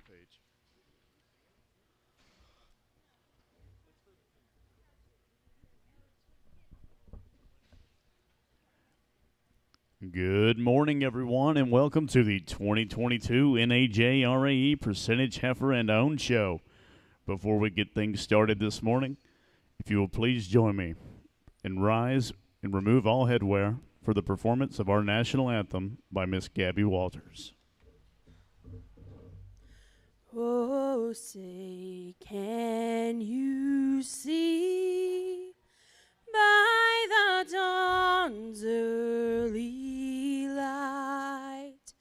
page. Good morning, everyone, and welcome to the 2022 NAJRAE Percentage Heifer and Own Show. Before we get things started this morning, if you will please join me and rise and remove all headwear for the performance of our national anthem by Miss Gabby Walters. Oh, say, can you see by the dawn's early light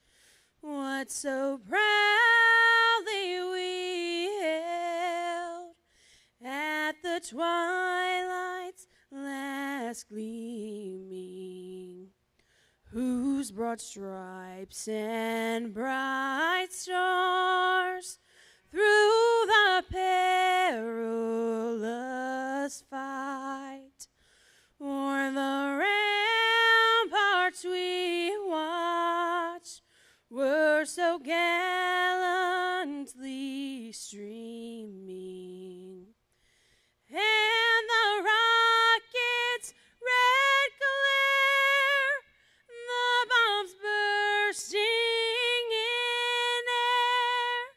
what so proudly we hailed at the twilight's last gleaming, whose broad stripes and bright stars through the perilous fight o'er the ramparts we watched were so gallantly streaming, and the rocket's red glare, the bombs bursting in air,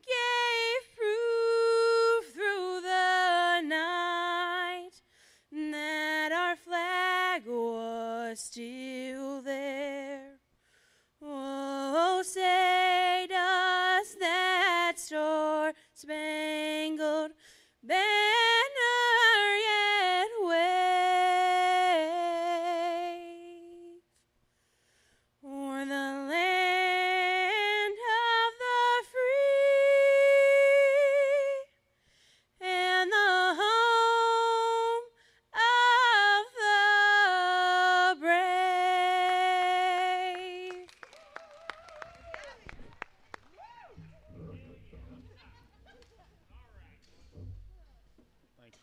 gave proof through the night that our flag was still there. Oh, say does that star-spangled banner yet wave o'er the land of the free and the home of the brave? Thank you.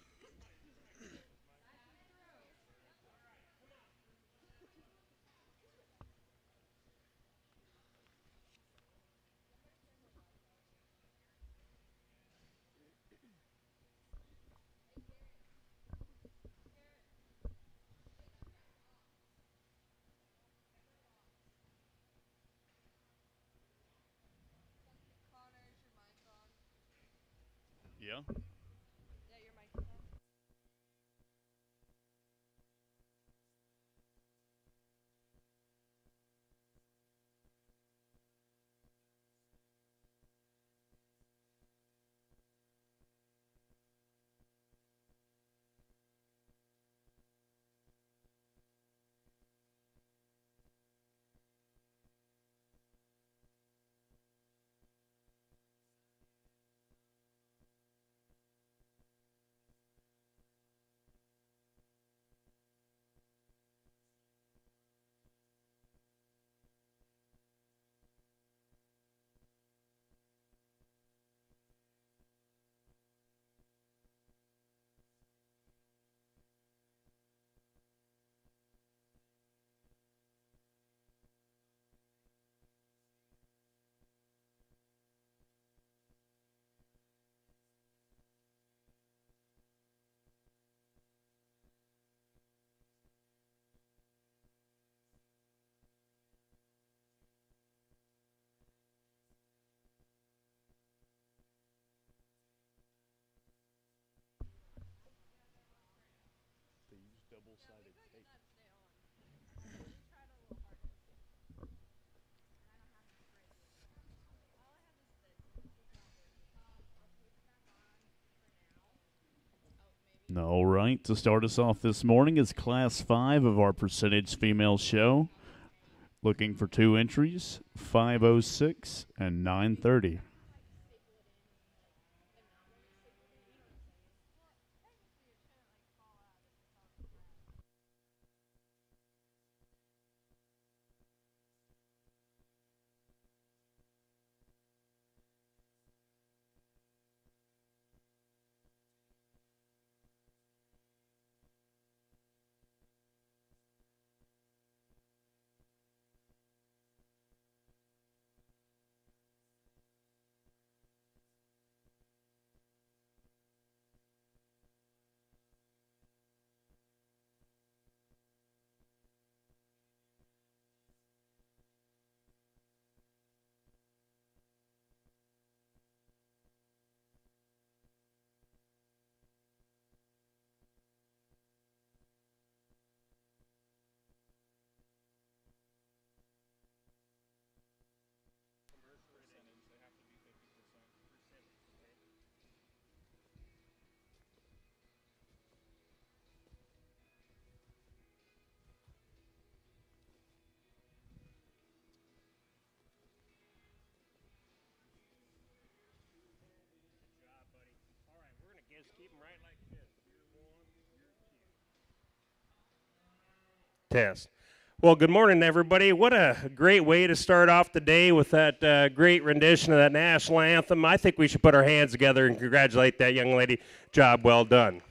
Yeah? They use double-sided tape. All right, to start us off this morning is Class 5 of our Percentage Female Show. Looking for two entries, 5:06 and 9:30. Test. Well, good morning, everybody. What a great way to start off the day with that great rendition of that national anthem. I think we should put our hands together and congratulate that young lady. Job well done.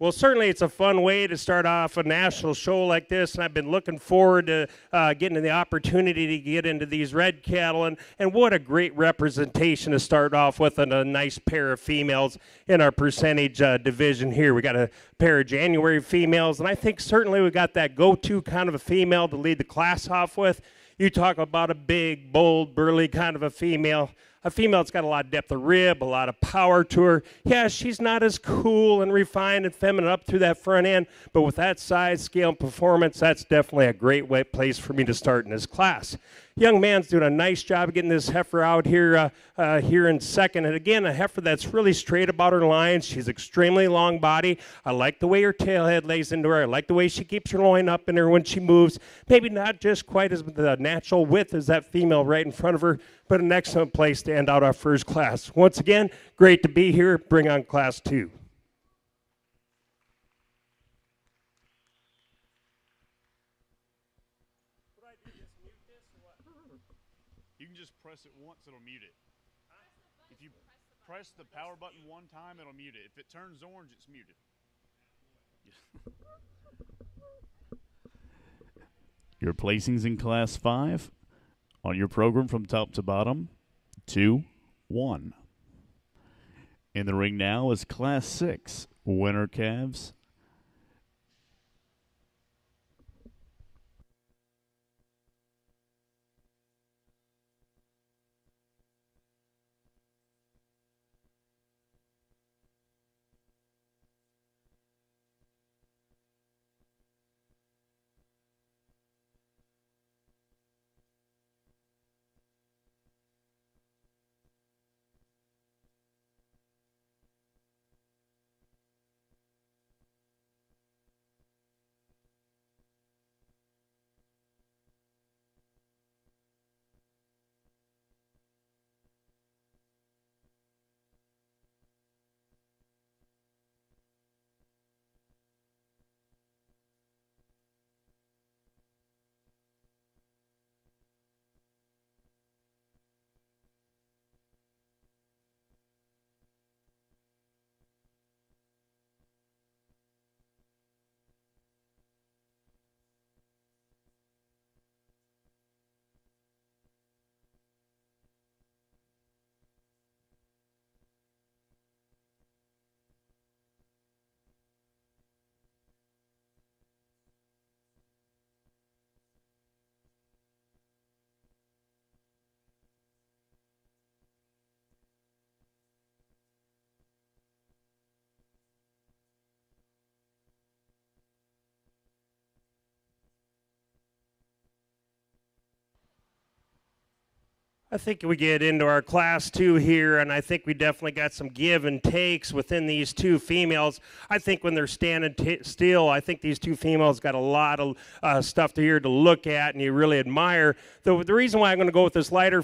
Well, certainly it's a fun way to start off a national show like this, and I've been looking forward to getting the opportunity to get into these red cattle, and what a great representation to start off with, and a nice pair of females in our percentage division here. We got a pair of January females, and I think certainly we got that go-to kind of a female to lead the class off with. You talk about a big, bold, burly kind of a female that's got a lot of depth of rib, a lot of power to her. Yeah, she's not as cool and refined and feminine up through that front end, but with that size, scale, and performance, that's definitely a great place for me to start in this class. Young man's doing a nice job of getting this heifer out here here in second. And again, a heifer that's really straight about her lines. She's extremely long body. I like the way her tail head lays into her. I like the way she keeps her loin up in her when she moves. Maybe not just quite as the natural width as that female right in front of her, but an excellent place to end out our first class. Once again, great to be here. Bring on class 2. You can just press it once, it'll mute it. If you press the power button one time, it'll mute it. If it turns orange, it's muted. Your placings in Class 5 on your program from top to bottom, 2, 1. In the ring now is Class 6, winner calves. I think we get into our class 2 here, and I think we definitely got some give and takes within these two females. I think when they're standing still, I think these two females got a lot of stuff here to look at, and you really admire. The reason why I'm going to go with this lighter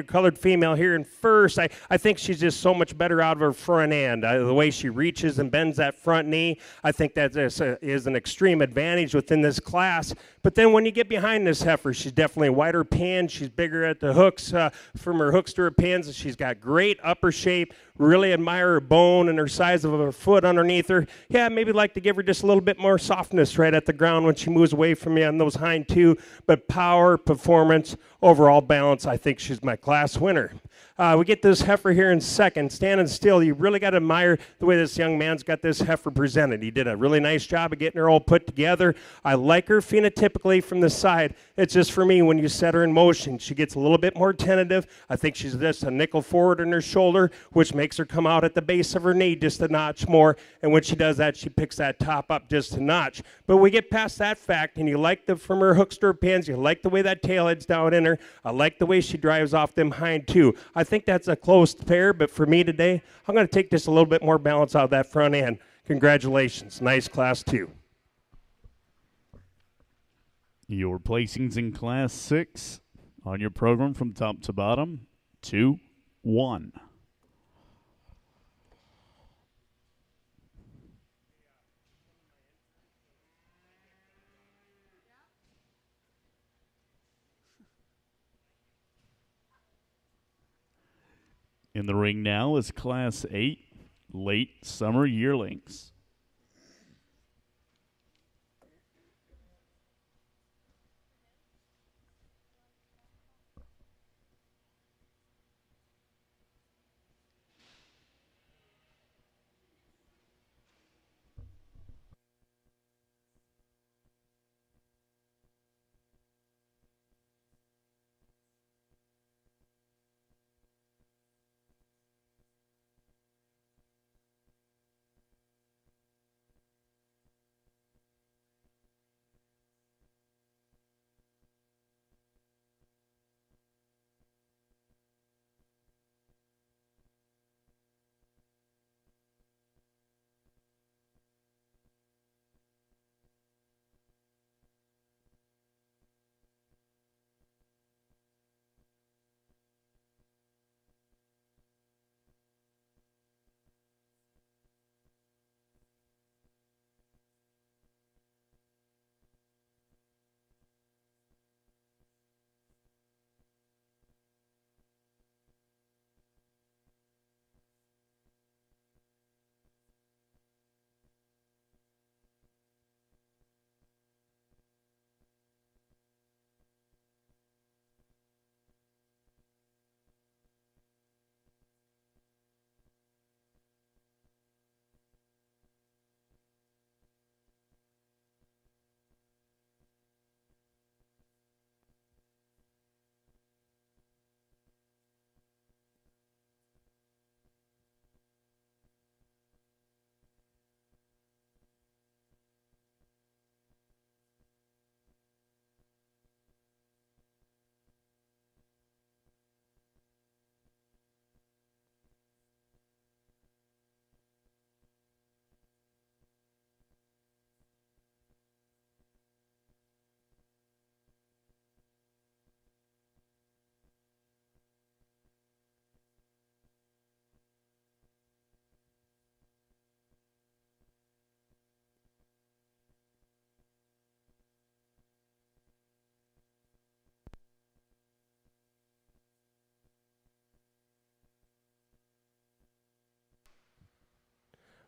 colored female here in first, I think she's just so much better out of her front end. The way she reaches and bends that front knee, I think that is an extreme advantage within this class. But then when you get behind this heifer, she's definitely a wider pin. She's bigger at the hooks from her hooks to her pins. She's got great upper shape. Really admire her bone and her size of her foot underneath her. Yeah, maybe like to give her just a little bit more softness right at the ground when she moves away from you on those hind two. But power, performance, overall balance, I think she's my class winner. We get this heifer here in second, standing still. You really got to admire the way this young man's got this heifer presented. He did a really nice job of getting her all put together. I like her phenotypically from the side. It's just for me, when you set her in motion, she gets a little bit more tentative. I think she's just a nickel forward in her shoulder, which makes her come out at the base of her knee just a notch more. And when she does that, she picks that top up just a notch. But we get past that fact, and you like from her hooks to her pins, you like the way that tail head's down in her. I like the way she drives off them hind two. I think that's a close pair, but for me today, I'm going to take just a little bit more balance out of that front end. Congratulations. Nice class 2. Your placings in Class 6 on your program from top to bottom, 2, 1. In the ring now is Class 8 late summer yearlings.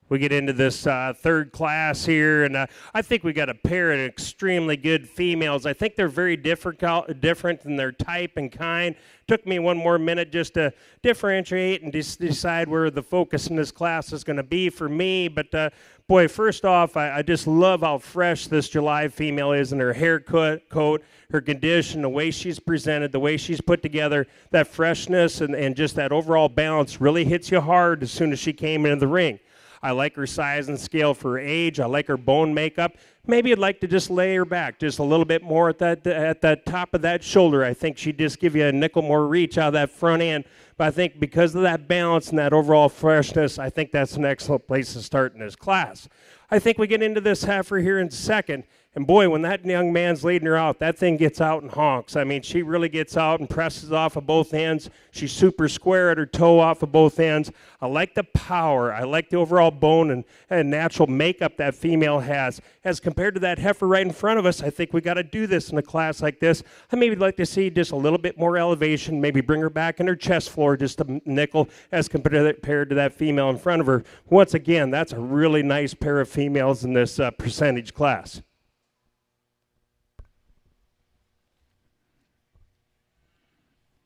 We get into this third class here, and I think we got a pair of extremely good females. I think they're very different in their type and kind. Took me one more minute just to differentiate and decide where the focus in this class is going to be for me. But boy, first off, I just love how fresh this July female is in her haircut, coat, her condition, the way she's presented, the way she's put together. That freshness and just that overall balance really hits you hard as soon as she came into the ring. I like her size and scale for her age. I like her bone makeup. Maybe I'd like to just lay her back just a little bit more at that top of that shoulder. I think she'd just give you a nickel more reach out of that front end. But I think because of that balance and that overall freshness, I think that's an excellent place to start in this class. I think we get into this heifer here in second. And boy, when that young man's leading her out, that thing gets out and honks. I mean, she really gets out and presses off of both ends. She's super square at her toe off of both ends. I like the power. I like the overall bone and natural makeup that female has. As compared to that heifer right in front of us, I think we got to do this in a class like this. I maybe like to see just a little bit more elevation, maybe bring her back in her chest floor just a nickel as compared to that female in front of her. Once again, that's a really nice pair of females in this percentage class.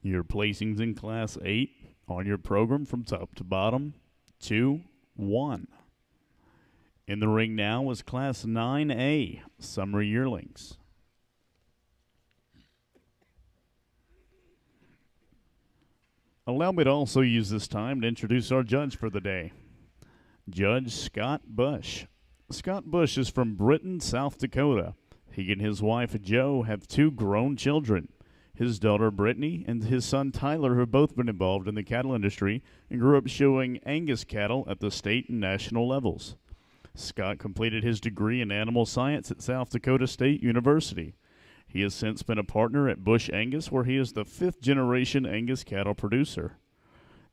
Your placings in Class 8 on your program from top to bottom, 2, 1. In the ring now is Class 9A, Summer Yearlings. Allow me to also use this time to introduce our judge for the day, Judge Scott Bush. Scott Bush is from Britain, South Dakota. He and his wife, Jo, have 2 grown children. His daughter, Brittany, and his son, Tyler, have both been involved in the cattle industry and grew up showing Angus cattle at the state and national levels. Scott completed his degree in animal science at South Dakota State University. He has since been a partner at Bush Angus, where he is the 5th-generation Angus cattle producer.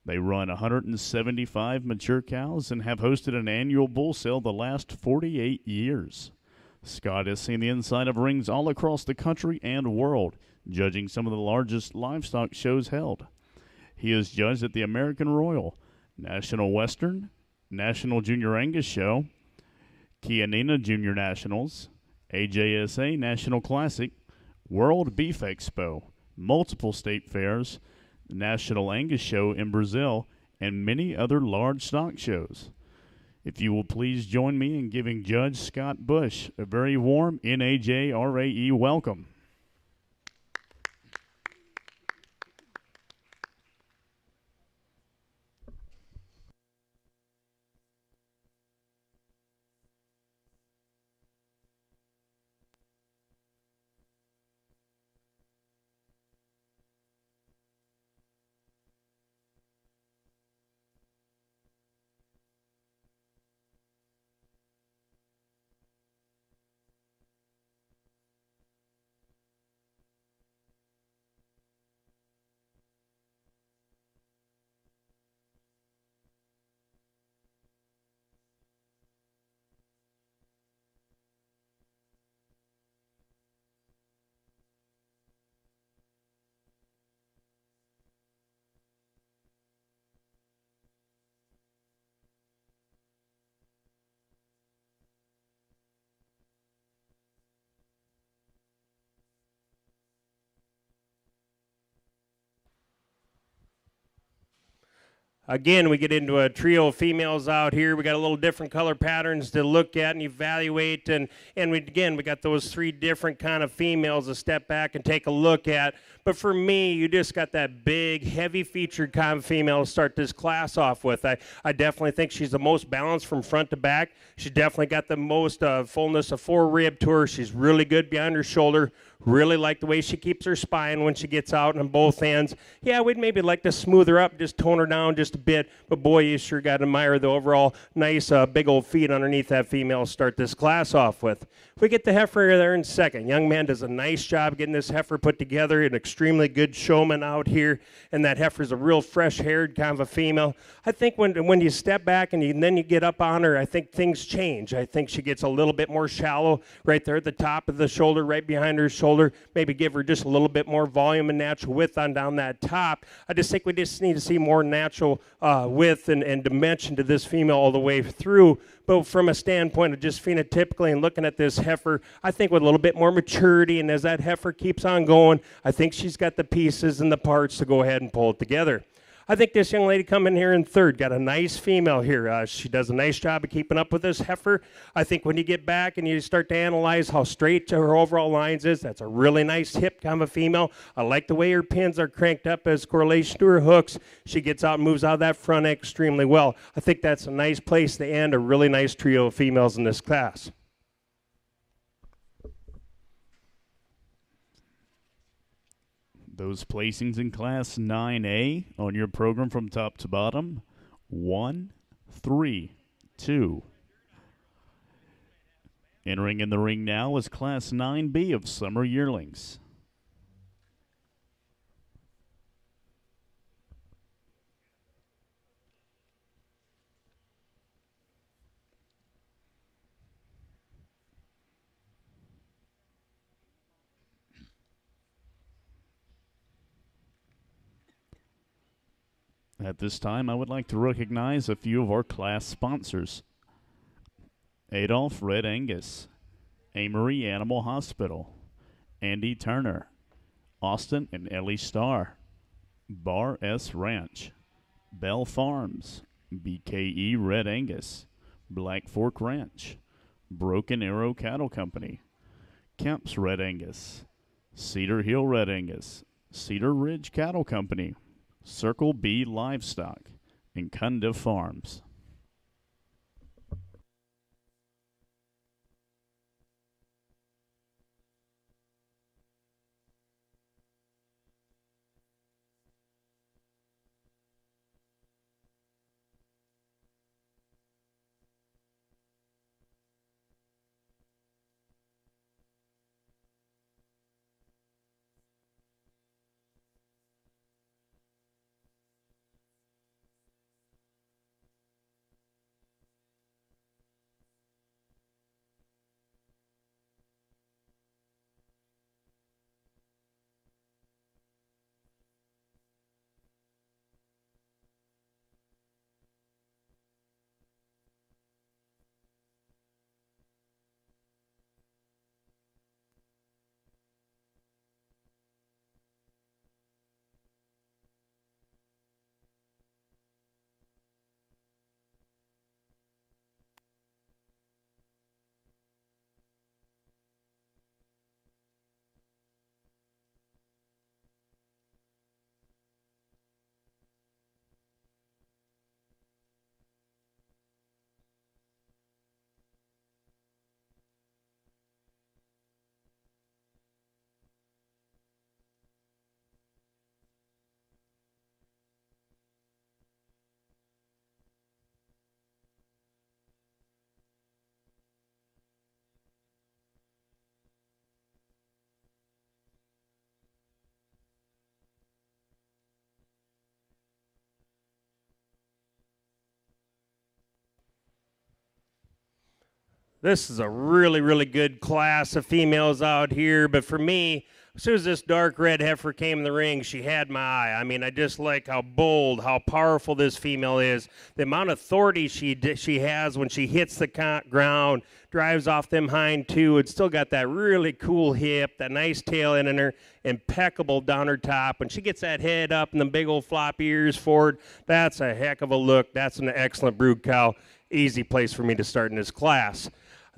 They run 175 mature cows and have hosted an annual bull sale the last 48 years. Scott has seen the inside of rings all across the country and world, judging some of the largest livestock shows held. He is judged at the American Royal, National Western, National Junior Angus Show, Chianina Junior Nationals, AJSA National Classic, World Beef Expo, multiple state fairs, the National Angus Show in Brazil, and many other large stock shows. If you will please join me in giving Judge Scott Bush a very warm NAJRAE welcome. Again, we get into a trio of females out here. We got a little different color patterns to look at and evaluate. And we got those three different kind of females to step back and take a look at. But for me, you just got that big, heavy featured kind of female to start this class off with. I definitely think she's the most balanced from front to back. She's definitely got the most fullness of forerib to her. She's really good behind her shoulder. Really like the way she keeps her spine when she gets out on both ends. Yeah, we'd maybe like to smooth her up, just tone her down just a bit. But boy, you sure got to admire the overall nice big old feet underneath that female to start this class off with. We get the heifer there in second. Young man does a nice job getting this heifer put together. An extremely good showman out here. And that heifer's a real fresh-haired kind of a female. I think when you step back and then you get up on her, I think things change. I think she gets a little bit more shallow right there at the top of the shoulder, right behind her shoulder. Maybe give her just a little bit more volume and natural width on down that top. I just think we just need to see more natural width and dimension to this female all the way through. But from a standpoint of just phenotypically and looking at this heifer, I think with a little bit more maturity, and as that heifer keeps on going, I think she's got the pieces and the parts to go ahead and pull it together. I think this young lady coming here in third got a nice female here. She does a nice job of keeping up with this heifer. I think when you get back and you start to analyze how straight her overall lines is, that's a really nice hip kind of a female. I like the way her pins are cranked up as correlation to her hooks. She gets out and moves out of that front extremely well. I think that's a nice place to end a really nice trio of females in this class. Those placings in Class 9A on your program from top to bottom, 1, 3, 2. Entering in the ring now is Class 9B of Summer Yearlings. At this time, I would like to recognize a few of our class sponsors. Adolph Red Angus, Amory Animal Hospital, Andy Turner, Austin and Ellie Starr, Bar S Ranch, Bell Farms, BKE Red Angus, Black Fork Ranch, Broken Arrow Cattle Company, Kemp's Red Angus, Cedar Hill Red Angus, Cedar Ridge Cattle Company, Circle B Livestock, and Cunda Farms. This is a really, really good class of females out here. But for me, as soon as this dark red heifer came in the ring, she had my eye. I mean, I just like how bold, how powerful this female is. The amount of authority she has when she hits the ground, drives off them hind two. It's still got that really cool hip, that nice tail in her, impeccable down her top. When she gets that head up and the big old floppy ears forward, that's a heck of a look. That's an excellent brood cow. Easy place for me to start in this class.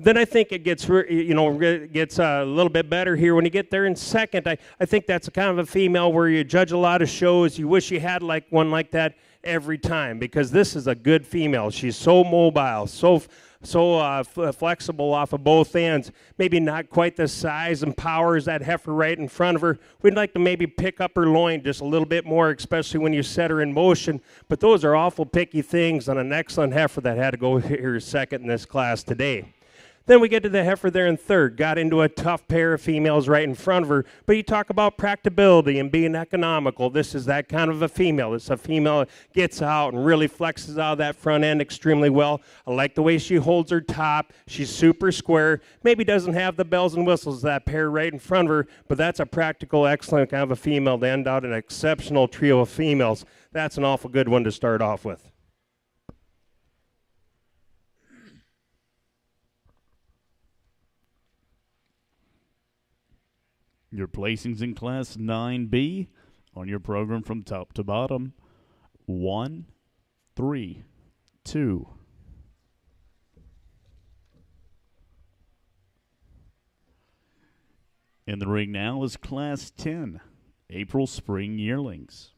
Then I think it gets a little bit better here when you get there in second. I think that's a kind of a female where you judge a lot of shows. You wish you had like one like that every time, because this is a good female. She's so mobile, so flexible off of both ends. Maybe not quite the size and power as that heifer right in front of her. We'd like to maybe pick up her loin just a little bit more, especially when you set her in motion. But those are awful picky things on an excellent heifer that had to go here second in this class today. Then we get to the heifer there in third. Got into a tough pair of females right in front of her. But you talk about practicability and being economical. This is that kind of a female. It's a female that gets out and really flexes out of that front end extremely well. I like the way she holds her top. She's super square. Maybe doesn't have the bells and whistles, that pair right in front of her, but that's a practical, excellent kind of a female to end out an exceptional trio of females. That's an awful good one to start off with. Your placings in Class 9B on your program from top to bottom. 1, 3, 2. In the ring now is Class 10, April Spring Yearlings.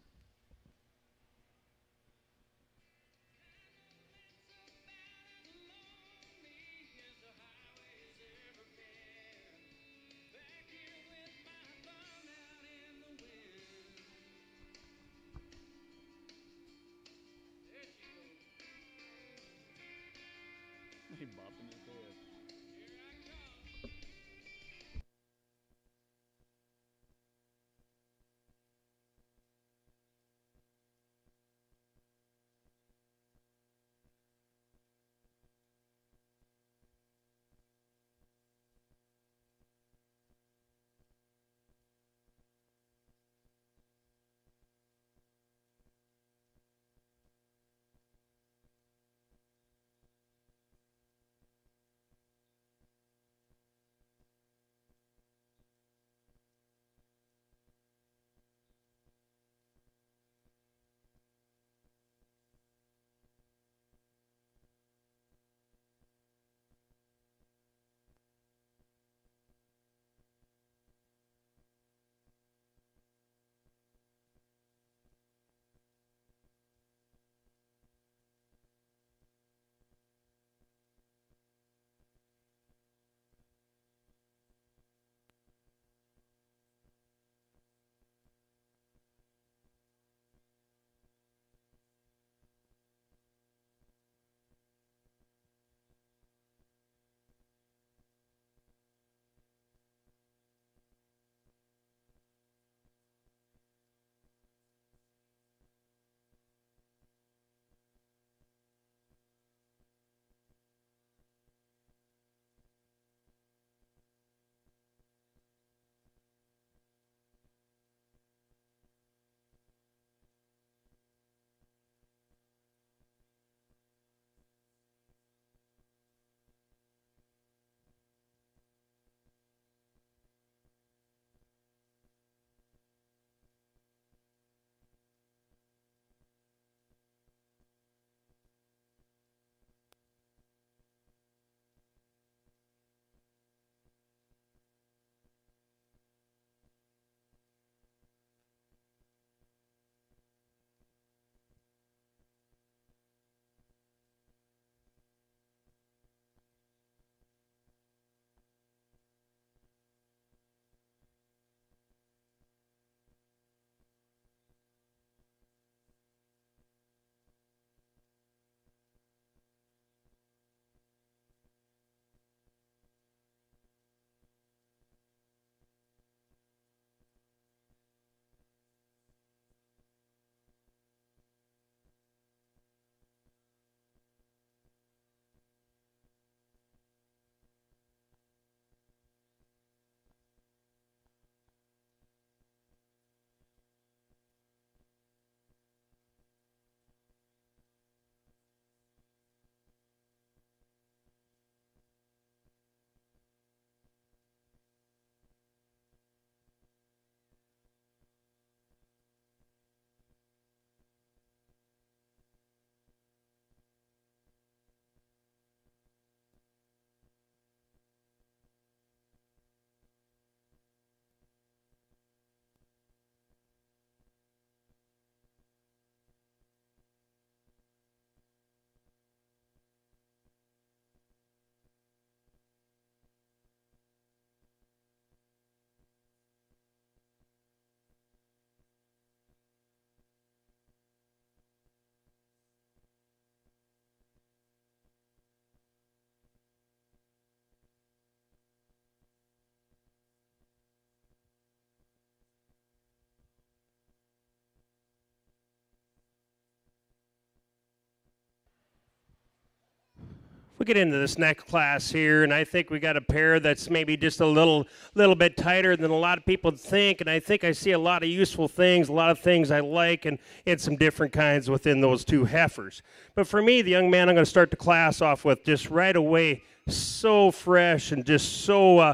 We get into this next class here, and I think we got a pair that's maybe just a little bit tighter than a lot of people think, and I think I see a lot of useful things, a lot of things I like, and some different kinds within those two heifers. But for me, the young man I'm going to start the class off with just right away, so fresh and just so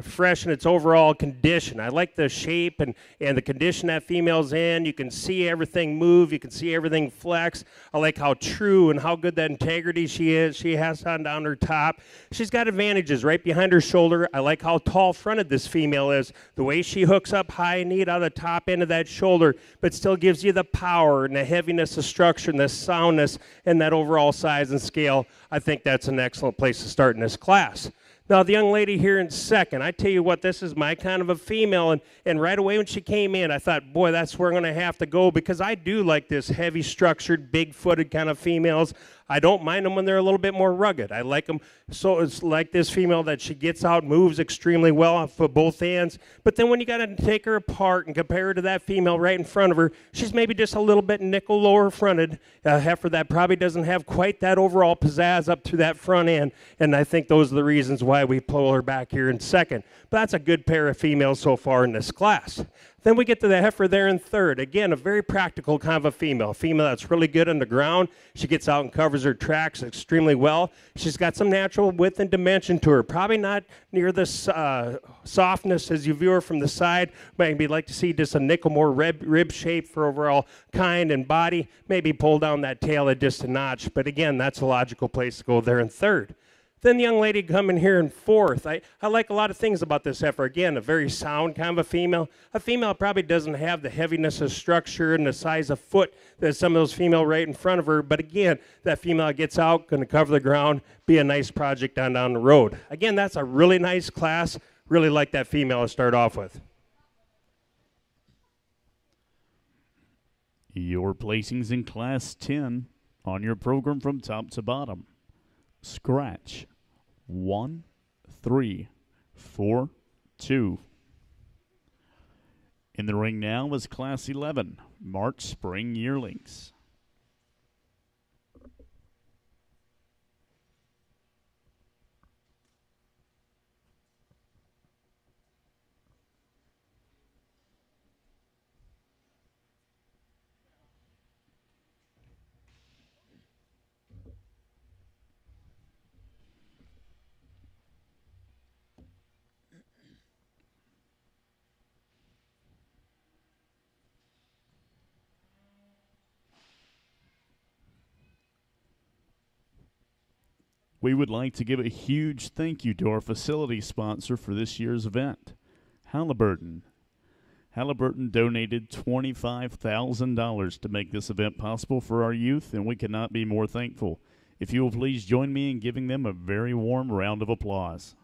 fresh in its overall condition. I like the shape and the condition that female's in. You can see everything move. You can see everything flex. I like how true and how good that integrity she is. She has on down her top. She's got advantages right behind her shoulder. I like how tall fronted this female is. The way she hooks up high and neat on the top end of that shoulder, but still gives you the power and the heaviness of structure and the soundness and that overall size and scale. I think that's an excellent place to start in this class. Now, the young lady here in second, I tell you what, this is my kind of a female, and right away when she came in, I thought, boy, that's where I'm going to have to go, because I do like this heavy-structured, big-footed kind of females. I don't mind them when they're a little bit more rugged. I like them, so it's like this female that she gets out, moves extremely well off of both hands, but then when you got to take her apart and compare her to that female right in front of her, she's maybe just a little bit nickel lower fronted, a heifer that probably doesn't have quite that overall pizzazz up through that front end, and I think those are the reasons why we pull her back here in second. But that's a good pair of females so far in this class. Then we get to the heifer there in third. Again, a very practical kind of a female that's really good on the ground. She gets out and covers her tracks extremely well. She's got some natural width and dimension to her. Probably not near the softness as you view her from the side. Maybe like to see just a nickel more rib shape for overall kind and body. Maybe pull down that tail just a notch. But again, that's a logical place to go there in third. Then the young lady coming here in fourth. I like a lot of things about this heifer. Again, a very sound kind of a female. A female probably doesn't have the heaviness of structure and the size of foot that some of those female right in front of her. But again, that female gets out, going to cover the ground, be a nice project on down the road. Again, that's a really nice class. Really like that female to start off with. Your placings in Class 10 on your program from top to bottom. Scratch 1, 3, 4, 2. In the ring now is Class 11, March Spring Yearlings. We would like to give a huge thank you to our facility sponsor for this year's event, Halliburton. Halliburton donated $25,000 to make this event possible for our youth, and we cannot be more thankful. If you will please join me in giving them a very warm round of applause.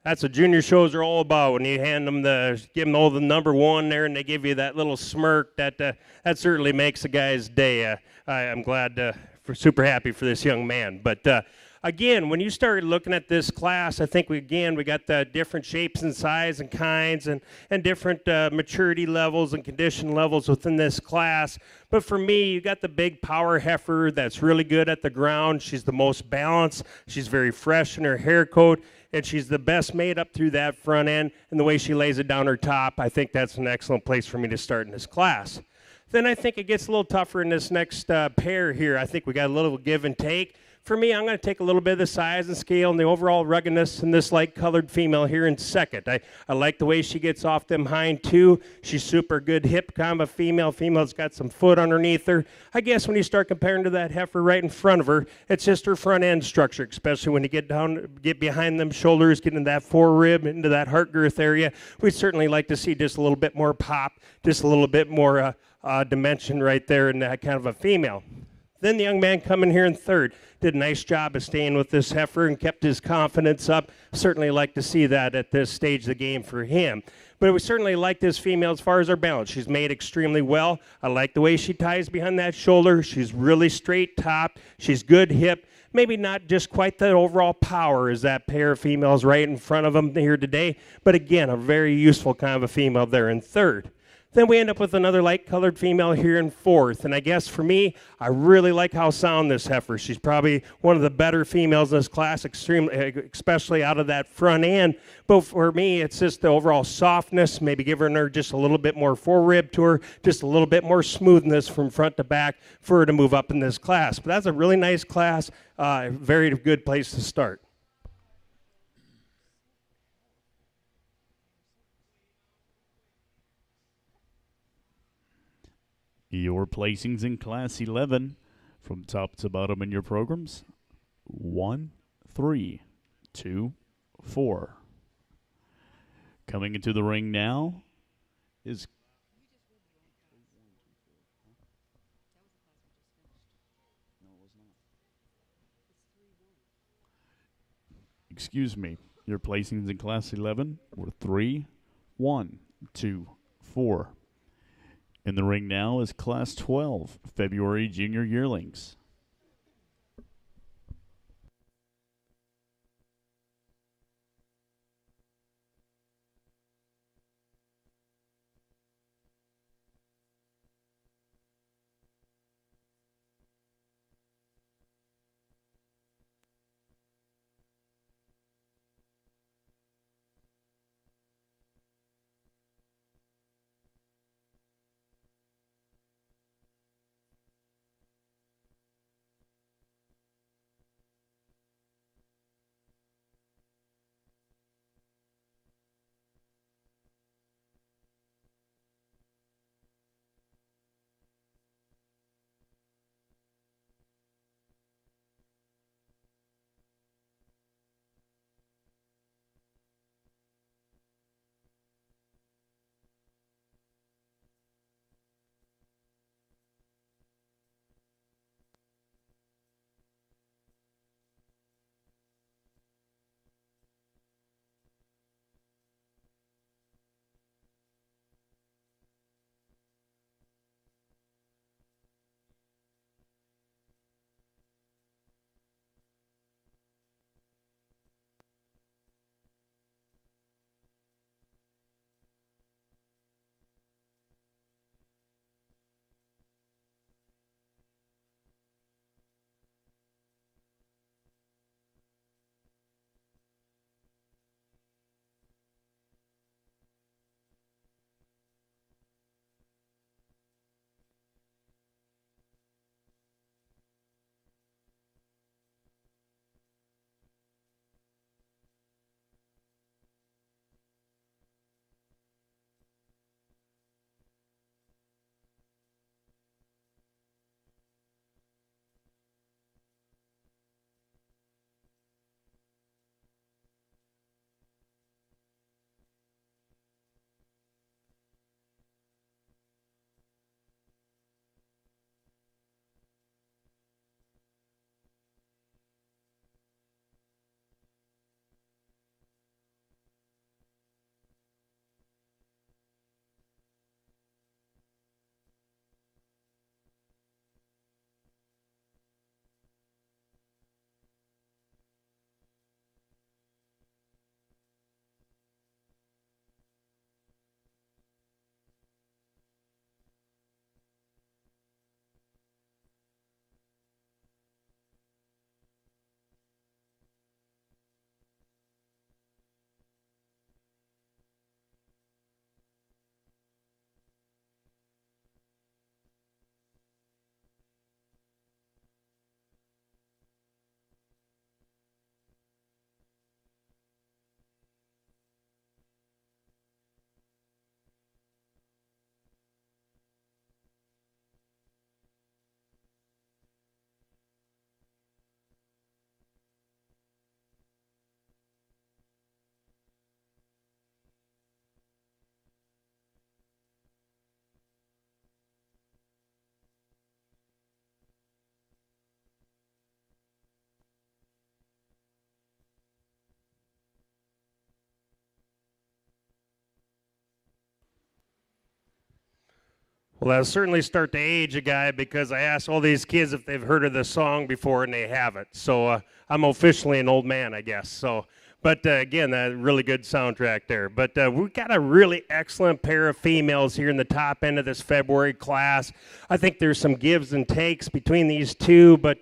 That's what junior shows are all about. When you give them all the number one there, and they give you that little smirk, that certainly makes a guy's day. I'm glad, super happy for this young man. But again, when you started looking at this class, I think we got the different shapes and size and kinds and different maturity levels and condition levels within this class. But for me, you got the big power heifer that's really good at the ground. She's the most balanced. She's very fresh in her hair coat, and she's the best made up through that front end. And the way she lays it down her top, I think that's an excellent place for me to start in this class. Then I think it gets a little tougher in this next pair here. I think we got a little give and take. For me, I'm going to take a little bit of the size and scale and the overall ruggedness in this light-colored female here in second. I like the way she gets off them hind two. She's super good hip kind of a female. Female's got some foot underneath her. I guess when you start comparing to that heifer right in front of her, it's just her front end structure, especially when you get behind them shoulders, get into that forerib, into that heart girth area. We'd certainly like to see just a little bit more pop, just a little bit more dimension right there in that kind of a female. Then the young man coming here in third did a nice job of staying with this heifer and kept his confidence up. Certainly like to see that at this stage of the game for him. But we certainly like this female as far as her balance. She's made extremely well. I like the way she ties behind that shoulder. She's really straight top. She's good hip. Maybe not just quite the overall power as that pair of females right in front of them here today. But again, a very useful kind of a female there in third. Then we end up with another light-colored female here in fourth. And I guess for me, I really like how sound this heifer. She's probably one of the better females in this class, especially out of that front end. But for me, it's just the overall softness, maybe giving her just a little bit more forerib to her, just a little bit more smoothness from front to back for her to move up in this class. But that's a really nice class, very good place to start. Your placings in Class 11 from top to bottom in your programs: 1, 3, 2, 4. Coming into the ring now is excuse me, your placings in Class 11 were 3, 1, 2, 4. In the ring now is Class 12, February Junior Yearlings. Well, that'll certainly start to age a guy because I asked all these kids if they've heard of this song before, and they haven't. So I'm officially an old man, I guess. So, but again, a really good soundtrack there. But we've got a really excellent pair of females here in the top end of this February class. I think there's some gives and takes between these two, but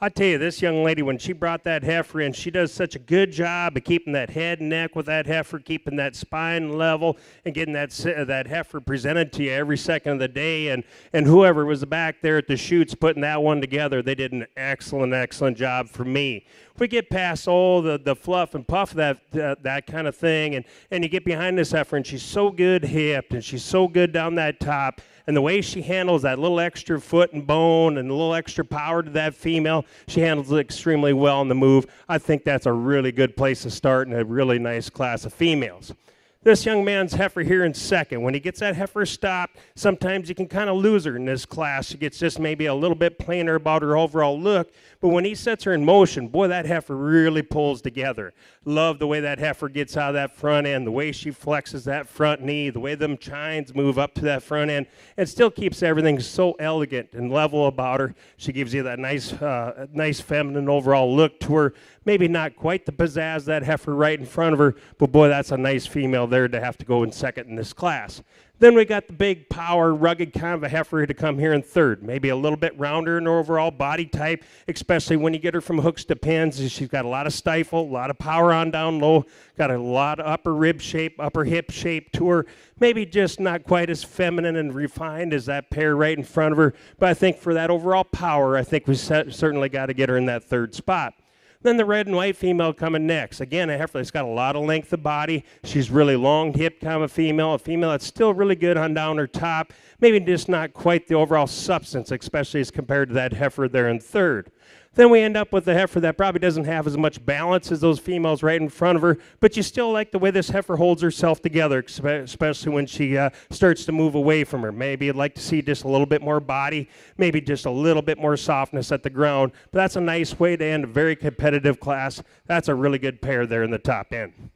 I tell you, this young lady, when she brought that heifer in, she does such a good job of keeping that head and neck with that heifer, keeping that spine level, and getting that heifer presented to you every second of the day. And whoever was back there at the chutes putting that one together, they did an excellent, excellent job for me. If we get past all the fluff and puff of that kind of thing, and you get behind this heifer, and she's so good hipped, and she's so good down that top, and the way she handles that little extra foot and bone and a little extra power to that female, she handles it extremely well on the move. I think that's a really good place to start in a really nice class of females. This young man's heifer here in second. When he gets that heifer stopped, sometimes you can kind of lose her in this class. She gets just maybe a little bit plainer about her overall look. But when he sets her in motion, boy, that heifer really pulls together. Love the way that heifer gets out of that front end, the way she flexes that front knee, the way them chines move up to that front end, and still keeps everything so elegant and level about her. She gives you that nice feminine overall look to her. Maybe not quite the pizzazz that heifer right in front of her, but boy, that's a nice female there to have to go in second in this class. Then we got the big power, rugged kind of a heifer to come here in third. Maybe a little bit rounder in her overall body type, especially when you get her from hooks to pins. She's got a lot of stifle, a lot of power on down low, got a lot of upper rib shape, upper hip shape to her. Maybe just not quite as feminine and refined as that pair right in front of her. But I think for that overall power, I think we certainly got to get her in that third spot. Then the red and white female coming next. Again, a heifer that's got a lot of length of body. She's really long hip kind of a female that's still really good on down her top. Maybe just not quite the overall substance, especially as compared to that heifer there in third. Then we end up with a heifer that probably doesn't have as much balance as those females right in front of her, but you still like the way this heifer holds herself together, especially when she starts to move away from her. Maybe you'd like to see just a little bit more body, maybe just a little bit more softness at the ground, but that's a nice way to end a very competitive class. That's a really good pair there in the top end.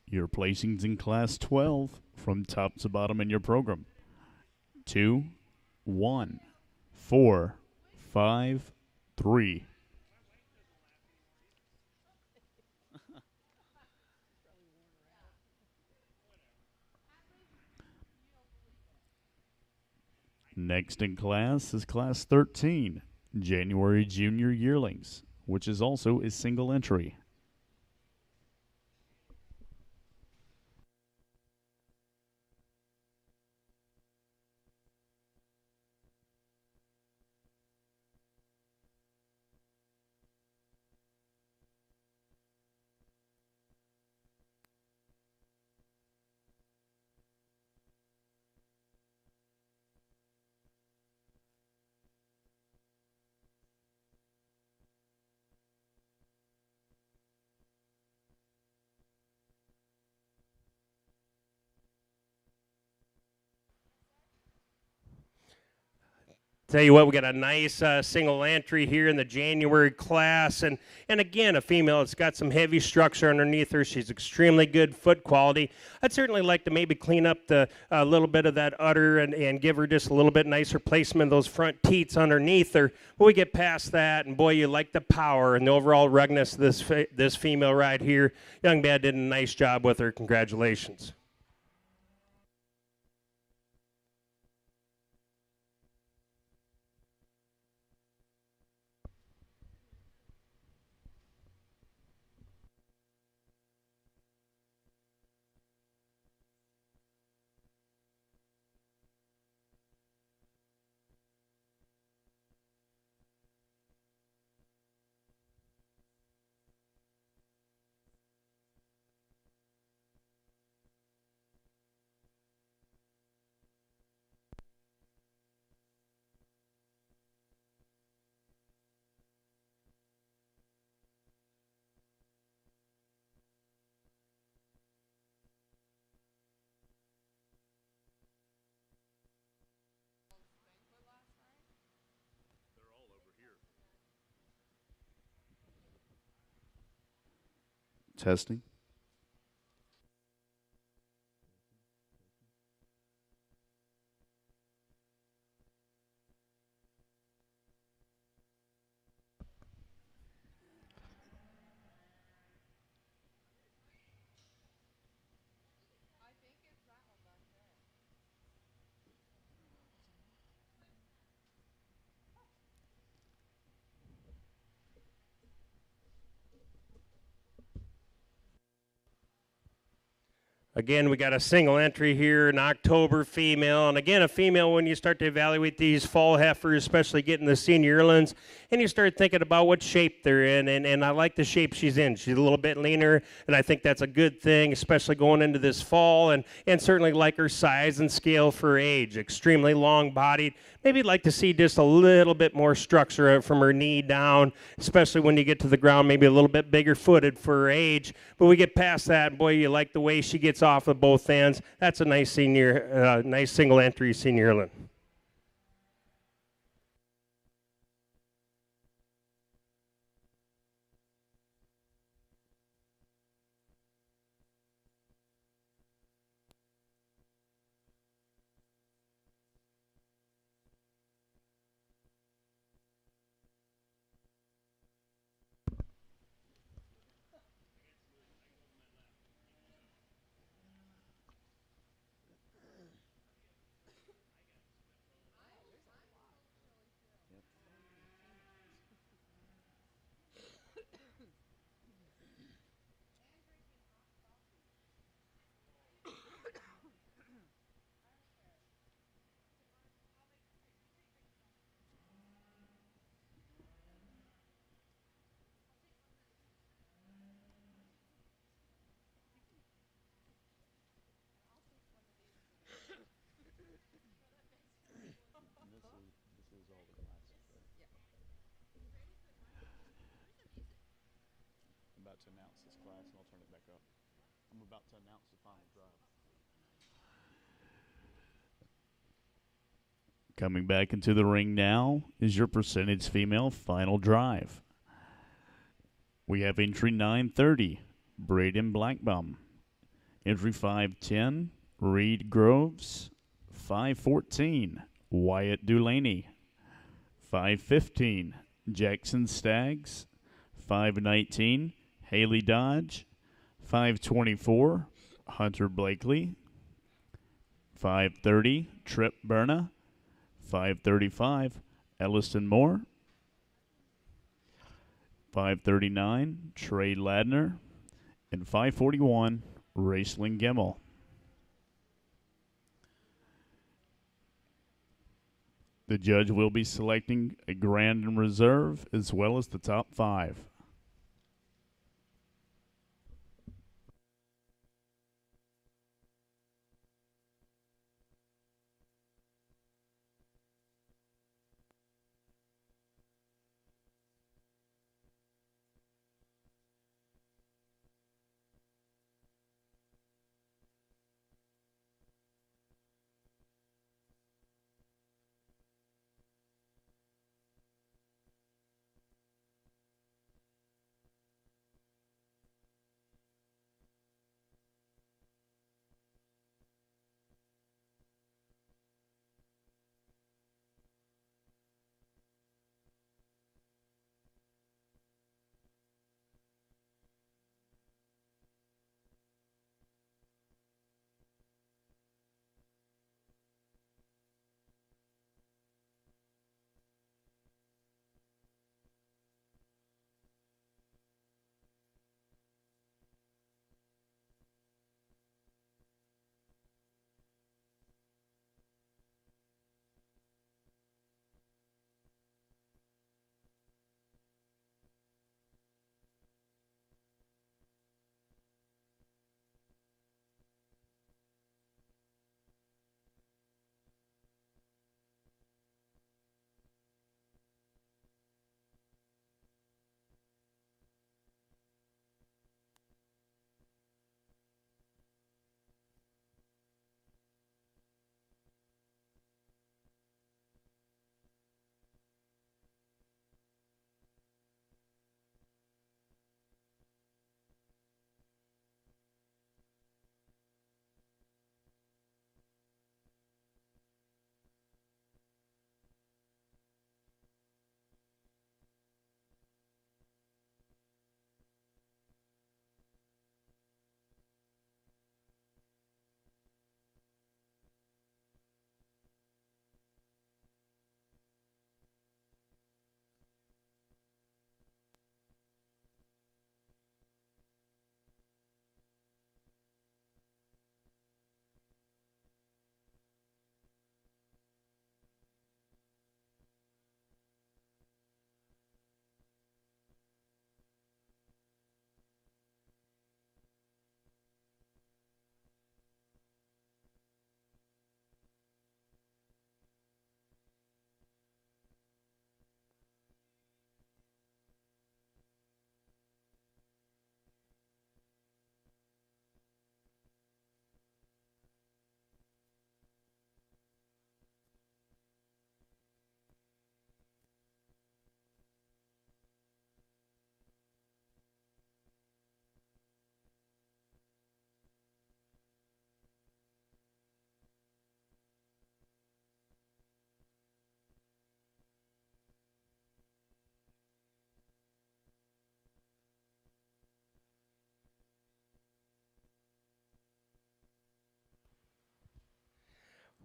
Your placings in Class 12 from top to bottom in your program. 2, 1, 4, 5, 3. Next in class is Class 13, January Junior Yearlings, which is also a single entry. Tell you what, we got a nice single entry here in the January class, and again, a female that's got some heavy structure underneath her. She's extremely good foot quality. I'd certainly like to maybe clean up the little bit of that udder and give her just a little bit nicer placement of those front teats underneath her. But we get past that, and boy, you like the power and the overall ruggedness of this female right here. Young man did a nice job with her. Congratulations. Testing. Again, we got a single entry here, an October female. And again, a female, when you start to evaluate these fall heifers, especially getting the senior yearlings, and you start thinking about what shape they're in. And I like the shape she's in. She's a little bit leaner, and I think that's a good thing, especially going into this fall. And certainly like her size and scale for her age. Extremely long-bodied. Maybe you'd like to see just a little bit more structure from her knee down, especially when you get to the ground, maybe a little bit bigger footed for her age. But we get past that, and boy, you like the way she gets off of both ends. That's a nice senior, nice single entry senior yearling. About to announce this class, and I'll turn it back up. I'm about to announce the final drive. Coming back into the ring now is your percentage female final drive. We have entry 930, Braden Blackbaum. Entry 510, Reed Groves. 514, Wyatt Dulaney. 515, Jackson Staggs. 519, Haley Dodge. 524, Hunter Blakely. 530, Trip Berna. 535, Elliston Moore. 539, Trey Ladner. And 541, Raceling Gemmel. The judge will be selecting a grand and reserve as well as the top 5.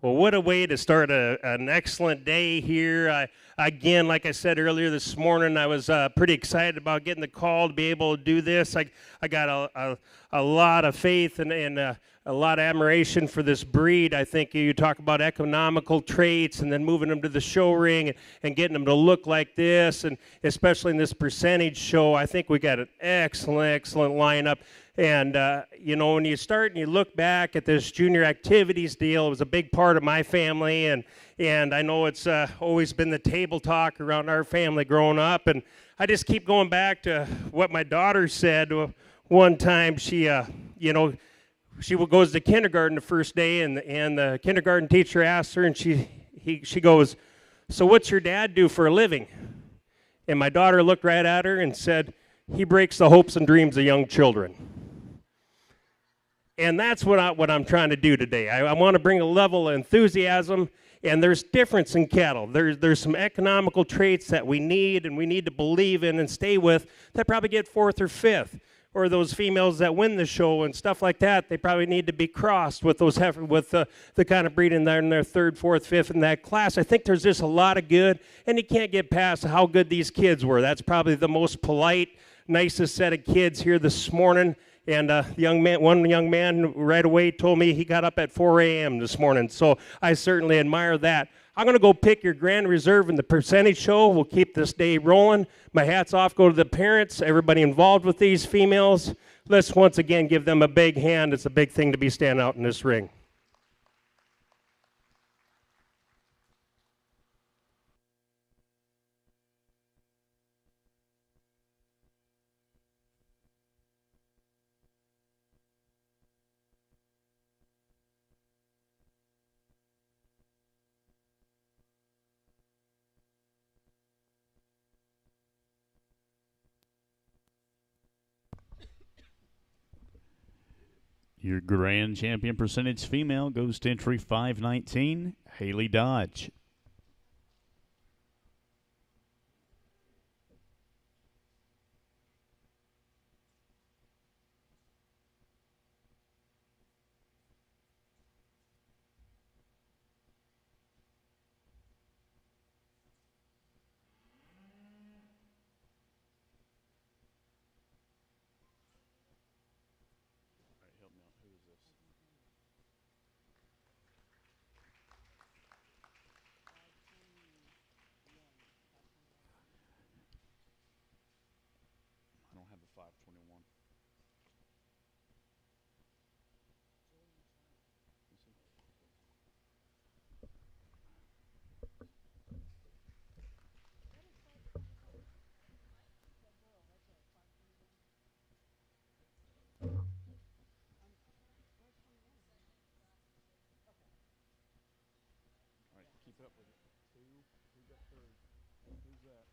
Well, what a way to start an excellent day here. Again, like I said earlier this morning, I was pretty excited about getting the call to be able to do this. I got a lot of faith and a lot of admiration for this breed. I think you talk about economical traits and then moving them to the show ring and getting them to look like this, and especially in this percentage show, I think we got an excellent lineup. And, you know, when you start and you look back at this junior activities deal, it was a big part of my family, and I know it's always been the table talk around our family growing up. And I just keep going back to what my daughter said one time. She, you know, she goes to kindergarten the first day, and the kindergarten teacher asked her, and she goes, "So what's your dad do for a living?" And my daughter looked right at her and said, "He breaks the hopes and dreams of young children." And that's what I'm trying to do today. I want to bring a level of enthusiasm, and there's difference in cattle. There's some economical traits that we need and we need to believe in and stay with that probably get fourth or fifth. Or those females that win the show and stuff like that, they probably need to be crossed with those with the kind of breeding there in their third, fourth, fifth in that class. I think there's just a lot of good, and you can't get past how good these kids were. That's probably the most polite, nicest set of kids here this morning. And one young man right away told me he got up at 4 a.m. this morning. So I certainly admire that. I'm going to go pick your grand reserve in the percentage show. We'll keep this day rolling. My hats off go to the parents, everybody involved with these females. Let's once again give them a big hand. It's a big thing to be standing out in this ring. Your grand champion percentage female goes to entry 519, Haley Dodge. I don't have the 521. All right, keep up with it. Two. Who's got third? Who's that?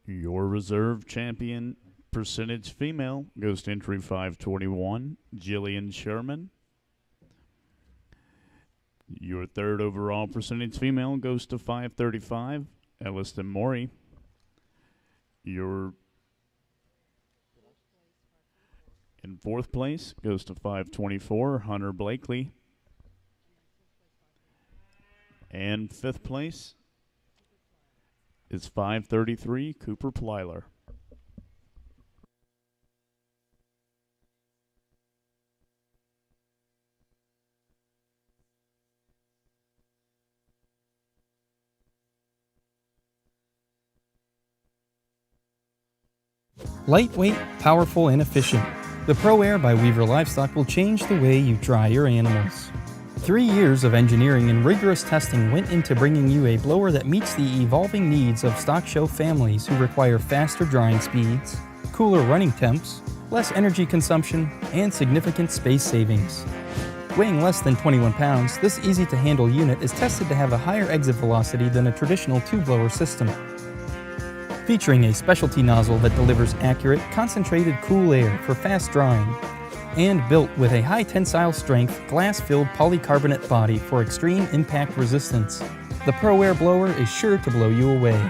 Your reserve champion percentage female goes to entry 521, Jillian Sherman. Your third overall percentage female goes to 535, Elliston Maury. Your in fourth place goes to 524, Hunter Blakely. And fifth place is 533, Cooper Plyler. Lightweight, powerful, and efficient. The Pro Air by Weaver Livestock will change the way you dry your animals. 3 years of engineering and rigorous testing went into bringing you a blower that meets the evolving needs of stock show families who require faster drying speeds, cooler running temps, less energy consumption, and significant space savings. Weighing less than 21 pounds, this easy-to-handle unit is tested to have a higher exit velocity than a traditional two-blower system. Featuring a specialty nozzle that delivers accurate, concentrated cool air for fast drying, and built with a high tensile strength, glass-filled polycarbonate body for extreme impact resistance. The Pro Air blower is sure to blow you away.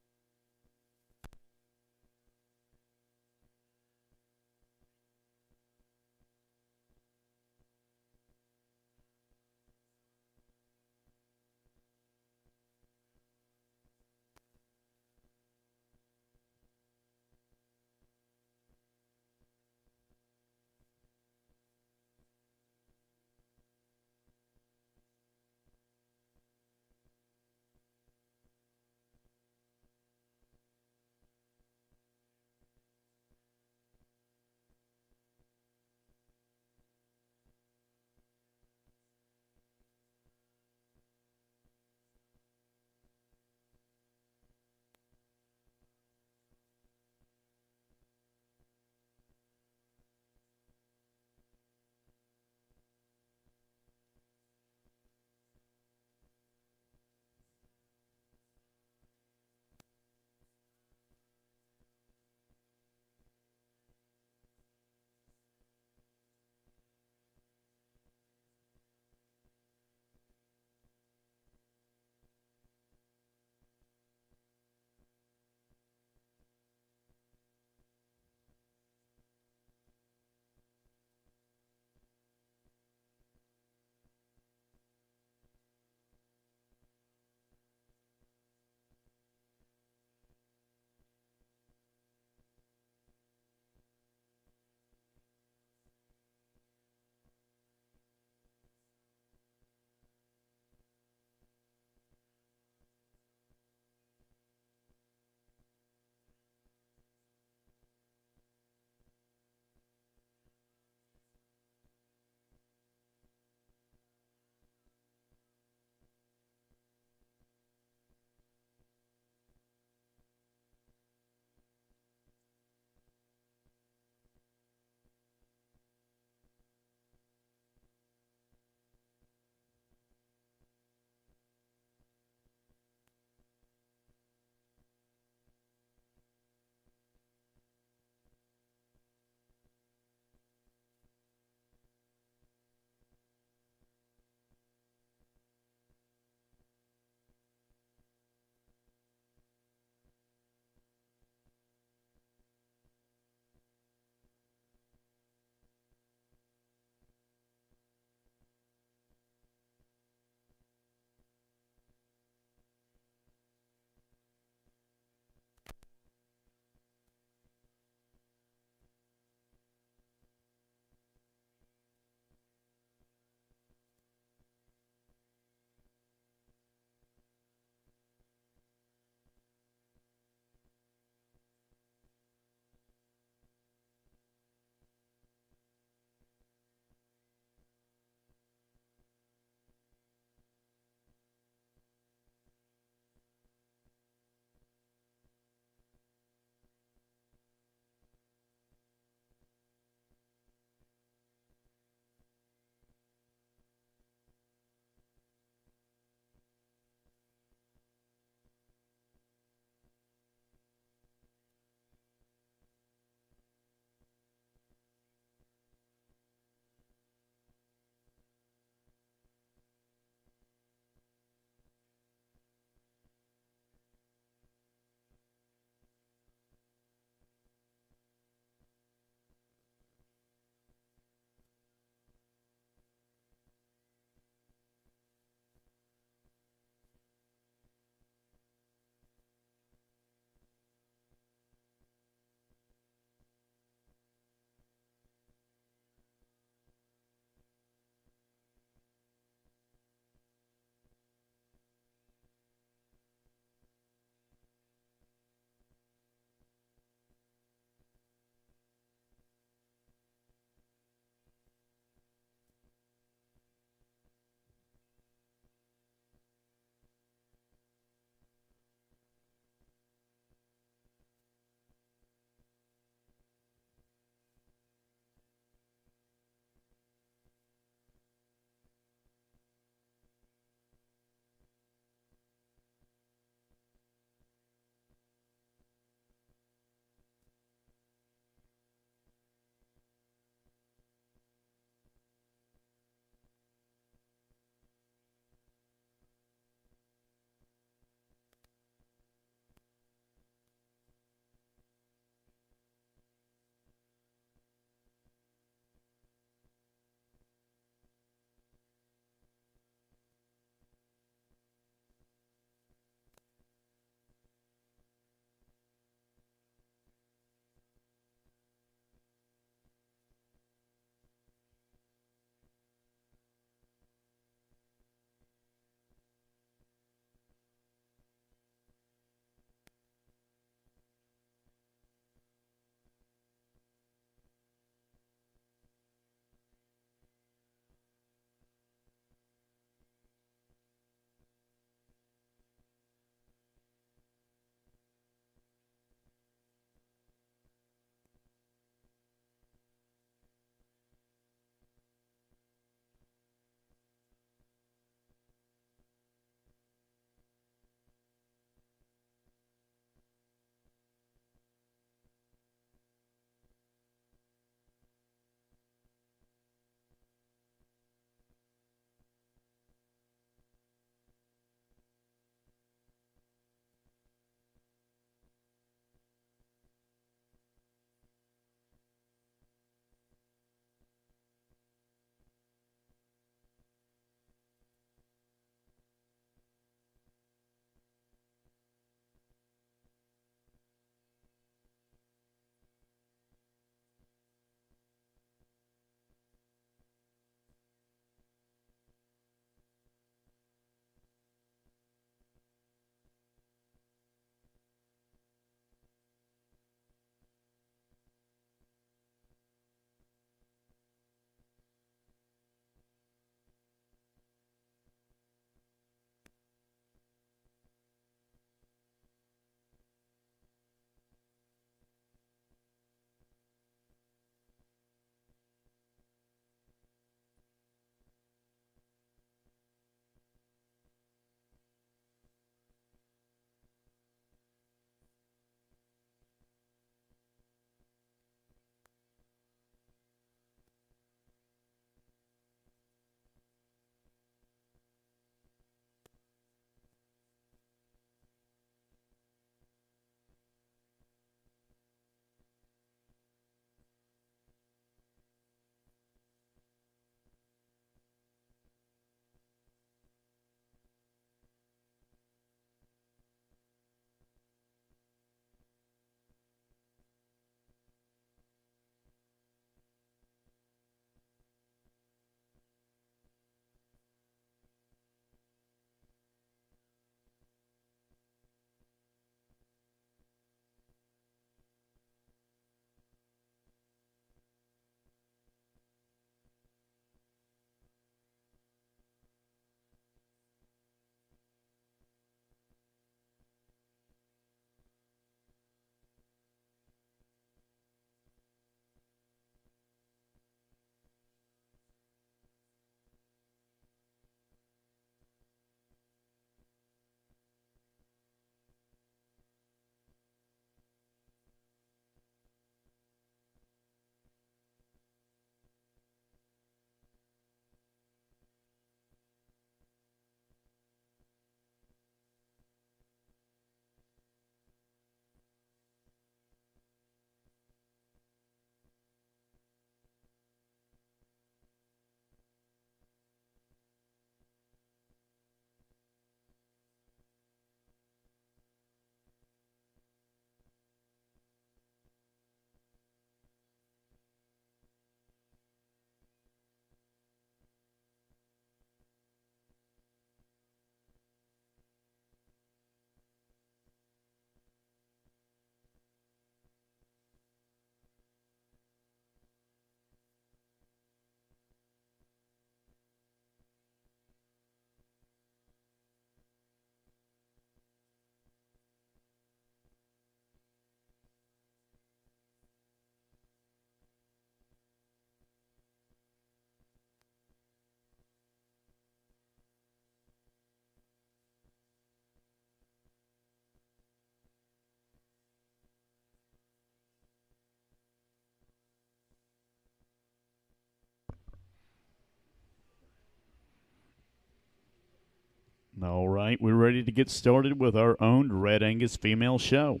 All right, we're ready to get started with our own Red Angus female show.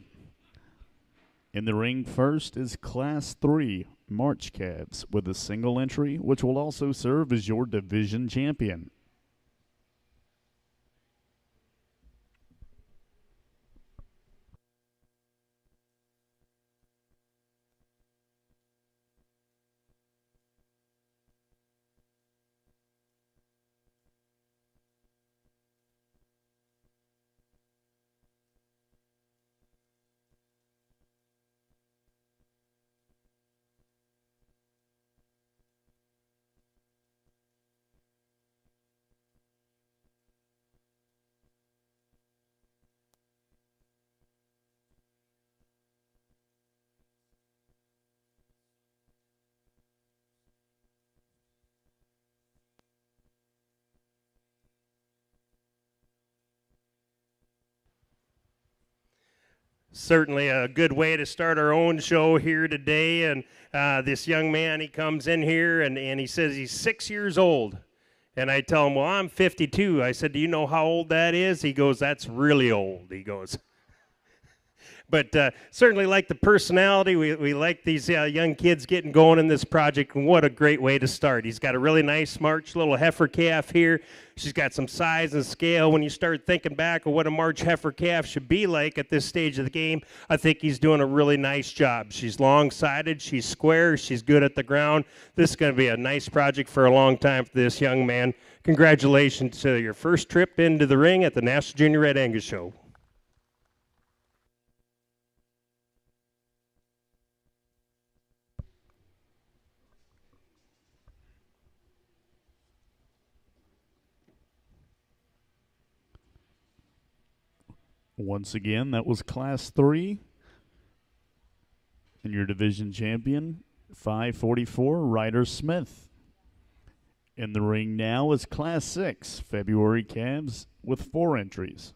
In the ring first is Class 3 March Calves with a single entry, which will also serve as your division champion. Certainly a good way to start our own show here today. And this young man, he comes in here and he says he's 6 years old. And I tell him, well, I'm 52. I said, do you know how old that is? He goes, that's really old. He goes. But certainly like the personality. We like these young kids getting going in this project, and what a great way to start. He's got a really nice March little heifer calf here. She's got some size and scale. When you start thinking back of what a March heifer calf should be like at this stage of the game, I think he's doing a really nice job. She's long-sided, she's square, she's good at the ground. This is going to be a nice project for a long time for this young man. Congratulations to your first trip into the ring at the National Junior Red Angus Show. Once again, that was Class 3. And your division champion, 544, Ryder Smith. In the ring now is Class 6, February Calves, with 4 entries.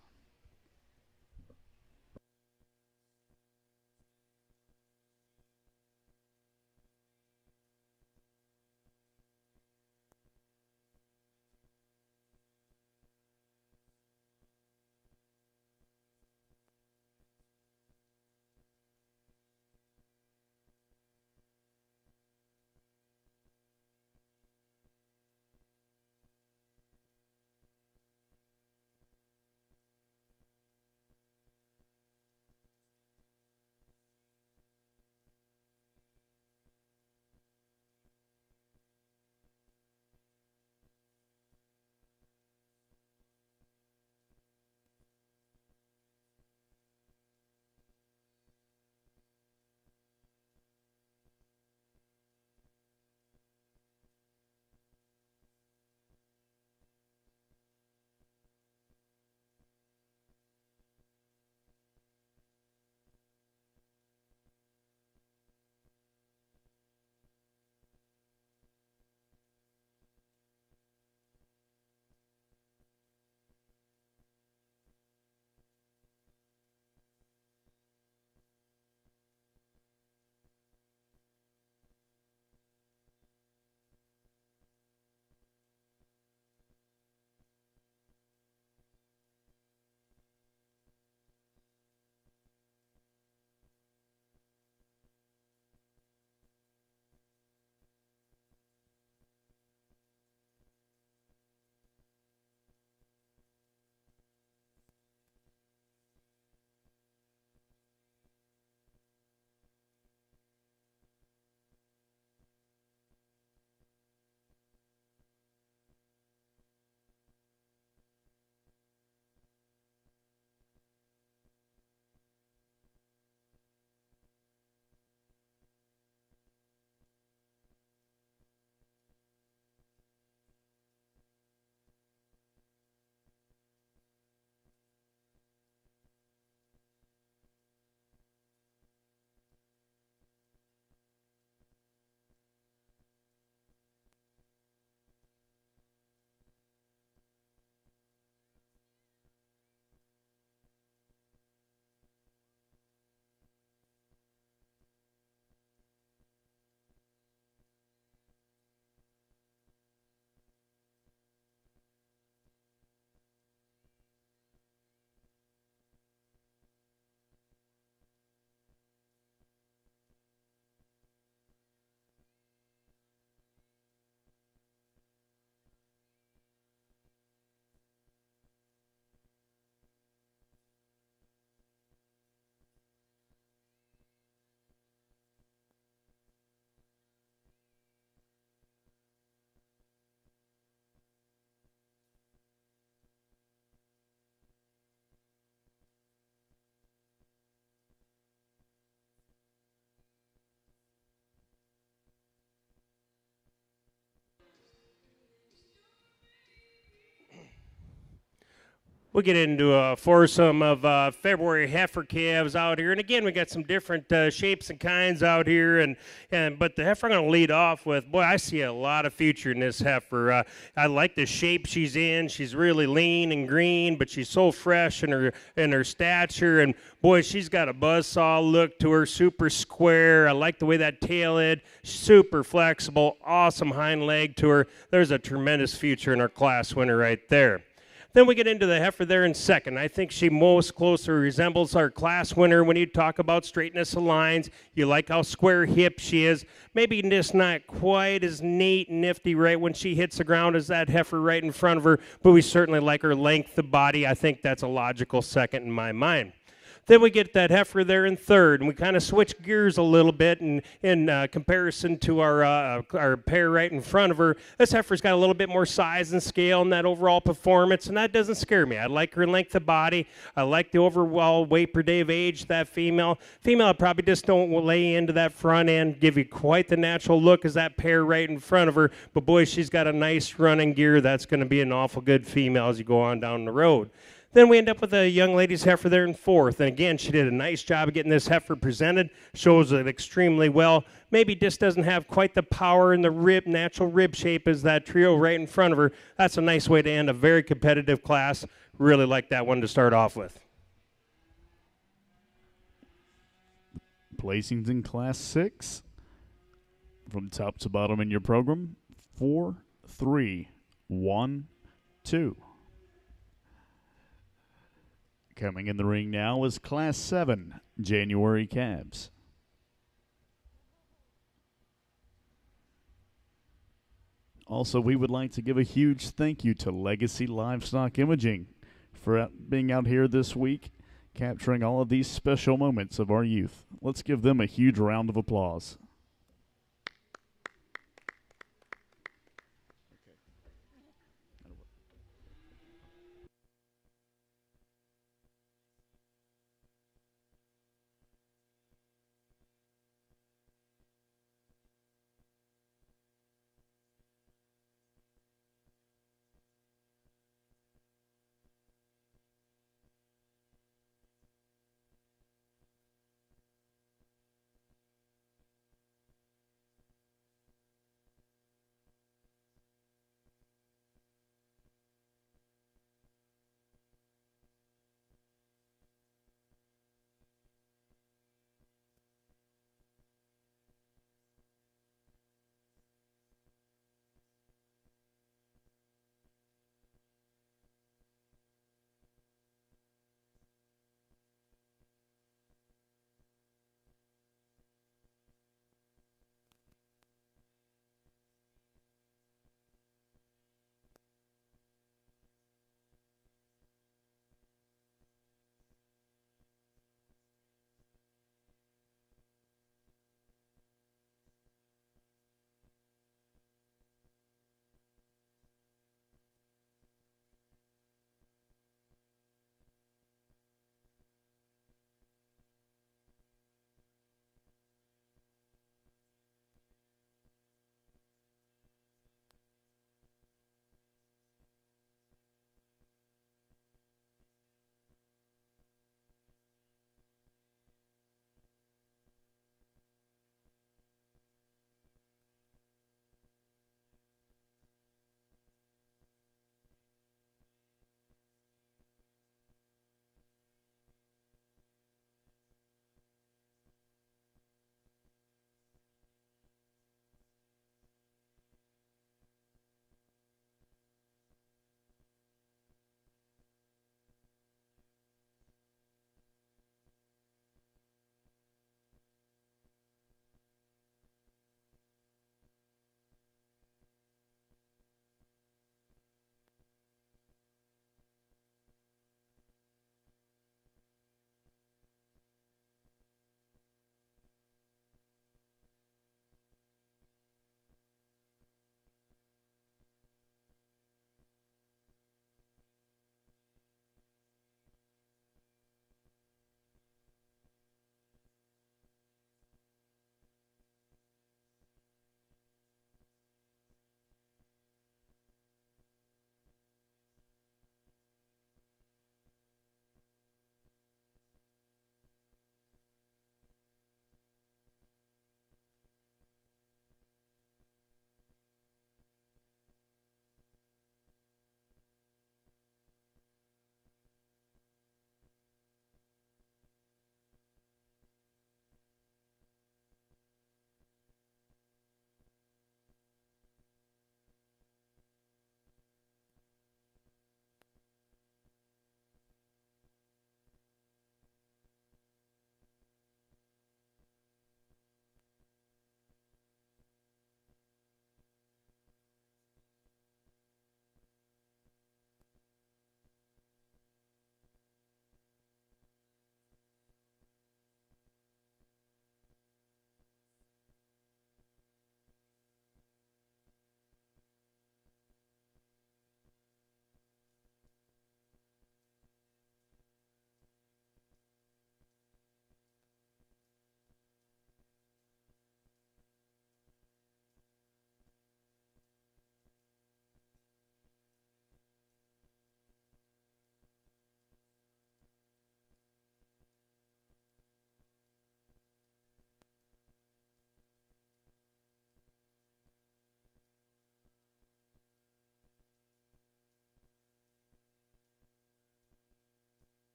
We'll get into a foursome of February heifer calves out here, and again we got some different shapes and kinds out here, but the heifer I'm going to lead off with, boy, I see a lot of future in this heifer. I like the shape she's in. She's really lean and green, but she's so fresh in her stature, and boy, she's got a buzzsaw look to her, super square. I like the way that tail head, super flexible, awesome hind leg to her. There's a tremendous future in our class winner right there. Then we get into the heifer there in second. I think she most closely resembles our class winner when you talk about straightness of lines. You like how square hip she is. Maybe just not quite as neat and nifty right when she hits the ground as that heifer right in front of her, but we certainly like her length of body. I think that's a logical second in my mind. Then we get that heifer there in third, and we kind of switch gears a little bit in comparison to our pair right in front of her. This heifer's got a little bit more size and scale in that overall performance, and that doesn't scare me. I like her length of body. I like the overall weight per day of age, that female. Female probably just don't lay into that front end, give you quite the natural look as that pair right in front of her, but boy, she's got a nice running gear. That's going to be an awful good female as you go on down the road. Then we end up with a young lady's heifer there in fourth. And again, she did a nice job of getting this heifer presented, shows it extremely well. Maybe just doesn't have quite the power and the natural rib shape as that trio right in front of her. That's a nice way to end a very competitive class. Really like that one to start off with. Placings in Class 6 from top to bottom in your program: 4, 3, 1, 2. Coming in the ring now is Class 7 January calves. Also, we would like to give a huge thank you to Legacy Livestock Imaging for being out here this week, capturing all of these special moments of our youth. Let's give them a huge round of applause.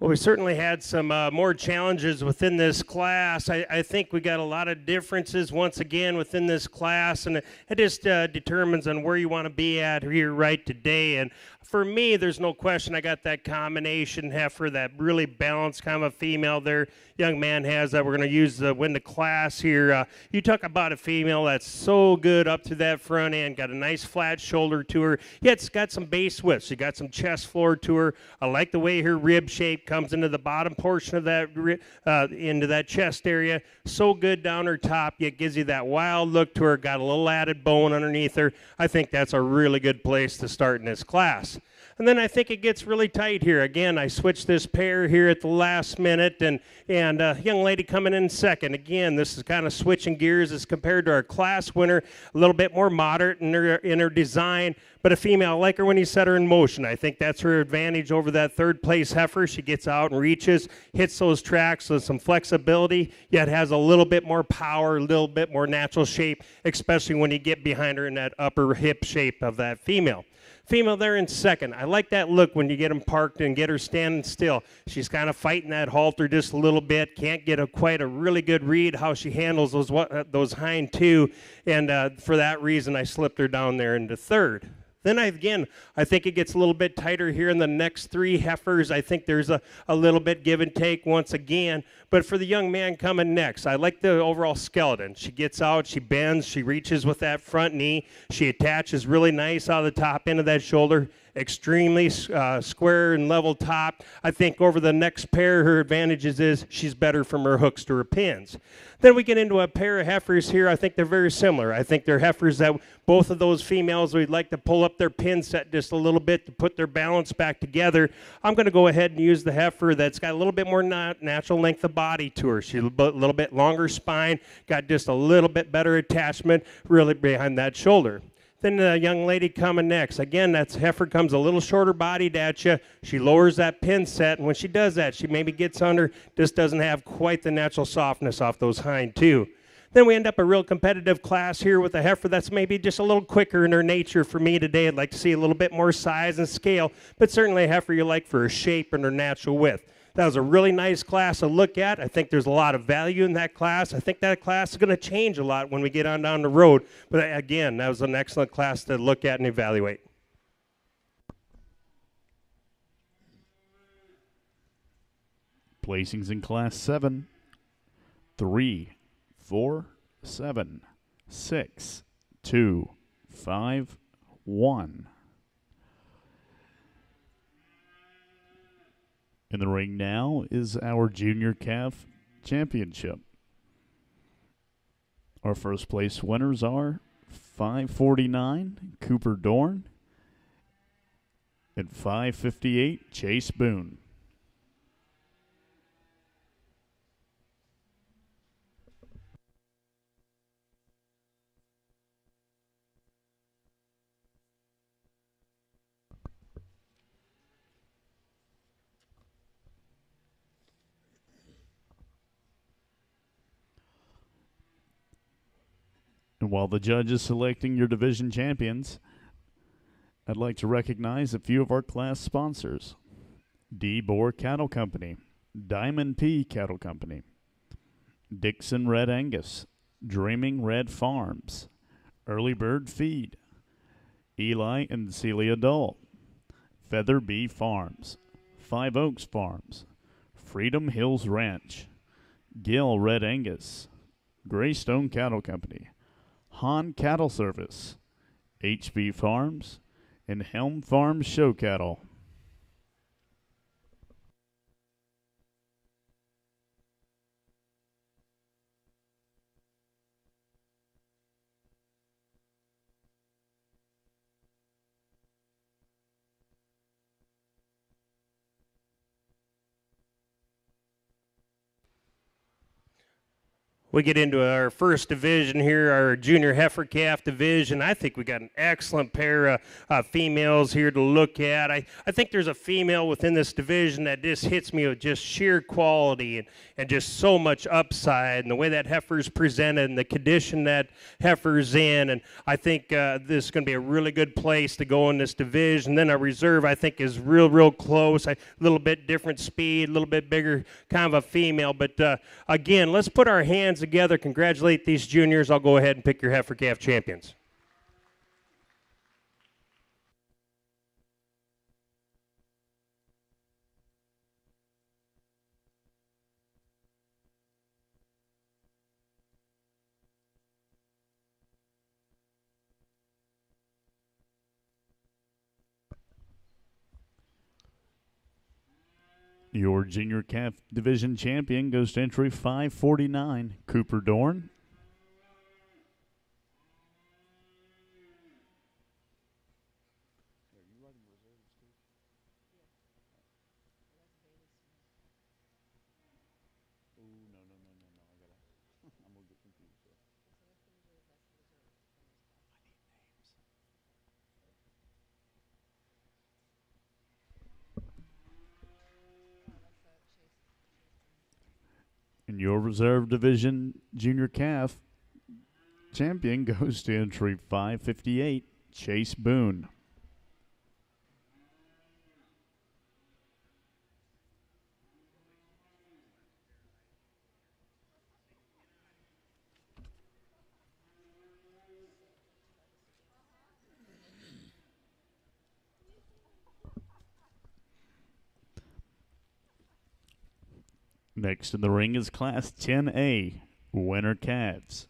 Well, we certainly had some more challenges within this class. I think we got a lot of differences once again within this class, and it just determines on where you want to be at here right today. And for me, there's no question I got that combination heifer, that really balanced kind of a female there. Young man has that we're going to use to win the class here. You talk about a female that's so good up to that front end, got a nice flat shoulder to her. Yeah, it's got some base width. She got some chest floor to her. I like the way her rib shape comes into the bottom portion of that, into that chest area. So good down her top, yet gives you that wild look to her. Got a little added bone underneath her. I think that's a really good place to start in this class. And then I think it gets really tight here. Again, I switched this pair here at the last minute, and a young lady coming in second. Again, this is kind of switching gears as compared to our class winner, a little bit more moderate in her design, but a female. I like her when you set her in motion. I think that's her advantage over that third place heifer. She gets out and reaches, hits those tracks with some flexibility, yet has a little bit more power, a little bit more natural shape, especially when you get behind her in that upper hip shape of that female. Female there in second. I like that look when you get them parked and get her standing still. She's kind of fighting that halter just a little bit. Can't get quite a really good read how she handles those hind two. And for that reason, I slipped her down there into third. Then I think it gets a little bit tighter here in the next three heifers. I think there's a little bit give and take once again. But for the young man coming next, I like the overall skeleton. She gets out, she bends, she reaches with that front knee. She attaches really nice out of the top end of that shoulder. Extremely square and level top. I think over the next pair, her advantages is she's better from her hooks to her pins. Then we get into a pair of heifers here. I think they're very similar. I think they're heifers that both of those females, we'd like to pull up their pin set just a little bit to put their balance back together. I'm going to go ahead and use the heifer that's got a little bit more natural length of body to her. She's a little bit longer spine, got just a little bit better attachment really behind that shoulder. Then the young lady coming next. Again, that heifer comes a little shorter bodied at you. She lowers that pin set, and when she does that, she maybe gets under, just doesn't have quite the natural softness off those hind two. Then we end up a real competitive class here with a heifer that's maybe just a little quicker in her nature for me today. I'd like to see a little bit more size and scale, but certainly a heifer you like for her shape and her natural width. That was a really nice class to look at. I think there's a lot of value in that class. I think that class is going to change a lot when we get on down the road. But again, that was an excellent class to look at and evaluate. Placings in Class 7, 3, 4, 7, 6, 2, 5, 1. In the ring now is our Junior Calf Championship. Our first place winners are 549 Cooper Dorn and 558 Chase Boone. And while the judge is selecting your division champions, I'd like to recognize a few of our class sponsors. D. Boar Cattle Company, Diamond P Cattle Company, Dixon Red Angus, Dreaming Red Farms, Early Bird Feed, Eli and Celia Dull, Feather Bee Farms, Five Oaks Farms, Freedom Hills Ranch, Gill Red Angus, Greystone Cattle Company, Hahn Cattle Service, HB Farms, and Helm Farms Show Cattle. we get into our first division here, our junior heifer calf division. I think we got an excellent pair of females here to look at. I think there's a female within this division that just hits me with just sheer quality and just so much upside, and the way that heifer's presented and the condition that heifer's in. And I think this is going to be a really good place to go in this division. Then our reserve, I think, is real close. A little bit different speed, a little bit bigger kind of a female. But again, let's put our hands together, congratulate these juniors. I'll go ahead and pick your heifer calf champions. Your junior calf division champion goes to entry 549, Cooper Dorn. And your reserve division junior calf champion goes to entry 558, Chase Boone. Next in the ring is Class 10A, winner calves.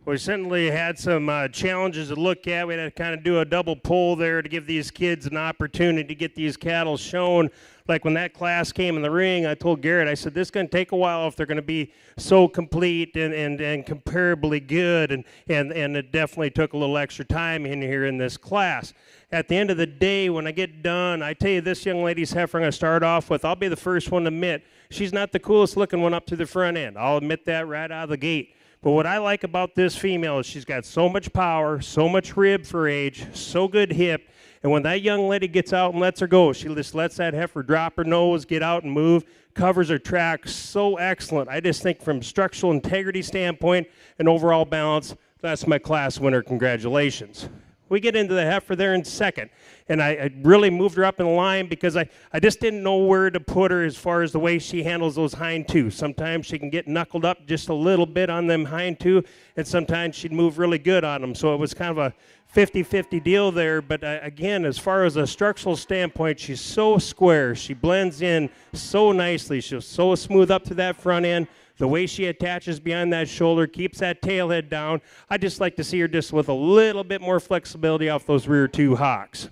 We certainly had some challenges to look at. We had to kind of do a double pull there to give these kids an opportunity to get these cattle shown. Like when that class came in the ring, I told Garrett, I said, this is going to take a while if they're going to be so complete and comparably good. And it definitely took a little extra time in here in this class. At the end of the day, when I get done, I tell you, this young lady's heifer I'm going to start off with, I'll be the first one to admit, she's not the coolest looking one up to the front end. I'll admit that right out of the gate. But what I like about this female is she's got so much power, so much rib for age, so good hip. And when that young lady gets out and lets her go, she just lets that heifer drop her nose, get out and move, covers her track so excellent. I just think from structural integrity standpoint and overall balance, that's my class winner. Congratulations. We get into the heifer there in second. And I really moved her up in the line because I just didn't know where to put her as far as the way she handles those hind two. Sometimes she can get knuckled up just a little bit on them hind two, and sometimes she'd move really good on them. So it was kind of a 50-50 deal there. But again, as far as a structural standpoint, she's so square. She blends in so nicely. She's so smooth up to that front end. The way she attaches behind that shoulder, keeps that tail head down. I just like to see her just with a little bit more flexibility off those rear two hocks.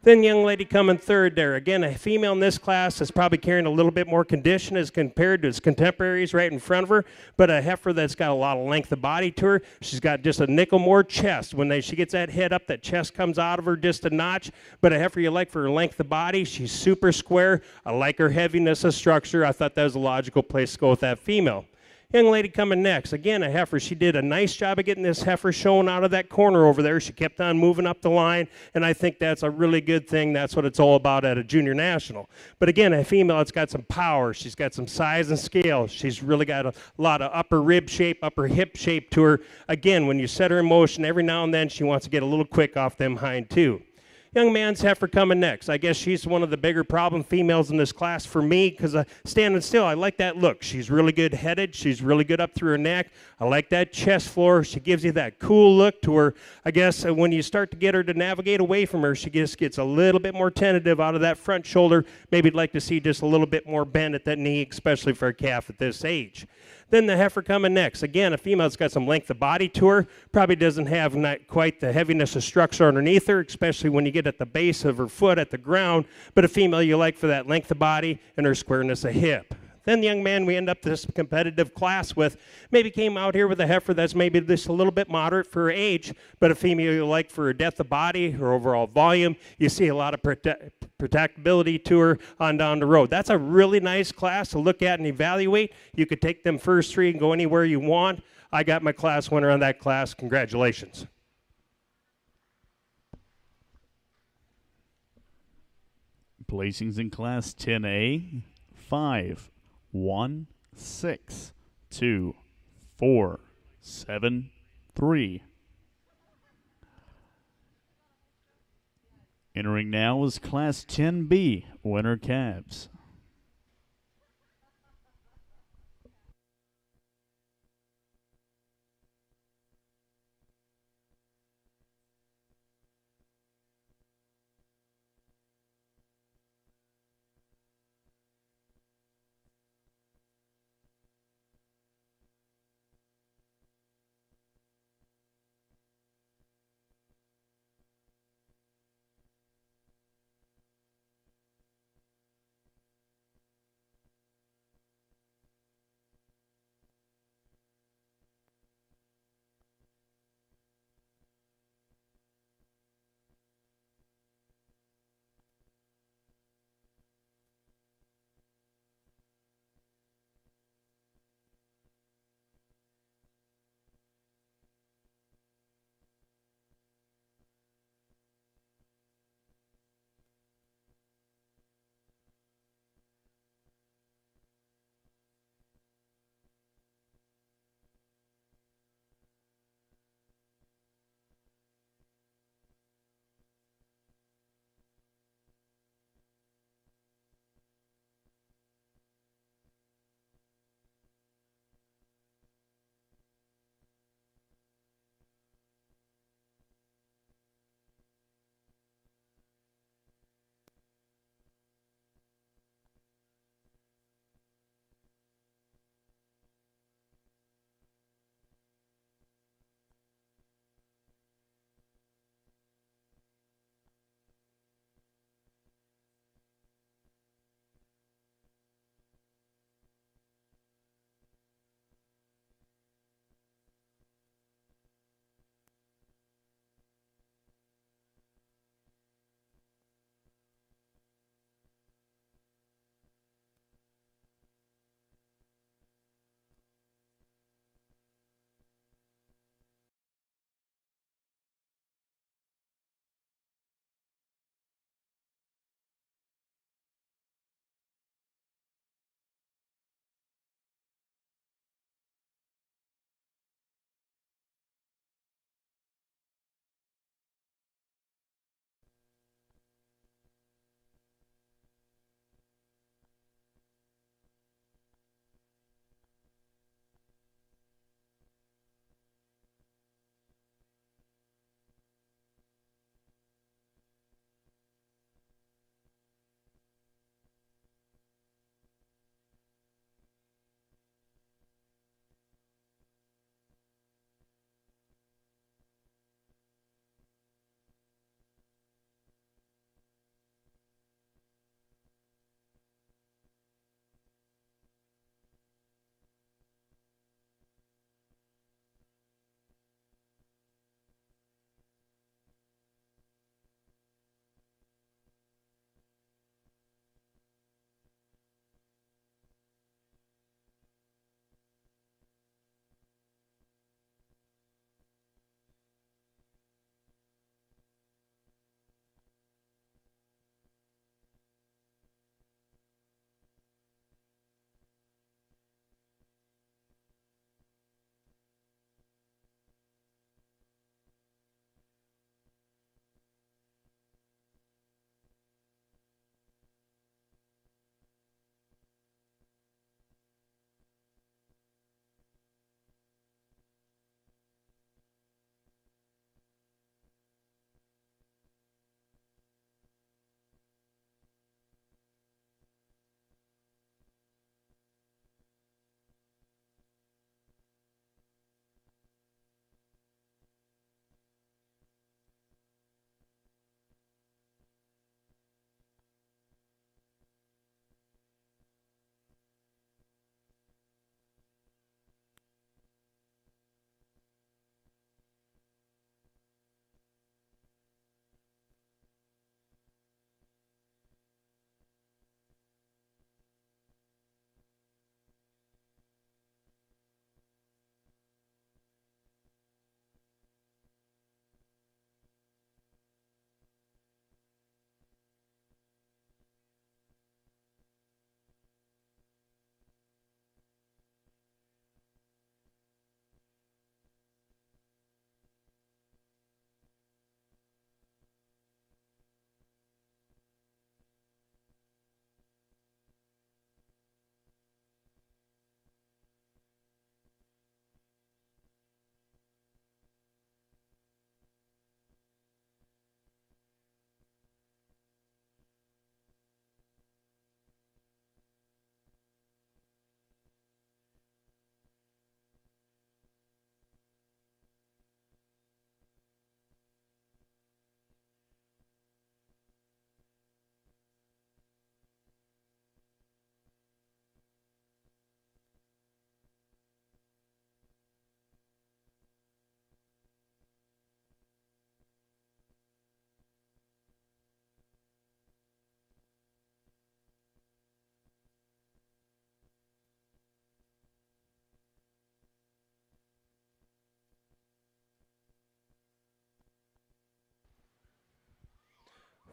Then young lady coming third there. Again, a female in this class is probably carrying a little bit more condition as compared to its contemporaries right in front of her, but a heifer that's got a lot of length of body to her. She's got just a nickel more chest. When she gets that head up, that chest comes out of her just a notch, but a heifer you like for her length of body. She's super square. I like her heaviness of structure. I thought that was a logical place to go with that female. Young lady coming next. Again, a heifer. She did a nice job of getting this heifer shown out of that corner over there. She kept on moving up the line, and I think that's a really good thing. That's what it's all about at a junior national. But again, a female that's got some power. She's got some size and scale. She's really got a lot of upper rib shape, upper hip shape to her. Again, when you set her in motion, every now and then she wants to get a little quick off them hind too. Young man's heifer coming next. I guess she's one of the bigger problem females in this class for me because standing still, I like that look. She's really good headed. She's really good up through her neck. I like that chest floor. She gives you that cool look to her. I guess when you start to get her to navigate away from her, she just gets a little bit more tentative out of that front shoulder. Maybe you'd like to see just a little bit more bend at that knee, especially for a calf at this age. Then the heifer coming next. Again, a female that's got some length of body to her, probably doesn't have not quite the heaviness of structure underneath her, especially when you get at the base of her foot at the ground, but a female you like for that length of body and her squareness of hip. Then the young man we end up this competitive class with maybe came out here with a heifer that's maybe just a little bit moderate for her age, but a female you like for her depth of body, her overall volume. You see a lot of protectability to her on down the road. That's a really nice class to look at and evaluate. You could take them first three and go anywhere you want. I got my class winner on that class. Congratulations. Placings in Class 10A, 5, 1, 6, 2, 4, 7, 3. Entering now is Class 10B, winner calves.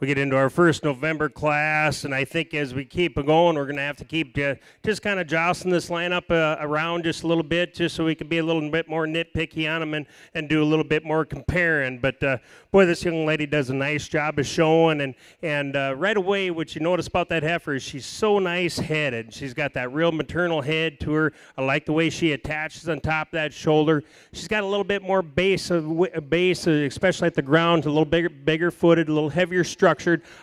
We get into our first November class, and I think as we keep going, we're going to have to keep just kind of jostling this lineup around just a little bit, just so we can be a little bit more nitpicky on them and do a little bit more comparing. But boy, this young lady does a nice job of showing, and right away, what you notice about that heifer is she's so nice-headed. She's got that real maternal head to her. I like the way she attaches on top of that shoulder. She's got a little bit more base, especially at the ground, a little bigger footed, a little heavier structured.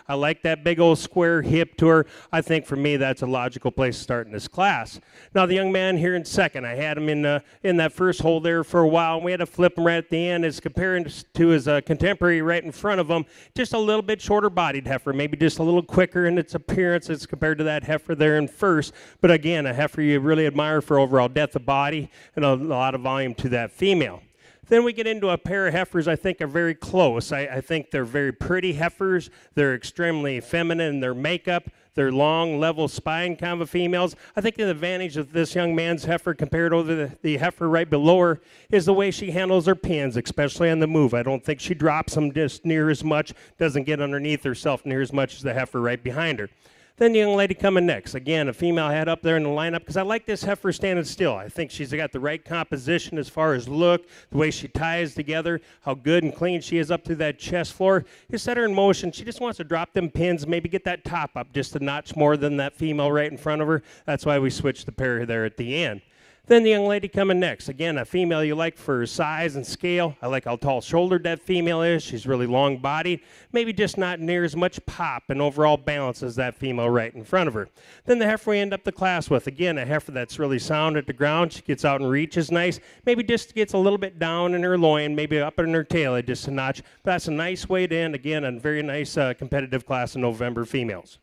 I like that big old square hip to her. I think for me that's a logical place to start in this class. Now the young man here in second, I had him in that first hole there for a while, and we had to flip him right at the end as comparing to his contemporary right in front of him. Just a little bit shorter bodied heifer, maybe just a little quicker in its appearance as compared to that heifer there in first. But again, a heifer you really admire for overall depth of body and a lot of volume to that female. Then we get into a pair of heifers I think are very close. I think they're very pretty heifers. They're extremely feminine in their makeup. They're long, level spine kind of females. I think the advantage of this young man's heifer compared over the heifer right below her is the way she handles her pins, especially on the move. I don't think she drops them just near as much, doesn't get underneath herself near as much as the heifer right behind her. Then the young lady coming next. Again, a female head up there in the lineup because I like this heifer standing still. I think she's got the right composition as far as look, the way she ties together, how good and clean she is up through that chest floor. You set her in motion. She just wants to drop them pins, maybe get that top up just a notch more than that female right in front of her. That's why we switched the pair there at the end. Then the young lady coming next. Again, a female you like for size and scale. I like how tall-shouldered that female is. She's really long-bodied. Maybe just not near as much pop and overall balance as that female right in front of her. Then the heifer we end up the class with. Again, a heifer that's really sound at the ground. She gets out and reaches nice. Maybe just gets a little bit down in her loin, maybe up in her tail just a notch. But that's a nice way to end. Again, a very nice competitive class of November females.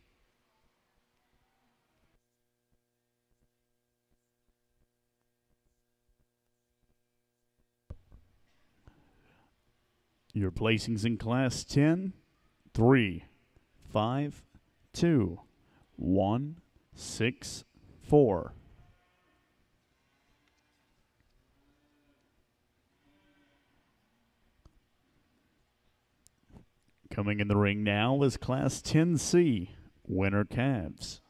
Your placings in Class 10, 3, 5, 2, 1, 6, 4. Coming in the ring now is Class 10C, winner calves.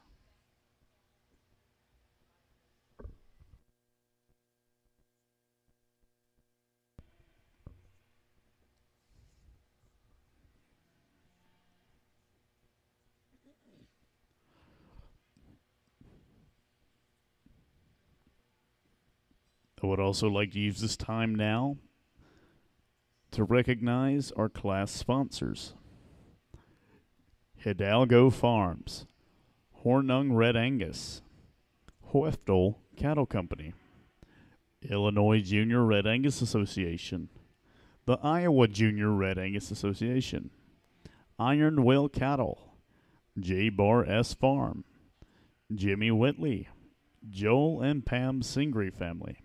I would also like to use this time now to recognize our class sponsors. Hidalgo Farms, Hornung Red Angus, Hoeftel Cattle Company, Illinois Junior Red Angus Association, the Iowa Junior Red Angus Association, Iron Will Cattle, J. Bar S. Farm, Jimmy Whitley, Joel and Pam Singry family.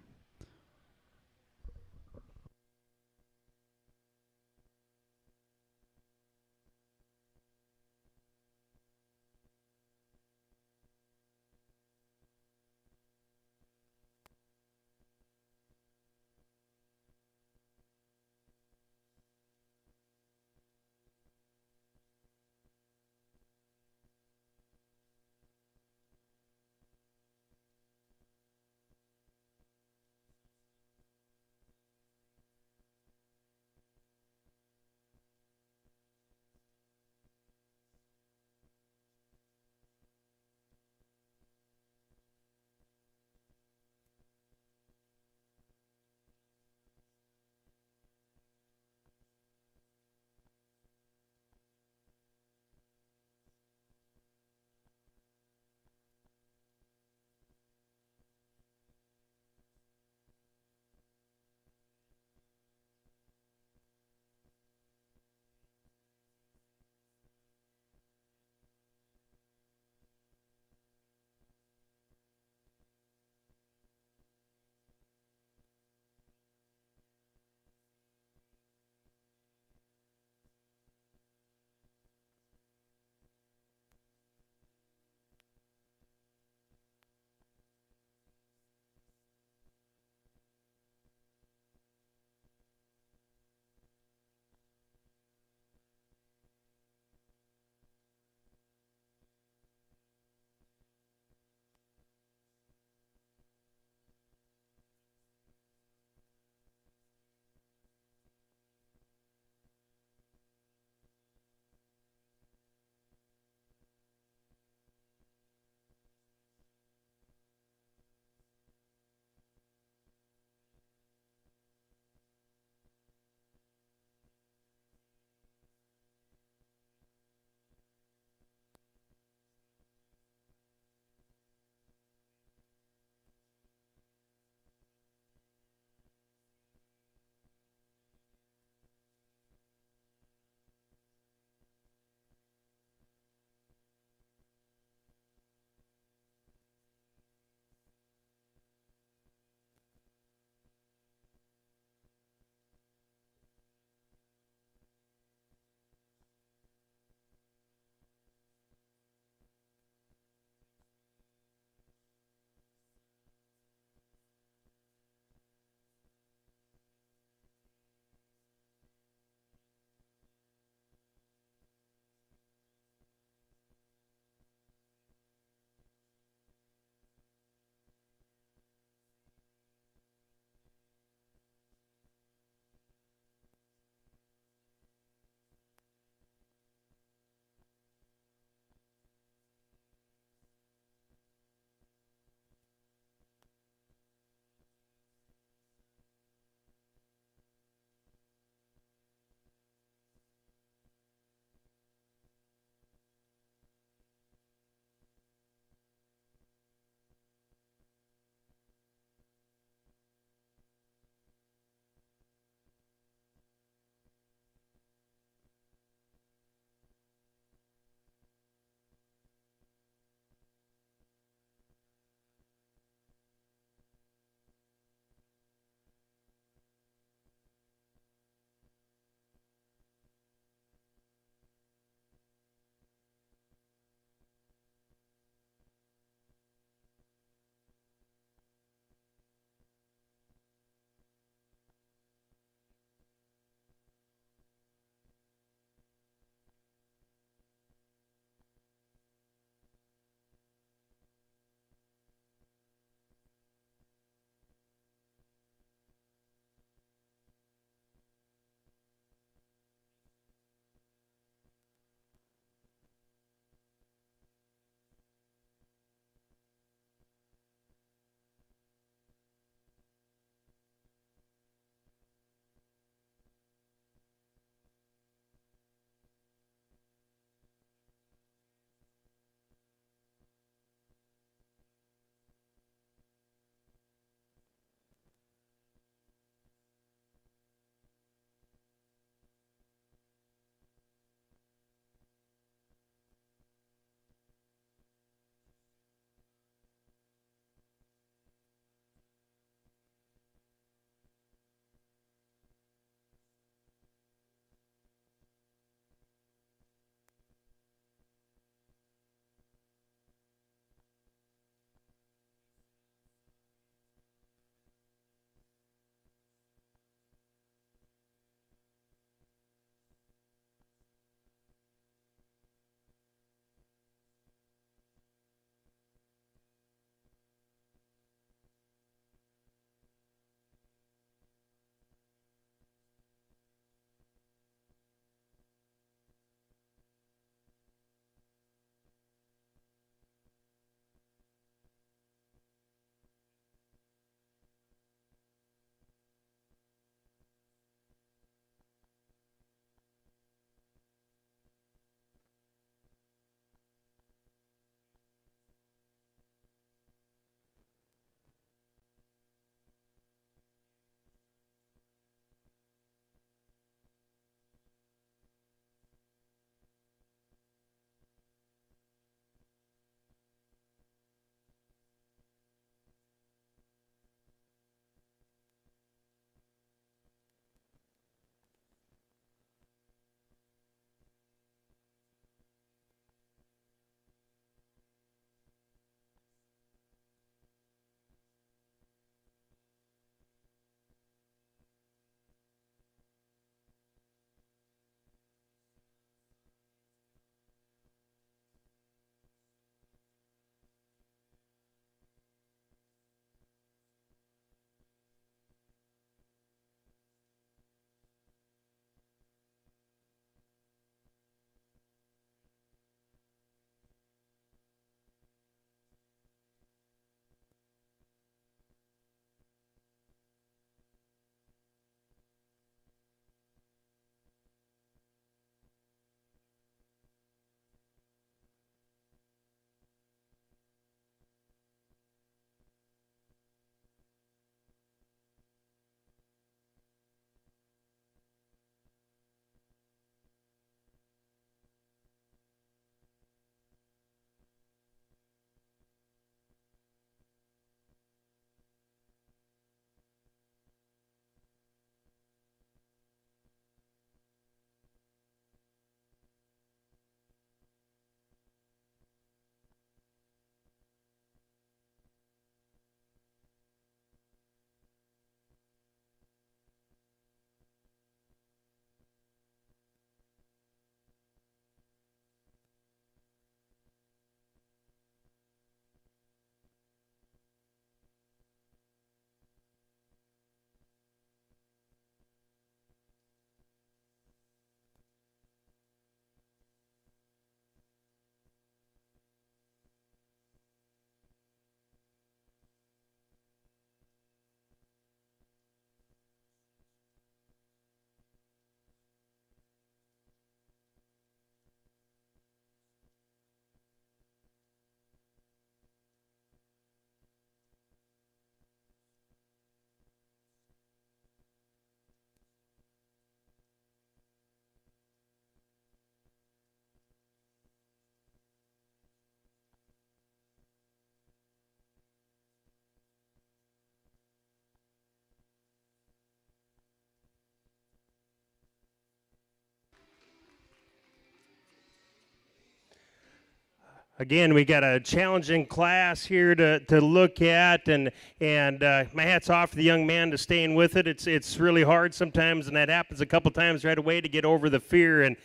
Again, we got a challenging class here to look at, and my hat's off to the young man to staying with it. It's really hard sometimes, and that happens a couple times right away to get over the fear, and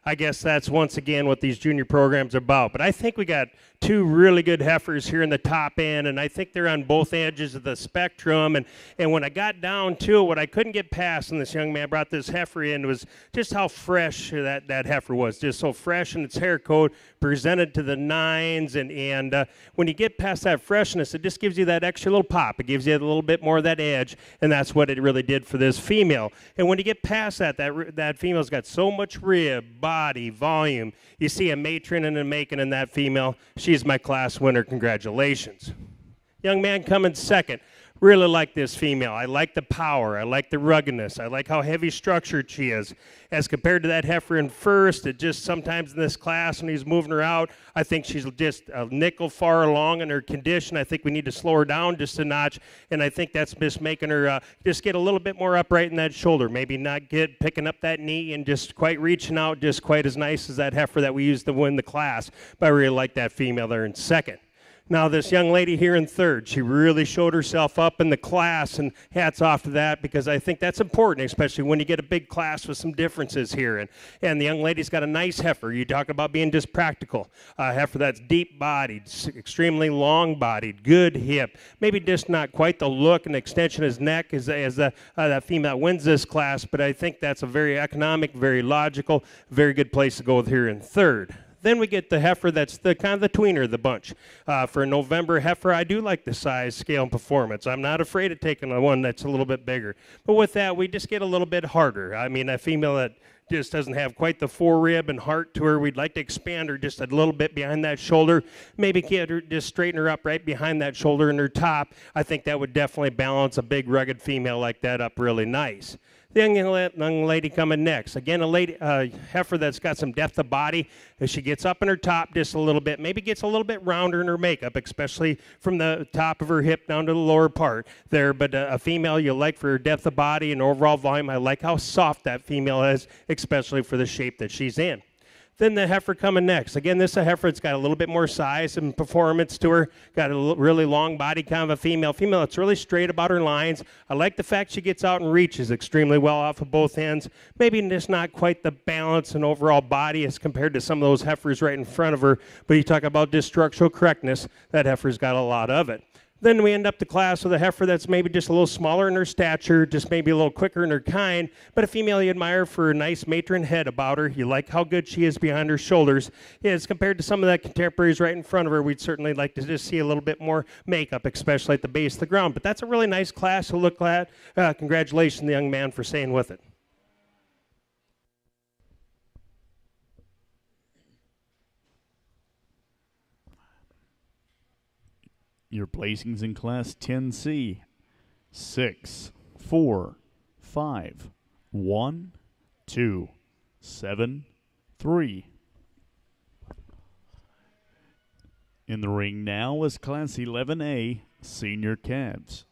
I guess that's once again what these junior programs are about. But I think we got two really good heifers here in the top end, and I think they're on both edges of the spectrum. And when I got down to it, what I couldn't get past, and this young man brought this heifer in, was just how fresh that heifer was. Just so fresh in its hair coat, presented to the nines, and when you get past that freshness, it just gives you that extra little pop. It gives you a little bit more of that edge, and that's what it really did for this female. And when you get past that female's got so much rib, body, volume. You see a matron and a macon in that female. She's my class winner. Congratulations. Young man coming second. Really like this female. I like the power. I like the ruggedness. I like how heavy structured she is. As compared to that heifer in first, it just sometimes in this class when he's moving her out, I think she's just a nickel far along in her condition. I think we need to slow her down just a notch, and I think that's just making her just get a little bit more upright in that shoulder. Maybe not picking up that knee and just quite reaching out just quite as nice as that heifer that we used to win the class. But I really like that female there in second. Now, this young lady here in third, she really showed herself up in the class, and hats off to that, because I think that's important, especially when you get a big class with some differences here. And the young lady's got a nice heifer. You talk about being just practical. A heifer that's deep-bodied, extremely long-bodied, good hip, maybe just not quite the look and extension of his neck as that female that wins this class, but I think that's a very economic, very logical, very good place to go with here in third. Then we get the heifer that's kind of the tweener of the bunch. For a November heifer, I do like the size, scale, and performance. I'm not afraid of taking the one that's a little bit bigger. But with that, we just get a little bit harder. I mean, a female that just doesn't have quite the forerib and heart to her. We'd like to expand her just a little bit behind that shoulder. Maybe get her, just straighten her up right behind that shoulder and her top. I think that would definitely balance a big, rugged female like that up really nice. The young lady coming next. Again, a heifer that's got some depth of body. As she gets up in her top just a little bit, maybe gets a little bit rounder in her makeup, especially from the top of her hip down to the lower part there. But a female you like for her depth of body and overall volume. I like how soft that female is, especially for the shape that she's in. Then the heifer coming next. Again, this is a heifer that's got a little bit more size and performance to her. Got a really long body, kind of a female. Female that's really straight about her lines. I like the fact she gets out and reaches extremely well off of both ends. Maybe just not quite the balance and overall body as compared to some of those heifers right in front of her. But you talk about just structural correctness, that heifer's got a lot of it. Then we end up the class with a heifer that's maybe just a little smaller in her stature, just maybe a little quicker in her kind, but a female you admire for a nice matron head about her. You like how good she is behind her shoulders. Yeah, as compared to some of the contemporaries right in front of her, we'd certainly like to just see a little bit more makeup, especially at the base of the ground. But that's a really nice class to look at. Congratulations, the young man, for staying with it. Your placings in Class 10C: 6, 4, 5, 1, 2, 7, 3. In the ring now is Class 11A Senior Calves.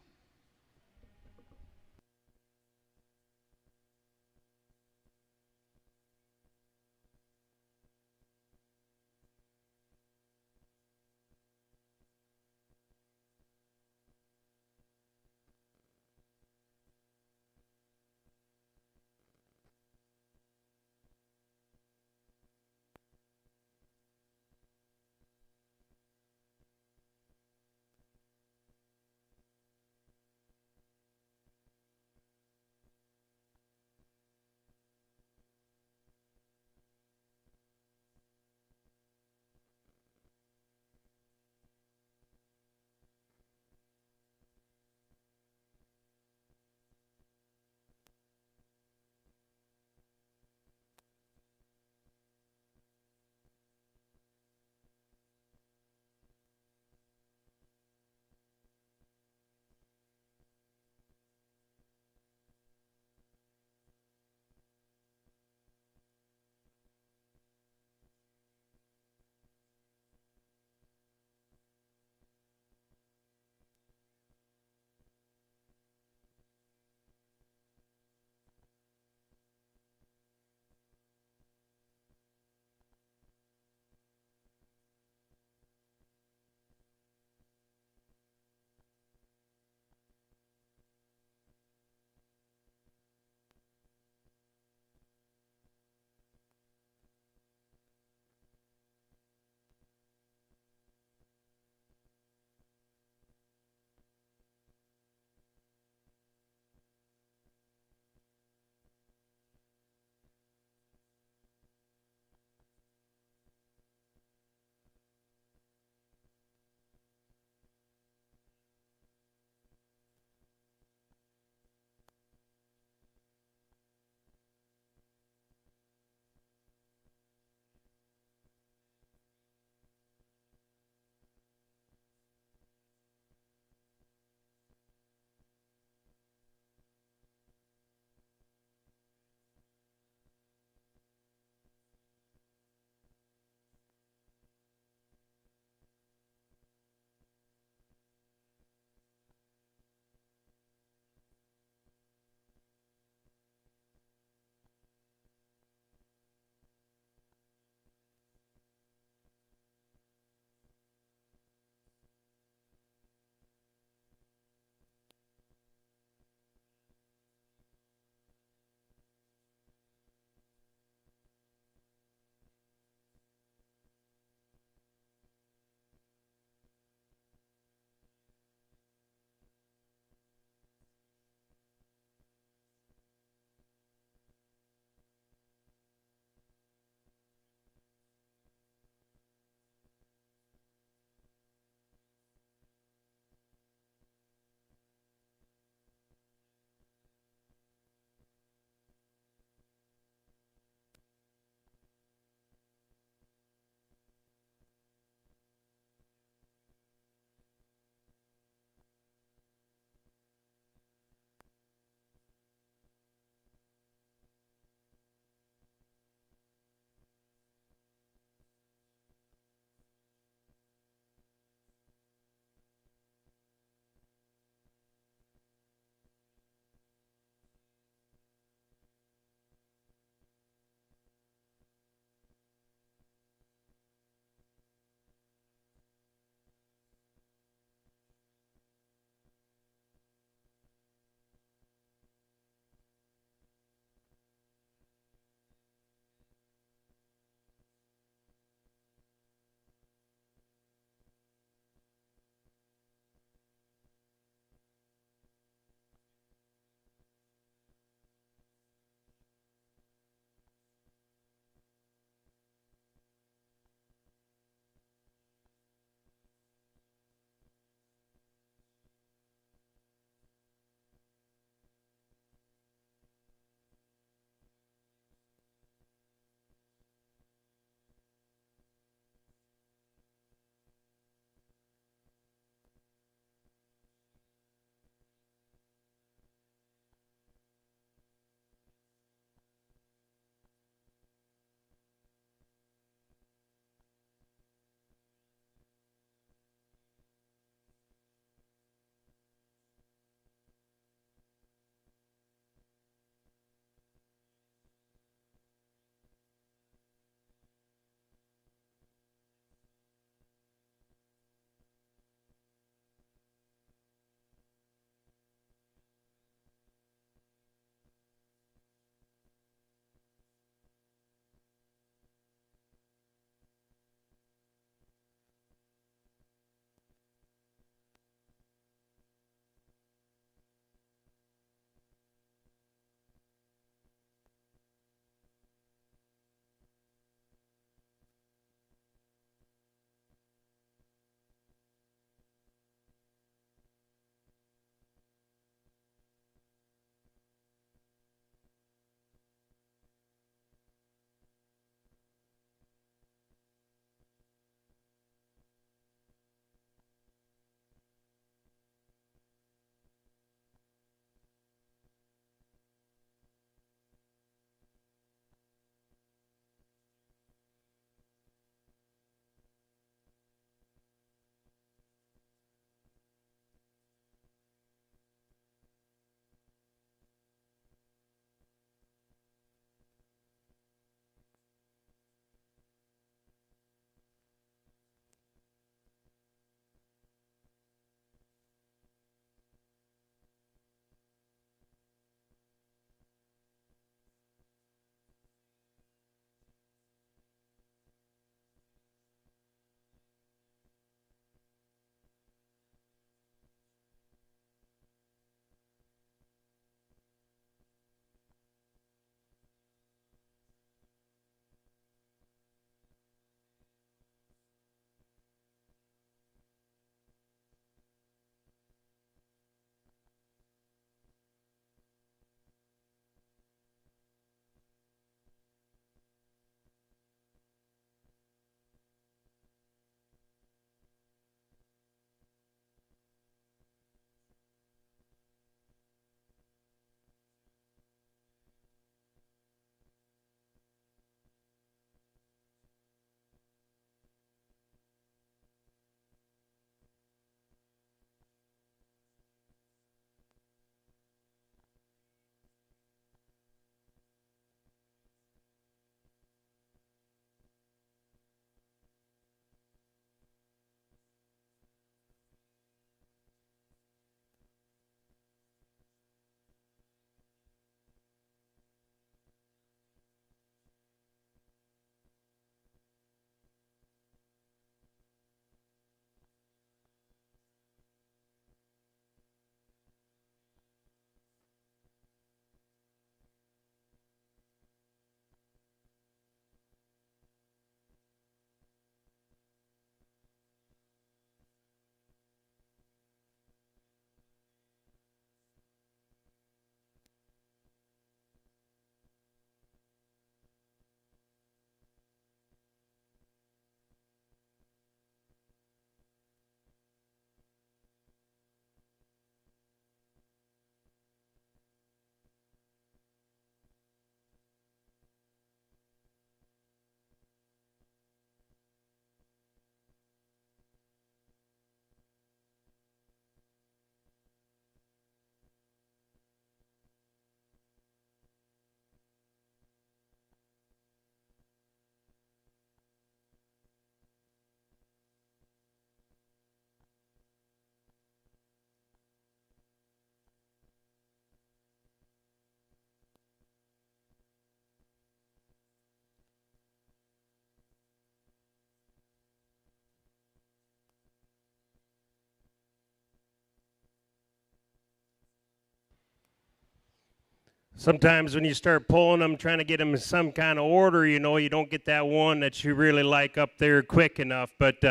Sometimes when you start pulling them, trying to get them in some kind of order, you know, you don't get that one that you really like up there quick enough. But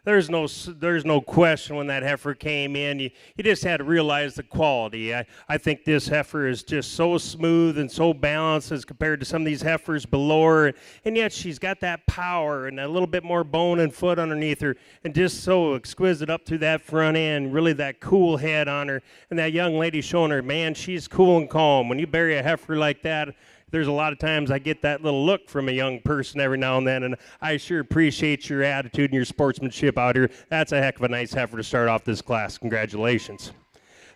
there's no question when that heifer came in, you just had to realize the quality. I think this heifer is just so smooth and so balanced as compared to some of these heifers below her, and yet she's got that power and a little bit more bone and foot underneath her, and just so exquisite up through that front end, really that cool head on her, and that young lady showing her, man, she's cool and calm. When you bury a heifer like that, there's a lot of times I get that little look from a young person every now and then, and I sure appreciate your attitude and your sportsmanship out here. That's a heck of a nice heifer to start off this class. Congratulations.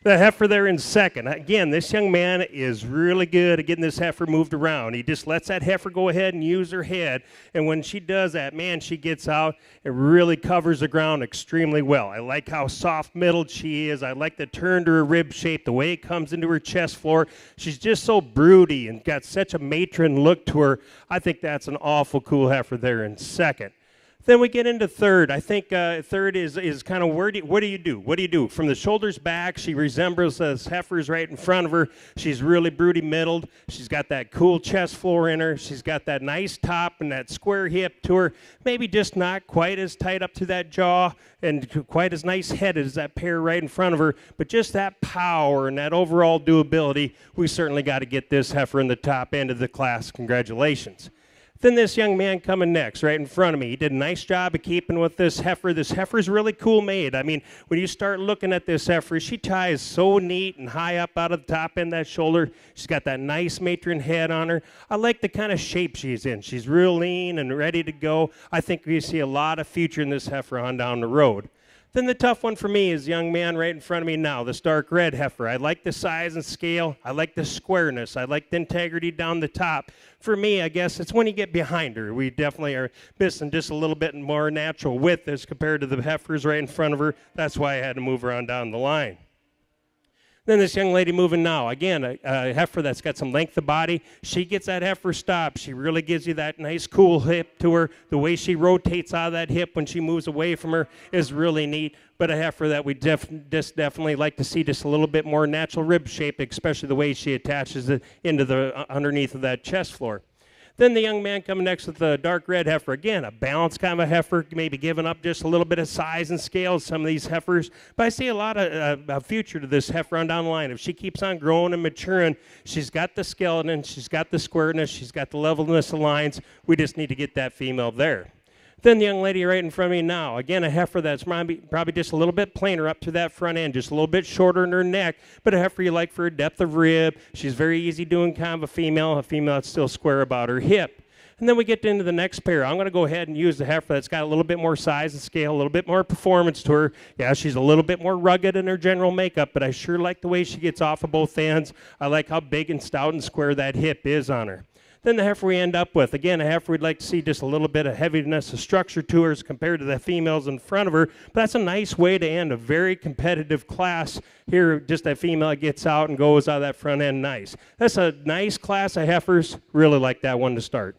The heifer there in second. Again, this young man is really good at getting this heifer moved around. He just lets that heifer go ahead and use her head, and when she does that, man, she gets out and really covers the ground extremely well. I like how soft-middled she is. I like the turn to her rib shape, the way it comes into her chest floor. She's just so broody and got such a matron look to her. I think that's an awful cool heifer there in second. Then we get into third. I think third is kind of what do you do? What do you do? From the shoulders back, she resembles those heifers right in front of her. She's really broody middled. She's got that cool chest floor in her. She's got that nice top and that square hip to her. Maybe just not quite as tight up to that jaw and quite as nice headed as that pair right in front of her. But just that power and that overall doability, we certainly got to get this heifer in the top end of the class. Congratulations. Then this young man coming next, right in front of me, he did a nice job of keeping with this heifer. This heifer's really cool made. I mean, when you start looking at this heifer, she ties so neat and high up out of the top end of that shoulder. She's got that nice matron head on her. I like the kind of shape she's in. She's real lean and ready to go. I think we see a lot of future in this heifer on down the road. Then the tough one for me is the young man right in front of me now, this dark red heifer. I like the size and scale. I like the squareness. I like the integrity down the top. For me, I guess it's when you get behind her. We definitely are missing just a little bit more natural width as compared to the heifers right in front of her. That's why I had to move her on down the line. Then this young lady moving now. Again, a heifer that's got some length of body. She gets that heifer stopped. She really gives you that nice, cool hip to her. The way she rotates out of that hip when she moves away from her is really neat. But a heifer that we definitely like to see just a little bit more natural rib shape, especially the way she attaches it into the underneath of that chest floor. Then the young man coming next with the dark red heifer. Again, a balanced kind of a heifer, maybe giving up just a little bit of size and scale some of these heifers. But I see a lot of future to this heifer on down the line. If she keeps on growing and maturing, she's got the skeleton, she's got the squareness, she's got the levelness of lines. We just need to get that female there. Then the young lady right in front of me now, again, a heifer that's probably just a little bit plainer up to that front end, just a little bit shorter in her neck, but a heifer you like for her depth of rib. She's very easy doing kind of a female that's still square about her hip. And then we get into the next pair. I'm going to go ahead and use the heifer that's got a little bit more size and scale, a little bit more performance to her. Yeah, she's a little bit more rugged in her general makeup, but I sure like the way she gets off of both ends. I like how big and stout and square that hip is on her. Then the heifer we end up with, again, a heifer we'd like to see just a little bit of heaviness of structure to her as compared to the females in front of her. But that's a nice way to end a very competitive class here. Just that female gets out and goes out of that front end nice. That's a nice class of heifers. Really like that one to start.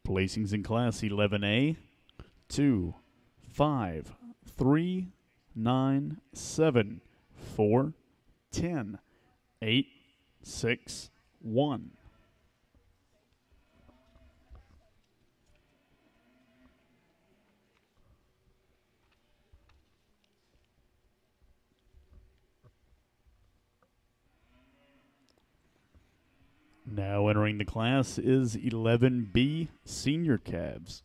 Placings in Class 11A, 2, 5, 3, 9, 7, 4, 10, 8, 6, 1. Now entering the class is 11B Senior Calves.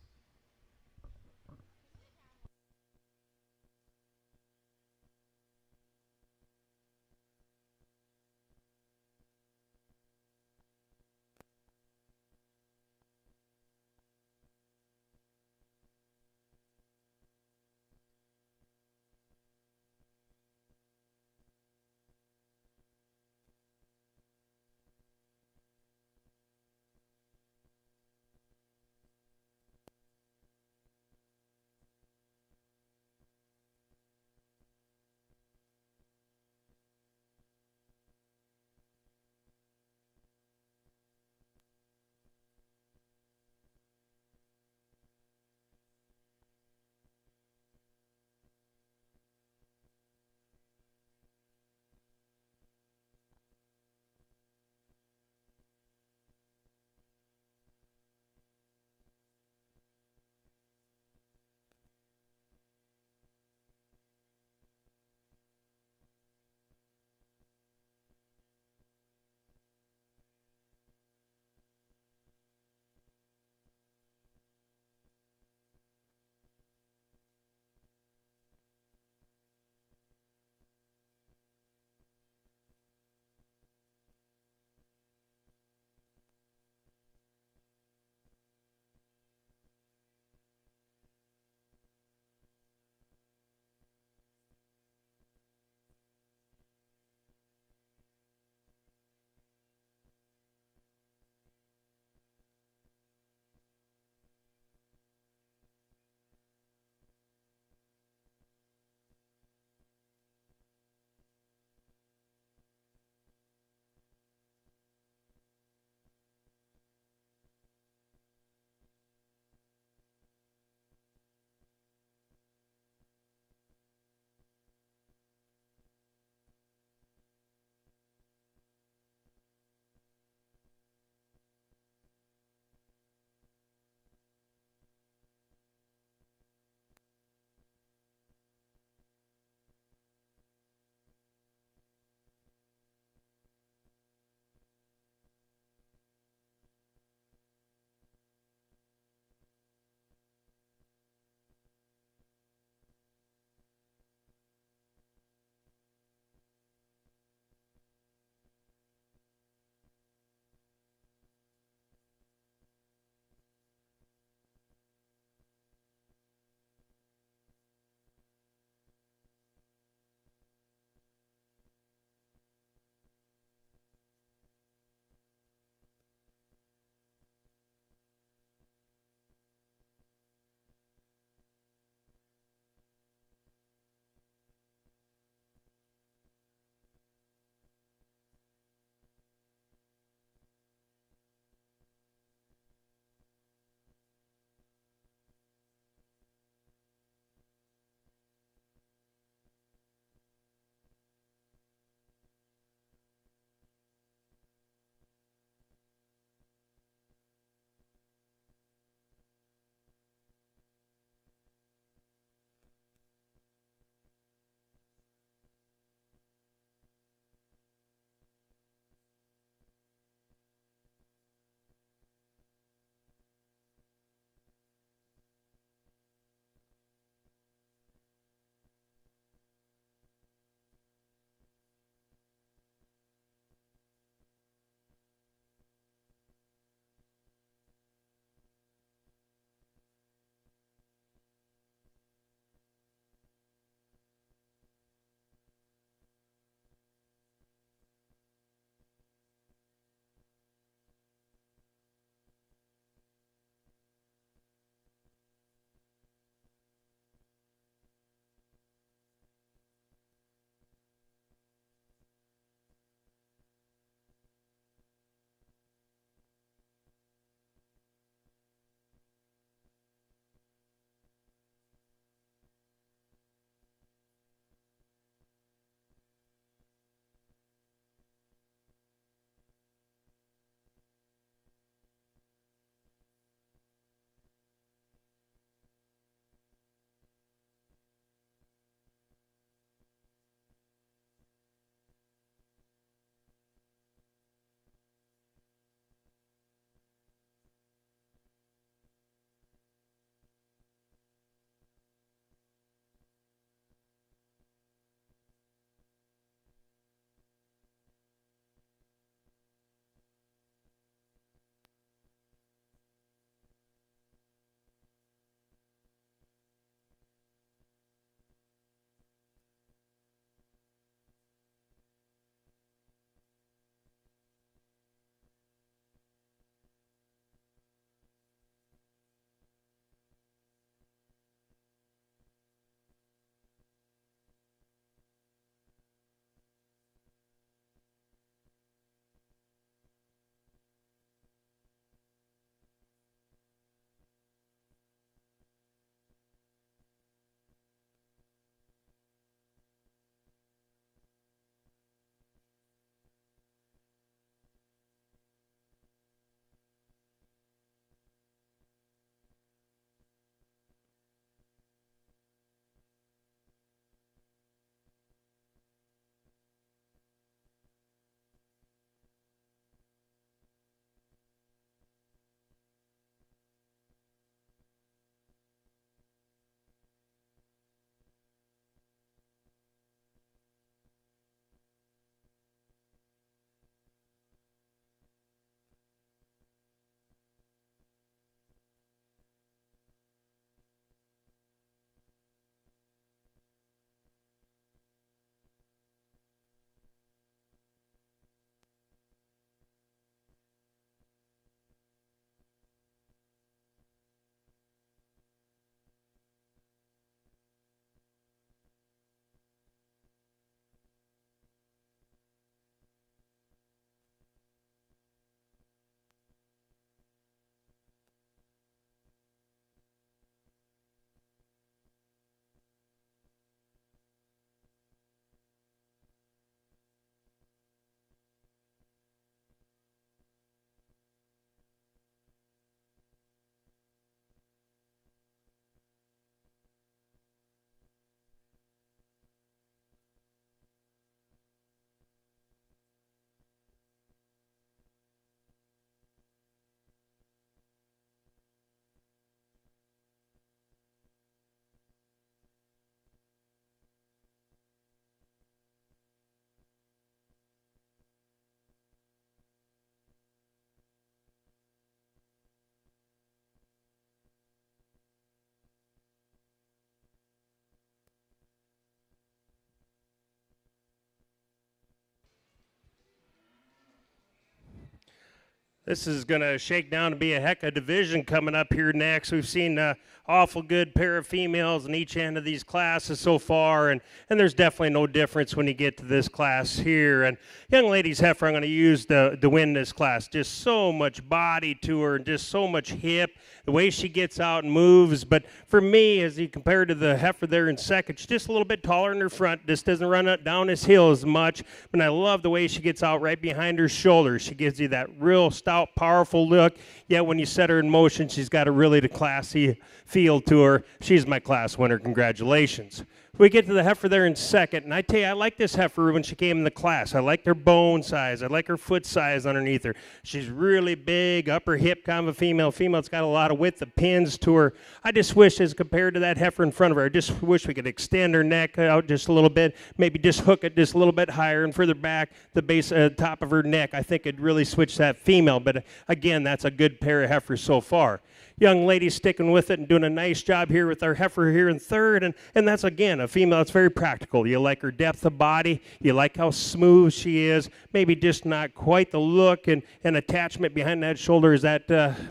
This is going to shake down to be a heck of a division coming up here next. We've seen an awful good pair of females in each end of these classes so far, and there's definitely no difference when you get to this class here. And young ladies heifer, I'm going to use to win this class. Just so much body to her and just so much hip, the way she gets out and moves. But for me, as you compare to the heifer there in second, she's just a little bit taller in her front, just doesn't run up down this hill as much. But I love the way she gets out right behind her shoulders. She gives you that real stout, powerful look, yet when you set her in motion, she's got a really classy feel to her. She's my class winner. Congratulations. We get to the heifer there in second, and I tell you, I like this heifer when she came in the class. I like her bone size. I like her foot size underneath her. She's really big, upper hip kind of a female. Female's got a lot of width of pins to her. I just wish, as compared to that heifer in front of her, I just wish we could extend her neck out just a little bit, maybe just hook it just a little bit higher and further back, the base, top of her neck. I think it'd really switch that female, but again, that's a good pair of heifers so far. Young lady sticking with it and doing a nice job here with our heifer here in third, and that's, again, a female that's very practical. You like her depth of body, you like how smooth she is, maybe just not quite the look and attachment behind that shoulder as that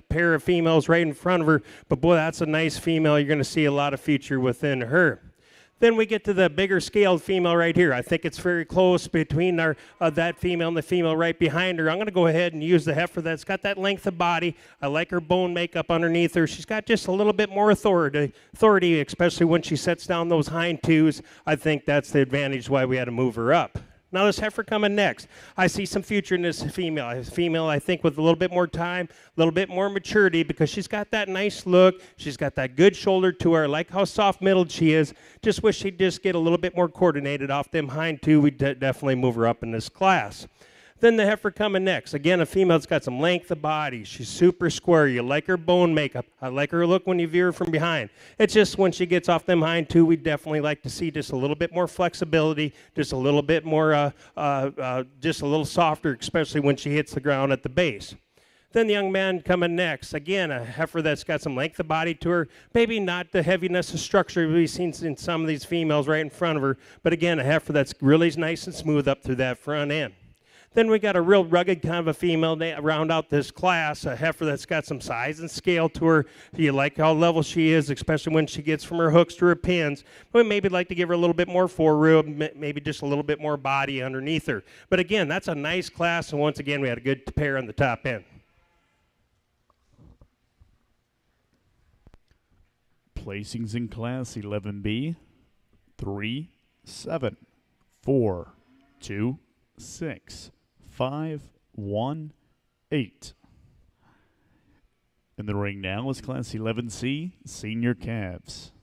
pair of females right in front of her, but boy, that's a nice female. You're going to see a lot of feature within her. Then we get to the bigger scaled female right here. I think it's very close between our that female and the female right behind her. I'm going to go ahead and use the heifer that's got that length of body. I like her bone makeup underneath her. She's got just a little bit more authority, especially when she sets down those hind twos. I think that's the advantage why we had to move her up. Now this heifer coming next. I see some future in this female. A female, I think, with a little bit more time, a little bit more maturity, because she's got that nice look. She's got that good shoulder to her. I like how soft-middled she is. Just wish she'd just get a little bit more coordinated off them hind two. We'd definitely move her up in this class. Then the heifer coming next. Again, a female that's got some length of body. She's super square. You like her bone makeup. I like her look when you view her from behind. It's just when she gets off them hind two, we definitely like to see just a little bit more flexibility, just a little bit more, just a little softer, especially when she hits the ground at the base. Then the young man coming next. Again, a heifer that's got some length of body to her. Maybe not the heaviness of structure we've seen in some of these females right in front of her, but again, a heifer that's really nice and smooth up through that front end. Then we got a real rugged kind of a female to round out this class, a heifer that's got some size and scale to her. You like how level she is, especially when she gets from her hooks to her pins. We maybe like to give her a little bit more foreroof, maybe just a little bit more body underneath her. But again, that's a nice class, and once again, we had a good pair on the top end. Placings in Class 11B, 3, 7, 4, 2, 6, 5, 1, 8. In the ring now is Class 11C, Senior Calves.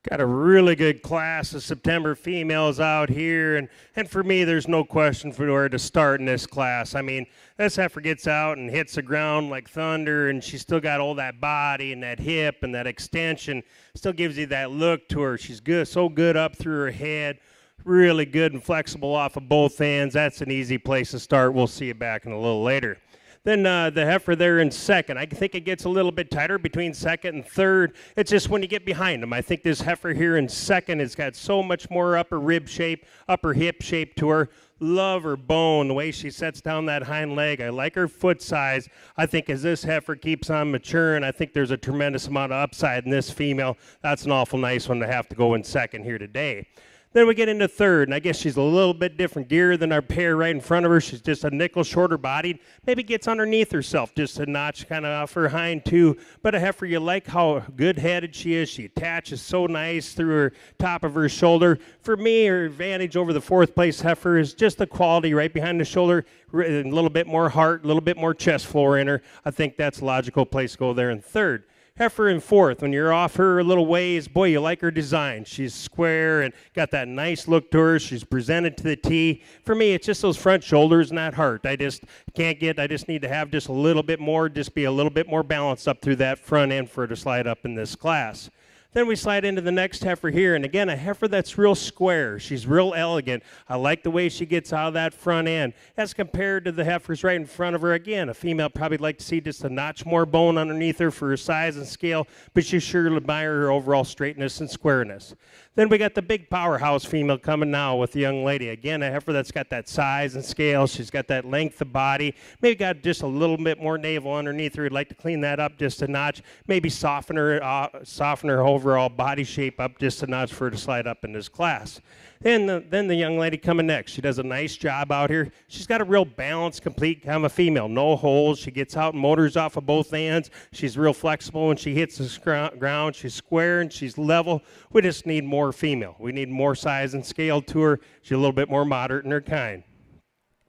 Got a really good class of September females out here, and for me, there's no question for where to start in this class. I mean, this heifer gets out and hits the ground like thunder, and she's still got all that body and that hip and that extension. Still gives you that look to her. She's good, so good up through her head, really good and flexible off of both ends. That's an easy place to start. We'll see you back in a little later. Then the heifer there in second. I think it gets a little bit tighter between second and third. It's just when you get behind them. I think this heifer here in second has got so much more upper rib shape, upper hip shape to her. Love her bone, the way she sets down that hind leg. I like her foot size. I think as this heifer keeps on maturing, I think there's a tremendous amount of upside in this female. That's an awful nice one to have to go in second here today. Then we get into third, and I guess she's a little bit different gear than our pair right in front of her. She's just a nickel shorter bodied. Maybe gets underneath herself just a notch kind of off her hind too. But a heifer, you like how good headed she is. She attaches so nice through her top of her shoulder. For me, her advantage over the fourth place heifer is just the quality right behind the shoulder. A little bit more heart, a little bit more chest floor in her. I think that's a logical place to go there in third. Heifer in fourth, when you're off her a little ways, boy, you like her design. She's square and got that nice look to her. She's presented to the tee. For me, it's just those front shoulders and that heart. I just need to have just a little bit more, just be a little bit more balanced up through that front end for her to slide up in this class. Then we slide into the next heifer here, and again, a heifer that's real square. She's real elegant. I like the way she gets out of that front end. As compared to the heifers right in front of her, again, a female probably like to see just a notch more bone underneath her for her size and scale, but you sure admire her overall straightness and squareness. Then we got the big powerhouse female coming now with the young lady. Again, a heifer that's got that size and scale. She's got that length of body. Maybe got just a little bit more navel underneath her. I'd like to clean that up just a notch. Maybe soften her overall body shape up just a notch for her to slide up in this class. Then the young lady coming next. She does a nice job out here. She's got a real balanced, complete kind of a female. No holes. She gets out and motors off of both ends. She's real flexible when she hits the ground. She's square and she's level. We just need more female. We need more size and scale to her. She's a little bit more moderate in her kind.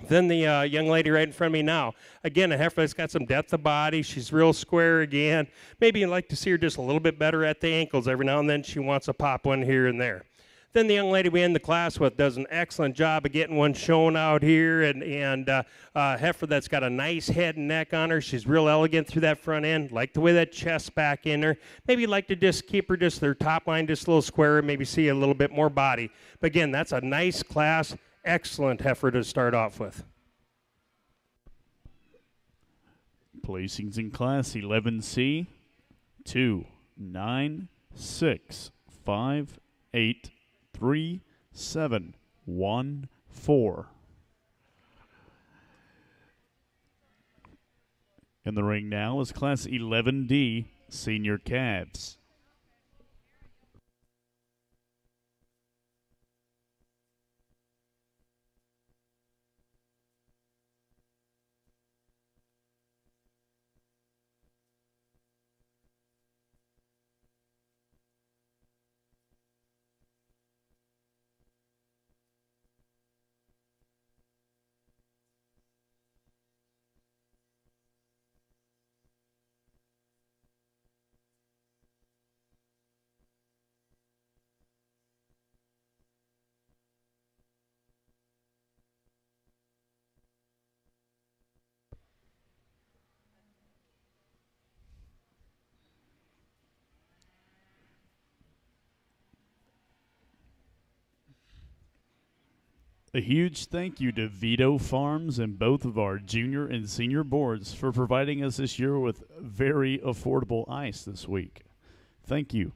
Then the young lady right in front of me now. Again, a heifer that's got some depth of body. She's real square again. Maybe you'd like to see her just a little bit better at the ankles. Every now and then she wants to pop one here and there. Then the young lady we end the class with does an excellent job of getting one shown out here, and a heifer that's got a nice head and neck on her. She's real elegant through that front end. Like the way that chest's back in her. Maybe you'd like to just keep her just their top line just a little square, maybe see a little bit more body. But again, that's a nice class, excellent heifer to start off with. Placings in Class 11C, 2, 9, 6, 5, 8, 3, 7, 1, 4. In the ring now is Class 11D Senior Calves. A huge thank you to Vito Farms and both of our junior and senior boards for providing us this year with very affordable ice this week. Thank you.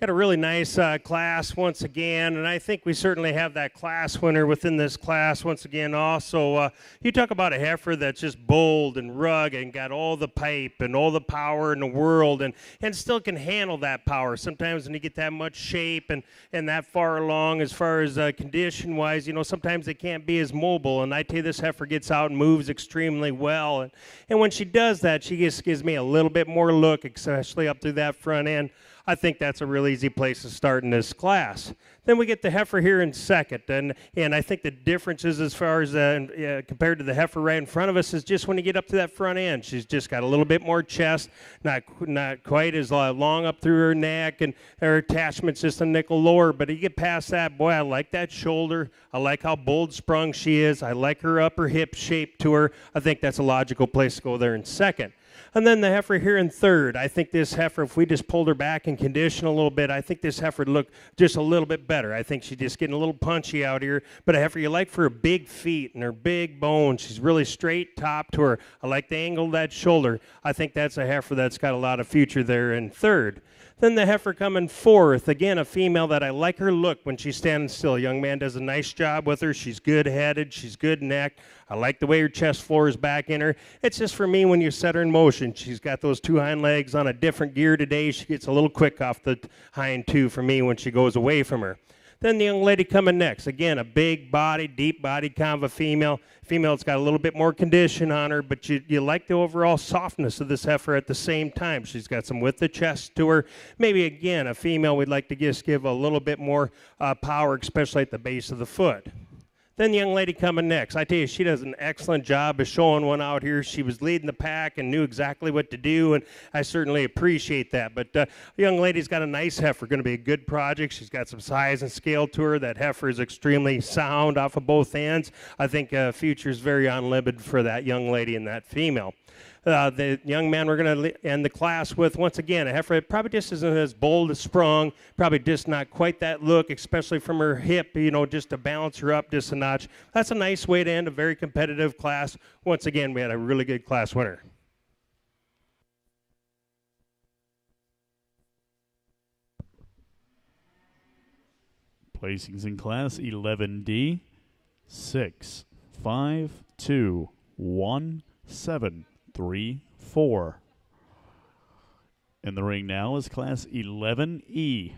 Got a really nice class once again, and I think we certainly have that class winner within this class once again also. You talk about a heifer that's just bold and rugged and got all the pipe and all the power in the world and still can handle that power. Sometimes when you get that much shape and that far along as far as condition-wise, sometimes they can't be as mobile, and I tell you, this heifer gets out and moves extremely well. And when she does that, she just gives me a little bit more look, especially up through that front end. I think that's a real easy place to start in this class. Then we get the heifer here in second, and I think the differences as far as compared to the heifer right in front of us is just when you get up to that front end. She's just got a little bit more chest, not quite as long up through her neck, and her attachment's just a nickel lower. But you get past that, boy, I like that shoulder. I like how bold sprung she is. I like her upper hip shape to her. I think that's a logical place to go there in second. And then the heifer here in third. I think this heifer, if we just pulled her back and conditioned a little bit, I think this heifer would look just a little bit better. I think she's just getting a little punchy out here. But a heifer you like for her big feet and her big bones. She's really straight top to her. I like the angle of that shoulder. I think that's a heifer that's got a lot of future there in third. Then the heifer coming fourth. Again, a female that I like her look when she's standing still. Young man does a nice job with her. She's good-headed. She's good-necked. I like the way her chest floor is back in her. It's just for me when you set her in motion. She's got those two hind legs on a different gear today. She gets a little quick off the hind two for me when she goes away from her. Then the young lady coming next. Again, a big body, deep body kind of a female. Female that's got a little bit more condition on her, but you like the overall softness of this heifer at the same time. She's got some width of chest to her. Maybe, again, a female we'd like to just give a little bit more power, especially at the base of the foot. Then the young lady coming next. I tell you, she does an excellent job of showing one out here. She was leading the pack and knew exactly what to do, and I certainly appreciate that. But the young lady's got a nice heifer, going to be a good project. She's got some size and scale to her. That heifer is extremely sound off of both ends. I think future is very unlimited for that young lady and that female. The young man we're going to end the class with, once again, a heifer that probably just isn't as bold as sprung, probably just not quite that look, especially from her hip, just to balance her up just a notch. That's a nice way to end a very competitive class. Once again, we had a really good class winner. Placings in class 11D, 6, 5, 2, 1, 7, 3, 4. In the ring now is class 11E.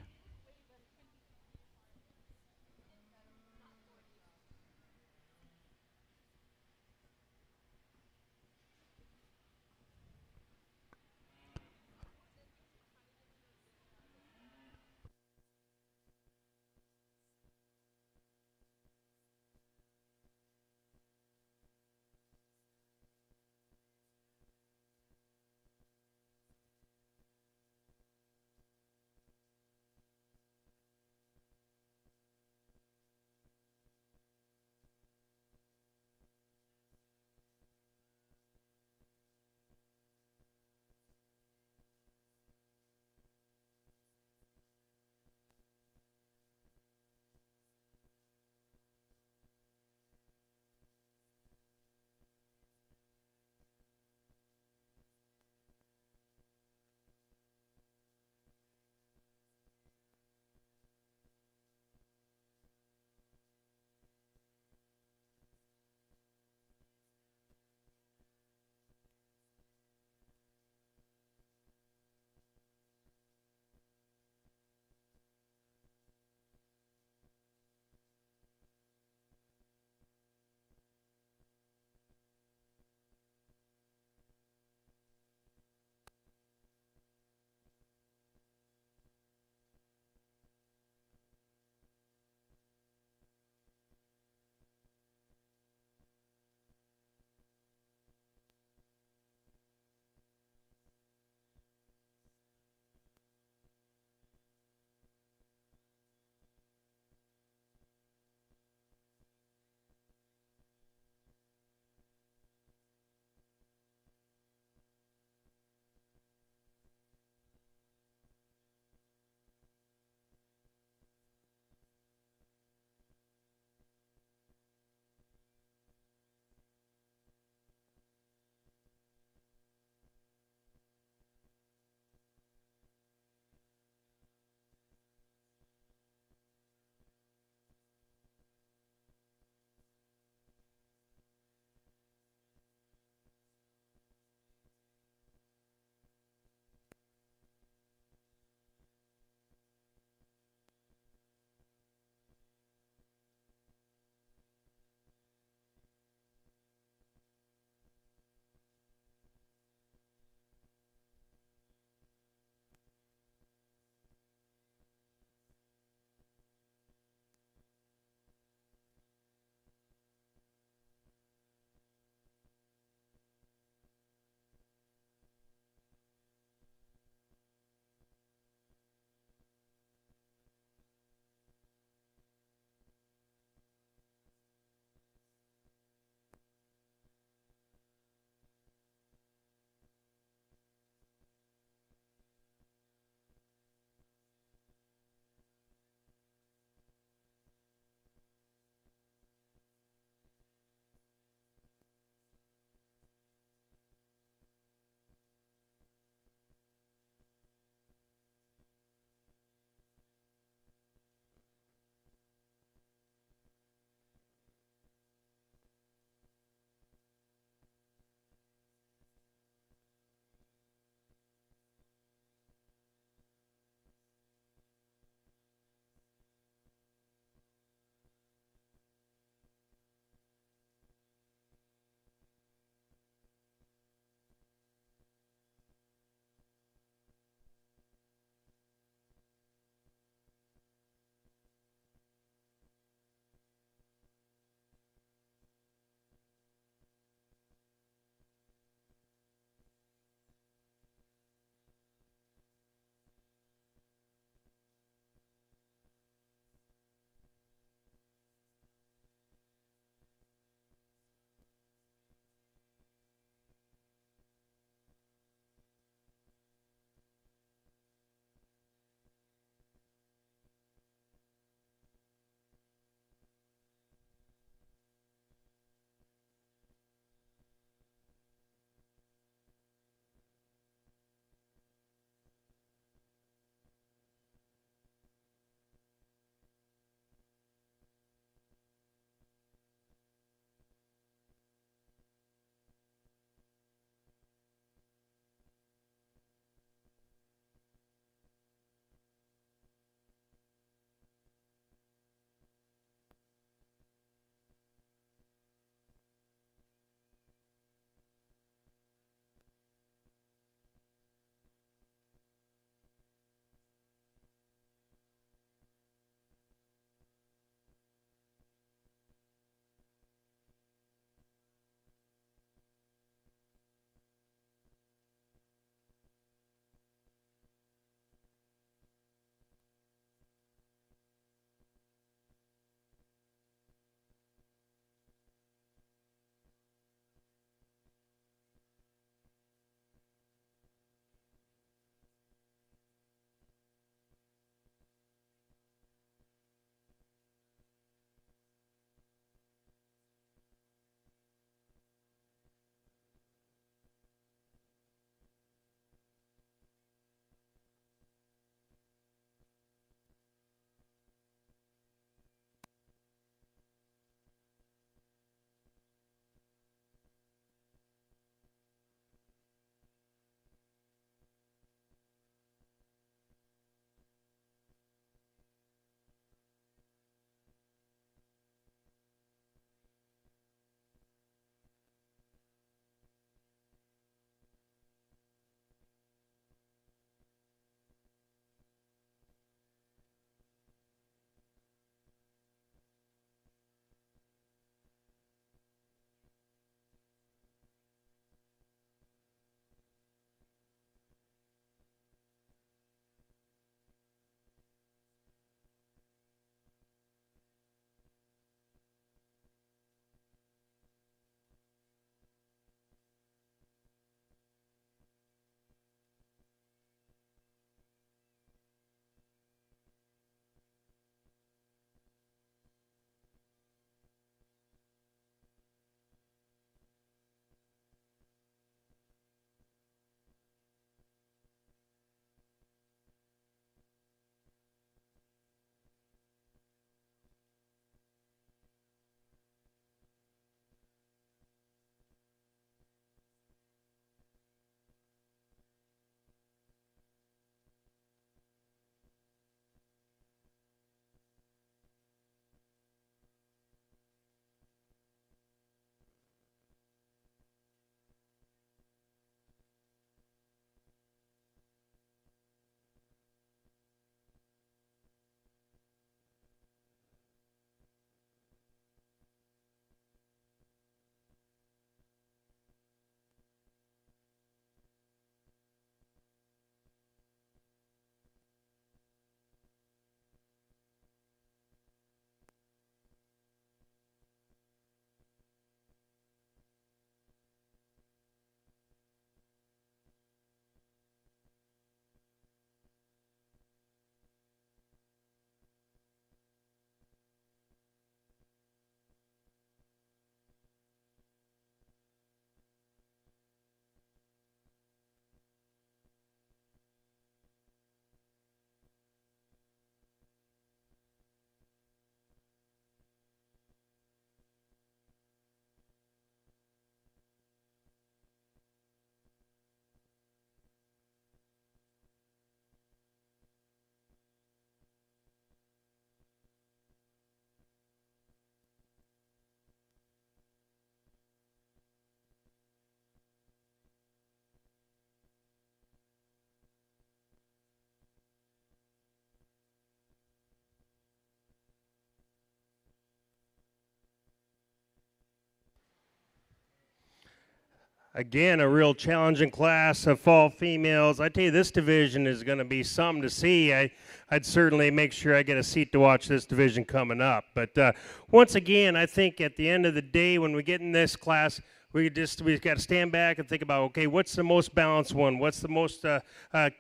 Again, a real challenging class of fall females. I tell you, this division is going to be something to see. I'd certainly make sure I get a seat to watch this division coming up. But once again, I think at the end of the day, when we get in this class, we've got to stand back and think about, okay, what's the most balanced one? What's the most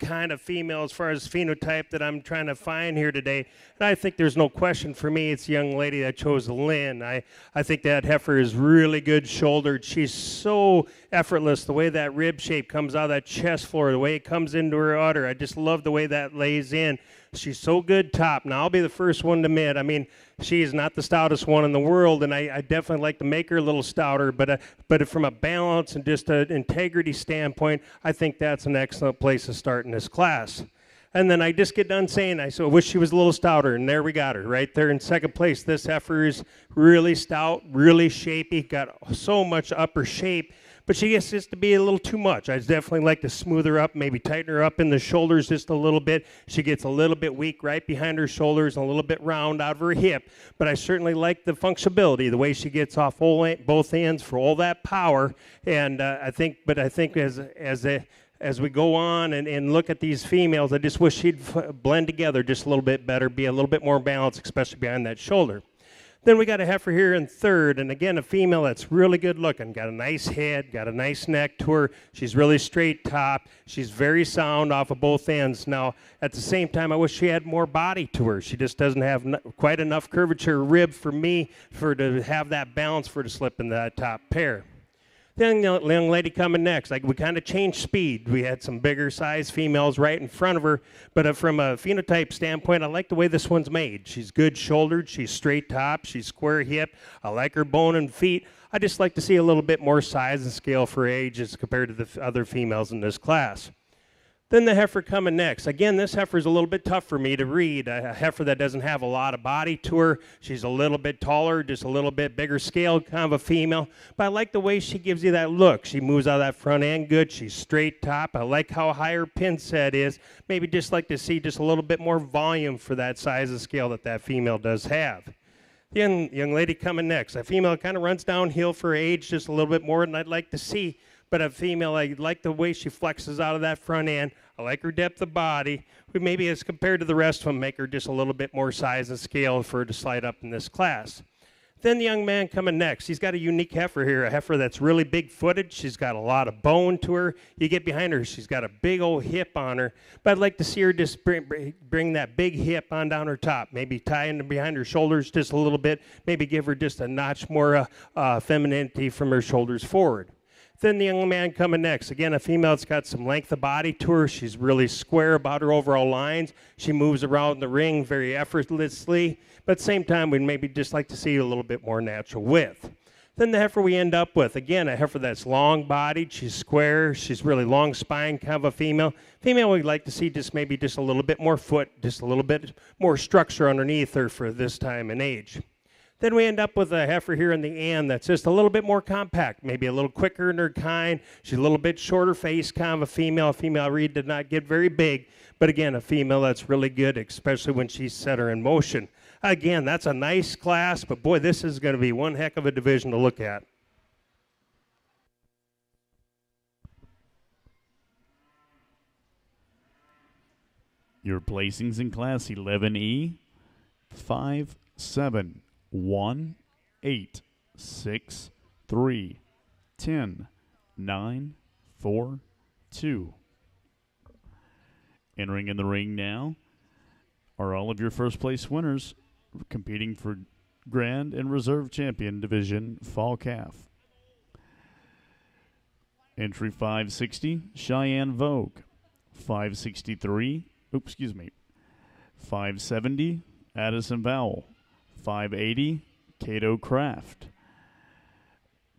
kind of female as far as phenotype that I'm trying to find here today? And I think there's no question for me, it's the young lady that chose Lynn. I think that heifer is really good shouldered. She's so effortless, the way that rib shape comes out of that chest floor, the way it comes into her udder. I just love the way that lays in. She's so good top. Now, I'll be the first one to admit, I mean, she is not the stoutest one in the world, and I definitely like to make her a little stouter, but from a balance and just an integrity standpoint, I think that's an excellent place to start in this class. And then I just get done saying, I wish she was a little stouter, and there we got her, right there in second place. This heifer is really stout, really shapy, got so much upper shape, but she gets just to be a little too much. I definitely like to smooth her up, maybe tighten her up in the shoulders just a little bit. She gets a little bit weak right behind her shoulders and a little bit round out of her hip, but I certainly like the functionality, the way she gets off both ends for all that power, and I think as we go on and look at these females, I just wish she'd blend together just a little bit better, be a little bit more balanced, especially behind that shoulder. Then we got a heifer here in third, and again, a female that's really good looking. Got a nice head, got a nice neck to her. She's really straight top. She's very sound off of both ends. Now, at the same time, I wish she had more body to her. She just doesn't have quite enough curvature rib for me to have that balance for her to slip in that top pair. Then the young lady coming next, we kind of changed speed. We had some bigger size females right in front of her, but from a phenotype standpoint, I like the way this one's made. She's good shouldered, she's straight top, she's square hip. I like her bone and feet. I just like to see a little bit more size and scale for age as compared to the other females in this class. Then the heifer coming next. Again, this heifer is a little bit tough for me to read. A heifer that doesn't have a lot of body to her. She's a little bit taller, just a little bit bigger scale, kind of a female. But I like the way she gives you that look. She moves out of that front end good. She's straight top. I like how high her pin set is. Maybe just like to see just a little bit more volume for that size and scale that female does have. The young lady coming next. A female kind of runs downhill for age just a little bit more than I'd like to see. But a female, I like the way she flexes out of that front end. I like her depth of body. We maybe, as compared to the rest of them, make her just a little bit more size and scale for her to slide up in this class. Then the young man coming next. He's got a unique heifer here, a heifer that's really big-footed. She's got a lot of bone to her. You get behind her, she's got a big old hip on her. But I'd like to see her just bring that big hip on down her top, maybe tie in behind her shoulders just a little bit, maybe give her just a notch more femininity from her shoulders forward. Then the young man coming next. Again, a female that's got some length of body to her. She's really square about her overall lines. She moves around the ring very effortlessly. But at the same time, we'd maybe just like to see a little bit more natural width. Then the heifer we end up with, again, a heifer that's long-bodied. She's square. She's really long spine, kind of a female. Female we'd like to see maybe just a little bit more foot, just a little bit more structure underneath her for this time and age. Then we end up with a heifer here in the end that's just a little bit more compact, maybe a little quicker in her kind. She's a little bit shorter face, kind of a female. A female reed did not get very big, but again, a female that's really good, especially when she's set her in motion. Again, that's a nice class, but boy, this is going to be one heck of a division to look at. Your placings in Class 11E, 5, 7, 1, 8, 6, 3, 10, 9, 4, 2. Entering in the ring now are all of your first place winners competing for Grand and Reserve Champion Division Fall Calf. Entry 560, Cheyenne Vogue. 563, 570, Addison Vowell. 580, Cato Craft.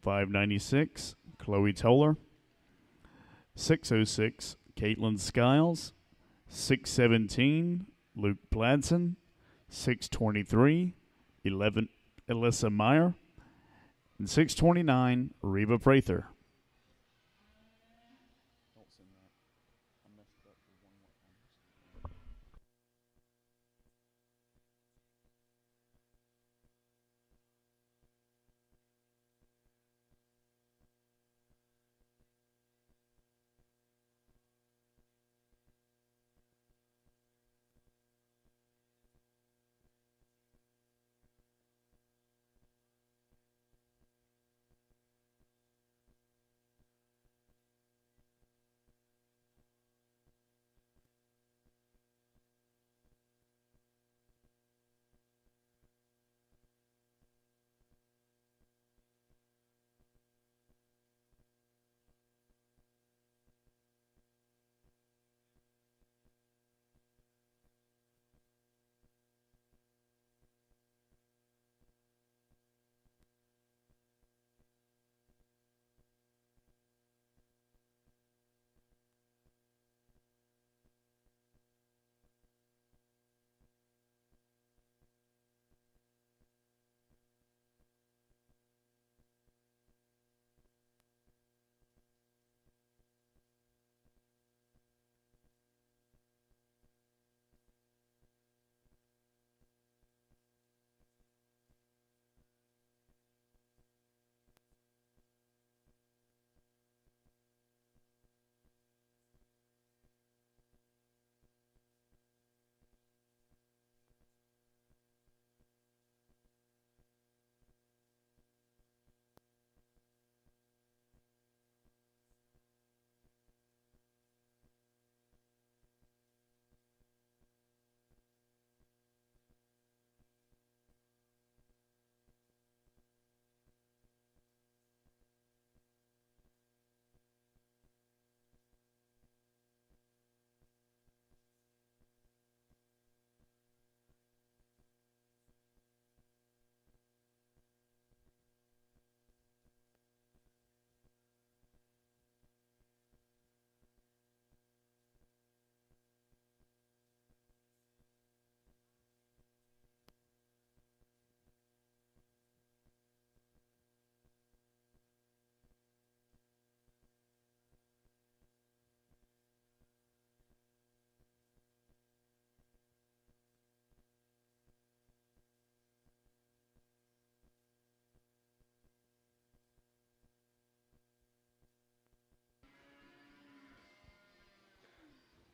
596, Chloe Toller. 606, Caitlin Skiles. 617, Luke Pladson. 623, Alyssa Meyer. And 629, Reba Prather.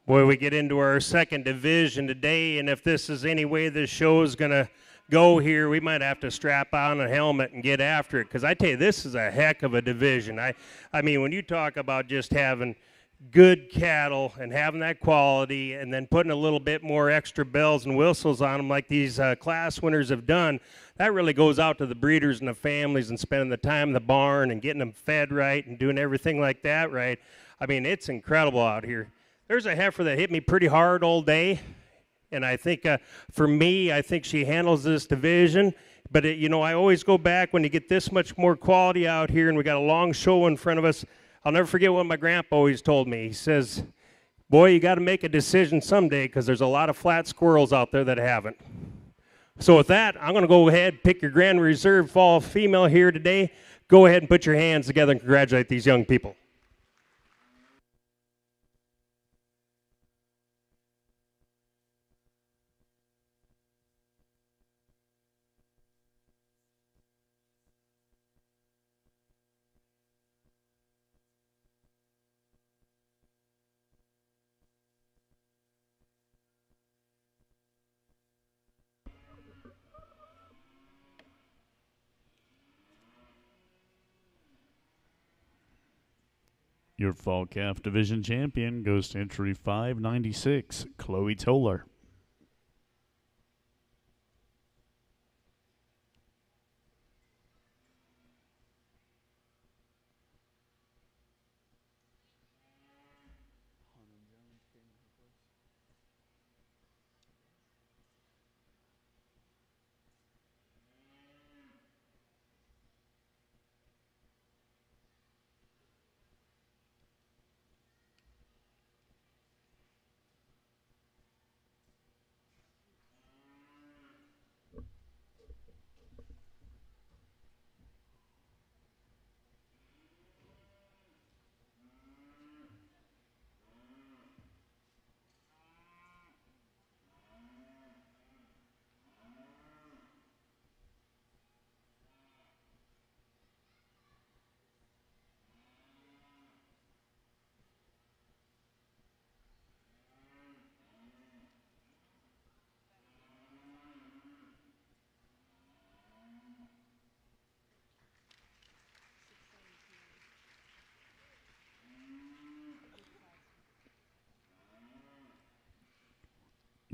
Boy, we get into our second division today, and if this is any way this show is going to go here, we might have to strap on a helmet and get after it, because I tell you, this is a heck of a division. I mean, when you talk about just having good cattle and having that quality and then putting a little bit more extra bells and whistles on them like these class winners have done, that really goes out to the breeders and the families and spending the time in the barn and getting them fed right and doing everything like that right. I mean, it's incredible out here. There's a heifer that hit me pretty hard all day, and I think for me, I think she handles this division. But, you know, I always go back when you get this much more quality out here and we got a long show in front of us. I'll never forget what my grandpa always told me. He says, boy, you got to make a decision someday because there's a lot of flat squirrels out there that haven't. So with that, I'm going to go ahead, pick your Grand Reserve Fall female here today. Go ahead and put your hands together and congratulate these young people. Your Fall Calf Division champion goes to entry 596, Chloe Toller.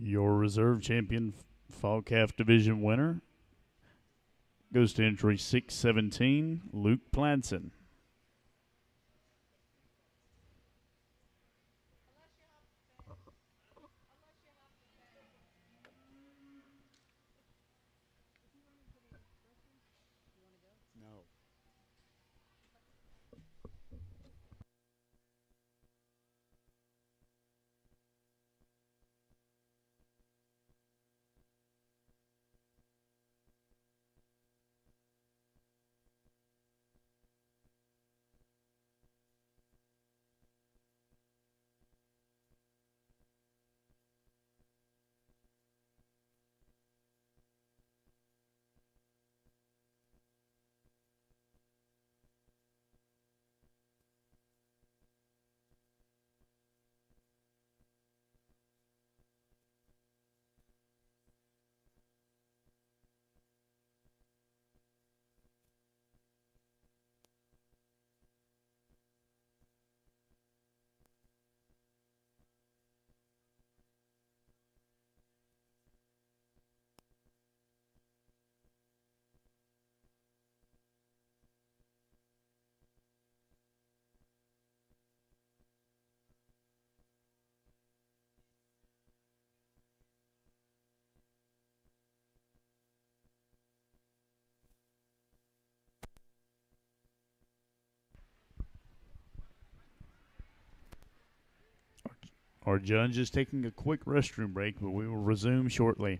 Your reserve champion Fall Calf Division winner goes to entry 617, Luke Planson. Our judge is taking a quick restroom break, but we will resume shortly.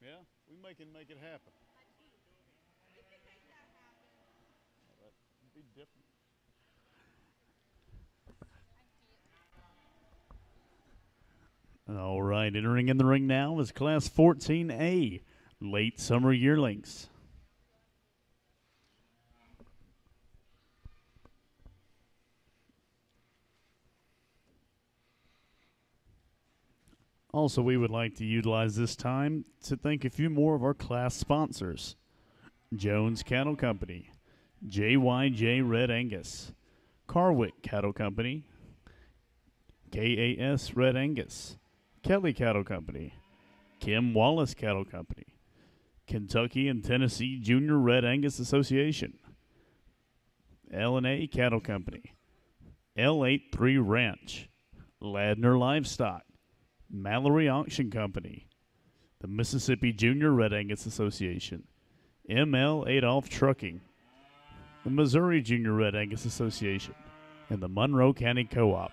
Yeah, we can make it happen. That'd be different. All right, entering in the ring now is Class 14A, late summer yearlings. Also, we would like to utilize this time to thank a few more of our class sponsors: Jones Cattle Company, JYJ Red Angus, Carwick Cattle Company, KAS Red Angus, Kelly Cattle Company, Kim Wallace Cattle Company, Kentucky and Tennessee Junior Red Angus Association, L&A Cattle Company, L83 Ranch, Ladner Livestock, Mallory Auction Company, the Mississippi Junior Red Angus Association, ML Adolph Trucking, the Missouri Junior Red Angus Association, and the Monroe County Co-op.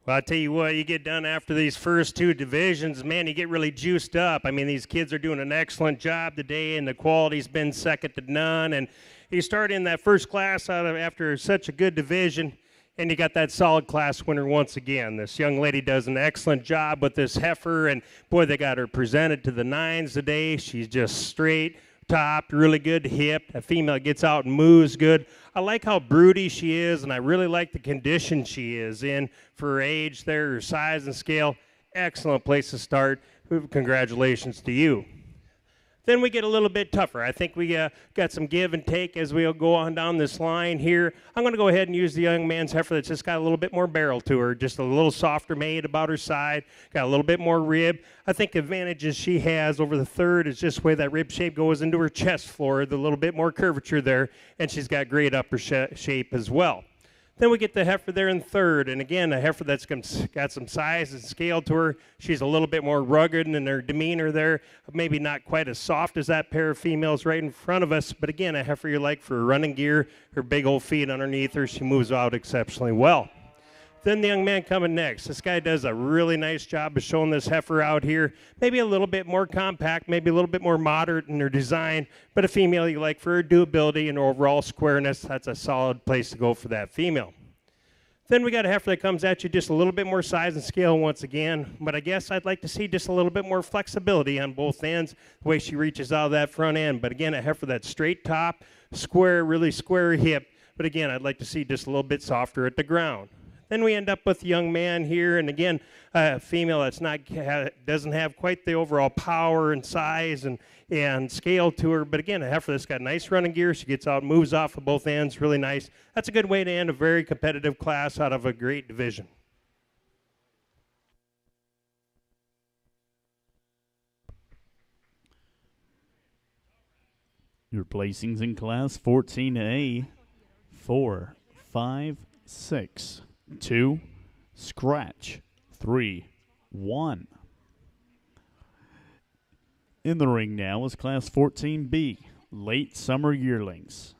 Well, I tell you what, you get done after these first two divisions, man, you get really juiced up. I mean, these kids are doing an excellent job today, and the quality's been second to none. And you start in that first class after such a good division, and you got that solid class winner once again. This young lady does an excellent job with this heifer, and boy, they got her presented to the nines today. She's just straight, topped, really good hip. A female gets out and moves good. I like how broody she is, and I really like the condition she is in for her age there, her size and scale. Excellent place to start. Congratulations to you. Then we get a little bit tougher. I think we got some give and take as we go on down this line here. I'm going to go ahead and use the young man's heifer that's just got a little bit more barrel to her, just a little softer made about her side, got a little bit more rib. I think the advantages she has over the third is just the way that rib shape goes into her chest floor, the little bit more curvature there, and she's got great upper shape as well. Then we get the heifer there in third, and again, a heifer that's got some size and scale to her. She's a little bit more rugged in her demeanor there, maybe not quite as soft as that pair of females right in front of us, but again, a heifer you like for her running gear, her big old feet underneath her. She moves out exceptionally well. Then the young man coming next. This guy does a really nice job of showing this heifer out here. Maybe a little bit more compact, maybe a little bit more moderate in her design, but a female you like for her durability and overall squareness. That's a solid place to go for that female. Then we got a heifer that comes at you just a little bit more size and scale once again, but I guess I'd like to see just a little bit more flexibility on both ends, the way she reaches out of that front end. But again, a heifer that's straight top, square, really square hip, but again, I'd like to see just a little bit softer at the ground. Then we end up with a young man here, and again, a female that's doesn't have quite the overall power and size and scale to her, but again, a heifer that's got nice running gear. She gets out, moves off of both ends, really nice. That's a good way to end a very competitive class out of a great division. Your placings in Class 14A: 4, 5, 6, 2, scratch, 3, 1. In the ring now is Class 14B, late summer yearlings.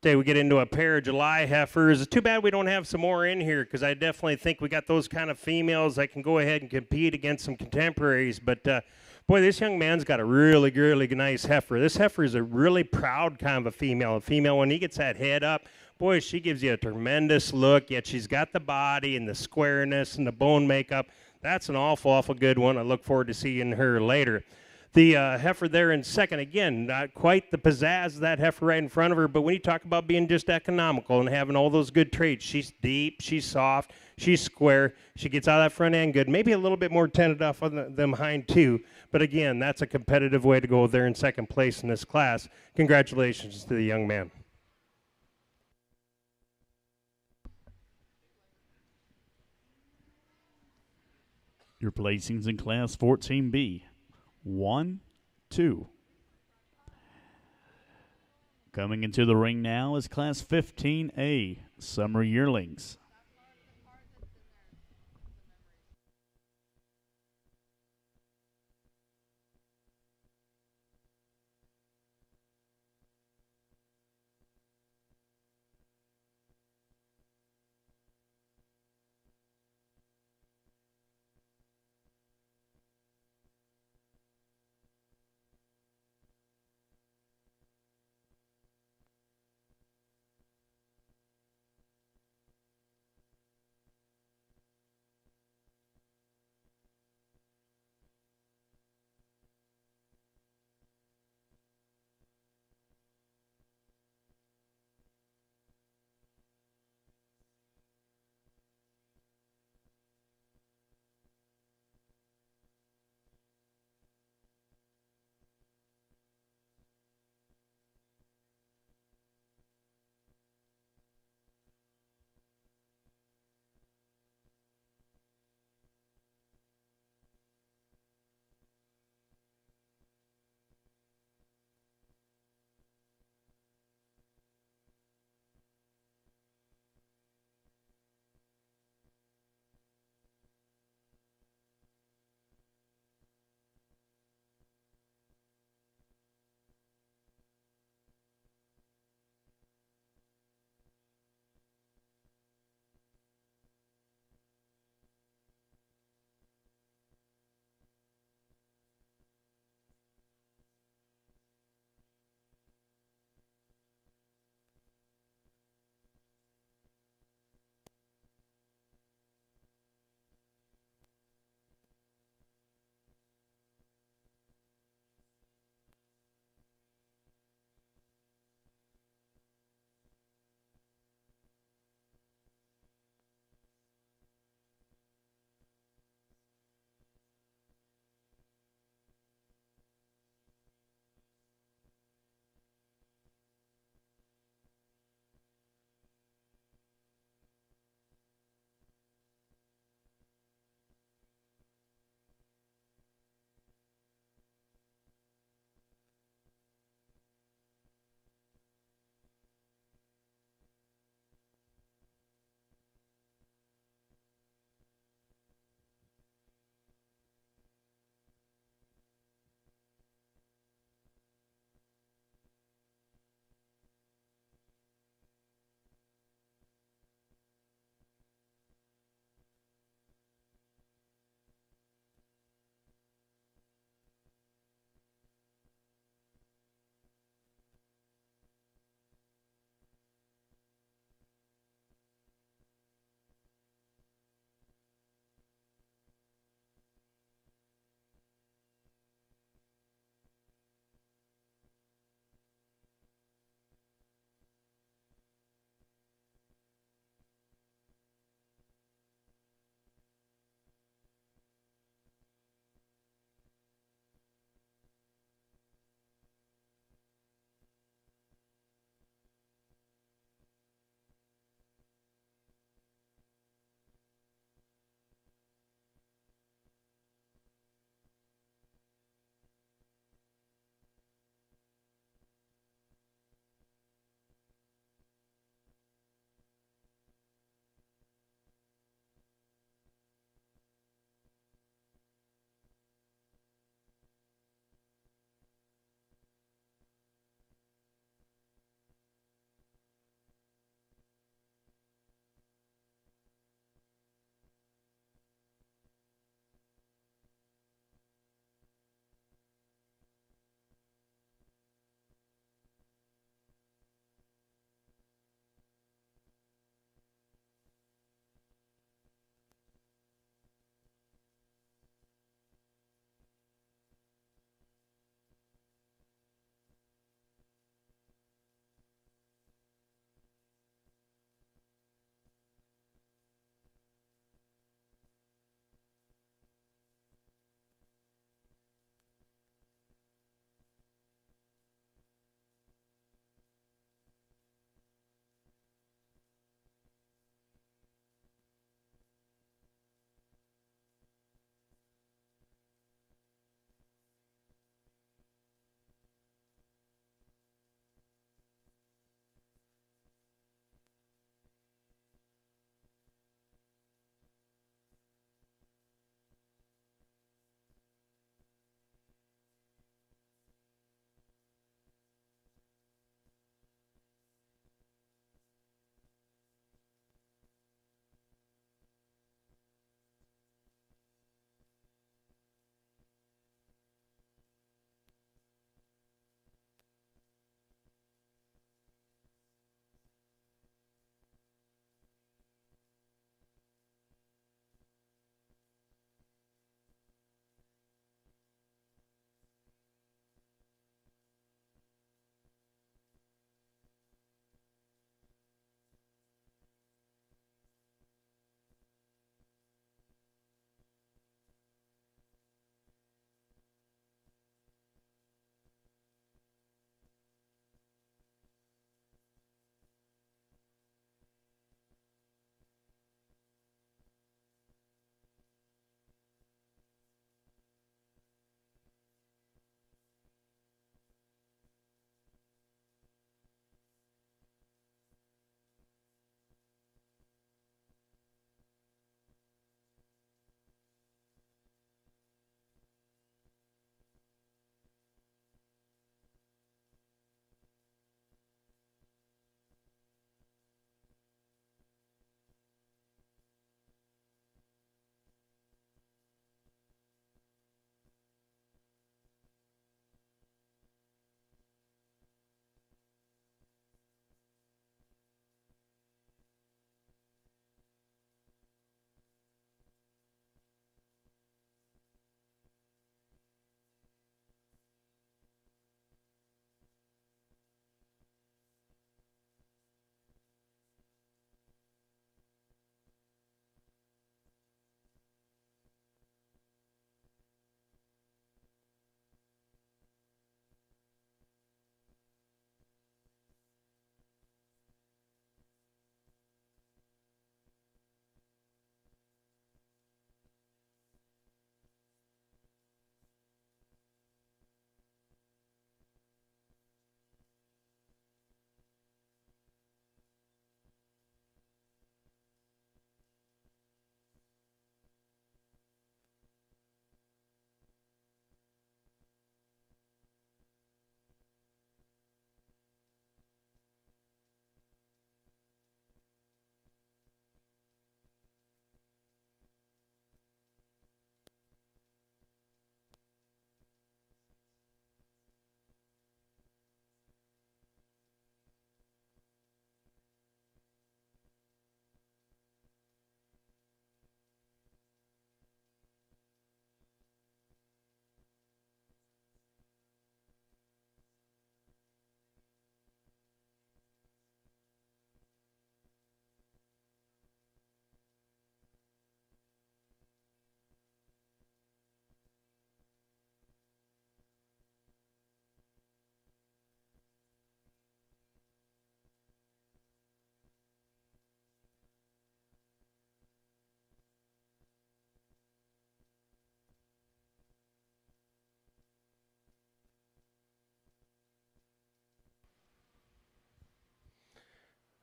Today we get into a pair of July heifers. It's too bad we don't have some more in here, because I definitely think we got those kind of females that can go ahead and compete against some contemporaries. But boy, this young man's got a really, really nice heifer. This heifer is a really proud kind of a female. A female, when he gets that head up, boy, she gives you a tremendous look, yet she's got the body and the squareness and the bone makeup. That's an awful, awful good one. I look forward to seeing her later. The heifer there in second, again, not quite the pizzazz of that heifer right in front of her, but when you talk about being just economical and having all those good traits, she's deep, she's soft, she's square, she gets out of that front end good, maybe a little bit more tended off on them hind too, but again, that's a competitive way to go there in second place in this class. Congratulations to the young man. Your placings in Class 14B: 1, 2. Coming into the ring now is Class 15A, Summer Yearlings.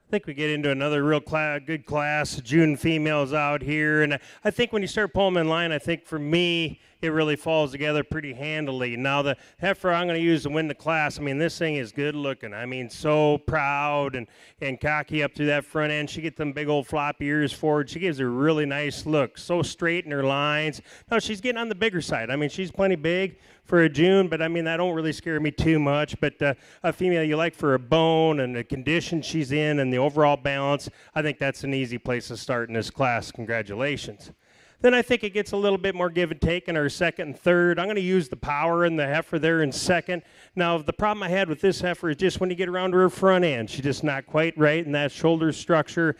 I think we get into another real good class. June females out here, and I think when you start pulling them in line, I think for me it really falls together pretty handily. Now the heifer I'm going to use to win the class, I mean this thing is good looking. I mean so proud and cocky up through that front end. She gets them big old floppy ears forward. She gives a really nice look, so straight in her lines. Now she's getting on the bigger side. I mean she's plenty big for a June, but I mean that don't really scare me too much. But a female you like for a bone and the condition she's in and the overall balance, I think that's an easy place to start in this class. Congratulations. Then I think it gets a little bit more give and take in our second and third. I'm going to use the power in the heifer there in second. Now, the problem I had with this heifer is just when you get around to her front end, she's just not quite right in that shoulder structure.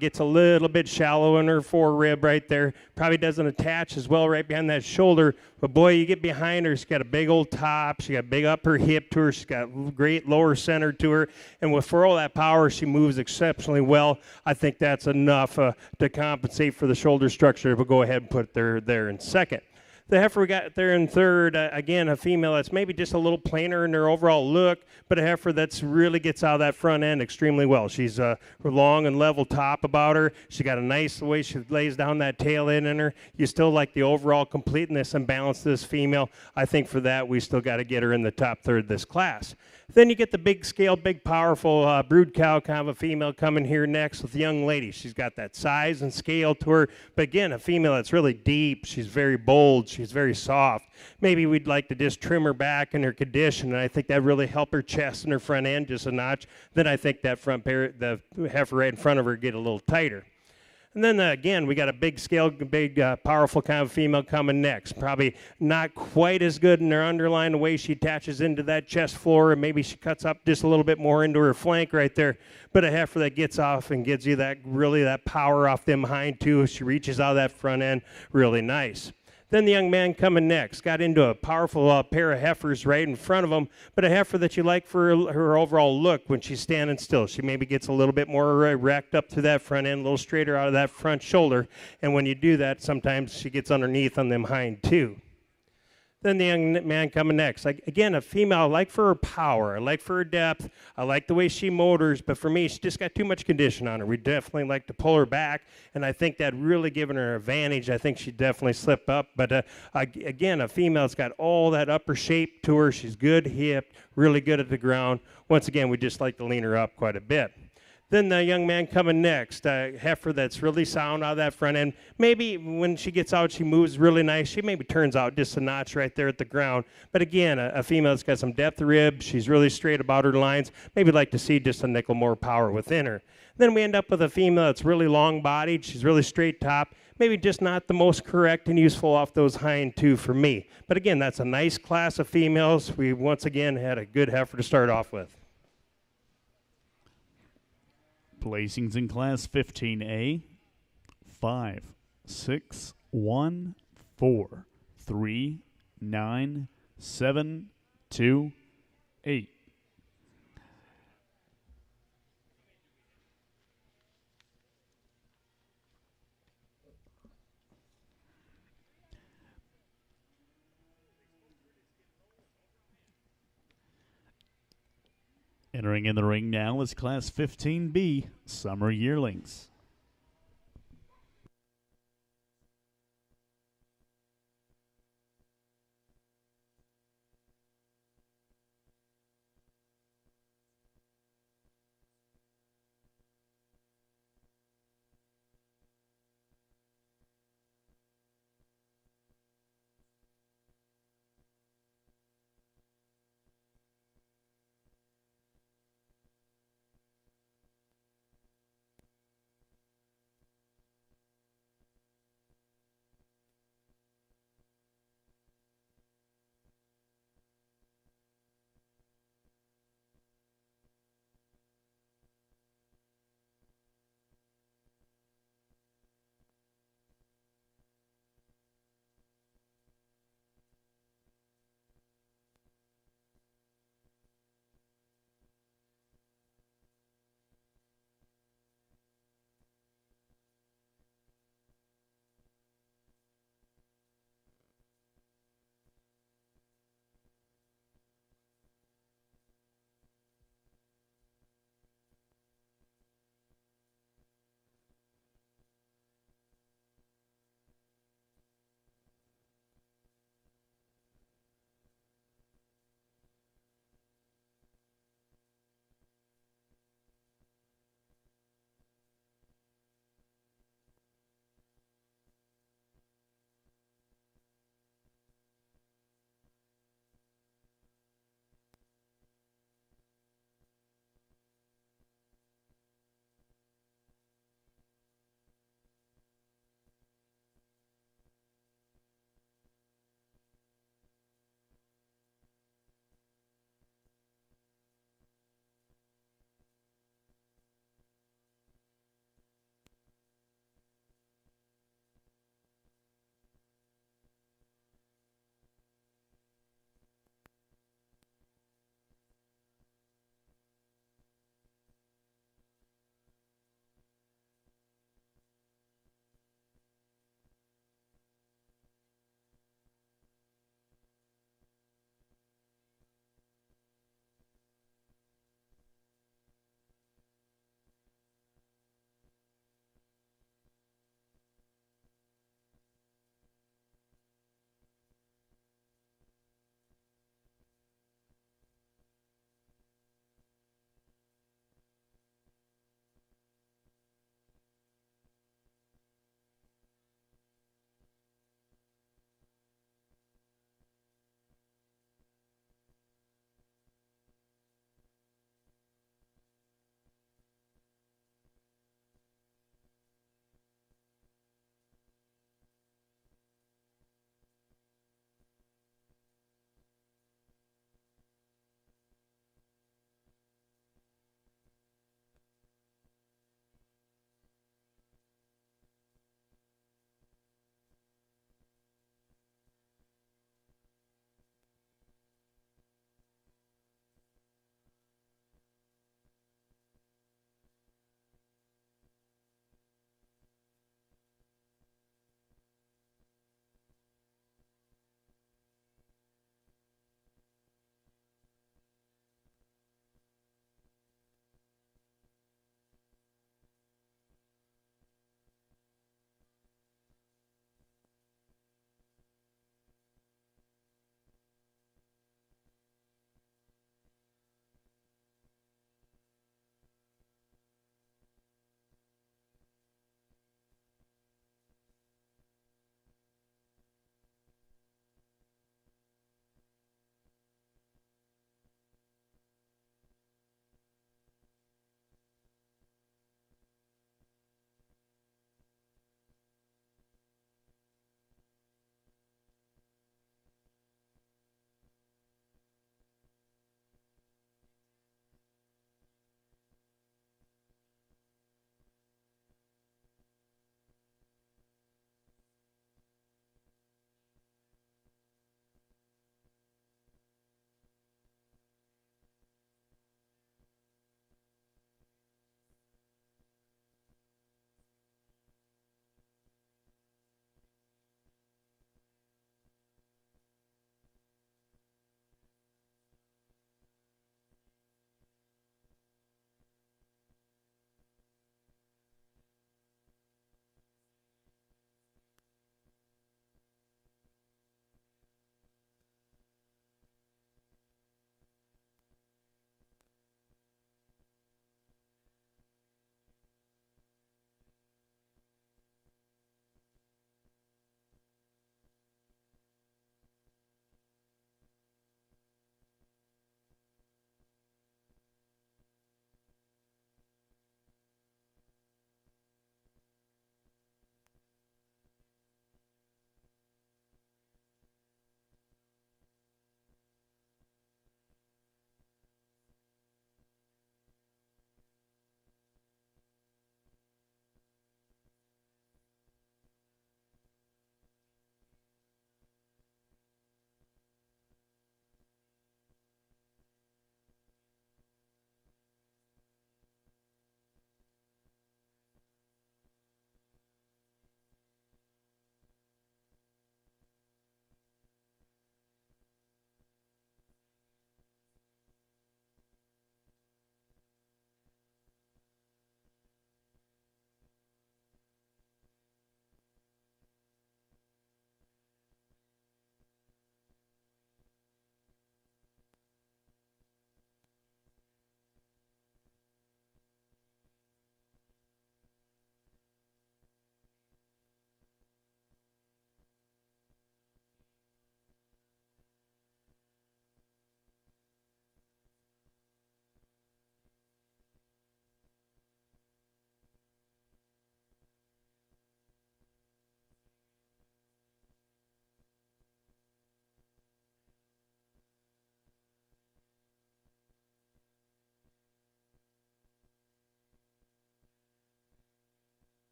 Gets a little bit shallow in her forerib right there. Probably doesn't attach as well right behind that shoulder. But boy, you get behind her, she's got a big old top. She got a big upper hip to her. She's got great lower center to her. And for all that power, she moves exceptionally well. I think that's enough to compensate for the shoulder structure. We'll go ahead and put her there in second. The heifer we got there in third, again, a female that's maybe just a little plainer in her overall look, but a heifer that's really gets out of that front end extremely well. She's long and level top about her. She got a nice way she lays down that tail end in her. You still like the overall completeness and balance of this female. I think for that, we still got to get her in the top third of this class. Then you get the big scale, big powerful brood cow kind of a female coming here next with the young lady. She's got that size and scale to her, but again, a female that's really deep. She's very bold. She's very soft. Maybe we'd like to just trim her back in her condition, and I think that really help her chest and her front end just a notch. Then I think that the heifer right in front of her get a little tighter. And then again, we got a big scale, big powerful kind of female coming next. Probably not quite as good in her underline, the way she attaches into that chest floor, and maybe she cuts up just a little bit more into her flank right there. But a heifer that gets off and gives you that power off them hind too. She reaches out of that front end really nice. Then the young man coming next got into a powerful pair of heifers right in front of him, but a heifer that you like for her overall look when she's standing still. She maybe gets a little bit more erect up to that front end, a little straighter out of that front shoulder, and when you do that, sometimes she gets underneath on them hind too. Then the young man coming next. Again, a female, I like for her power. I like for her depth. I like the way she motors, but for me, she just got too much condition on her. We definitely like to pull her back, and I think that really given her an advantage. I think she'd definitely slip up, but again, a female's got all that upper shape to her. She's good hip, really good at the ground. Once again, we just like to lean her up quite a bit. Then the young man coming next, a heifer that's really sound out of that front end. Maybe when she gets out, she moves really nice. She maybe turns out just a notch right there at the ground. But again, a female that's got some depth of rib. She's really straight about her lines. Maybe like to see just a nickel more power within her. Then we end up with a female that's really long-bodied. She's really straight top. Maybe just not the most correct and useful off those hind two for me. But again, that's a nice class of females. We once again had a good heifer to start off with. Placings in Class 15A, 5, 6, 1, 4, 3, 9, 7, 2, 8. Entering in the ring now is Class 15B, Summer Yearlings.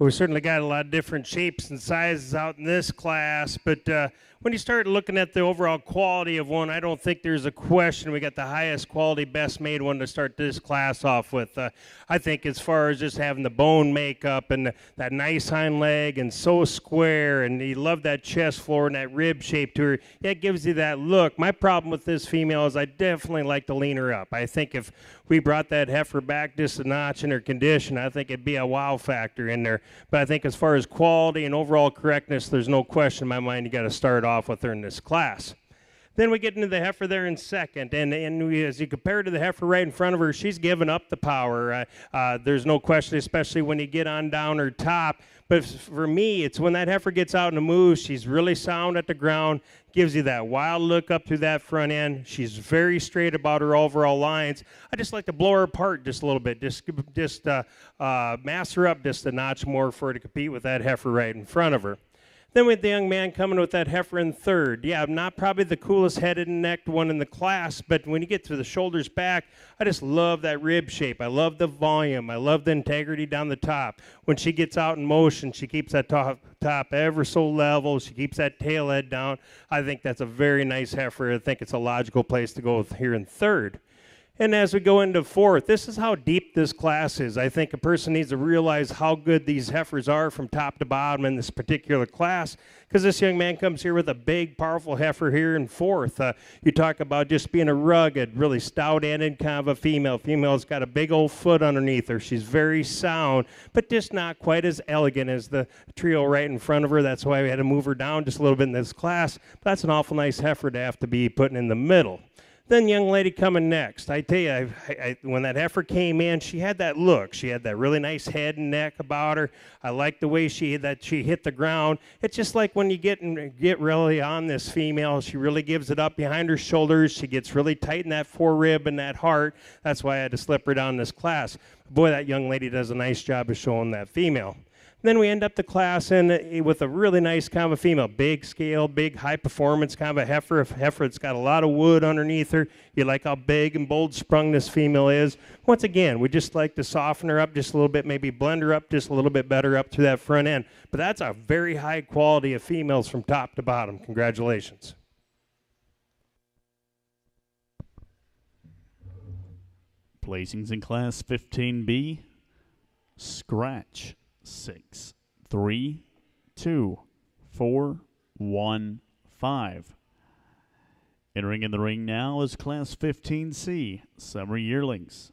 We certainly got a lot of different shapes and sizes out in this class, but when you start looking at the overall quality of one, I don't think there's a question we got the highest quality, best made one to start this class off with. I think as far as just having the bone makeup and that nice hind leg and so square, and you love that chest floor and that rib shape to her, yeah, it gives you that look. My problem with this female is I definitely like to lean her up. I think if we brought that heifer back just a notch in her condition, I think it'd be a wow factor in there. But I think as far as quality and overall correctness, there's no question in my mind you got to start off with her in this class. Then we get into the heifer there in second, and as you compare to the heifer right in front of her, she's giving up the power. There's no question, especially when you get on down her top. But for me, it's when that heifer gets out and moves, she's really sound at the ground, gives you that wild look up through that front end. She's very straight about her overall lines. I just like to blow her apart just a little bit, just mass her up just a notch more for her to compete with that heifer right in front of her. Then with the young man coming with that heifer in third. Yeah, not probably the coolest headed and necked one in the class, but when you get to the shoulders back, I just love that rib shape. I love the volume. I love the integrity down the top. When she gets out in motion, she keeps that top ever so level. She keeps that tail head down. I think that's a very nice heifer. I think it's a logical place to go here in third. And as we go into fourth, this is how deep this class is. I think a person needs to realize how good these heifers are from top to bottom in this particular class, because this young man comes here with a big, powerful heifer here in fourth. You talk about just being a rugged, really stout-ended kind of a female. Female's got a big old foot underneath her. She's very sound, but just not quite as elegant as the trio right in front of her. That's why we had to move her down just a little bit in this class. But that's an awful nice heifer to have to be putting in the middle. Then young lady coming next. I tell you, when that heifer came in, she had that look. She had that really nice head and neck about her. I like the way she hit the ground. It's just like when you get really on this female, she really gives it up behind her shoulders. She gets really tight in that forerib and that heart. That's why I had to slip her down this class. Boy, that young lady does a nice job of showing that female. Then we end up the class with a really nice kind of a female, big scale, big high performance kind of a heifer that's got a lot of wood underneath her. You like how big and bold sprung this female is. Once again, we just like to soften her up just a little bit, maybe blend her up just a little bit better up to that front end. But that's a very high quality of females from top to bottom. Congratulations. Placings in Class 15B, scratch. 6, 3, 2, 4, 1, 5. Entering in the ring now is Class 15C, Summer Yearlings.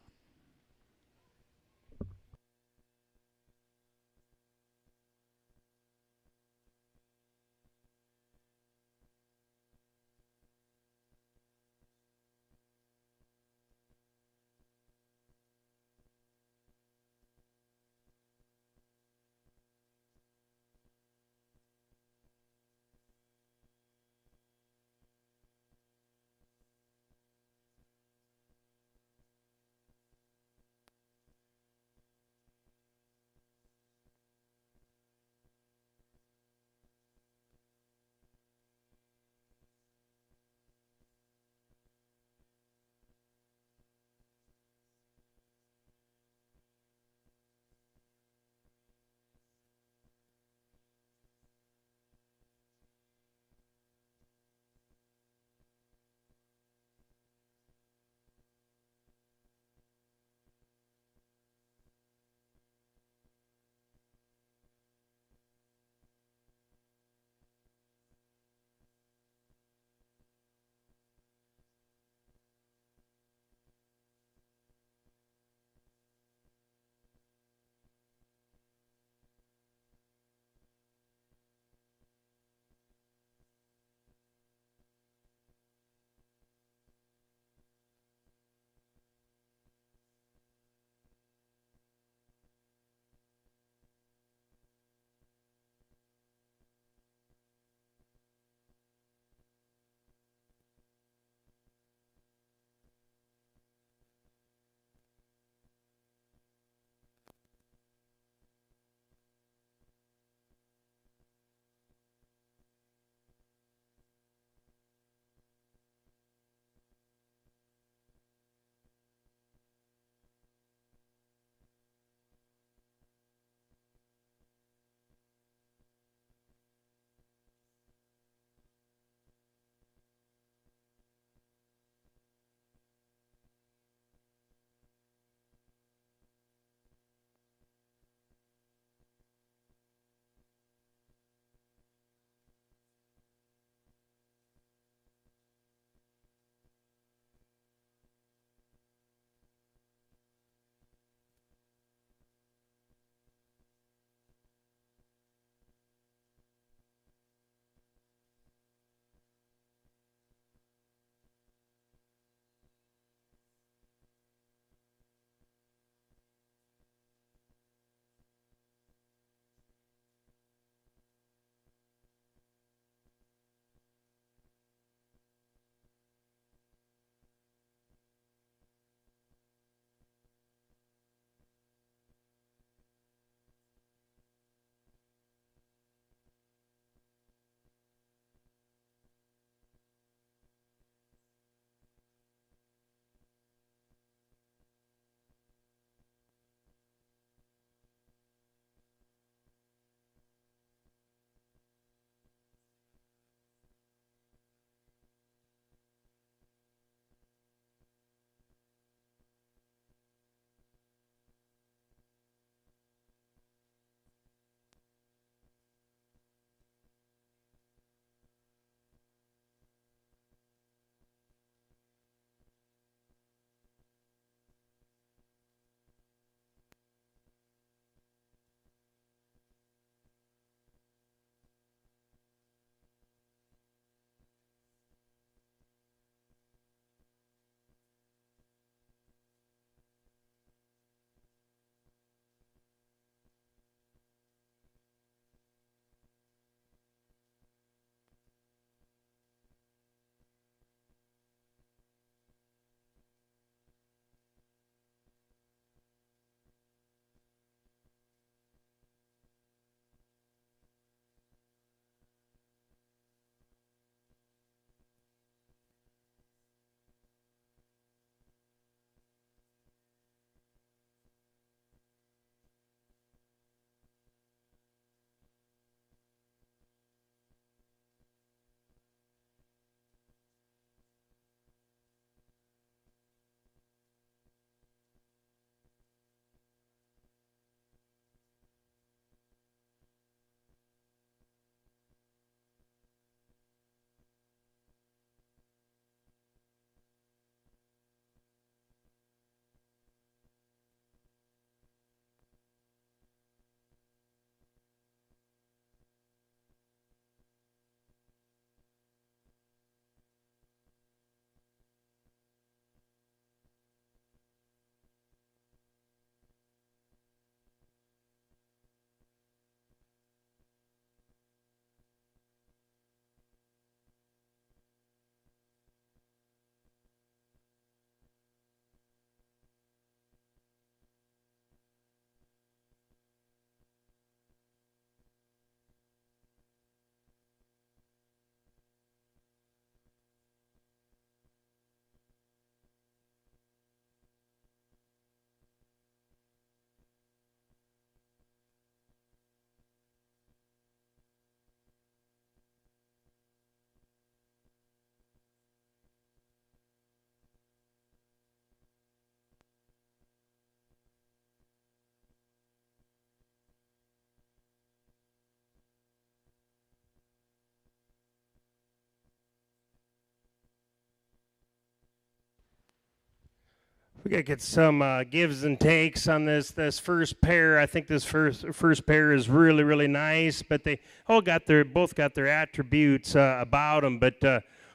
We got to get some gives and takes on this first pair. I think this first pair is really, really nice, but they both got their attributes about them. But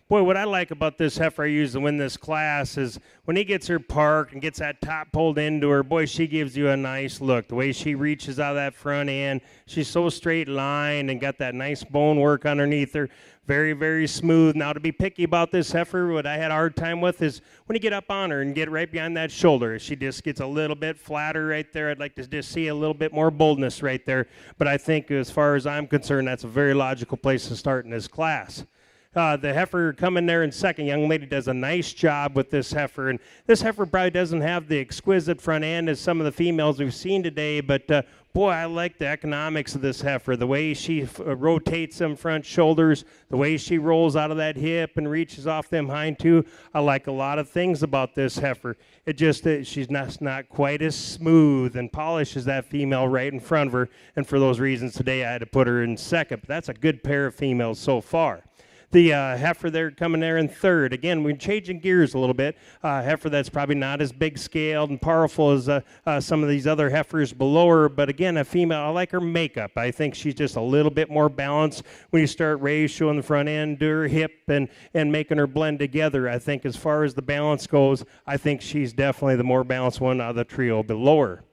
boy, what I like about this heifer I use to win this class is when he gets her parked and gets that top pulled into her, boy, she gives you a nice look. The way she reaches out of that front end, she's so straight line and got that nice bone work underneath her. Very, very smooth. Now, to be picky about this heifer, what I had a hard time with is when you get up on her and get right behind that shoulder, she just gets a little bit flatter right there. I'd like to just see a little bit more boldness right there. But I think as far as I'm concerned, that's a very logical place to start in this class. The heifer coming there in second, young lady does a nice job with this heifer. And this heifer probably doesn't have the exquisite front end as some of the females we've seen today, but boy, I like the economics of this heifer. The way she rotates them front shoulders, the way she rolls out of that hip and reaches off them hind two. I like a lot of things about this heifer. It just, she's not quite as smooth and polished as that female right in front of her. And for those reasons today, I had to put her in second. But that's a good pair of females so far. The heifer there coming there in third. Again, we're changing gears a little bit. Heifer that's probably not as big scaled and powerful as some of these other heifers below her. But again, a female, I like her makeup. I think she's just a little bit more balanced when you start ratioing the front end to her hip and making her blend together. I think as far as the balance goes, I think she's definitely the more balanced one out of the trio below her.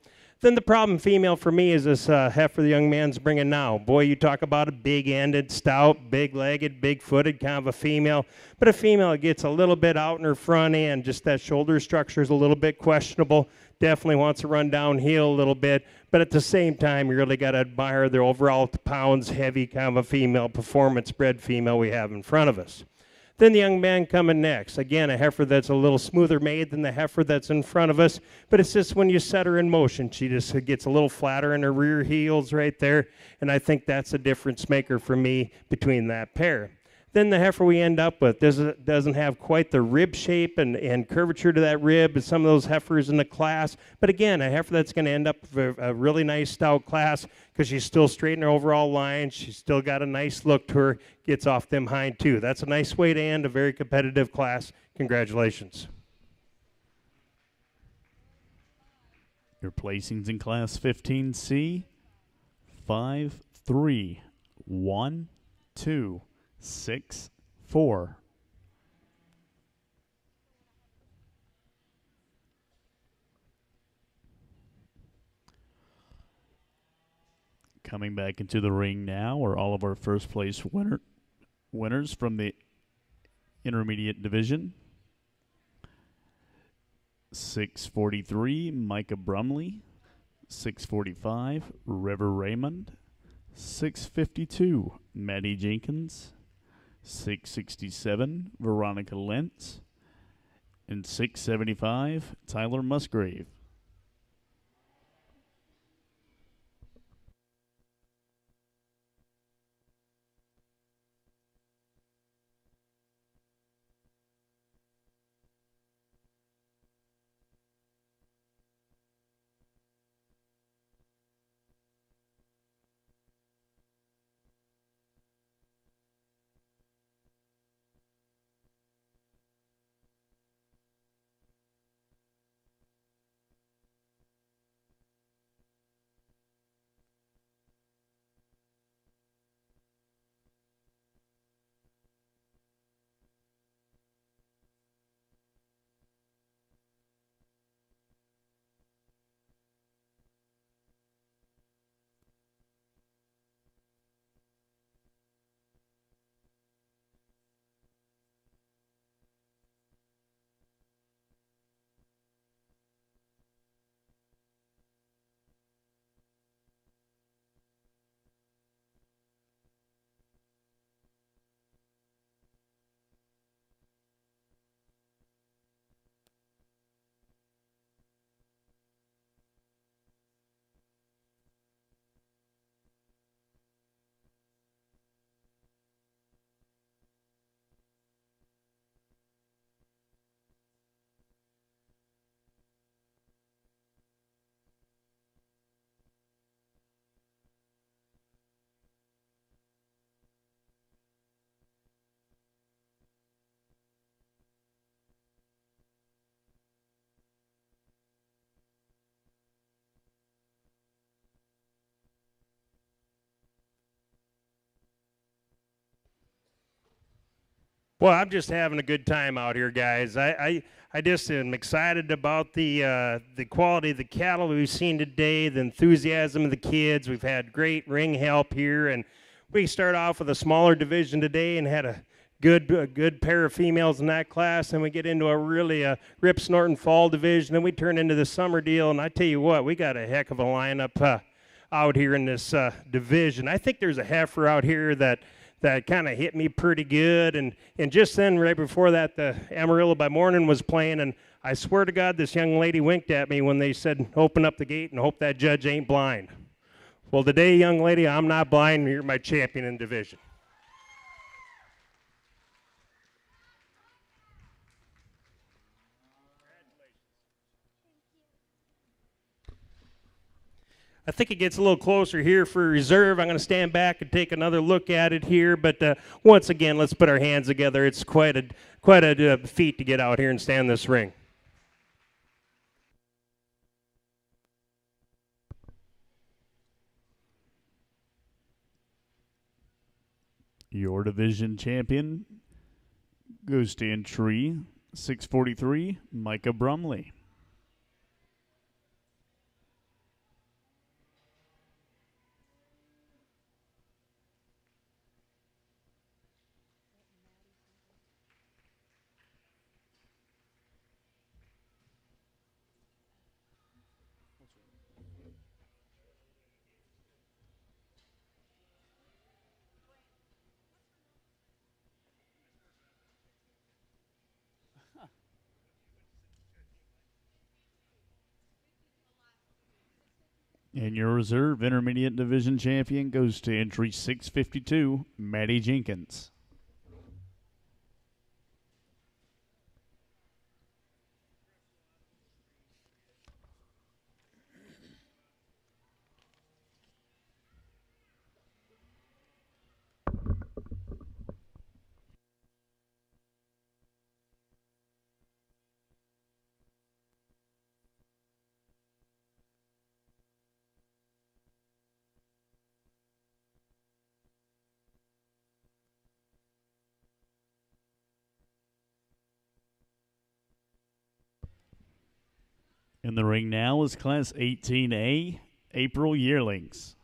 Then the problem female for me is this heifer the young man's bringing now. Boy, you talk about a big-ended, stout, big-legged, big-footed kind of a female. But a female that gets a little bit out in her front end, just that shoulder structure is a little bit questionable. Definitely wants to run downhill a little bit. But at the same time, you really got to admire the overall pounds heavy kind of a female, performance-bred female we have in front of us. Then the young man coming next. Again, a heifer that's a little smoother made than the heifer that's in front of us, but it's just when you set her in motion, she just gets a little flatter in her rear heels right there, and I think that's a difference maker for me between that pair. Then the heifer we end up with doesn't have quite the rib shape and curvature to that rib as some of those heifers in the class. But again, a heifer that's going to end up with a really nice stout class because she's still straight in her overall line. She's still got a nice look to her. Gets off them hind too. That's a nice way to end a very competitive class. Congratulations. Your placings in Class 15C, 5, 3, 1, 2, 6, 4. Coming back into the ring now are all of our first place winners from the intermediate division. 643, Micah Brumley. 645, River Raymond. 652, Maddie Jenkins. 667, Veronica Lentz. And 675, Tyler Musgrave. Well, I'm just having a good time out here, guys. I just am excited about the quality of the cattle we've seen today, the enthusiasm of the kids. We've had great ring help here, and we start off with a smaller division today and had a good pair of females in that class, and we get into a really rip snorting fall division, and we turn into the summer deal. And I tell you what, we got a heck of a lineup out here in this division. I think there's a heifer out here that kind of hit me pretty good. And just then, right before that, the Amarillo by Morning was playing, and I swear to God, this young lady winked at me when they said, open up the gate and hope that judge ain't blind. Well, today, young lady, I'm not blind. You're my champion in division. I think it gets a little closer here for reserve. I'm going to stand back and take another look at it here. But once again, let's put our hands together. It's quite a feat to get out here and stand in this ring. Your division champion goes to entry 643, Micah Brumley. And your reserve intermediate division champion goes to entry 652, Maddie Jenkins. In the ring now is Class 18A, April Yearlings.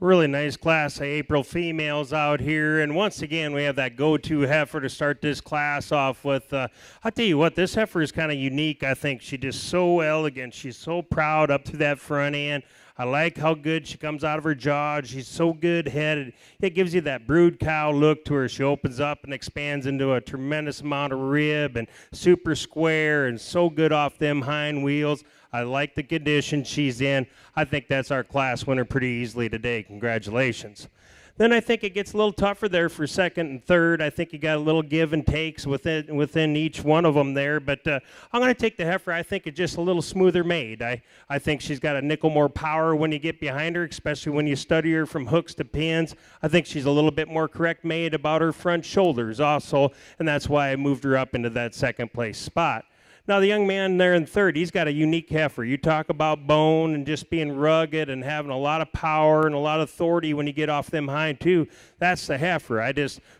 Really nice class of April females out here. And once again, we have that go-to heifer to start this class off with. I'll tell you what, this heifer is kind of unique, I think. She's just so elegant. She's so proud up to that front end. I like how good she comes out of her jaw. She's so good-headed. It gives you that brood cow look to her. She opens up and expands into a tremendous amount of rib and super square and so good off them hind wheels. I like the condition she's in. I think that's our class winner pretty easily today. Congratulations. Then I think it gets a little tougher there for second and third. I think you got a little give and takes within each one of them there. But I'm going to take the heifer. I think it's just a little smoother made. I think she's got a nickel more power when you get behind her, especially when you study her from hooks to pins. I think she's a little bit more correct made about her front shoulders also, and that's why I moved her up into that second place spot. Now, the young man there in third, he's got a unique heifer. You talk about bone and just being rugged and having a lot of power and a lot of authority when you get off them hind, too. That's the heifer.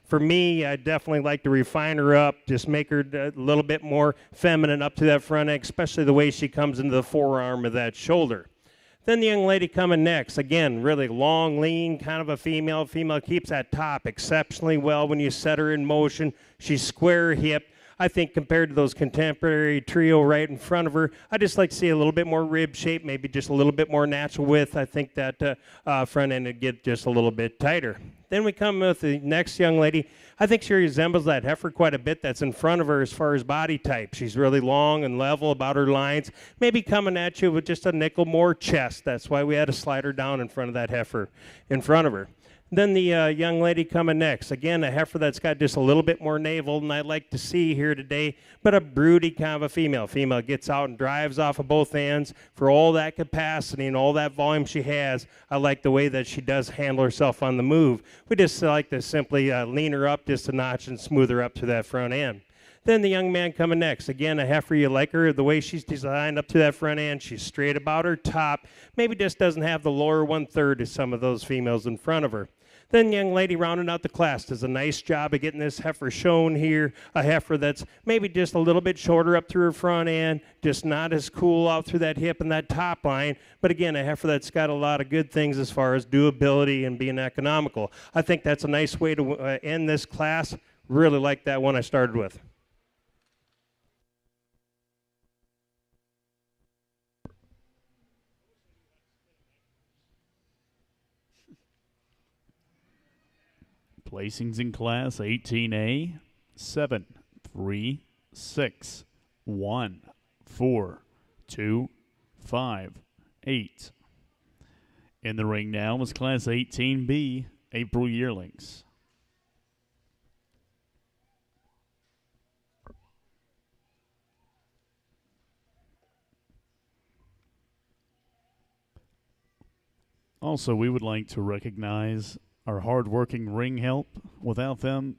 For me, I definitely like to refine her up, just make her a little bit more feminine up to that front end, especially the way she comes into the forearm of that shoulder. Then the young lady coming next, again, really long, lean, kind of a female. Female keeps that top exceptionally well when you set her in motion. She's square hip. I think compared to those contemporary trio right in front of her, I just like to see a little bit more rib shape, maybe just a little bit more natural width. I think that front end would get just a little bit tighter. Then we come with the next young lady. I think she resembles that heifer quite a bit that's in front of her as far as body type. She's really long and level about her lines, maybe coming at you with just a nickel more chest. That's why we had to slide her down in front of that heifer in front of her. Then the young lady coming next. Again, a heifer that's got just a little bit more navel than I'd like to see here today, but a broody kind of a female. Female gets out and drives off of both ends. For all that capacity and all that volume she has, I like the way that she does handle herself on the move. We just like to simply lean her up just a notch and smooth her up to that front end. Then the young man coming next. Again, a heifer, you like her, the way she's designed up to that front end. She's straight about her top. Maybe just doesn't have the lower 1/3 as some of those females in front of her. Then the young lady rounding out the class does a nice job of getting this heifer shown here. A heifer that's maybe just a little bit shorter up through her front end, just not as cool out through that hip and that top line. But again, a heifer that's got a lot of good things as far as doability and being economical. I think that's a nice way to end this class. Really like that one I started with. Placings in Class 18A, 7, 3, 6, 1, 4, 2, 5, 8. In the ring now is Class 18B, April Yearlings. Also, we would like to recognize our hard-working ring help. Without them,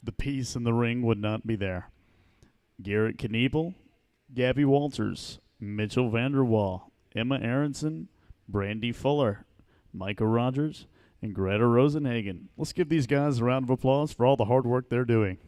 the peace in the ring would not be there. Garrett Kniebel, Gabby Walters, Mitchell Vanderwall, Emma Aronson, Brandy Fuller, Micah Rogers, and Greta Rosenhagen. Let's give these guys a round of applause for all the hard work they're doing.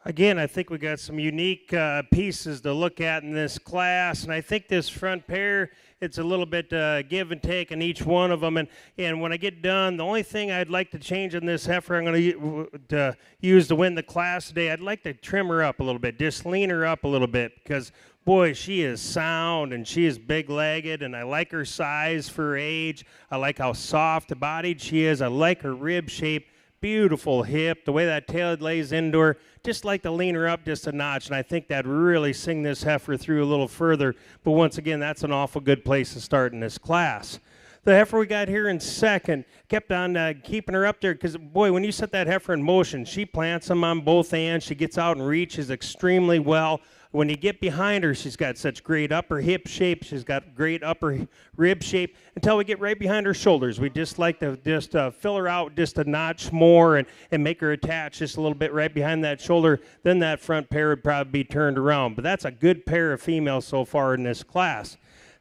Again, I think we got some unique pieces to look at in this class, and I think this front pair, it's a little bit give and take in each one of them. And when I get done, the only thing I'd like to change in this heifer I'm going to use to win the class today, I'd like to trim her up a little bit, just lean her up a little bit, because boy, she is sound and she is big-legged, and I like her size for her age. I like how soft-bodied she is. I like her rib shape. Beautiful hip, the way that tail lays into her, just like to lean her up just a notch, and I think that'd really sing this heifer through a little further. But once again, that's an awful good place to start in this class. The heifer we got here in second kept on keeping her up there because, boy, when you set that heifer in motion, she plants them on both ends. She gets out and reaches extremely well. When you get behind her, she's got such great upper hip shape. She's got great upper rib shape until we get right behind her shoulders. We just like to just fill her out just a notch more and make her attach just a little bit right behind that shoulder. Then that front pair would probably be turned around. But that's a good pair of females so far in this class.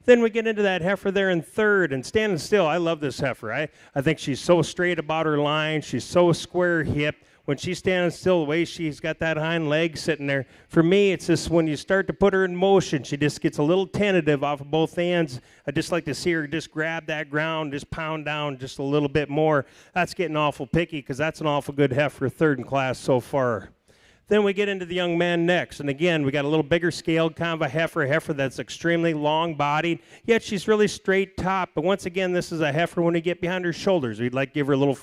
Then we get into that heifer there in third, and standing still, I love this heifer. I think she's so straight about her line. She's so square hip. When she's standing still, the way she's got that hind leg sitting there, for me, it's just when you start to put her in motion, she just gets a little tentative off of both ends. I just like to see her just grab that ground, just pound down just a little bit more. That's getting awful picky because that's an awful good heifer, third in class so far. Then we get into the young man next, and again, we got a little bigger scaled kind of a heifer that's extremely long-bodied, yet she's really straight top. But once again, this is a heifer when we get behind her shoulders. We'd like to give her a little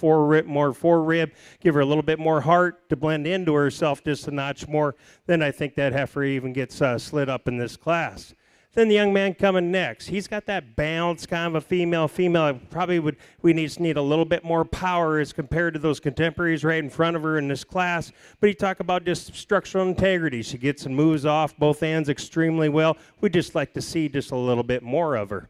more forerib, give her a little bit more heart to blend into herself just a notch more. Then I think that heifer even gets slid up in this class. Then the young man coming next, he's got that balanced kind of a female. Probably we need a little bit more power as compared to those contemporaries right in front of her in this class. But you talk about just structural integrity. She gets and moves off both ends extremely well. We'd just like to see just a little bit more of her.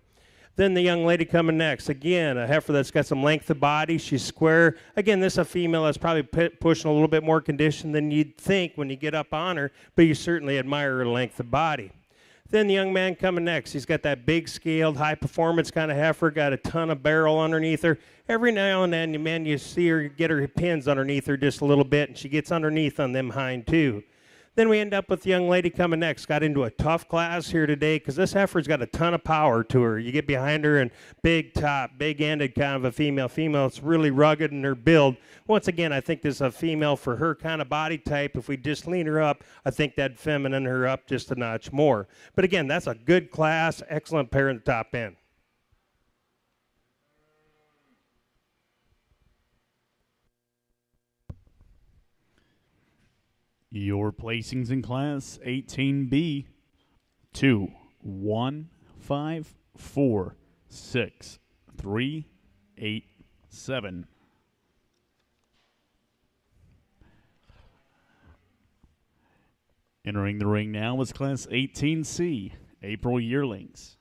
Then the young lady coming next, again, a heifer that's got some length of body. She's square. Again, this is a female that's probably pushing a little bit more condition than you'd think when you get up on her, but you certainly admire her length of body. Then the young man coming next, he's got that big scaled, high performance kind of heifer, got a ton of barrel underneath her. Every now and then, man, you see her get her pins underneath her just a little bit, and she gets underneath on them hind too. Then we end up with the young lady coming next. Got into a tough class here today because this heifer's got a ton of power to her. You get behind her and big top, big-ended kind of a female. It's really rugged in her build. Once again, I think this is a female for her kind of body type. If we just lean her up, I think that'd feminine her up just a notch more. But again, that's a good class, excellent pair in the top end. Your placings in class 18B 2, 1, 5, 4, 6, 3, 8, 7. Entering the ring now is class 18C, April yearlings.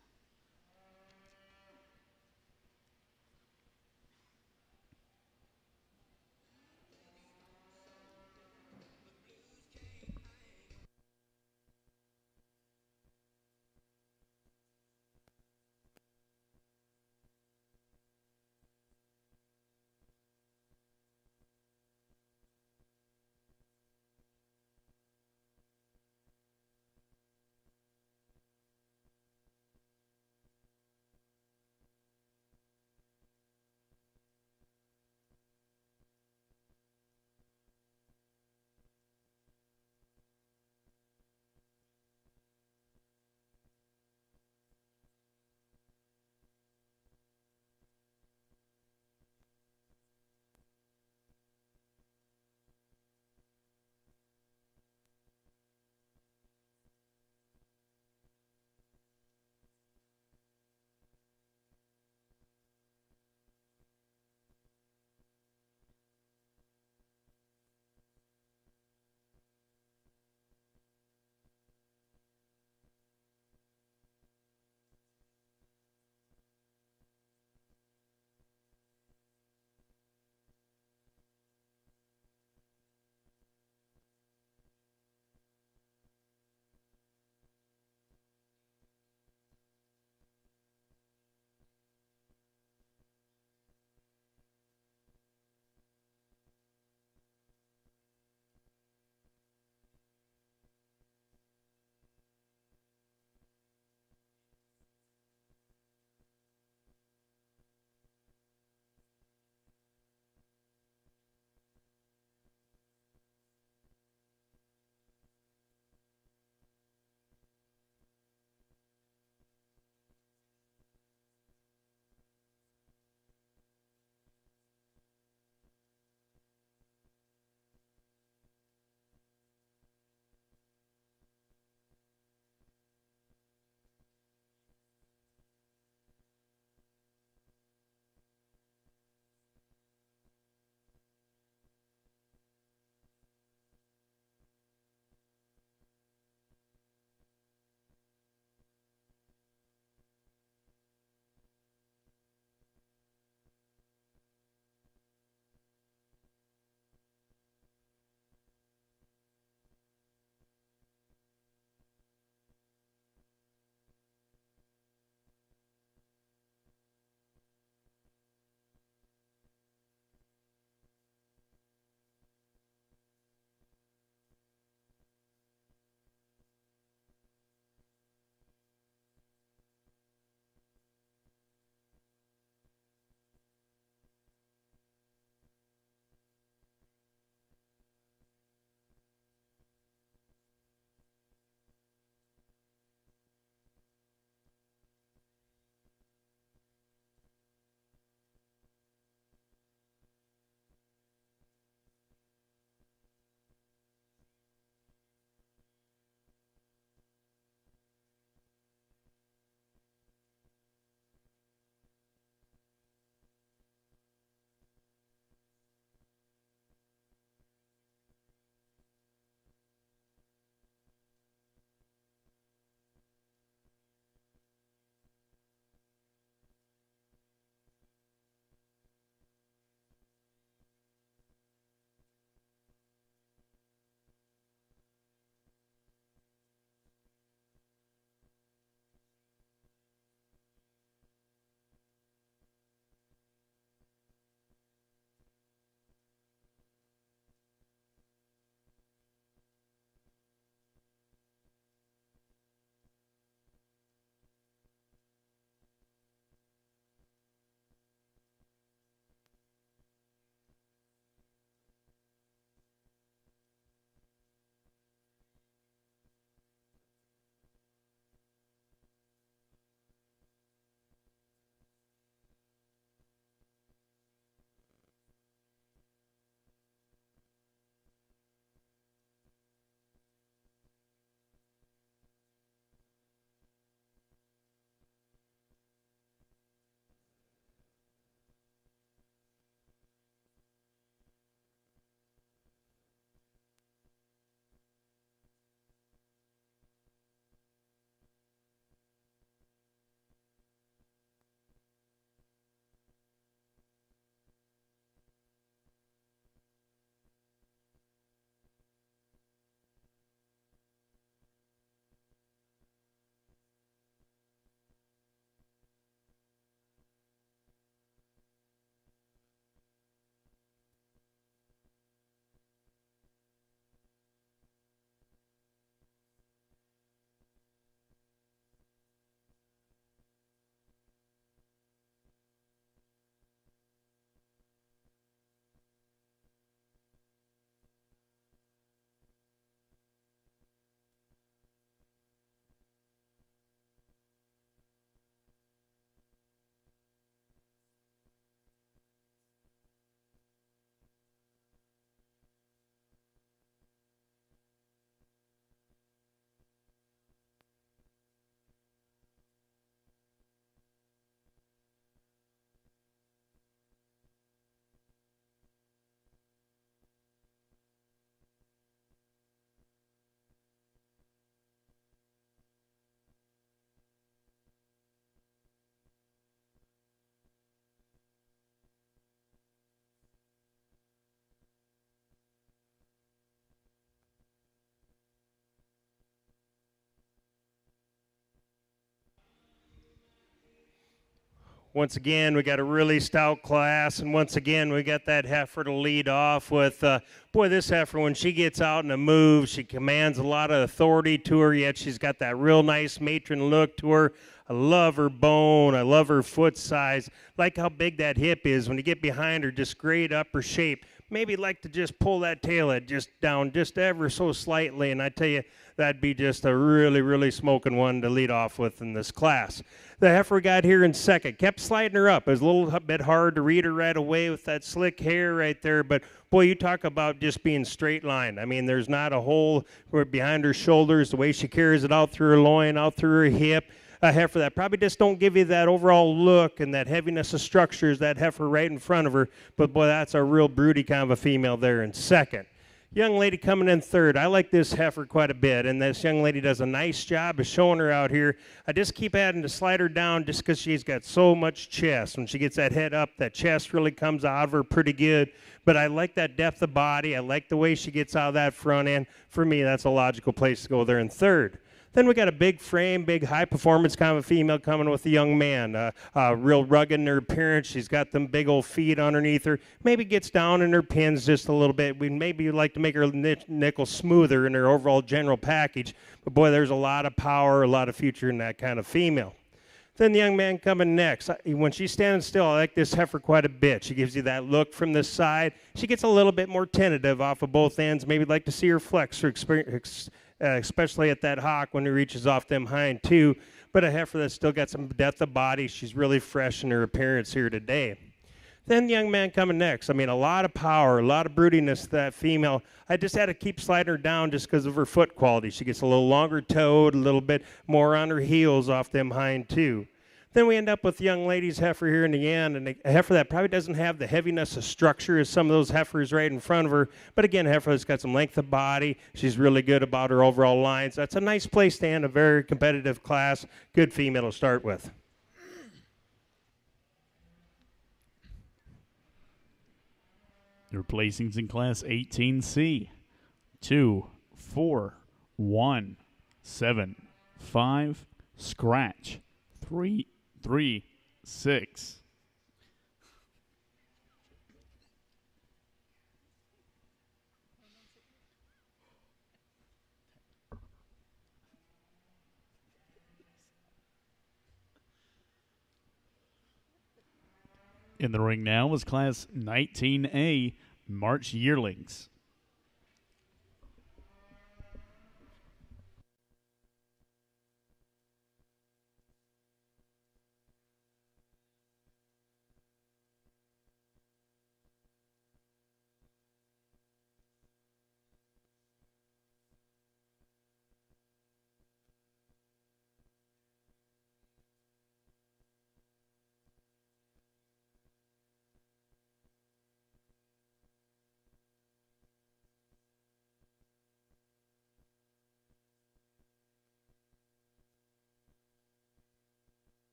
Once again, we got a really stout class, and once again, we got that heifer to lead off with. Boy, this heifer, when she gets out in a move, she commands a lot of authority to her, yet she's got that real nice matron look to her. I love her bone. I love her foot size. Like how big that hip is. When you get behind her, just great upper shape. Maybe like to just pull that tail head just down just ever so slightly, and I tell you, that'd be just a really, really smoking one to lead off with in this class. The heifer got here in second, kept sliding her up. It was a little bit hard to read her right away with that slick hair right there, but boy, you talk about just being straight line. I mean, there's not a hole behind her shoulders, the way she carries it out through her loin, out through her hip. A heifer that probably just don't give you that overall look and that heaviness of structures, that heifer right in front of her. But boy, that's a real broody kind of a female there in second. Young lady coming in third. I like this heifer quite a bit, and this young lady does a nice job of showing her out here. I just keep having to slide her down just because she's got so much chest. When she gets that head up, that chest really comes out of her pretty good. But I like that depth of body. I like the way she gets out of that front end. For me, that's a logical place to go there in third. Then we got a big frame, big high-performance kind of a female coming with a young man. Real rugged in her appearance. She's got them big old feet underneath her. Maybe gets down in her pins just a little bit. We maybe like to make her nickel smoother in her overall general package. But boy, there's a lot of power, a lot of future in that kind of female. Then the young man coming next. When she's standing still, I like this heifer quite a bit. She gives you that look from the side. She gets a little bit more tentative off of both ends. Maybe like to see her flex her especially at that hock when he reaches off them hind too. But a heifer that's still got some depth of body. She's really fresh in her appearance here today. Then the young man coming next. I mean, a lot of power, a lot of broodiness to that female. I just had to keep sliding her down just because of her foot quality. She gets a little longer toed, a little bit more on her heels off them hind too. Then we end up with the young lady's heifer here in the end, and a heifer that probably doesn't have the heaviness of structure as some of those heifers right in front of her. But again, a heifer that's got some length of body. She's really good about her overall lines. That's a nice place to end a very competitive class. Good female to start with. Your placings in Class 18C: 2, 4, 1, 7, 5, scratch, 3, 3, 6. In the ring now is Class 19A March Yearlings.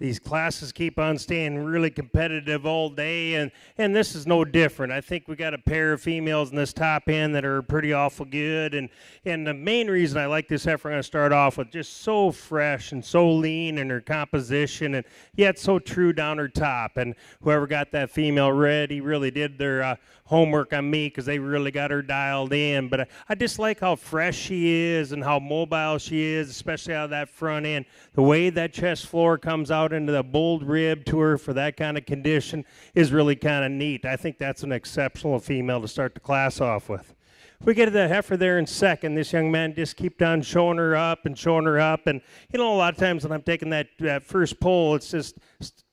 These classes keep on staying really competitive all day, and this is no different. I think we got a pair of females in this top end that are pretty awful good, and the main reason I like this heifer, I'm going to start off with, just so fresh and so lean in her composition, and yet so true down her top. And whoever got that female ready really did their homework on me, because they really got her dialed in. But I just like how fresh she is and how mobile she is, especially out of that front end. The way that chest floor comes out into the bold rib to her for that kind of condition is really kind of neat. I think that's an exceptional female to start the class off with. We get to the heifer there in second. This young man just kept on showing her up and showing her up. And, you know, a lot of times when I'm taking that first pull, it's just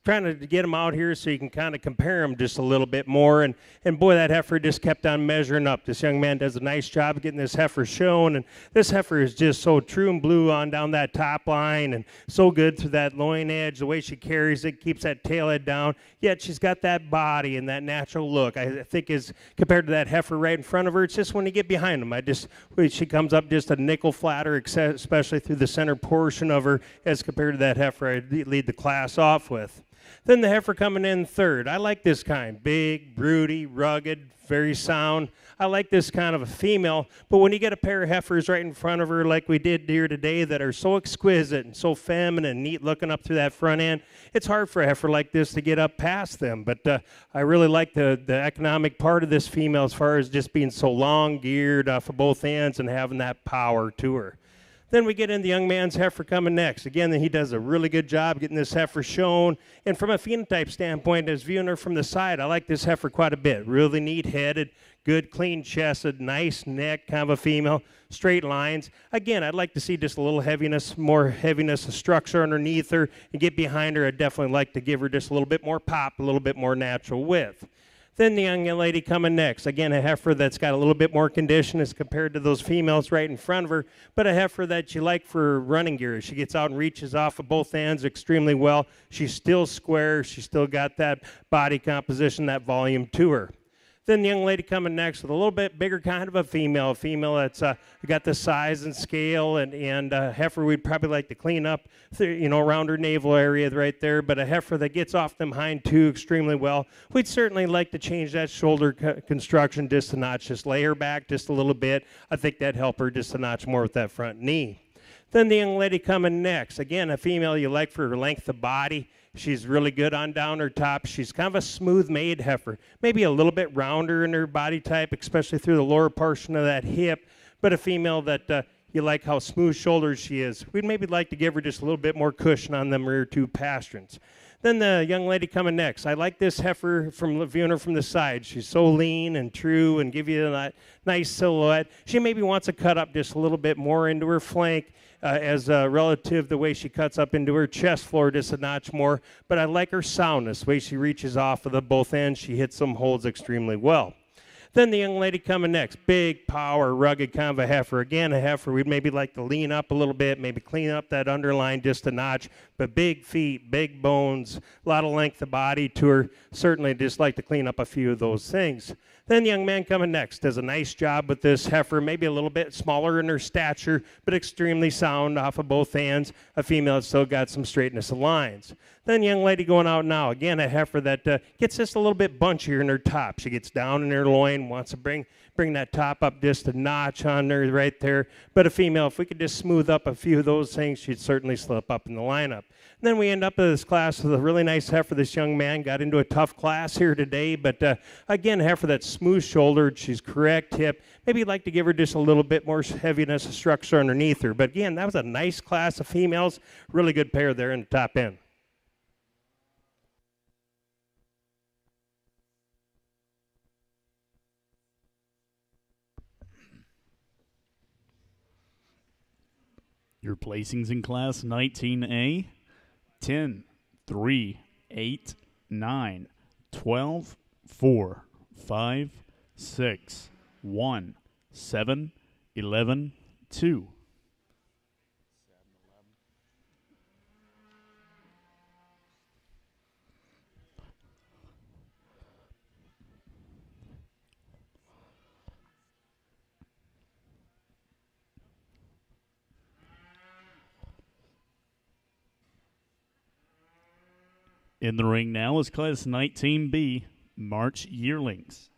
trying to get him out here so you can kind of compare him just a little bit more. And boy, that heifer just kept on measuring up. This young man does a nice job of getting this heifer shown. And this heifer is just so true and blue on down that top line and so good through that loin edge. The way she carries it, keeps that tail head down. Yet she's got that body and that natural look. I think is compared to that heifer right in front of her, it's just when you get behind them. She comes up just a nickel flatter, especially through the center portion of her as compared to that heifer I lead the class off with. Then the heifer coming in third. I like this kind. Big, broody, rugged, very sound. I like this kind of a female. But when you get a pair of heifers right in front of her like we did here today that are so exquisite and so feminine, neat looking up through that front end, it's hard for a heifer like this to get up past them. But I really like the economic part of this female as far as just being so long geared for both ends and having that power to her. Then we get in the young man's heifer coming next. Again, he does a really good job getting this heifer shown. And from a phenotype standpoint, as viewing her from the side, I like this heifer quite a bit. Really neat-headed, good, clean-chested, nice neck, kind of a female, straight lines. Again, I'd like to see just a little heaviness, more heaviness of structure underneath her. And get behind her, I'd definitely like to give her just a little bit more pop, a little bit more natural width. Then the young lady coming next. Again, a heifer that's got a little bit more condition as compared to those females right in front of her, but a heifer that you like for running gear. She gets out and reaches off of both ends extremely well. She's still square. She's still got that body composition, that volume to her. Then the young lady coming next with a little bit bigger kind of a female that's got the size and scale, and a heifer we'd probably like to clean up, around her navel area right there, but a heifer that gets off them hind two extremely well. We'd certainly like to change that shoulder construction just a notch, just lay her back just a little bit. I think that'd help her just a notch more with that front knee. Then the young lady coming next. Again, a female you like for her length of body. She's really good on down her top. She's kind of a smooth-made heifer, maybe a little bit rounder in her body type, especially through the lower portion of that hip, but a female that you like how smooth-shouldered she is. We'd maybe like to give her just a little bit more cushion on them rear two pasterns. Then the young lady coming next. I like this heifer from viewing her from the side. She's so lean and true and give you that nice silhouette. She maybe wants to cut up just a little bit more into her flank as relative the way she cuts up into her chest floor just a notch more. But I like her soundness, the way she reaches off of the both ends. She hits them, holds extremely well. Then the young lady coming next, big, power, rugged kind of a heifer. Again, a heifer we'd maybe like to lean up a little bit, maybe clean up that underline just a notch, but big feet, big bones, a lot of length of body to her. Certainly just like to clean up a few of those things. Then the young man coming next does a nice job with this heifer, maybe a little bit smaller in her stature, but extremely sound off of both hands. A female that's still got some straightness of lines. Then the young lady going out now, again, a heifer that gets just a little bit bunchier in her top. She gets down in her loin, wants to bring that top up just a notch on her right there. But a female, if we could just smooth up a few of those things, she'd certainly slip up in the lineup. And then we end up in this class with a really nice heifer. This young man got into a tough class here today, but again, a heifer that's smooth-shouldered. She's correct hip. Maybe you'd like to give her just a little bit more heaviness of structure underneath her. But again, that was a nice class of females. Really good pair there in the top end. Your placings in Class 19A, 10, 3, 8, 9, 12, 4, 5, 6, 1, 7, 11, 2. In the ring now is Class 19B, March Yearlings.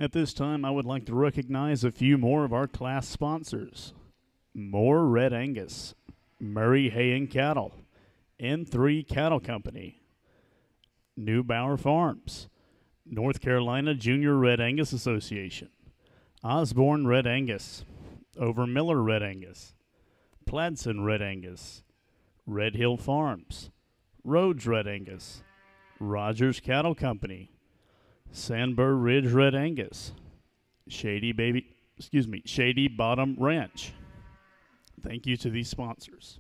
At this time, I would like to recognize a few more of our class sponsors. More Red Angus, Murray Hay and Cattle, N3 Cattle Company, Neubauer Farms, North Carolina Junior Red Angus Association, Osborne Red Angus, Overmiller Red Angus, Pladson Red Angus, Red Hill Farms, Rhodes Red Angus, Rogers Cattle Company, Sandburr Ridge Red Angus, Shady Bottom Ranch. Thank you to these sponsors.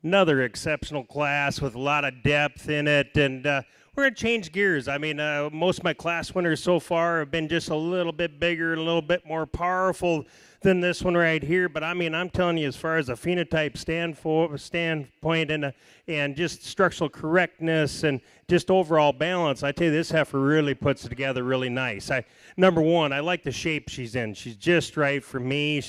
Another exceptional class with a lot of depth in it, and we're going to change gears. I mean, most of my class winners so far have been just a little bit bigger and a little bit more powerful than this one right here. But I mean, I'm telling you, as far as a phenotype standpoint and just structural correctness and just overall balance, I tell you, this heifer really puts it together really nice. Number one, I like the shape she's in. She's just right for me.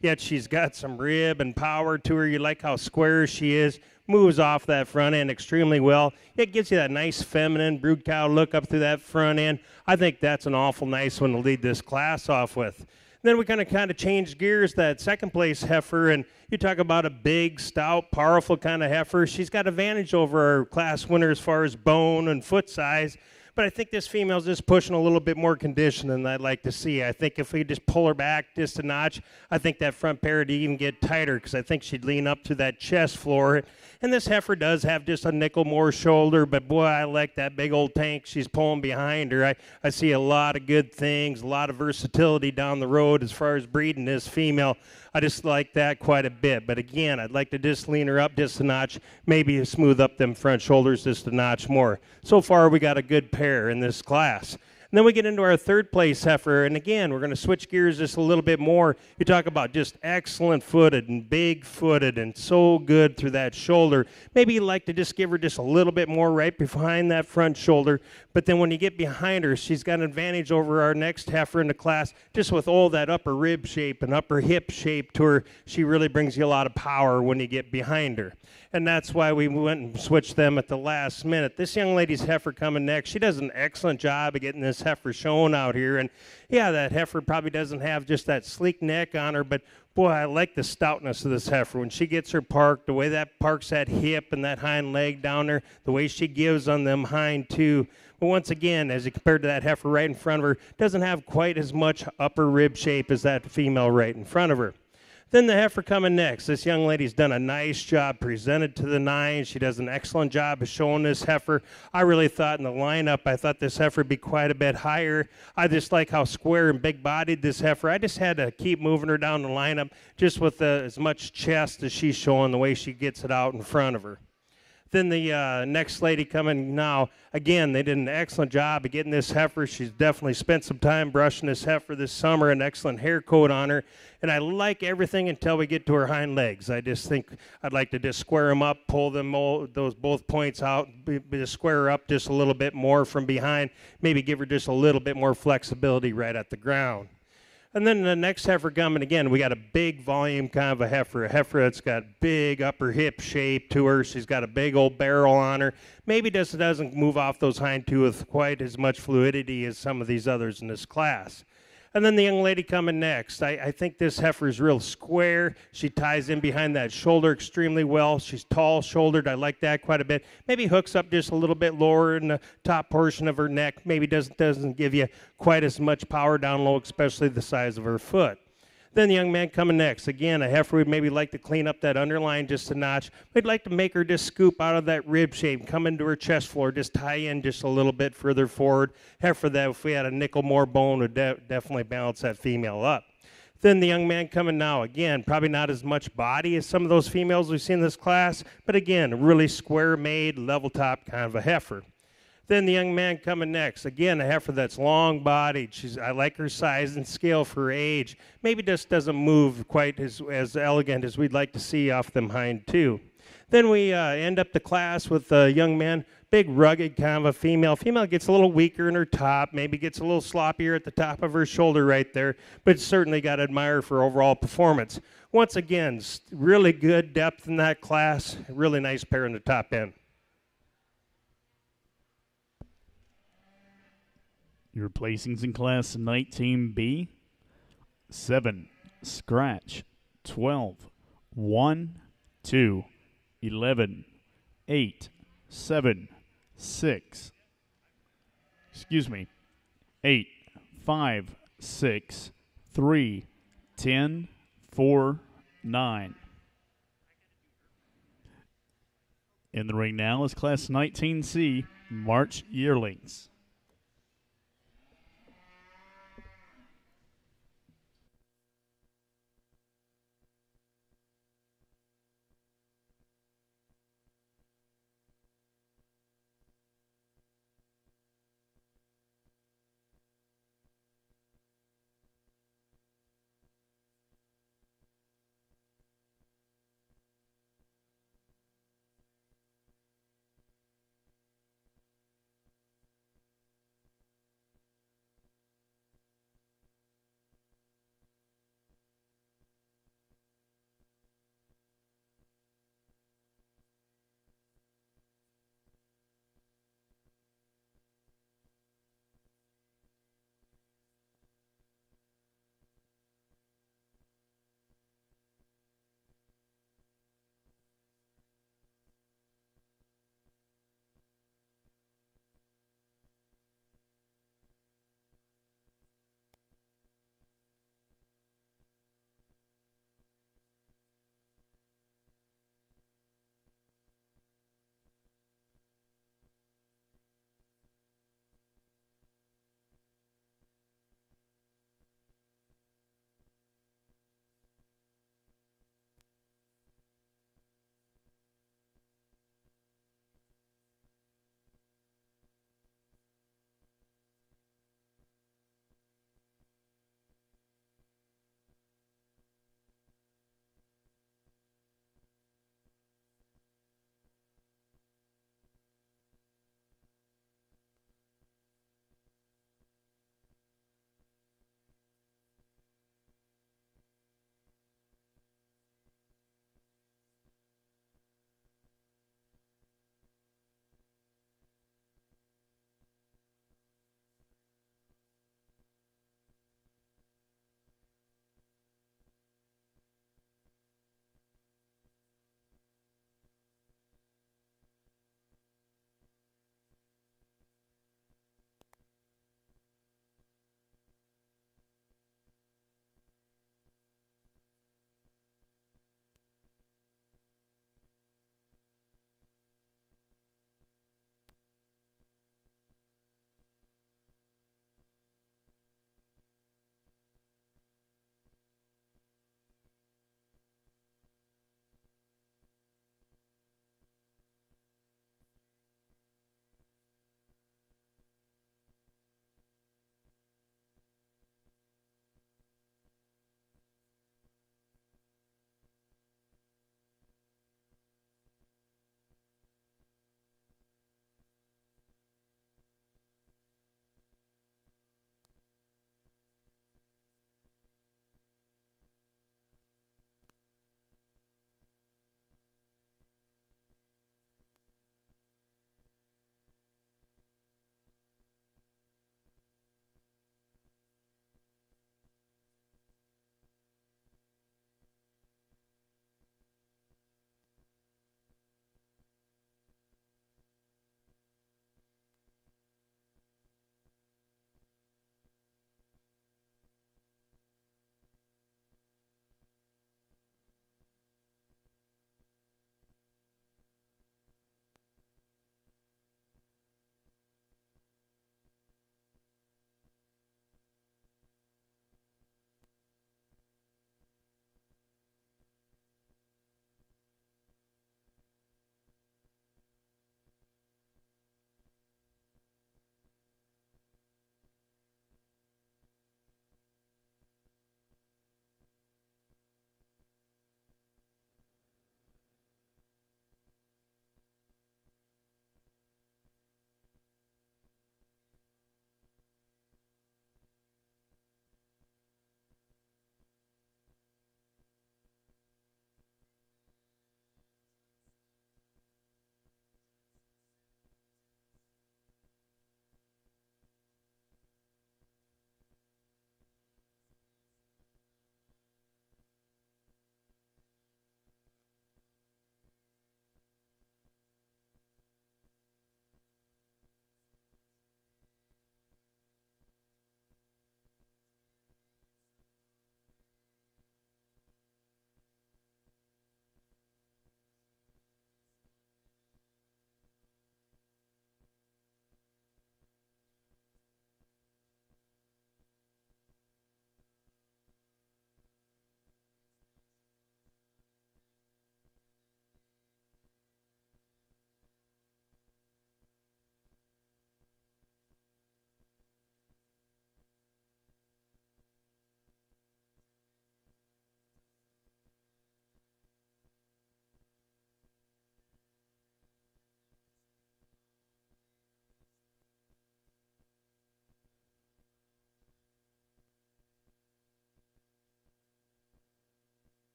Yet she's got some rib and power to her. You like how square she is. Moves off that front end extremely well. It gives you that nice feminine brood cow look up through that front end. I think that's an awful nice one to lead this class off with. Then we kind of changed gears. That second place heifer, and you talk about a big, stout, powerful kind of heifer. She's got advantage over our class winner as far as bone and foot size. But I think this female's just pushing a little bit more condition than I'd like to see. I think if we just pull her back just a notch, I think that front pair would even get tighter because I think she'd lean up to that chest floor. And this heifer does have just a nickel more shoulder, but boy, I like that big old tank she's pulling behind her. I see a lot of good things, a lot of versatility down the road as far as breeding this female. I just like that quite a bit. But again, I'd like to just lean her up just a notch, maybe smooth up them front shoulders just a notch more. So far, we got a good pair in this class. And then we get into our third place heifer, and again, we're going to switch gears just a little bit more. You talk about just excellent footed and big footed and so good through that shoulder. Maybe you'd like to just give her just a little bit more right behind that front shoulder, but then when you get behind her, she's got an advantage over our next heifer in the class just with all that upper rib shape and upper hip shape to her. She really brings you a lot of power when you get behind her. And that's why we went and switched them at the last minute. This young lady's heifer coming next. She does an excellent job of getting this heifer shown out here. And yeah, that heifer probably doesn't have just that sleek neck on her, but boy, I like the stoutness of this heifer. When she gets her parked, the way that parks that hip and that hind leg down there, the way she gives on them hind too. But once again, as you compared to that heifer right in front of her, doesn't have quite as much upper rib shape as that female right in front of her. Then the heifer coming next. This young lady's done a nice job, presented to the 9. She does an excellent job of showing this heifer. I really thought in the lineup, I thought this heifer would be quite a bit higher. I just like how square and big-bodied this heifer. I just had to keep moving her down the lineup just with as much chest as she's showing, the way she gets it out in front of her. Then the next lady coming now, again, they did an excellent job of getting this heifer. She's definitely spent some time brushing this heifer this summer, an excellent hair coat on her. And I like everything until we get to her hind legs. I just think I'd like to just square them up, pull them those both points out, just square her up just a little bit more from behind, maybe give her just a little bit more flexibility right at the ground. And then the next heifer coming, again, we got a big volume kind of a heifer that's got big upper hip shape to her. She's got a big old barrel on her. Maybe just doesn't move off those hind two with quite as much fluidity as some of these others in this class. And then the young lady coming next. I think this heifer is real square. She ties in behind that shoulder extremely well. She's tall-shouldered. I like that quite a bit. Maybe hooks up just a little bit lower in the top portion of her neck. Maybe doesn't give you quite as much power down low, especially the size of her foot. Then the young man coming next. Again, a heifer would maybe like to clean up that underline just a notch. We'd like to make her just scoop out of that rib shape, come into her chest floor, just tie in just a little bit further forward. Heifer that if we had a nickel more bone would definitely balance that female up. Then the young man coming now, again, probably not as much body as some of those females we've seen in this class, but again, a really square-made, level-top kind of a heifer. Then the young man coming next. Again, a heifer that's long-bodied. I like her size and scale for her age. Maybe just doesn't move quite as elegant as we'd like to see off them hind too. Then we end up the class with a young man, big rugged kind of a female. Female gets a little weaker in her top, maybe gets a little sloppier at the top of her shoulder right there, but certainly got to admire for overall performance. Once again, really good depth in that class. Really nice pair in the top end. Your placings in Class 19B, 7, scratch, 12, 1, 2, 11, 8, 7, 6, 8, 5, 6, 3, 10, 4, 9. In the ring now is Class 19C, March Yearlings.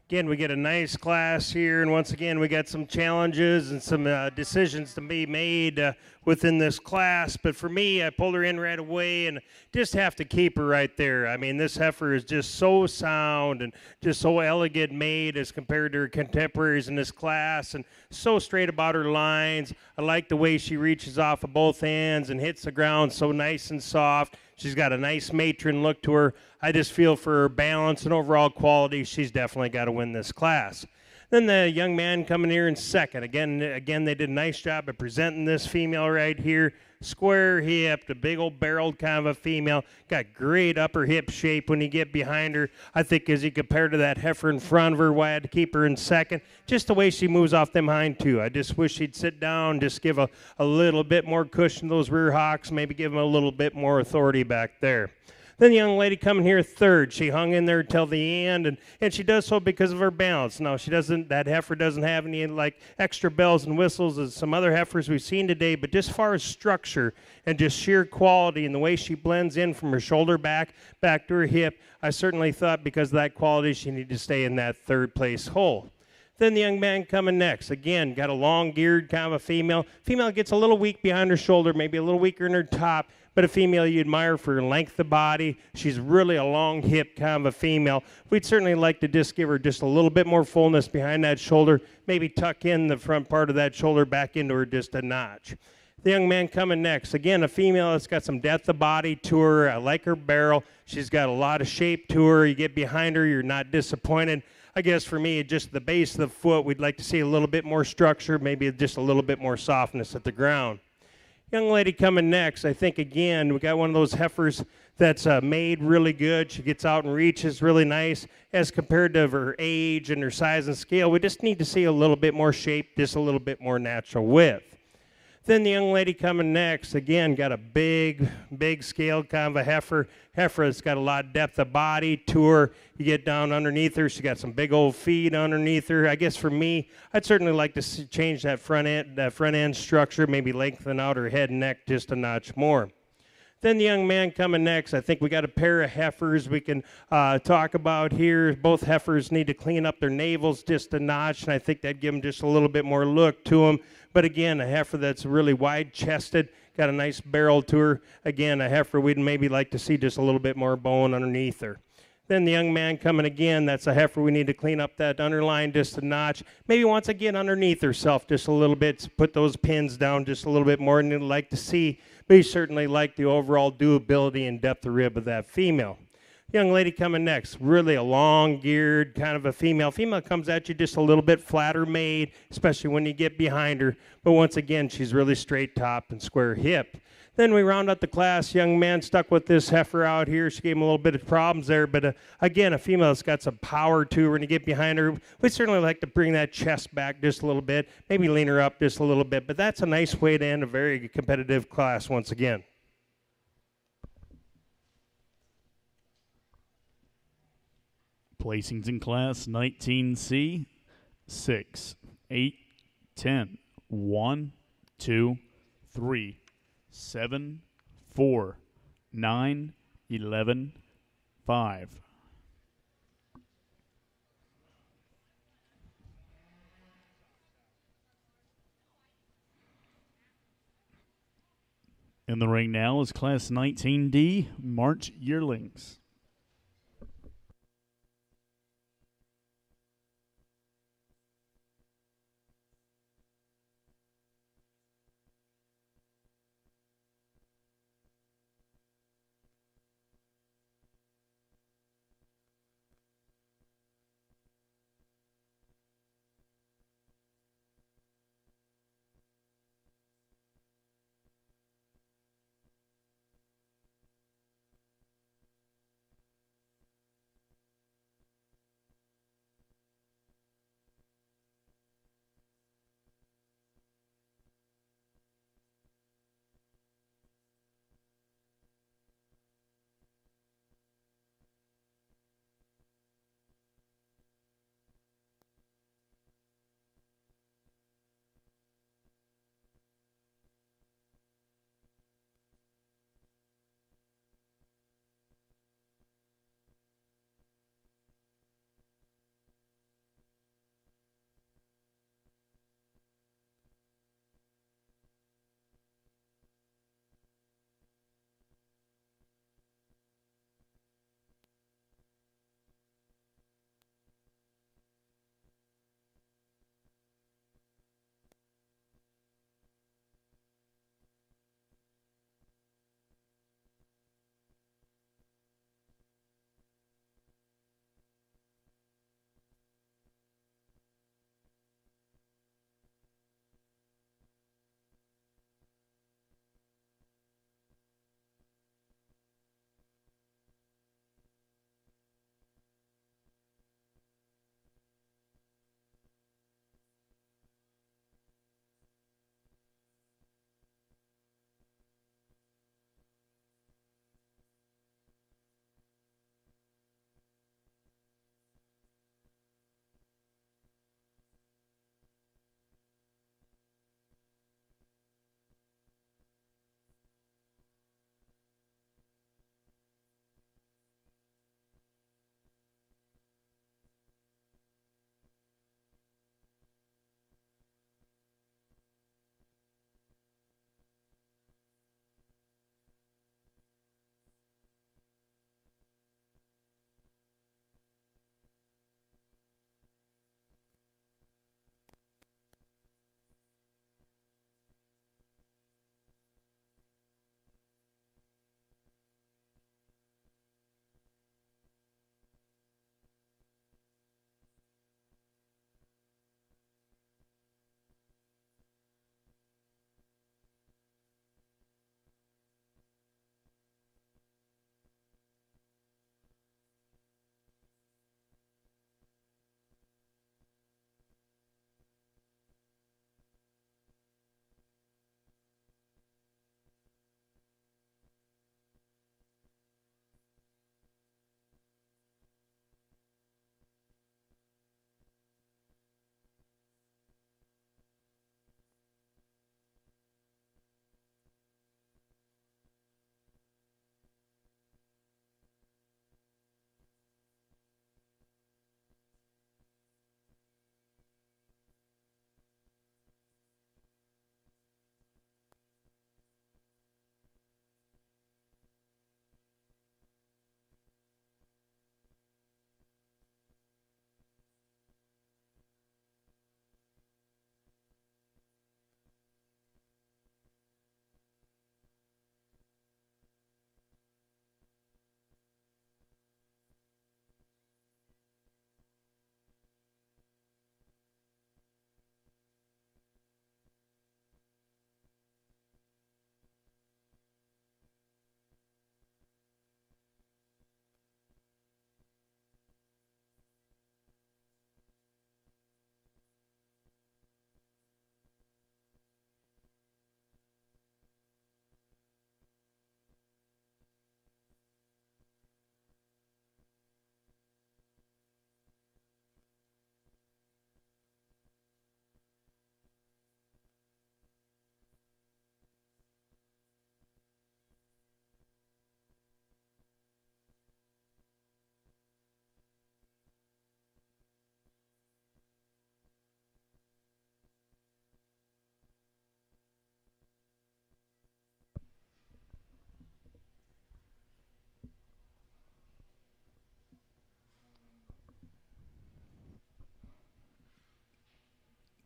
Again, we get a nice class here, and once again, we got some challenges and some decisions to be made within this class. But for me, I pulled her in right away and just have to keep her right there. I mean, this heifer is just so sound and just so elegant made as compared to her contemporaries in this class, and so straight about her lines. I like the way she reaches off of both ends and hits the ground so nice and soft. She's got a nice matron look to her. I just feel for her balance and overall quality, she's definitely got to win this class. Then the young man coming here in second. Again, they did a nice job of presenting this female right here. Square hipped, a big old barreled kind of a female. Got great upper hip shape when you get behind her. I think as you compare to that heifer in front of her, why I had to keep her in second. Just the way she moves off them hind two. I just wish she'd sit down, just give a little bit more cushion to those rear hocks, maybe give them a little bit more authority back there. Then the young lady coming here third, she hung in there till the end, and she does so because of her balance. Now, that heifer doesn't have any like extra bells and whistles as some other heifers we've seen today, but just as far as structure and just sheer quality and the way she blends in from her shoulder back to her hip, I certainly thought because of that quality she needed to stay in that third place hole. Then the young man coming next. Again, got a long-geared kind of a female. Female gets a little weak behind her shoulder, maybe a little weaker in her top, but a female you admire for her length of body. She's really a long hip kind of a female. We'd certainly like to just give her just a little bit more fullness behind that shoulder, maybe tuck in the front part of that shoulder back into her just a notch. The young man coming next. Again, a female that's got some depth of body to her. I like her barrel. She's got a lot of shape to her. You get behind her, you're not disappointed. I guess for me, just the base of the foot, we'd like to see a little bit more structure, maybe just a little bit more softness at the ground. Young lady coming next, I think, again, we got one of those heifers that's made really good. She gets out and reaches really nice. As compared to her age and her size and scale, we just need to see a little bit more shape, just a little bit more natural width. Then the young lady coming next, again, got a big scaled kind of a heifer. Heifer that's got a lot of depth of body to her. You get down underneath her, she got some big old feet underneath her. I guess for me, I'd certainly like to change that front end structure, maybe lengthen out her head and neck just a notch more. Then the young man coming next, I think we got a pair of heifers we can talk about here. Both heifers need to clean up their navels just a notch, and I think that'd give them just a little bit more look to them. But again, a heifer that's really wide-chested, got a nice barrel to her. Again, a heifer we'd maybe like to see just a little bit more bone underneath her. Then the young man coming again, that's a heifer we need to clean up that underline just a notch. Maybe once again underneath herself just a little bit, put those pins down just a little bit more than you'd like to see. But you certainly like the overall doability and depth of rib of that female. Young lady coming next, really a long-geared kind of a female. Female comes at you just a little bit flatter made, especially when you get behind her. But once again, she's really straight top and square hip. Then we round out the class. Young man stuck with this heifer out here. She gave him a little bit of problems there. But again, a female that's got some power to her. When you get behind her, we'd certainly like to bring that chest back just a little bit, maybe lean her up just a little bit. But that's a nice way to end a very competitive class once again. Placings in Class 19C, 6, 8, 10, 1, 2, 3, 7, 4, 9, 11, 5. In the ring now is Class 19D, March Yearlings.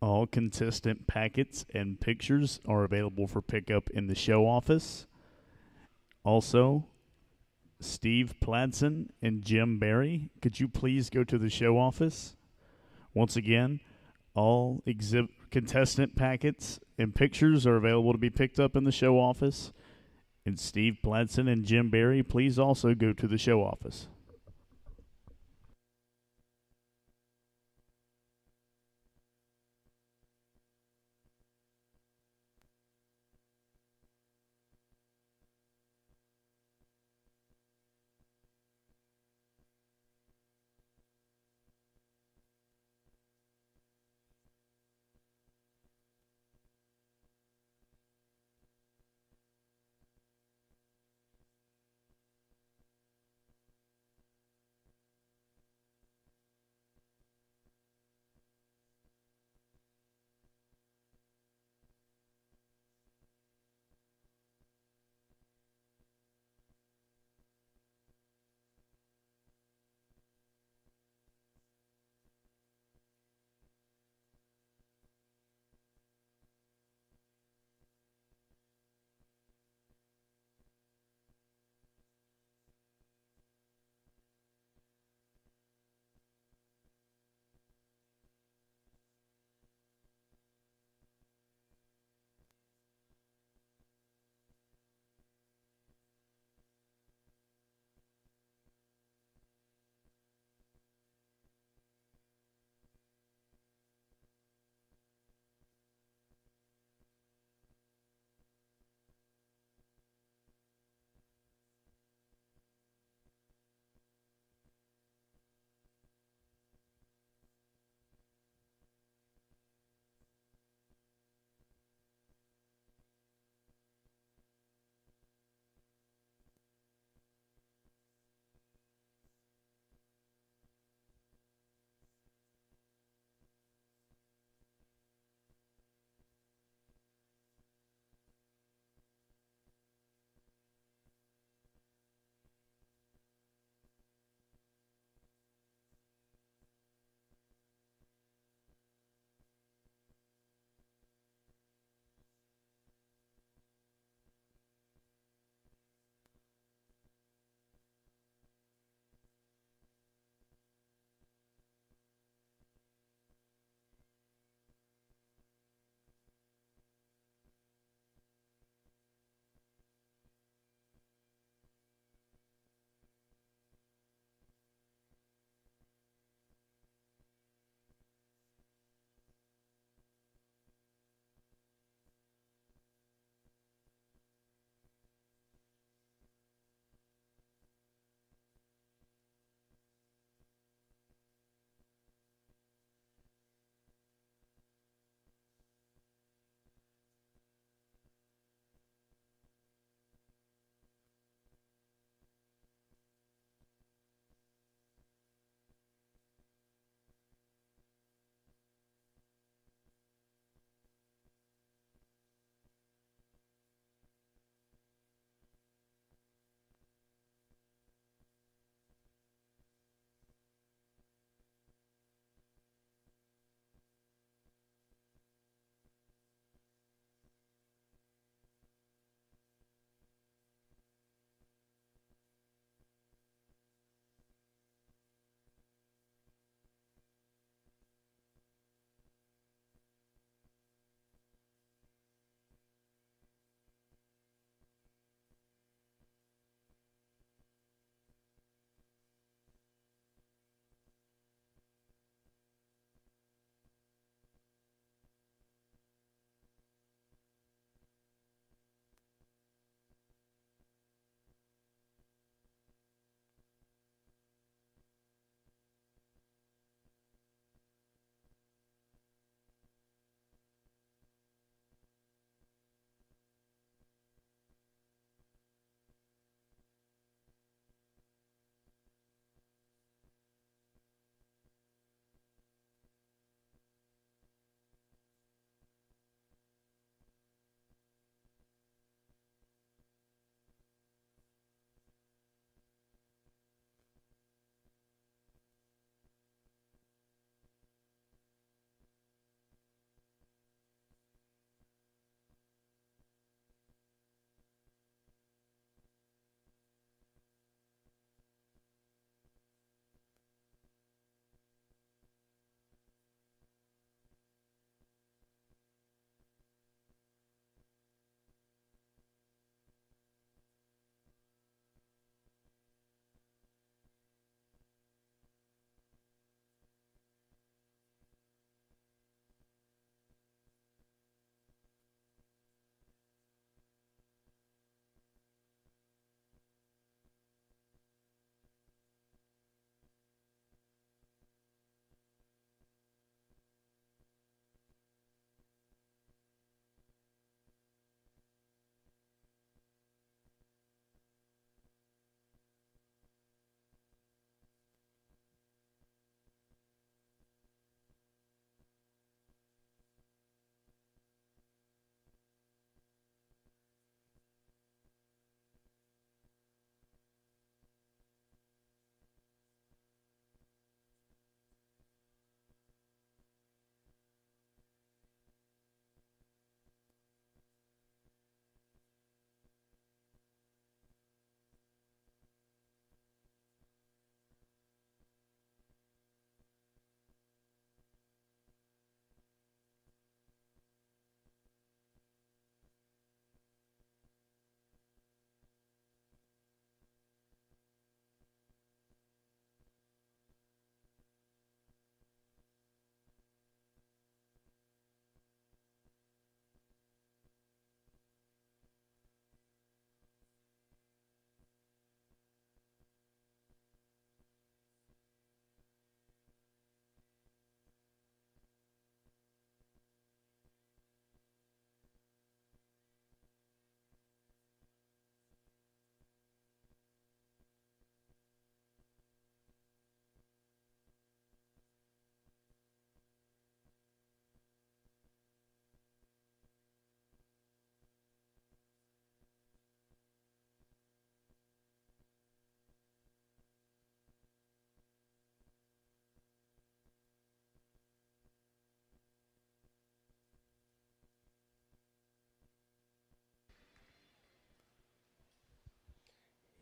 All contestant packets and pictures are available for pickup in the show office. Also, Steve Pladson and Jim Barry, could you please go to the show office? Once again, all contestant packets and pictures are available to be picked up in the show office. And Steve Pladson and Jim Barry, please also go to the show office.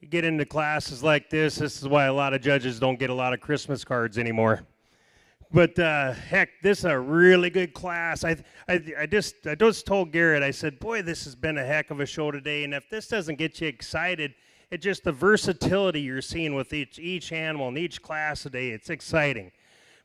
you get into classes like this is why a lot of judges don't get a lot of Christmas cards anymore. But heck, this is a really good class. I just told Garrett, I said, boy, this has been a heck of a show today. And if this doesn't get you excited, it's just the versatility you're seeing with each animal and each class today. It's exciting.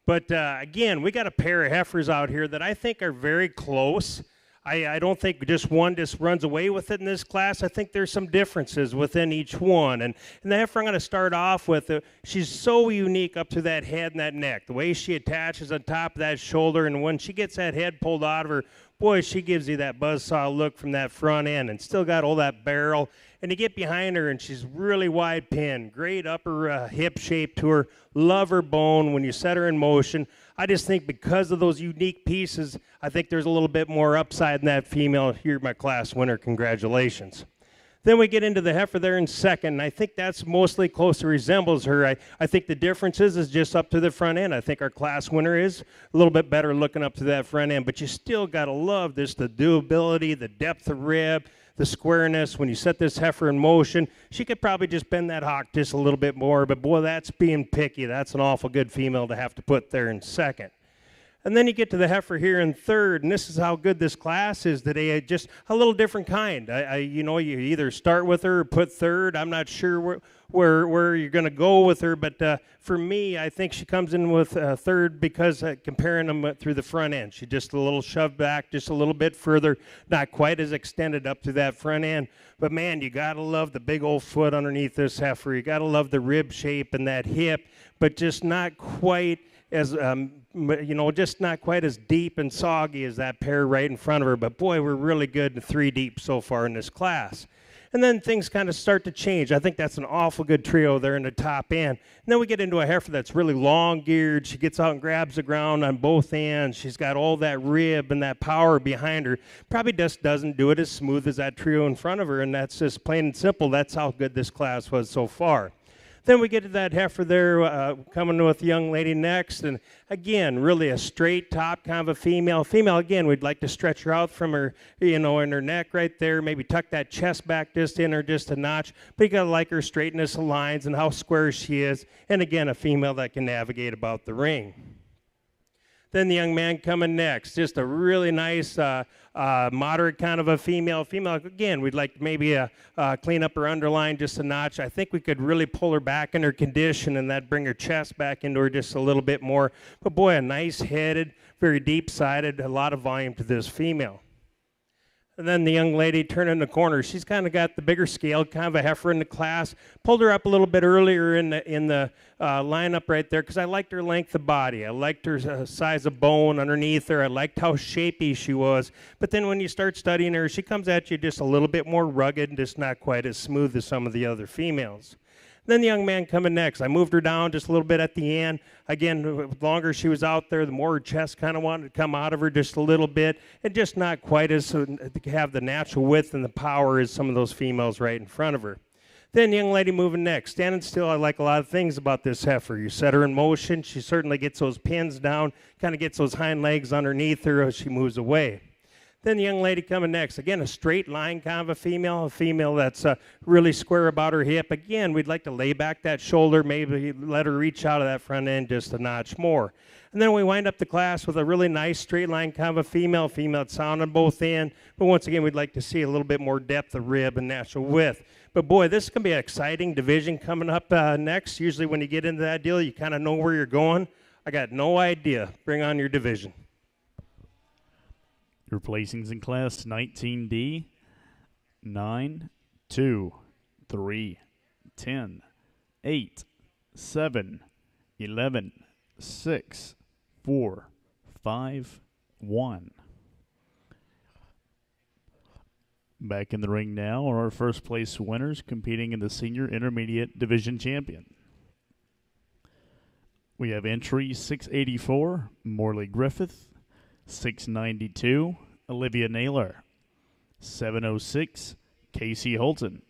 But again, we got a pair of heifers out here that I think are very close. I don't think just one just runs away with it in this class. I think there's some differences within each one. And the heifer I'm going to start off with, she's so unique up to that head and that neck. The way she attaches on top of that shoulder, and when she gets that head pulled out of her, boy, she gives you that buzzsaw look from that front end and still got all that barrel. And you get behind her, and she's really wide pinned, great upper hip shape to her, love her bone when you set her in motion. I just think because of those unique pieces, I think there's a little bit more upside in that female. You're my class winner. Congratulations. Then we get into the heifer there in second, and I think that's mostly closely resembles her. I think the difference is just up to the front end. I think our class winner is a little bit better looking up to that front end, but you still got to love this, the doability, the depth of rib, the squareness. When you set this heifer in motion, she could probably just bend that hock just a little bit more, but boy, that's being picky. That's an awful good female to have to put there in second. And then you get to the heifer here in third, and this is how good this class is today. Just a little different kind. You either start with her or put third. I'm not sure where you're going to go with her, but for me, I think she comes in with third because comparing them through the front end. She just a little shoved back, just a little bit further, not quite as extended up to that front end. But man, you got to love the big old foot underneath this heifer. You got to love the rib shape and that hip, but just not quite as just not quite as deep and soggy as that pair right in front of her. But boy, we're really good to 3 deep so far in this class. And then things kind of start to change. I think that's an awful good trio there in the top end. And then we get into a heifer that's really long-geared. She gets out and grabs the ground on both ends. She's got all that rib and that power behind her. Probably just doesn't do it as smooth as that trio in front of her, and that's just plain and simple. That's how good this class was so far. Then we get to that heifer there coming with the young lady next. And again, really a straight top kind of a female. Female, again, we'd like to stretch her out from her, in her neck right there. Maybe tuck that chest back just in her just a notch. But you got to like her straightness of lines and how square she is. And again, a female that can navigate about the ring. Then the young man coming next, just a really nice, moderate kind of a female. Female, again, we'd like to maybe clean up her underline just a notch. I think we could really pull her back in her condition, and that'd bring her chest back into her just a little bit more. But boy, a nice-headed, very deep-sided, a lot of volume to this female. And then the young lady turning the corner. She's kind of got the bigger scale, kind of a heifer in the class. Pulled her up a little bit earlier in the lineup right there because I liked her length of body. I liked her size of bone underneath her. I liked how shapy she was. But then when you start studying her, she comes at you just a little bit more rugged and just not quite as smooth as some of the other females. Then the young man coming next. I moved her down just a little bit at the end. Again, the longer she was out there, the more her chest kind of wanted to come out of her just a little bit, and just not quite as to have the natural width and the power as some of those females right in front of her. Then the young lady moving next. Standing still, I like a lot of things about this heifer. You set her in motion. She certainly gets those pins down, kind of gets those hind legs underneath her as she moves away. Then the young lady coming next. Again, a straight line kind of a female that's really square about her hip. Again, we'd like to lay back that shoulder, maybe let her reach out of that front end just a notch more. And then we wind up the class with a really nice straight line kind of a female that's sound on both ends. But once again, we'd like to see a little bit more depth of rib and natural width. But boy, this is going to be an exciting division coming up next. Usually when you get into that deal, you kind of know where you're going. I got no idea. Bring on your division. Your placings in Class 19D, 9, 2, 3, 10, 8, 7, 11, 6, 4, 5, 1. Back in the ring now are our first place winners competing in the Senior Intermediate Division Champion. We have entry 684, Morley Griffith. 692, Olivia Naylor. 706, Casey Holton.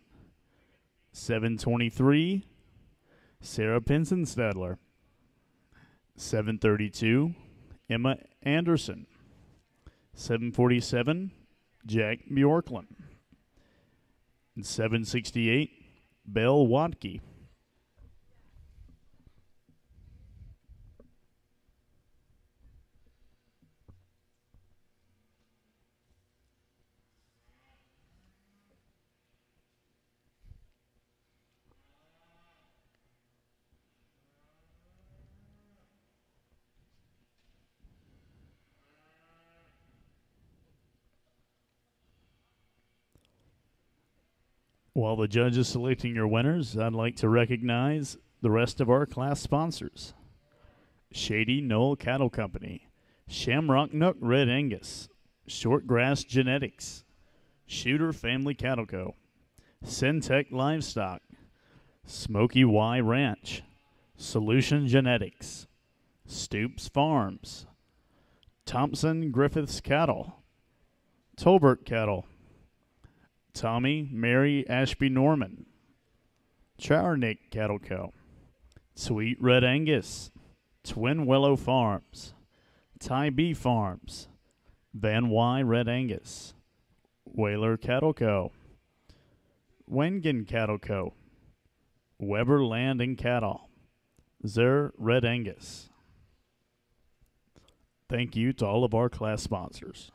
723, Sarah Pinsenstadler. 732, Emma Anderson. 747, Jack Bjorklund. And 768, Bill Watke. While the judge is selecting your winners, I'd like to recognize the rest of our class sponsors. Shady Knoll Cattle Company, Shamrock Nook Red Angus, Shortgrass Genetics, Shooter Family Cattle Co., Syntech Livestock, Smoky Y Ranch, Solution Genetics, Stoops Farms, Thompson Griffiths Cattle, Tolbert Cattle, Tommy Mary Ashby Norman, Trowernick Cattle Co., Sweet Red Angus, Twin Willow Farms, Ty B Farms, Van Y Red Angus, Whaler Cattle Co., Wengen Cattle Co., Weber Land and Cattle, Zer Red Angus. Thank you to all of our class sponsors.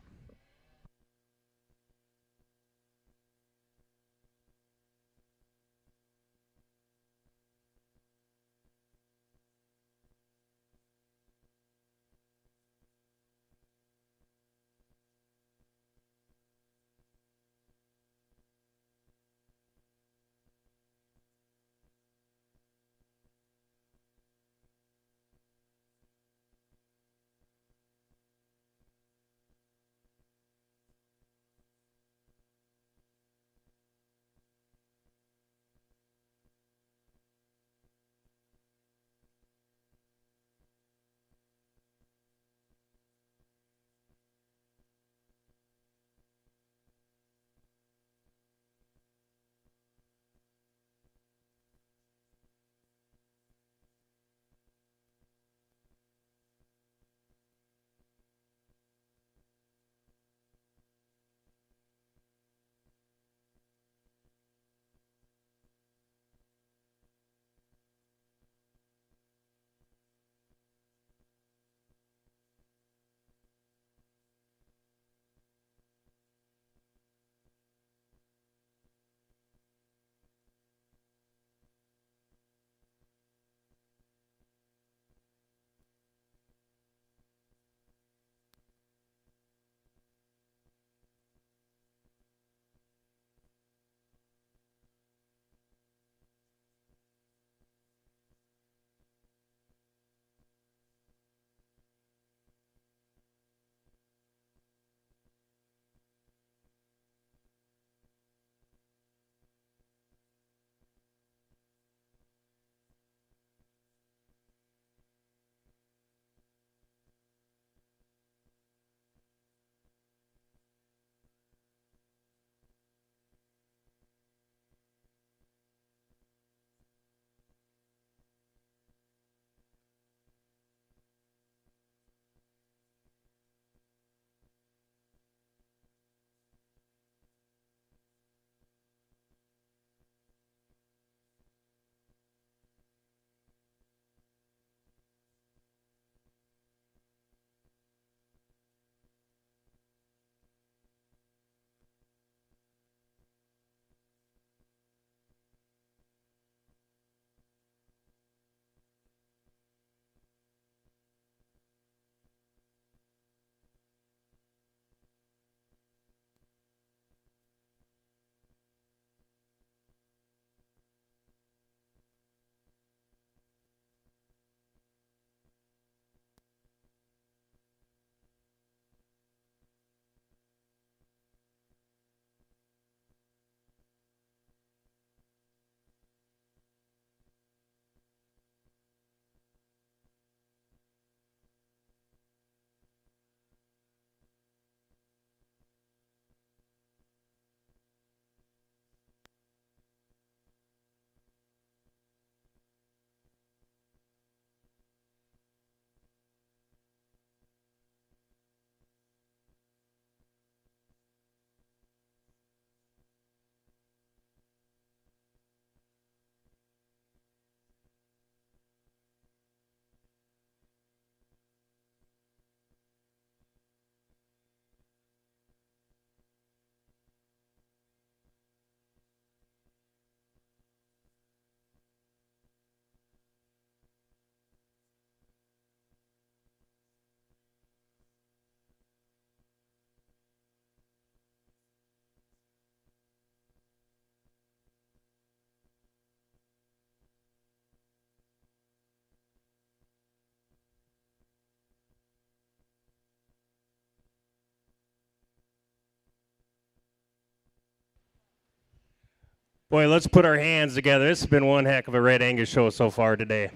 Boy, let's put our hands together. This has been one heck of a Red Angus show so far today.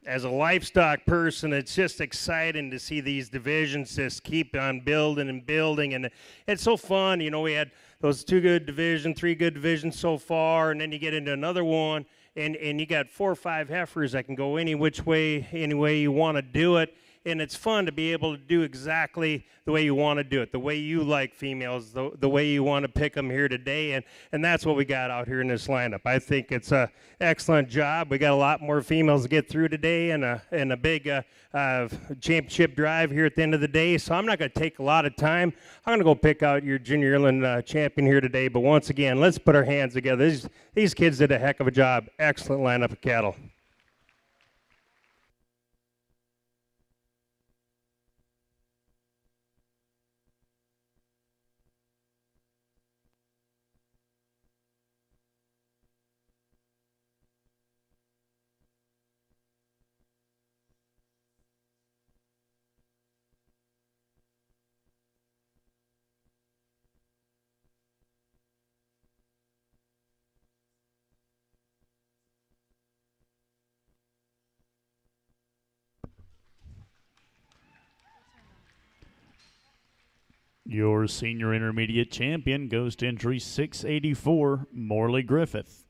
As a livestock person, it's just exciting to see these divisions just keep on building and building, and it's so fun. You know, we had those 2 good divisions, 3 good divisions so far, and then you get into another one, and you got 4 or 5 heifers that can go any which way, any way you want to do it. And it's fun to be able to do exactly the way you want to do it, the way you like females, the way you want to pick them here today, and that's what we got out here in this lineup. I think it's an excellent job. We got a lot more females to get through today, and a big championship drive here at the end of the day. So I'm not going to take a lot of time. I'm going to go pick out your junior yearling champion here today. But once again, let's put our hands together. These kids did a heck of a job. Excellent lineup of cattle. Your senior intermediate champion goes to entry 684, Morley Griffith.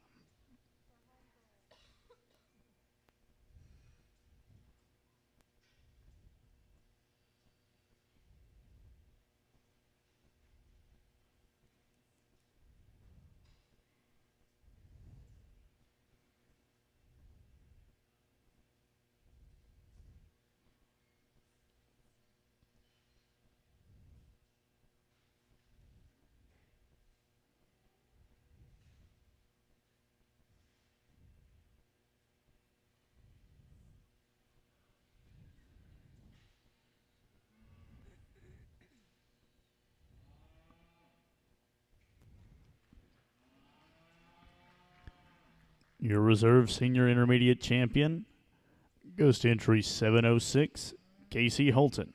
Your reserve senior intermediate champion goes to entry 706, Casey Holton.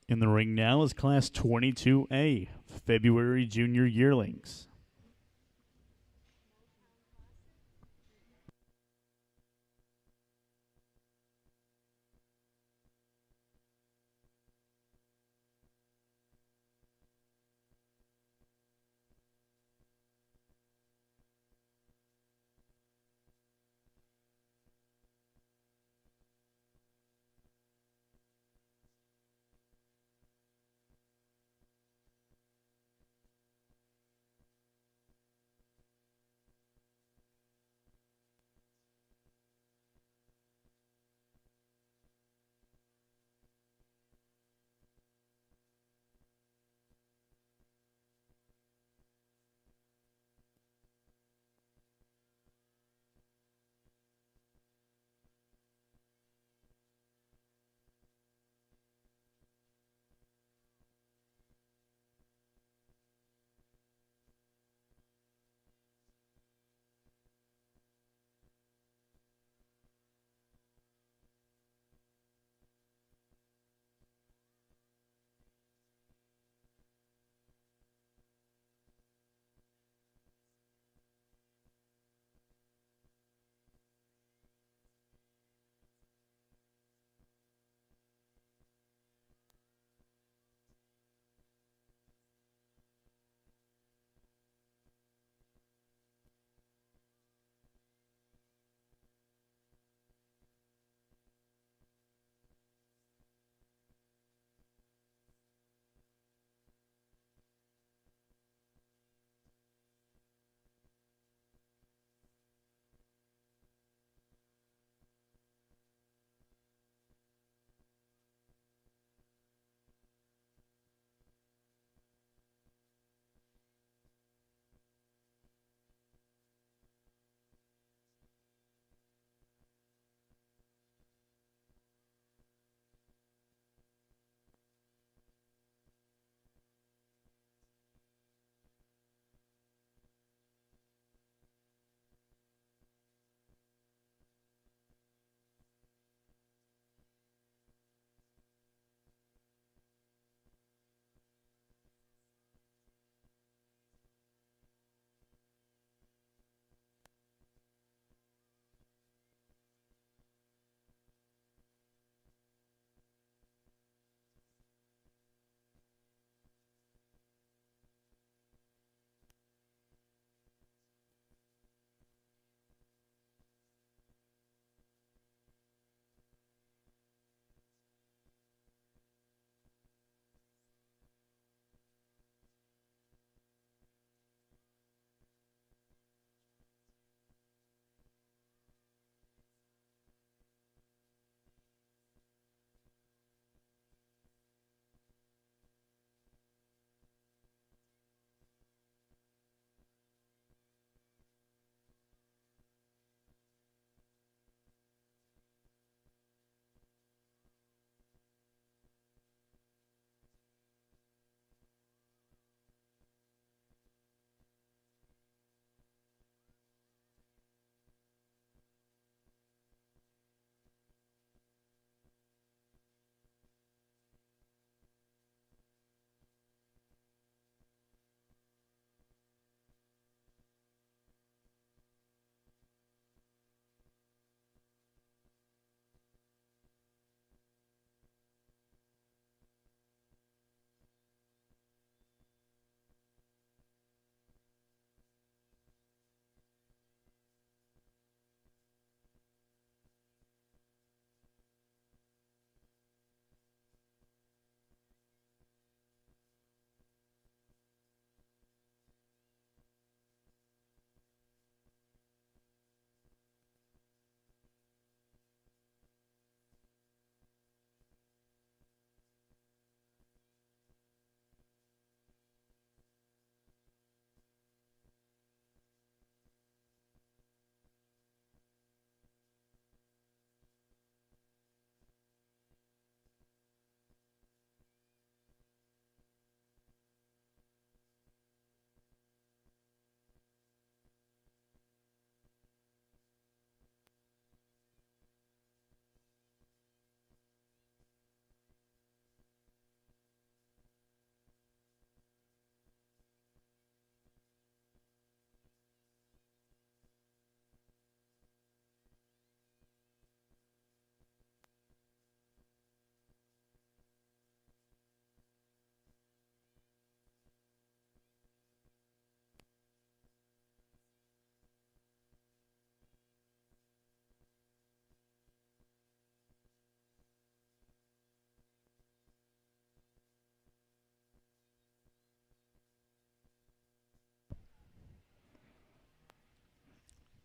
In the ring now is Class 22A, February Junior Yearlings.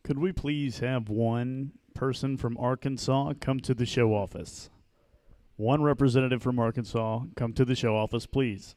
Could we please have one person from Arkansas come to the show office? One representative from Arkansas come to the show office, please.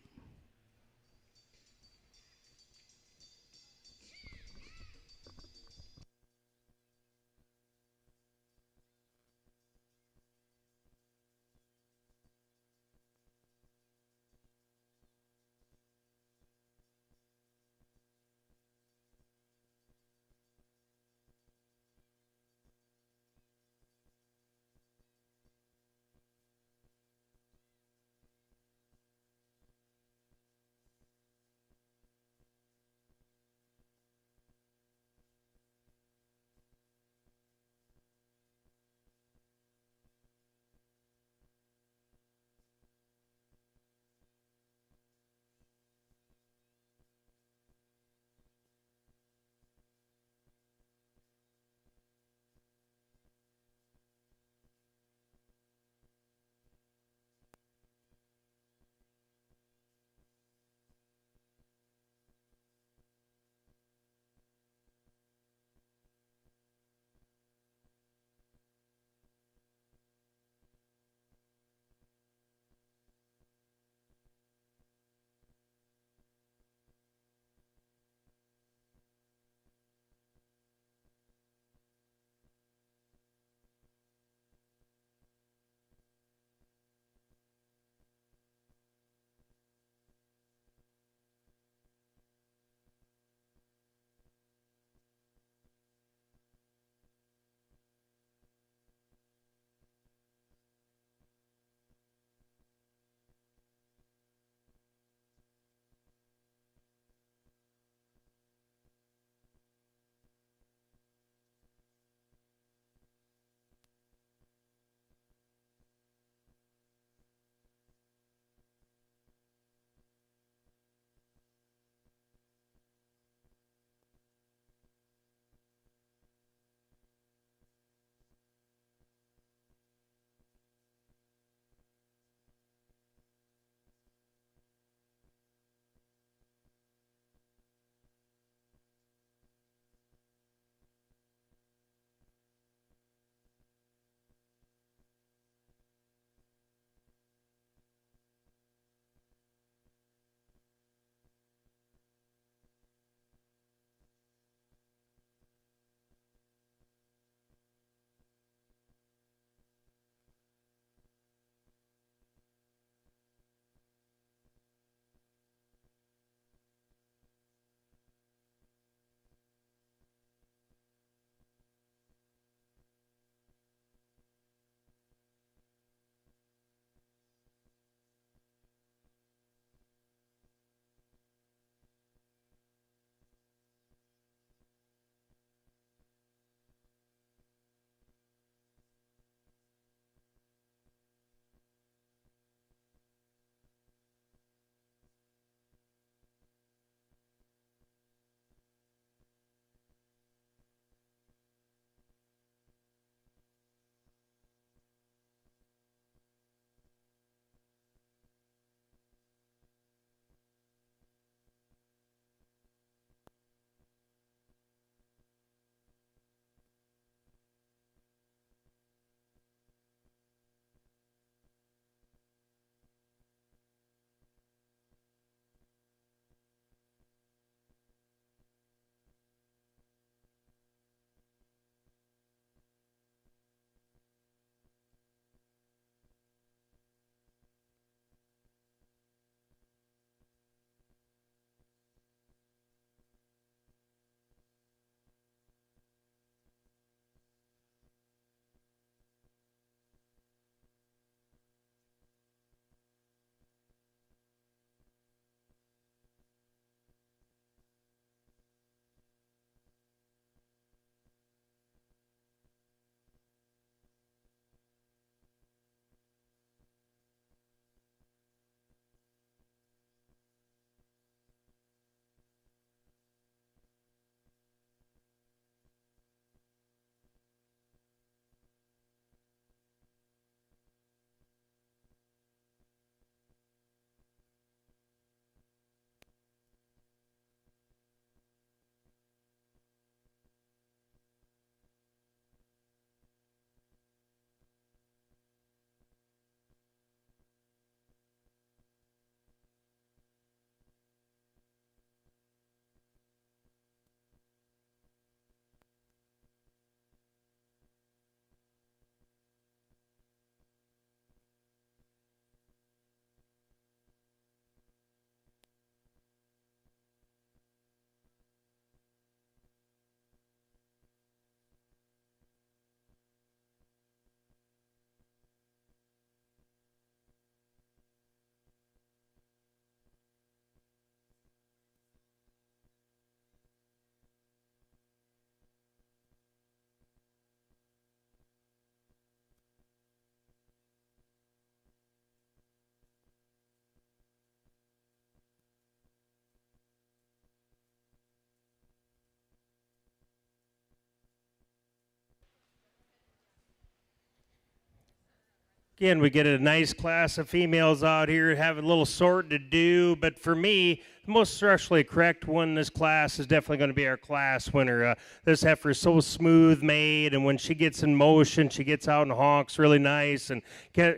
Again, we get a nice class of females out here, have a little sorting to do, but for me, the most structurally correct one in this class is definitely going to be our class winner. This heifer is so smooth made, and when she gets in motion, she gets out and honks really nice and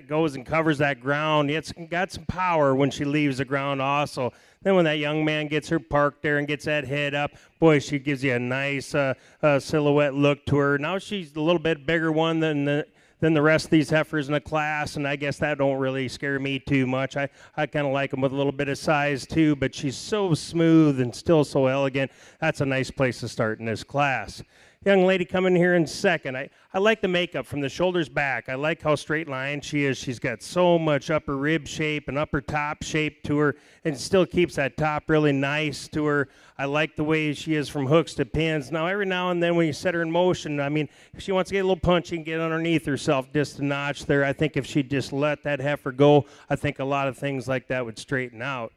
goes and covers that ground. It's got some power when she leaves the ground also. Then when that young man gets her parked there and gets that head up, boy, she gives you a nice silhouette look to her. Now she's a little bit bigger one than the rest of these heifers in the class, and I guess that don't really scare me too much. I kind of like them with a little bit of size too, but she's so smooth and still so elegant. That's a nice place to start in this class. Young lady coming here in second. I like the makeup from the shoulders back. I like how straight line she is. She's got so much upper rib shape and upper top shape to her, and still keeps that top really nice to her. I like the way she is from hooks to pins. Now, every now and then when you set her in motion, I mean, if she wants to get a little punchy and get underneath herself just a notch there, I think if she just let that heifer go, I think a lot of things like that would straighten out.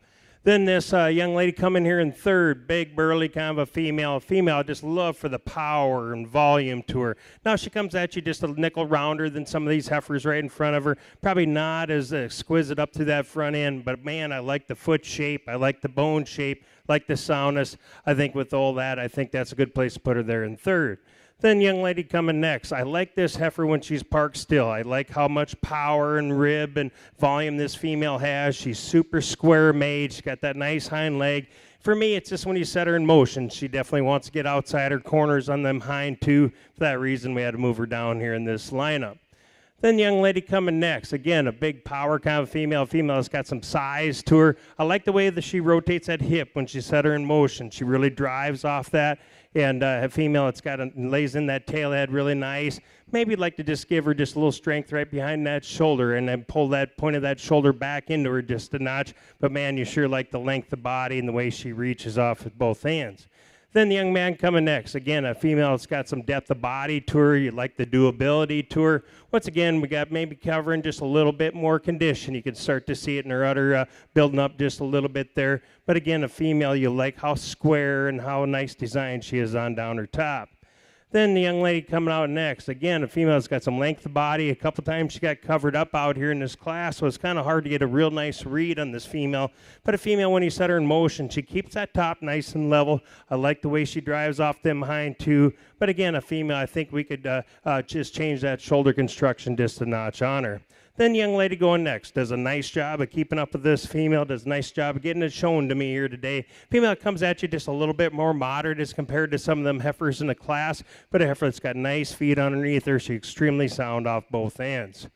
Then this young lady coming here in third, big, burly, kind of a female. I just love for the power and volume to her. Now she comes at you just a nickel rounder than some of these heifers right in front of her. Probably not as exquisite up to that front end, but man, I like the foot shape. I like the bone shape, like the soundness. I think with all that, I think that's a good place to put her there in third. Then young lady coming next. I like this heifer when she's parked still. I like how much power and rib and volume this female has. She's super square made. She's got that nice hind leg. For me, it's just when you set her in motion, she definitely wants to get outside her corners on them hind too. For that reason, we had to move her down here in this lineup. Then the young lady coming next. Again, a big power kind of female. Female has got some size to her. I like the way that she rotates that hip when she set her in motion. She really drives off that. And a female that's lays in that tail head really nice. Maybe you'd like to just give her just a little strength right behind that shoulder and then pull that point of that shoulder back into her just a notch. But man, you sure like the length of body and the way she reaches off with both hands. Then the young man coming next. Again, a female that's got some depth of body to her. You like the doability to her. Once again, we got maybe covering just a little bit more condition. You can start to see it in her udder building up just a little bit there. But again, a female, you like how square and how nice design she is on down her top. Then the young lady coming out next. Again, a female that's got some length of body. A couple times she got covered up out here in this class, so it's kind of hard to get a real nice read on this female. But a female, when you set her in motion, she keeps that top nice and level. I like the way she drives off them hind too. But again, a female, I think we could just change that shoulder construction just a notch on her. Then young lady going next does a nice job of keeping up with this female, does a nice job of getting it shown to me here today. Female comes at you just a little bit more moderate as compared to some of them heifers in the class, but a heifer that's got nice feet underneath her. She's extremely sound off both ends.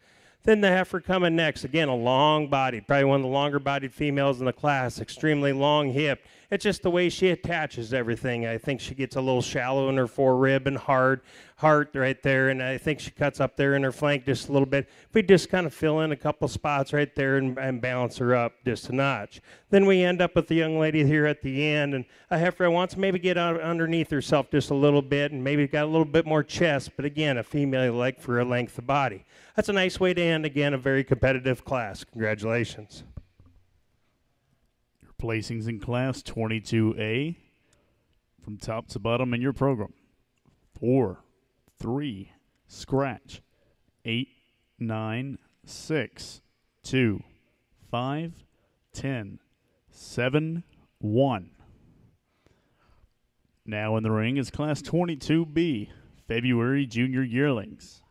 Then the heifer coming next, again, a long body, probably one of the longer bodied females in the class, extremely long hip. It's just the way she attaches everything. I think she gets a little shallow in her forerib and heart right there, and I think she cuts up there in her flank just a little bit. We just kind of fill in a couple spots right there and balance her up just a notch. Then we end up with the young lady here at the end, and a heifer wants to maybe get out underneath herself just a little bit and maybe got a little bit more chest, but again, a female like for a length of body. That's a nice way to end, again, a very competitive class. Congratulations. Your placings in Class 22A from top to bottom in your program. 4, 3, scratch. 8, 9, 6, 2, 5, 10, 7, 1. Now in the ring is Class 22B, February Junior Yearlings.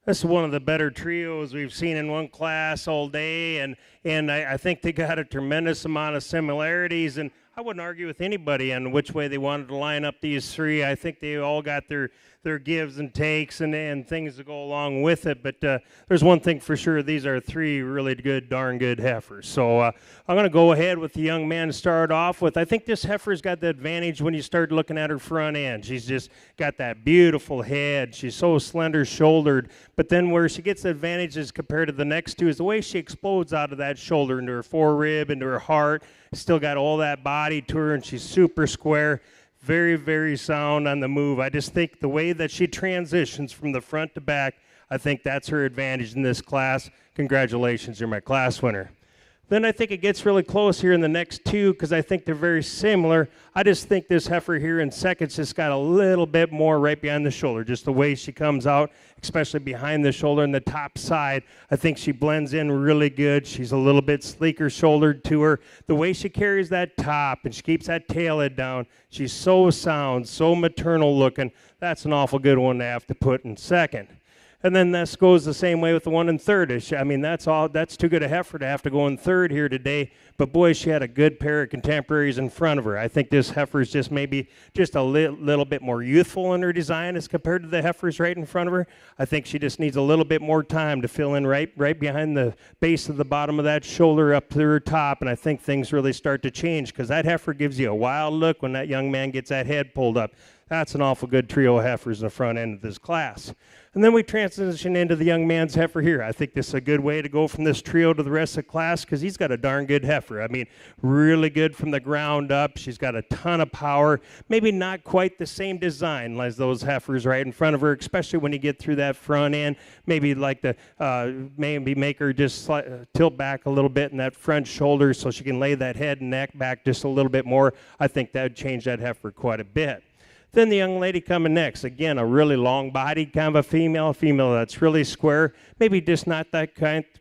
This is one of the better trios we've seen in one class all day, and I think they got a tremendous amount of similarities, and I wouldn't argue with anybody on which way they wanted to line up these three. I think they all got their gives and takes and things to go along with it, but there's one thing for sure, these are three really good, darn good heifers. So I'm going to go ahead with the young man to start off with. I think this heifer's got the advantage when you start looking at her front end. She's just got that beautiful head. She's so slender shouldered, but then where she gets the advantages compared to the next two is the way she explodes out of that shoulder into her forerib, into her heart. Still got all that body to her, and she's super square. Very, very sound on the move. I just think the way that she transitions from the front to back, I think that's her advantage in this class. Congratulations, you're my class winner. Then I think it gets really close here in the next two because I think they're very similar. I just think this heifer here in seconds just got a little bit more right behind the shoulder, just the way she comes out, especially behind the shoulder and the top side. I think she blends in really good. She's a little bit sleeker shouldered to her. The way she carries that top and she keeps that tail head down, she's so sound, so maternal looking. That's an awful good one to have to put in second. And then this goes the same way with the one in third. I mean, that's too good a heifer to have to go in third here today. But boy, she had a good pair of contemporaries in front of her. I think this heifer is just maybe just a little bit more youthful in her design as compared to the heifers right in front of her. I think she just needs a little bit more time to fill in right behind the base of the bottom of that shoulder up to her top. And I think things really start to change because that heifer gives you a wild look when that young man gets that head pulled up. That's an awful good trio of heifers in the front end of this class. And then we transition into the young man's heifer here. I think this is a good way to go from this trio to the rest of the class because he's got a darn good heifer. I mean, really good from the ground up. She's got a ton of power. Maybe not quite the same design as those heifers right in front of her, especially when you get through that front end. Maybe like maybe make her just tilt back a little bit in that front shoulder so she can lay that head and neck back just a little bit more. I think that would change that heifer quite a bit. Then the young lady coming next, again, a really long-bodied kind of a female that's really square, maybe just not that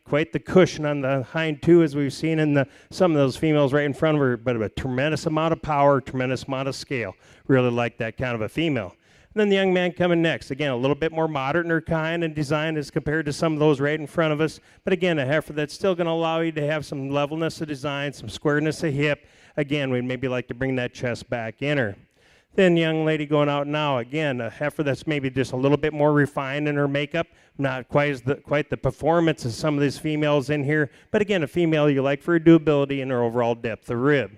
quite the cushion on the hind two as we've seen in some of those females right in front of her, but a tremendous amount of power, tremendous amount of scale. Really like that kind of a female. And then the young man coming next, again, a little bit more modern in her kind and design as compared to some of those right in front of us, but again, a heifer that's still going to allow you to have some levelness of design, some squareness of hip. Again, we'd maybe like to bring that chest back in her. Then young lady going out now, again, a heifer that's maybe just a little bit more refined in her makeup, not quite the performance as some of these females in here, but again, a female you like for her durability and her overall depth of rib.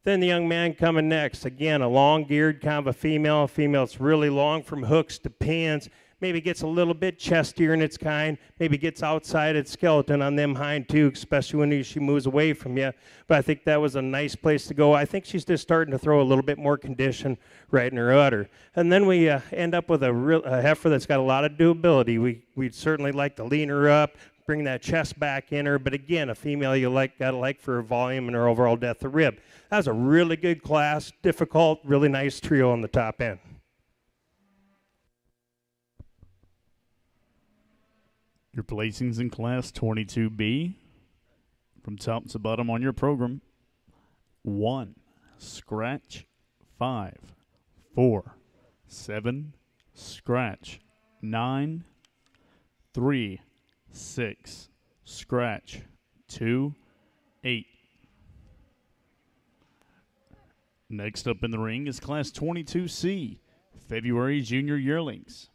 Then the young man coming next, again, a long-geared kind of a female that's really long from hooks to pins, maybe gets a little bit chestier in its kind, maybe gets outside its skeleton on them hind too, especially when she moves away from you. But I think that was a nice place to go. I think she's just starting to throw a little bit more condition right in her udder. And then we end up with a heifer that's got a lot of durability. We'd certainly like to lean her up, bring that chest back in her, but again, a female you gotta like for her volume and her overall depth of rib. That was a really good class, difficult, really nice trio on the top end. Your placings in Class 22B, from top to bottom on your program: 1, scratch, 5, 4, 7, scratch, 9, 3, 6, scratch, 2, 8. Next up in the ring is Class 22C, February Junior Yearlings.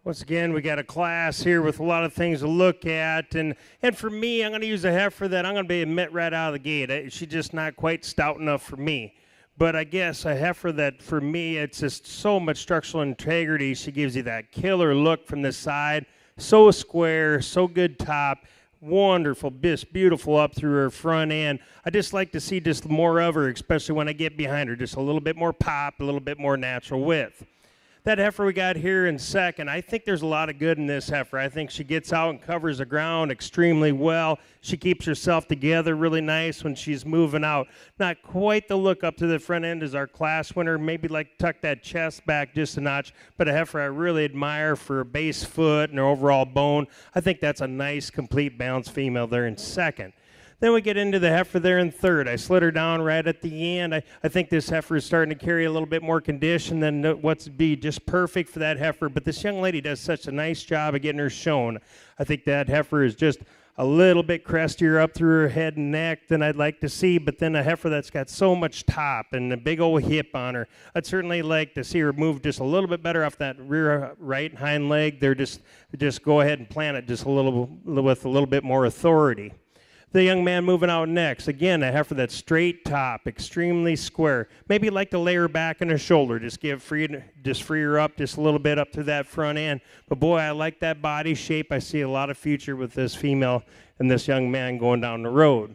Once again, we got a class here with a lot of things to look at, and for me, I'm going to use a heifer that I'm going to be admit right out of the gate. She's just not quite stout enough for me. But I guess a heifer that, for me, it's just so much structural integrity. She gives you that killer look from the side, so square, so good top, wonderful, just beautiful up through her front end. I just like to see just more of her, especially when I get behind her, just a little bit more pop, a little bit more natural width. That heifer we got here in second, I think there's a lot of good in this heifer. I think she gets out and covers the ground extremely well. She keeps herself together really nice when she's moving out. Not quite the look up to the front end as our class winner. Maybe like tuck that chest back just a notch, but a heifer I really admire for her base foot and her overall bone. I think that's a nice, complete, balanced female there in second. Then we get into the heifer there in third. I slid her down right at the end. I think this heifer is starting to carry a little bit more condition than what's be just perfect for that heifer. But this young lady does such a nice job of getting her shown. I think that heifer is just a little bit crestier up through her head and neck than I'd like to see, but then a heifer that's got so much top and a big old hip on her. I'd certainly like to see her move just a little bit better off that rear right hind leg. They're just go ahead and plant it just a little with a little bit more authority. The young man moving out next, again, a heifer that's straight top, extremely square. Maybe like to lay her back on her shoulder, just free her up just a little bit up to that front end. But boy, I like that body shape. I see a lot of future with this female and this young man going down the road.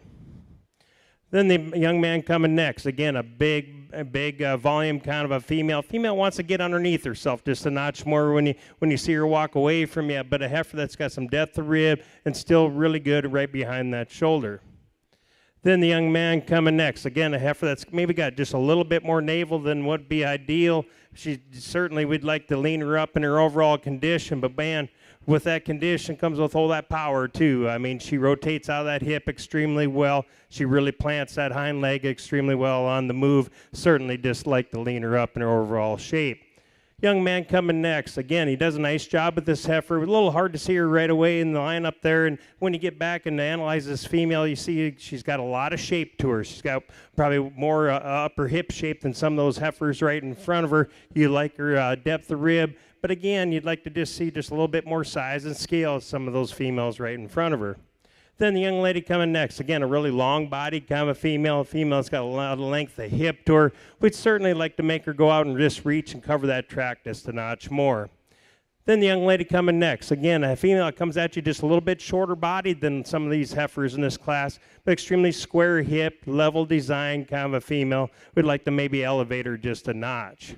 Then the young man coming next, again, a big volume kind of a female. Female wants to get underneath herself just a notch more when you see her walk away from you, but a heifer that's got some depth of rib and still really good right behind that shoulder. Then the young man coming next, again, a heifer that's maybe got just a little bit more navel than would be ideal. We'd like to lean her up in her overall condition, but man, with that condition comes with all that power too. I mean, she rotates out of that hip extremely well. She really plants that hind leg extremely well on the move. Certainly just like to lean her up in her overall shape. Young man coming next. Again, he does a nice job with this heifer. A little hard to see her right away in the lineup there. And when you get back and analyze this female, you see she's got a lot of shape to her. She's got probably more upper hip shape than some of those heifers right in front of her. You like her depth of rib. But again, you'd like to just see just a little bit more size and scale of some of those females right in front of her. Then the young lady coming next, again, a really long-bodied kind of a female. A female that's got a lot of length of hip to her. We'd certainly like to make her go out and just reach and cover that track just a notch more. Then the young lady coming next, again, a female that comes at you just a little bit shorter bodied than some of these heifers in this class, but extremely square hip, level design kind of a female. We'd like to maybe elevate her just a notch.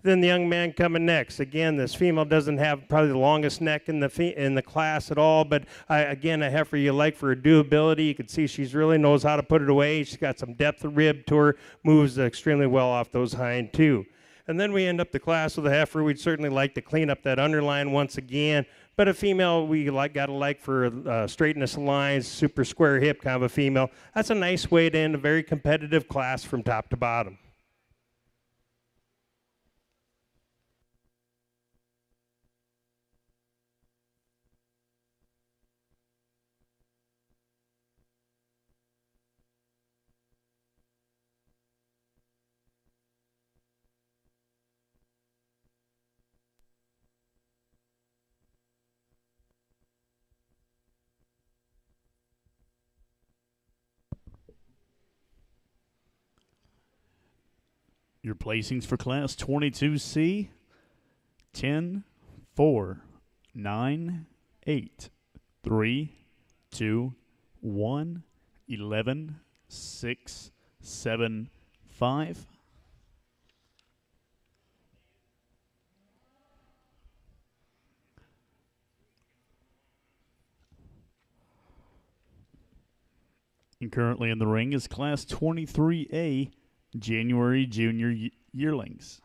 Then the young man coming next. Again, this female doesn't have probably the longest neck in the class at all, but again, a heifer you like for her durability. You can see she's really knows how to put it away. She's got some depth of rib to her, moves extremely well off those hind too. And then we end up the class with a heifer. We'd certainly like to clean up that underline once again, but a female we gotta like for straightness of lines, super square hip kind of a female. That's a nice way to end a very competitive class from top to bottom. Your placings for Class 22C, 10, 4, 9, 8, 3, 2, 1, 11, 6, 7, 5. And currently in the ring is Class 23A, January Junior Yearlings.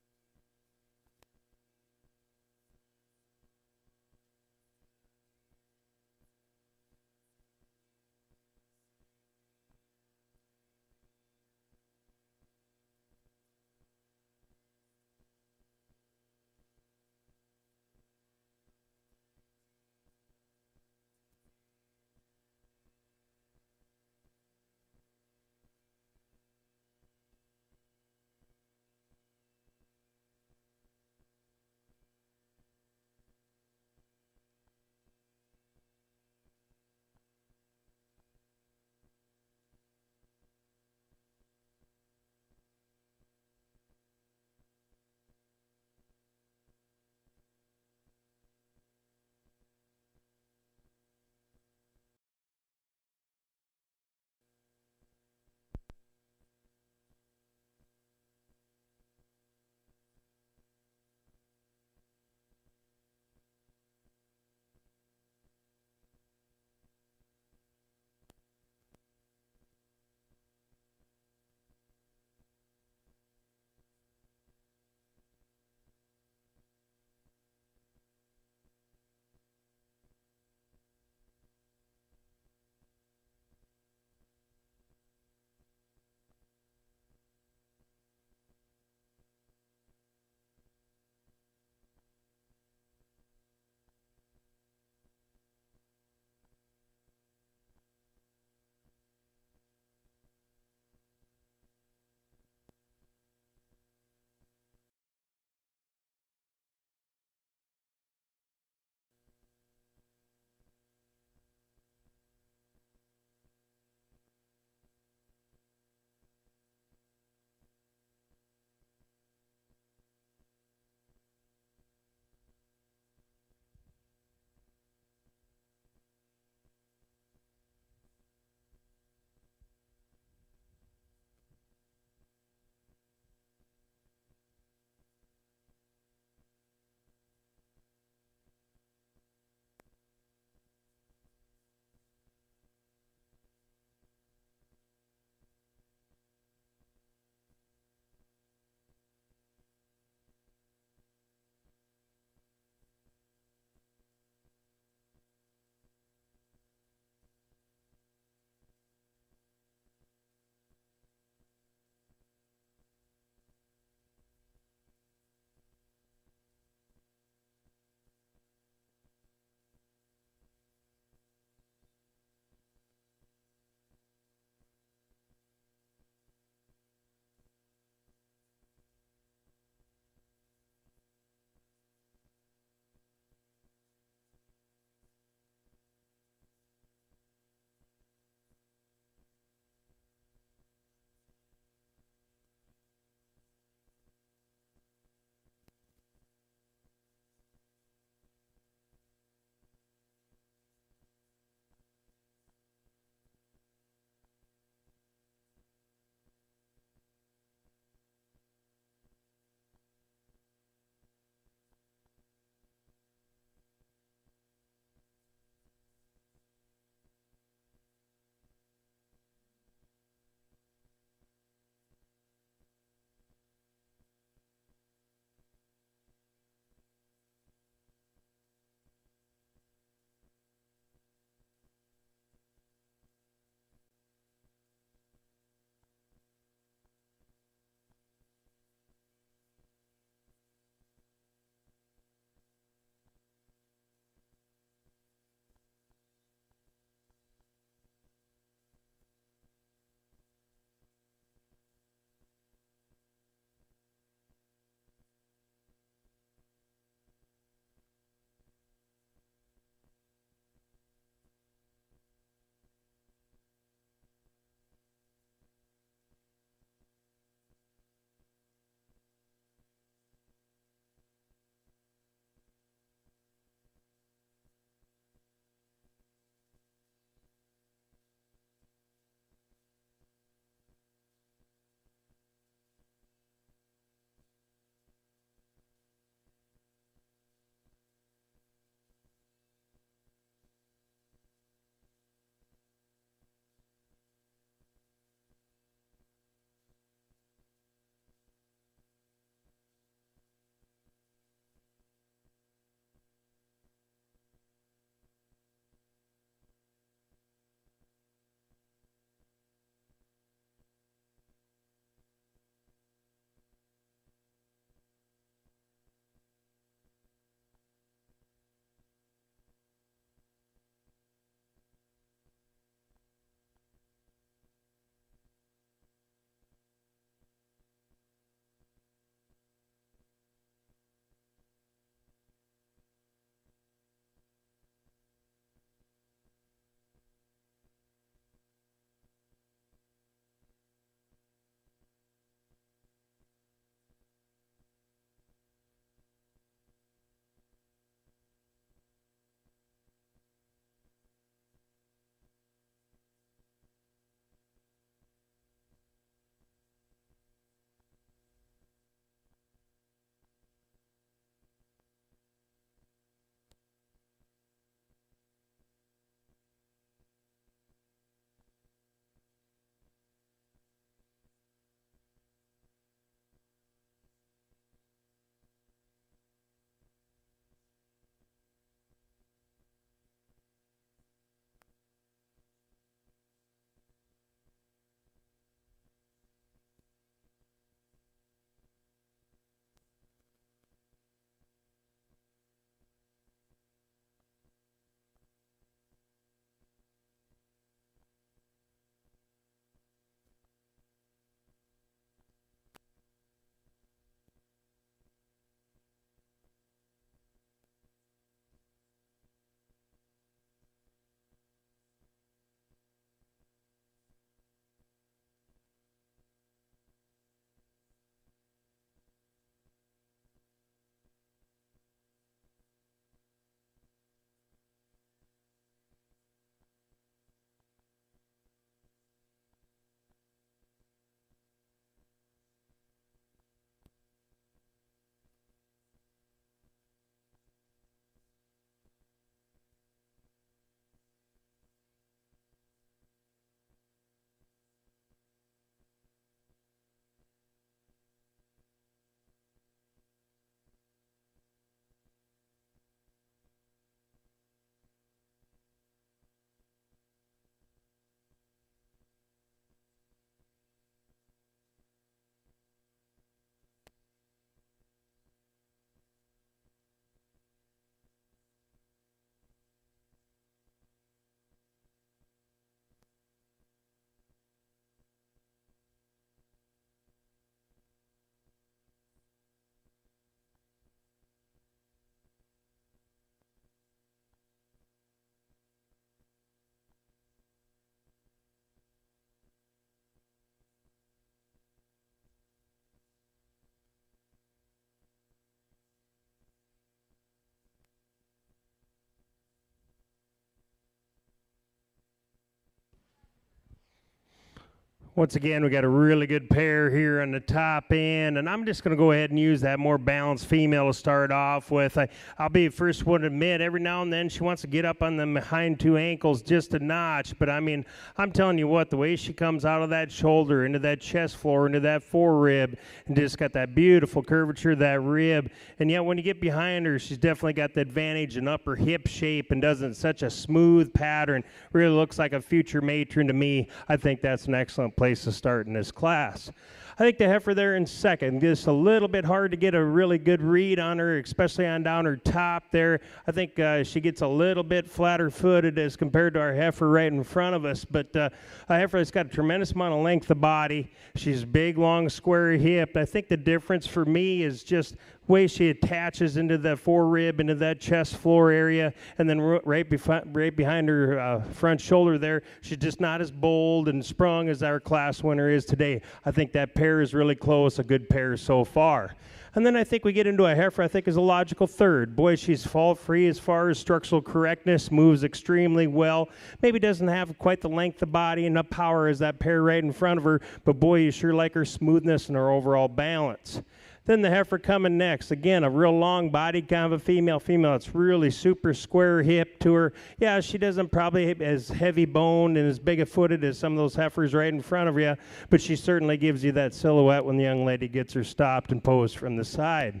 Once again, we got a really good pair here on the top end, and I'm just going to go ahead and use that more balanced female to start off with. I'll be the first one to admit, every now and then she wants to get up on the behind two ankles just a notch, but I mean, I'm telling you what, the way she comes out of that shoulder, into that chest floor, into that forerib, and just got that beautiful curvature of that rib, and yet when you get behind her, she's definitely got the advantage in upper hip shape and does it in such a smooth pattern. Really looks like a future matron to me. I think that's an excellent place to start in this class. I think the heifer there in second. Just a little bit hard to get a really good read on her, especially on down her top there. I think she gets a little bit flatter footed as compared to our heifer right in front of us, but a heifer that's got a tremendous amount of length of body. She's big, long, square hip. I think the difference for me is just way she attaches into the forerib, into that chest floor area, and then right behind her front shoulder there, she's just not as bold and sprung as our class winner is today. I think that pair is really close, a good pair so far. And then I think we get into a heifer I think is a logical third. Boy, she's fault-free as far as structural correctness, moves extremely well. Maybe doesn't have quite the length of body and the power as that pair right in front of her, but boy, you sure like her smoothness and her overall balance. Then the heifer coming next. Again, a real long body kind of a female. That's really super square hip to her. Yeah, she doesn't probably as heavy boned and as big a footed as some of those heifers right in front of you, but she certainly gives you that silhouette when the young lady gets her stopped and posed from the side.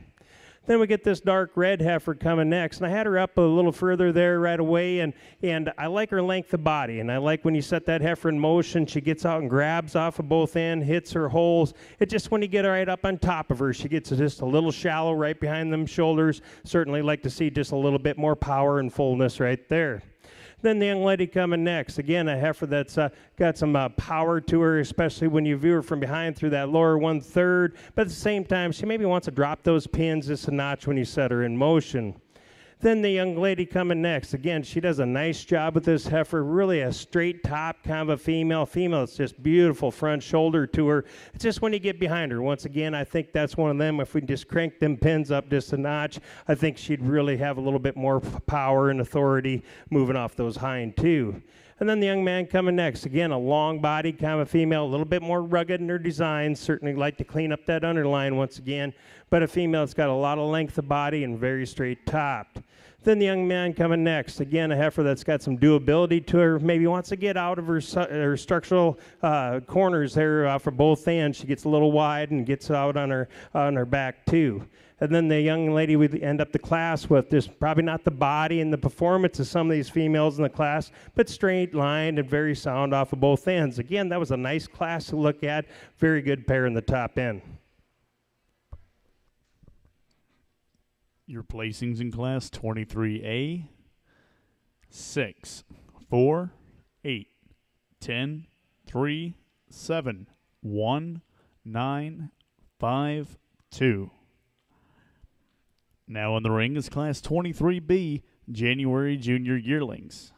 Then we get this dark red heifer coming next, and I had her up a little further there right away, and I like her length of body, and I like when you set that heifer in motion, she gets out and grabs off of both ends, hits her holes. It just when you get right up on top of her, she gets just a little shallow right behind them shoulders. Certainly like to see just a little bit more power and fullness right there. Then the young lady coming next. Again, a heifer that's got some power to her, especially when you view her from behind through that lower 1/3. But at the same time, she maybe wants to drop those pins just a notch when you set her in motion. Then the young lady coming next. Again, she does a nice job with this heifer. Really a straight top kind of a female. It's just beautiful front shoulder to her. It's just when you get behind her. Once again, I think that's one of them. If we just crank them pins up just a notch, I think she'd really have a little bit more power and authority moving off those hind two. And then the young man coming next. Again, a long body kind of a female, a little bit more rugged in her design. Certainly like to clean up that underline once again. But a female that's got a lot of length of body and very straight topped. Then the young man coming next. Again, a heifer that's got some doability to her. Maybe wants to get out of her structural corners there for both ends. She gets a little wide and gets out on her back too. And then the young lady we end up the class with, just probably not the body and the performance of some of these females in the class, but straight lined and very sound off of both ends. Again, that was a nice class to look at. Very good pair in the top end. Your placings in class 23A, 6, 4, 8, 10, 3, 7, 1, 9, 5, 2. Now in the ring is class 23B, January Junior Yearlings.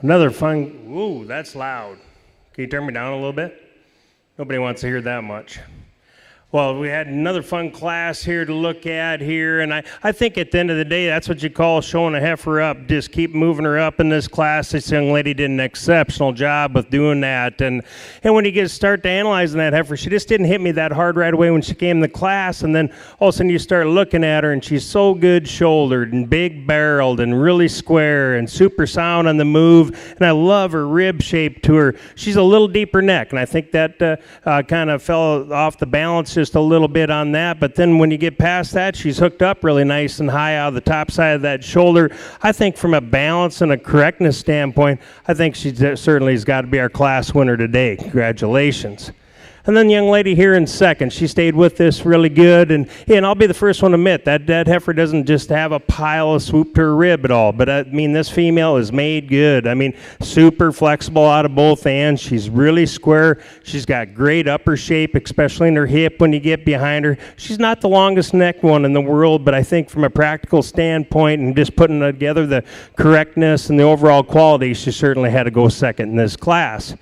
Another fun, ooh, that's loud. Can you turn me down a little bit? Nobody wants to hear that much. Well, we had another fun class here to look at here, and I think at the end of the day, that's what you call showing a heifer up. Just keep moving her up in this class. This young lady did an exceptional job with doing that. And when you start to analyzing that heifer, she just didn't hit me that hard right away when she came to class, and then all of a sudden you start looking at her, and she's so good shouldered and big barreled and really square and super sound on the move, and I love her rib shape to her. She's a little deeper neck, and I think that kind of fell off the balance just a little bit on that, but then when you get past that, she's hooked up really nice and high out of the top side of that shoulder. I think from a balance and a correctness standpoint, I think she certainly has got to be our class winner today. Congratulations. And then the young lady here in second, she stayed with this really good, and I'll be the first one to admit that heifer doesn't just have a pile of swoop to her rib at all, but I mean, this female is made good. I mean, super flexible out of both ends. She's really square. She's got great upper shape, especially in her hip when you get behind her. She's not the longest neck one in the world, but I think from a practical standpoint and just putting together the correctness and the overall quality, she certainly had to go second in this class.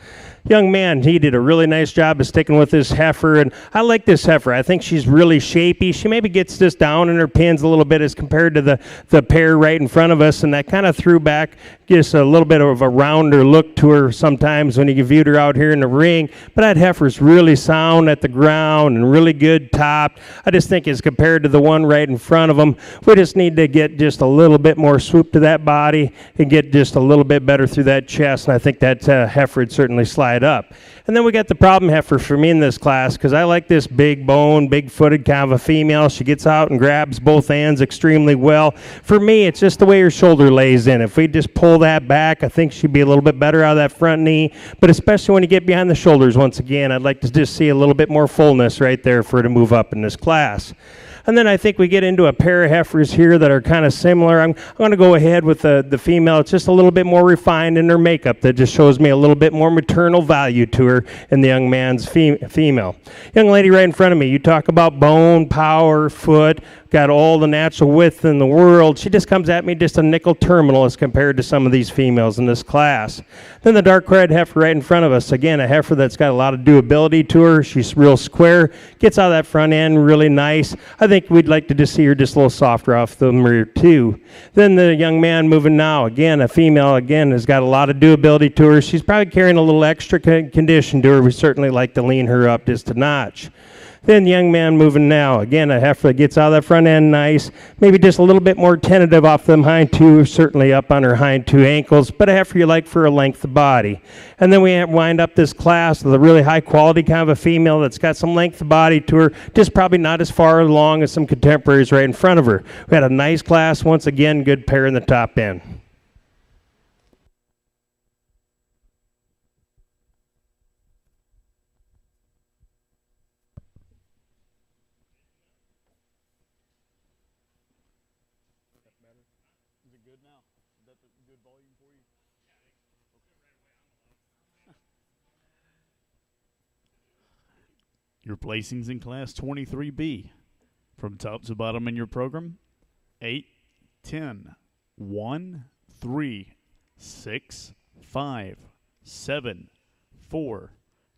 Young man, he did a really nice job of sticking with this heifer, and I like this heifer. I think she's really shapy. She maybe gets this down in her pins a little bit as compared to the pair right in front of us, and that kind of threw back just a little bit of a rounder look to her sometimes when you viewed her out here in the ring. But that heifer's really sound at the ground and really good topped. I just think as compared to the one right in front of them, we just need to get just a little bit more swoop to that body and get just a little bit better through that chest, and I think that heifer would certainly slide up. And then we got the problem heifer for me in this class, because I like this big bone, big footed kind of a female. She gets out and grabs both ends extremely well. For me, it's just the way her shoulder lays in. If we just pull that back, I think she'd be a little bit better out of that front knee. But especially when you get behind the shoulders, once again, I'd like to just see a little bit more fullness right there for her to move up in this class. And then I think we get into a pair of heifers here that are kind of similar. I'm going to go ahead with the female. It's just a little bit more refined in her makeup. That just shows me a little bit more maternal value to her in the young man's female. Young lady right in front of me, you talk about bone, power, foot, got all the natural width in the world. She just comes at me just a nickel terminal as compared to some of these females in this class. Then the dark red heifer right in front of us. Again, a heifer that's got a lot of doability to her. She's real square, gets out of that front end really nice. I think we'd like to just see her just a little softer off the rear too. Then the young man moving now, again, a female, again, has got a lot of doability to her. She's probably carrying a little extra condition to her. We certainly like to lean her up just a notch. Then the young man moving now. Again, a heifer that gets out of that front end nice. Maybe just a little bit more tentative off them hind two, certainly up on her hind two ankles, but a heifer you like for her length of body. And then we wind up this class with a really high quality kind of a female that's got some length of body to her, just probably not as far along as some contemporaries right in front of her. We had a nice class, once again, good pair in the top end. Your placings in Class 23B. From top to bottom in your program, 8, 10, 1, 3, 6, 5, 7, 4,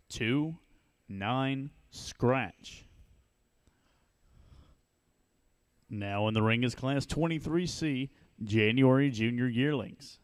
2, 9, scratch. Now in the ring is Class 23C, January Junior Yearlings.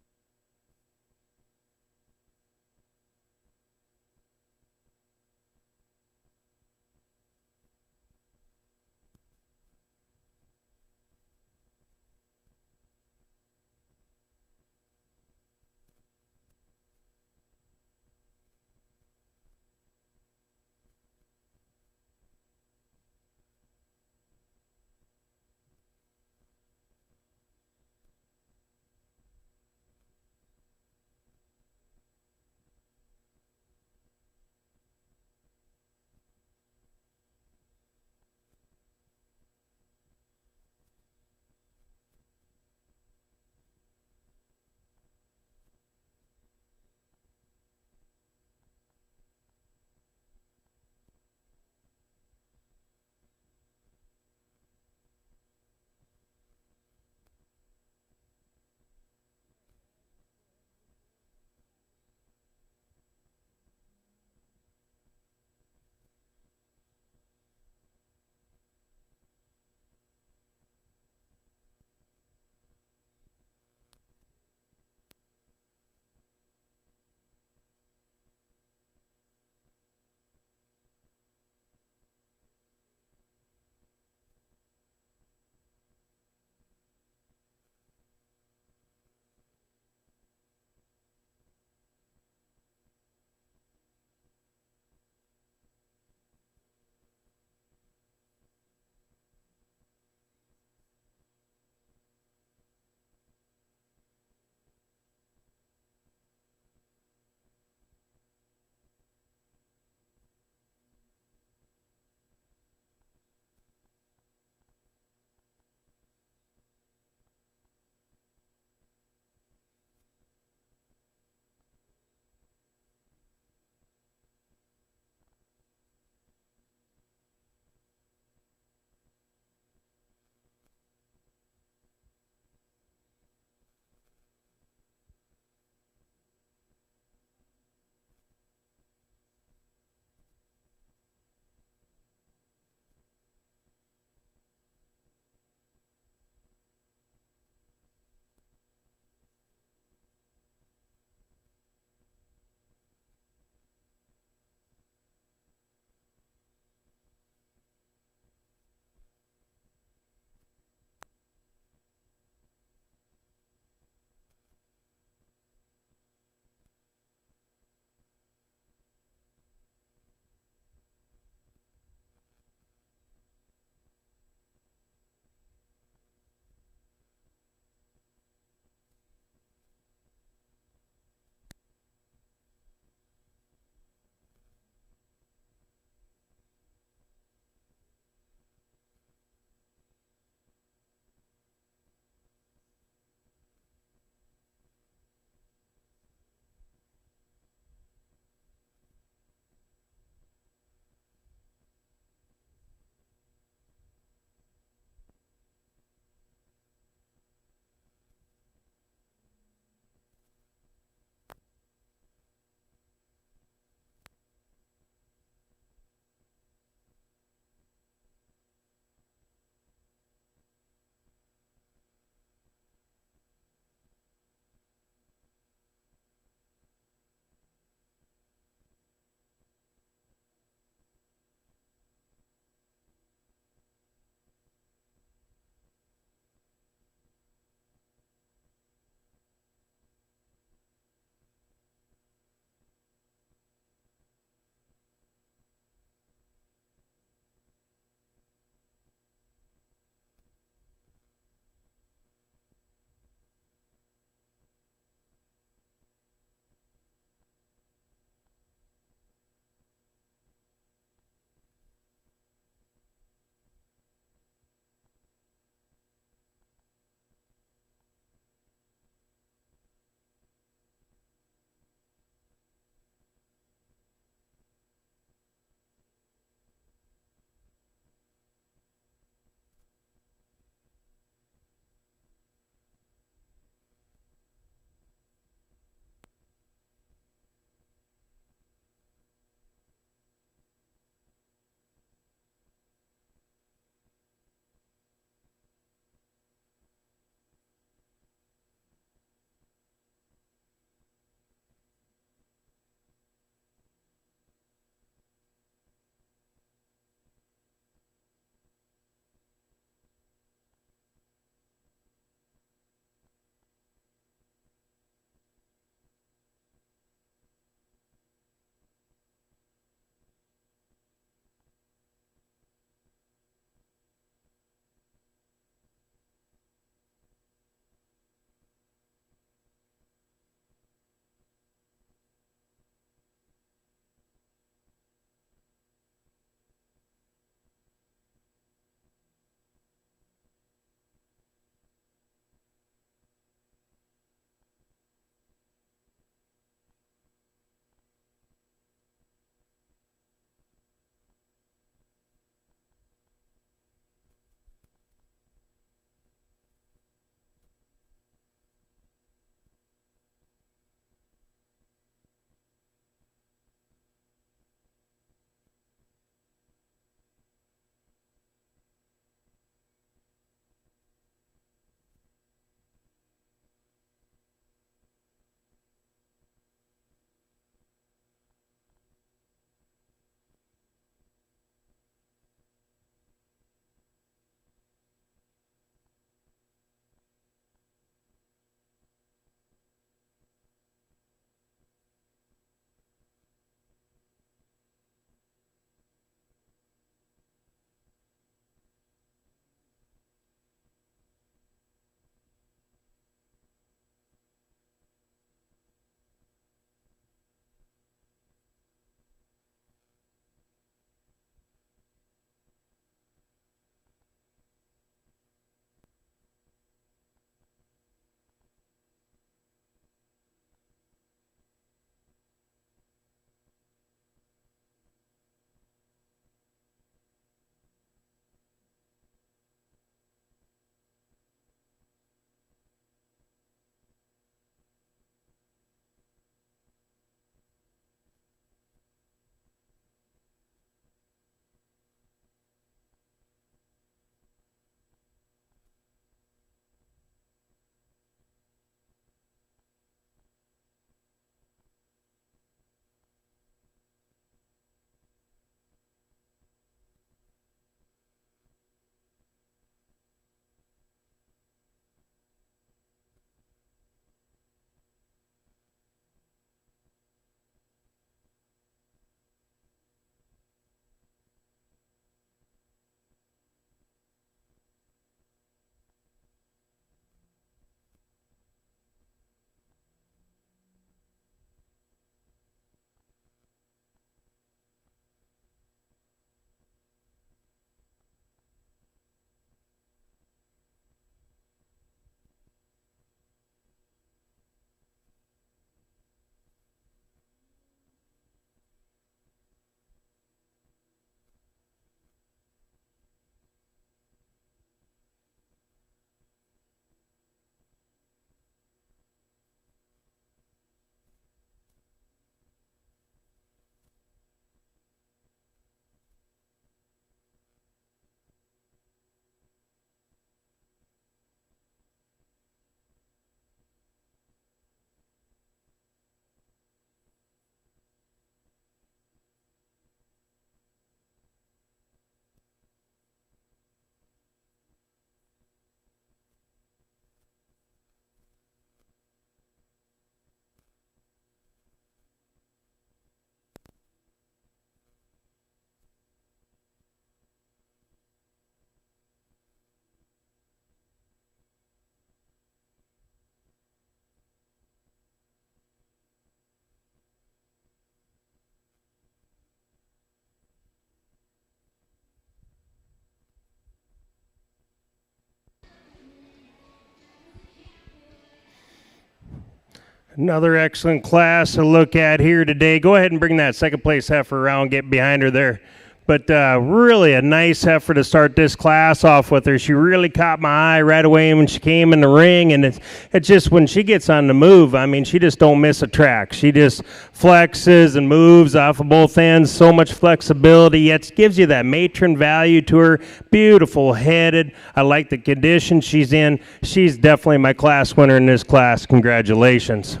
Another excellent class to look at here today. Go ahead and bring that second place heifer around, get behind her there. But really a nice heifer to start this class off with her. She really caught my eye right away when she came in the ring, and it's just when she gets on the move, I mean, she just don't miss a track. She just flexes and moves off of both ends, so much flexibility, yet gives you that matron value to her. Beautiful headed. I like the condition she's in. She's definitely my class winner in this class. Congratulations.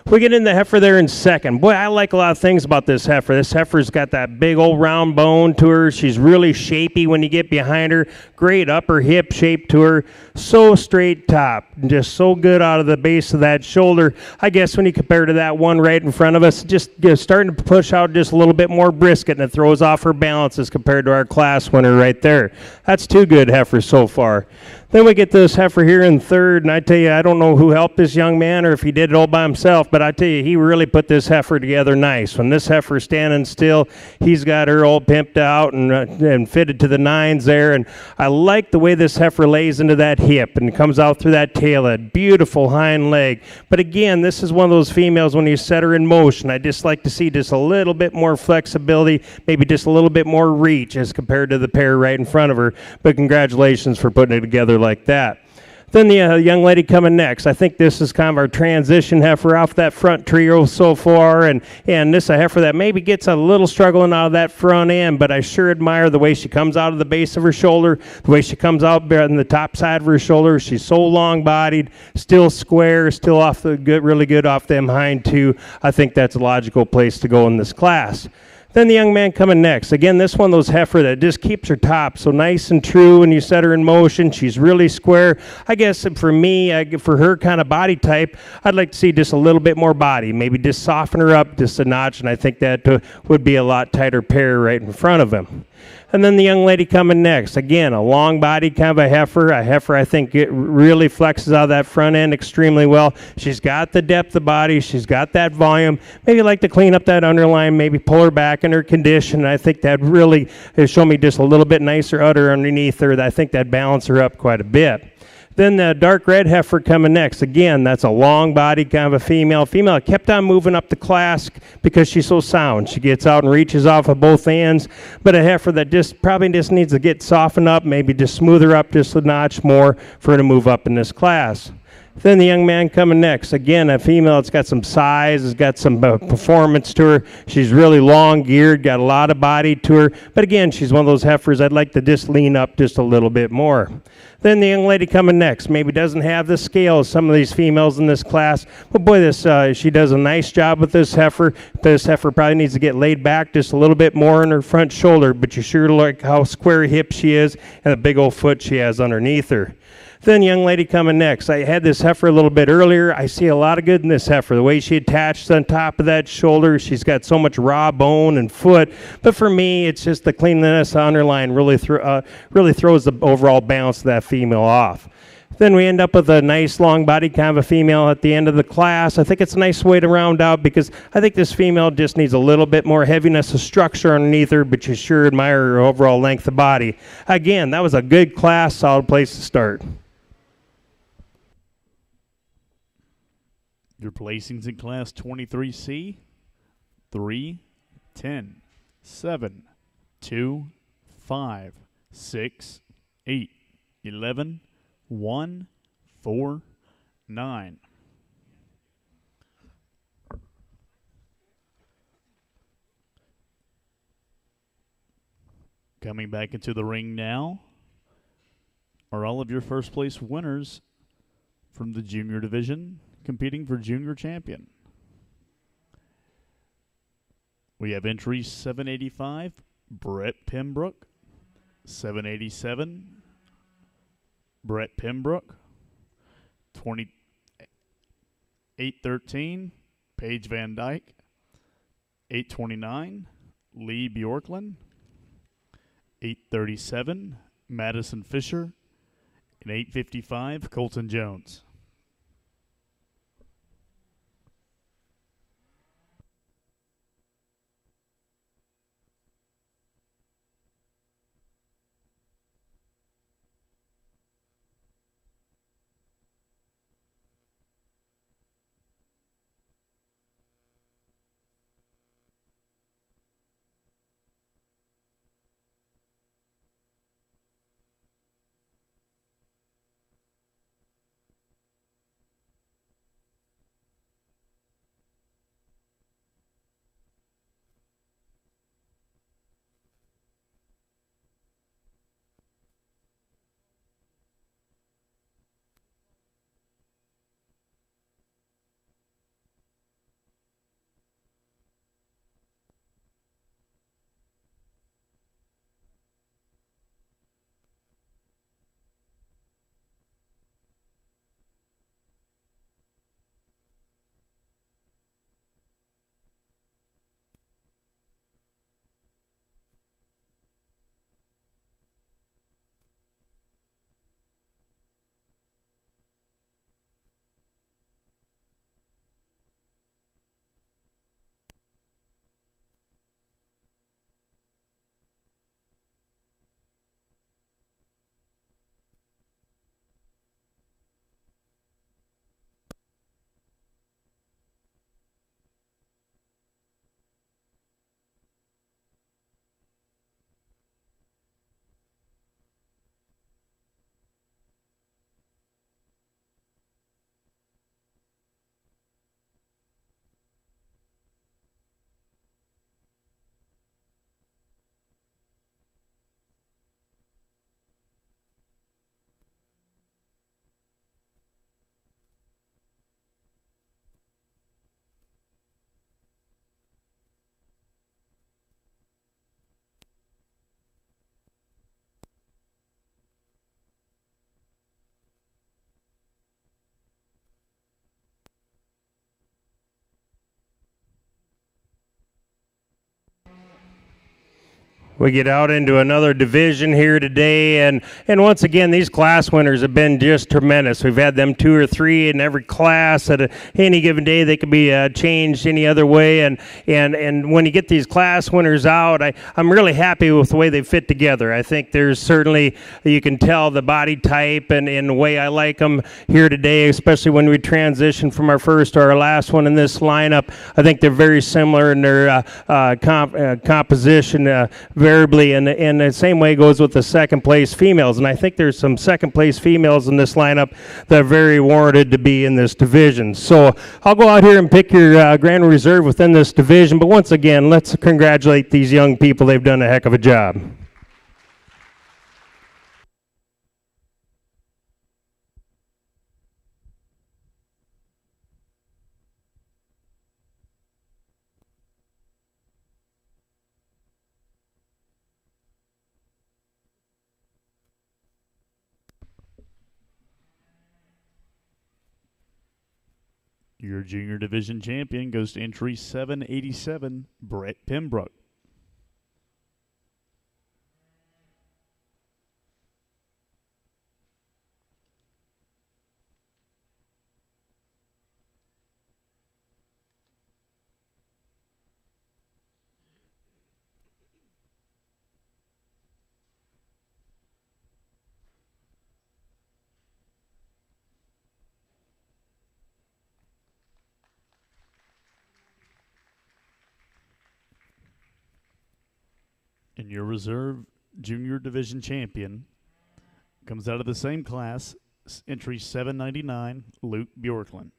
We get in the heifer there in second. Boy, I like a lot of things about this heifer. This heifer's got that big old round bone to her. She's really shapy when you get behind her. Great upper hip shape to her. So straight top. Just so good out of the base of that shoulder. I guess when you compare to that one right in front of us, just starting to push out just a little bit more brisket, and it throws off her balance as compared to our class winner right there. That's two good heifers so far. Then we get this heifer here in third, and I tell you, I don't know who helped this young man or if he did it all by himself, but I tell you, he really put this heifer together nice. When this heifer's standing still, he's got her all pimped out and fitted to the nines there, and I like the way this heifer lays into that hip and comes out through that tail head. Beautiful hind leg. But again, this is one of those females when you set her in motion, I just like to see just a little bit more flexibility, maybe just a little bit more reach as compared to the pair right in front of her. But congratulations for putting it together like that. Then the young lady coming next. I think this is kind of our transition heifer off that front trio so far, and this is a heifer that maybe gets a little struggling out of that front end, but I sure admire the way she comes out of the base of her shoulder, the way she comes out on the top side of her shoulder. She's so long-bodied, still square, still off the good, really good off them hind two. I think that's a logical place to go in this class. Then the young man coming next. Again, this one of those heifer that just keeps her top so nice and true when you set her in motion. She's really square. I guess for me, for her kind of body type, I'd like to see just a little bit more body. Maybe just soften her up just a notch, and I think that would be a lot tighter pair right in front of him. And then the young lady coming next. Again, a long body kind of a heifer I think it really flexes out of that front end extremely well. She's got the depth of body. She's got that volume. Maybe like to clean up that underline, maybe pull her back in her condition. And I think that really show me just a little bit nicer udder underneath her. I think that balance her up quite a bit. Then the dark red heifer coming next. Again, that's a long body kind of a female. Female kept on moving up the class because she's so sound. She gets out and reaches off of both ends, but a heifer that probably just needs to get softened up, maybe just smooth her up just a notch more for her to move up in this class. Then the young man coming next. Again, a female that's got some size, has got some performance to her. She's really long-geared, got a lot of body to her. But again, she's one of those heifers I'd like to just lean up just a little bit more. Then the young lady coming next maybe doesn't have the scale as some of these females in this class, but boy, she does a nice job with this heifer. This heifer probably needs to get laid back just a little bit more in her front shoulder, but you sure like how square hip she is and the big old foot she has underneath her. Then young lady coming next. I had this heifer a little bit earlier. I see a lot of good in this heifer. The way she attached on top of that shoulder, she's got so much raw bone and foot. But for me, it's just the cleanliness underline really throws the overall balance of that female off. Then we end up with a nice long body kind of a female at the end of the class. I think it's a nice way to round out because I think this female just needs a little bit more heaviness of structure underneath her, but you sure admire her overall length of body. Again, that was a good class, solid place to start. Your placings in Class 23C, 3, 10, 7, 2, 5, 6, 8, 11, 1, 4, 9. Coming back into the ring now are all of your first place winners from the junior division competing for junior champion. We have entry 785, Brett Pembroke, 787, Brett Pembroke, 813, Paige Van Dyke, 829, Lee Bjorklund, 837, Madison Fisher, and 855, Colton Jones. We get out into another division here today, and once again, these class winners have been just tremendous. We've had them 2 or 3 in every class. At any given day, they could be changed any other way, and when you get these class winners out, I'm really happy with the way they fit together. I think there's certainly, you can tell the body type and the way I like them here today, especially when we transition from our first to our last one in this lineup. I think they're very similar in their composition, variably, and the same way goes with the second place females. And I think there's some second place females in this lineup that are very warranted to be in this division. So I'll go out here and pick your grand reserve within this division. But once again, let's congratulate these young people. They've done a heck of a job. Your junior division champion goes to entry 787, Brett Pembroke. And your reserve junior division champion comes out of the same class, entry 799, Luke Bjorklund.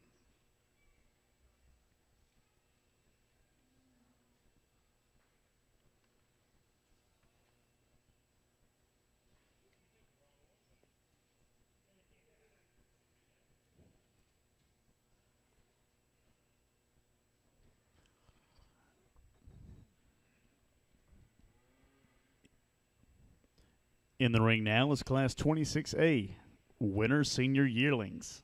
In the ring now is Class 26A, winner senior yearlings.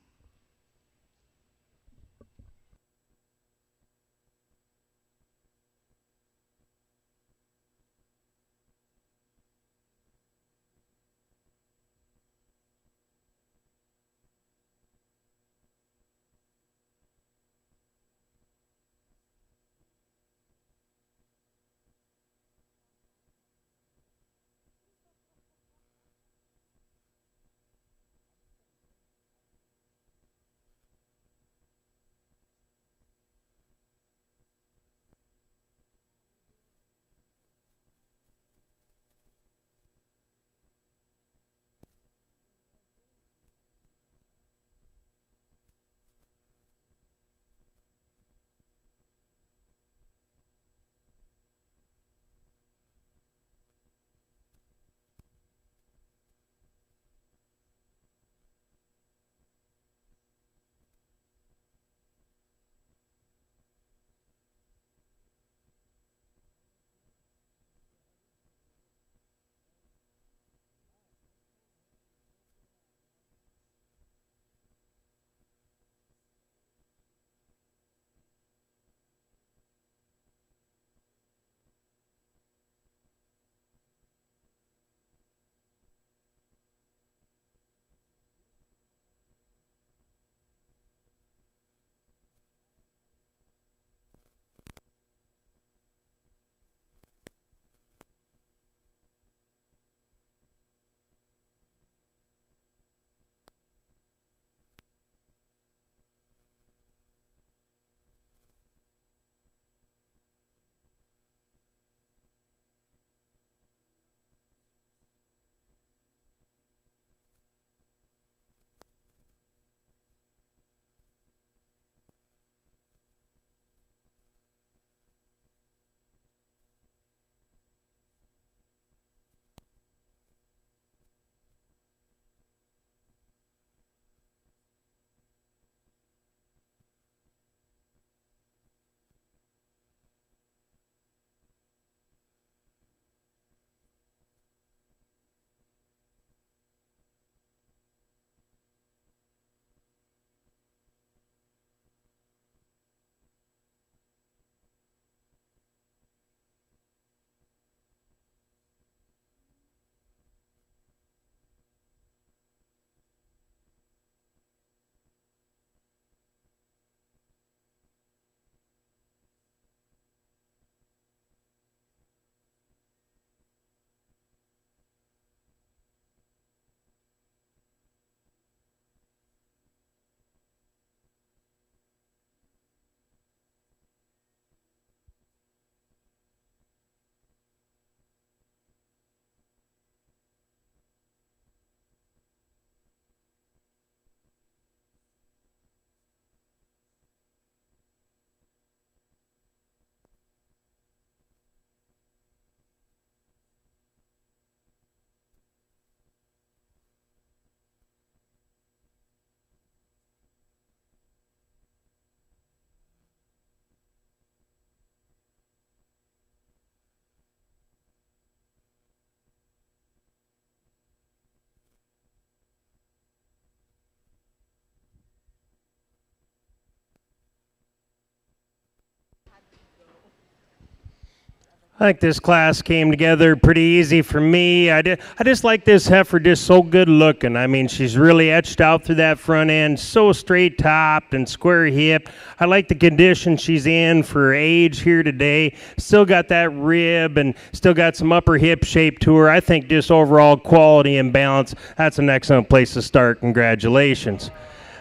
I think this class came together pretty easy for me. I just like this heifer, just so good looking. I mean, she's really etched out through that front end, so straight topped and square hip. I like the condition she's in for her age here today. Still got that rib and still got some upper hip shape to her. I think just overall quality and balance, that's an excellent place to start. Congratulations.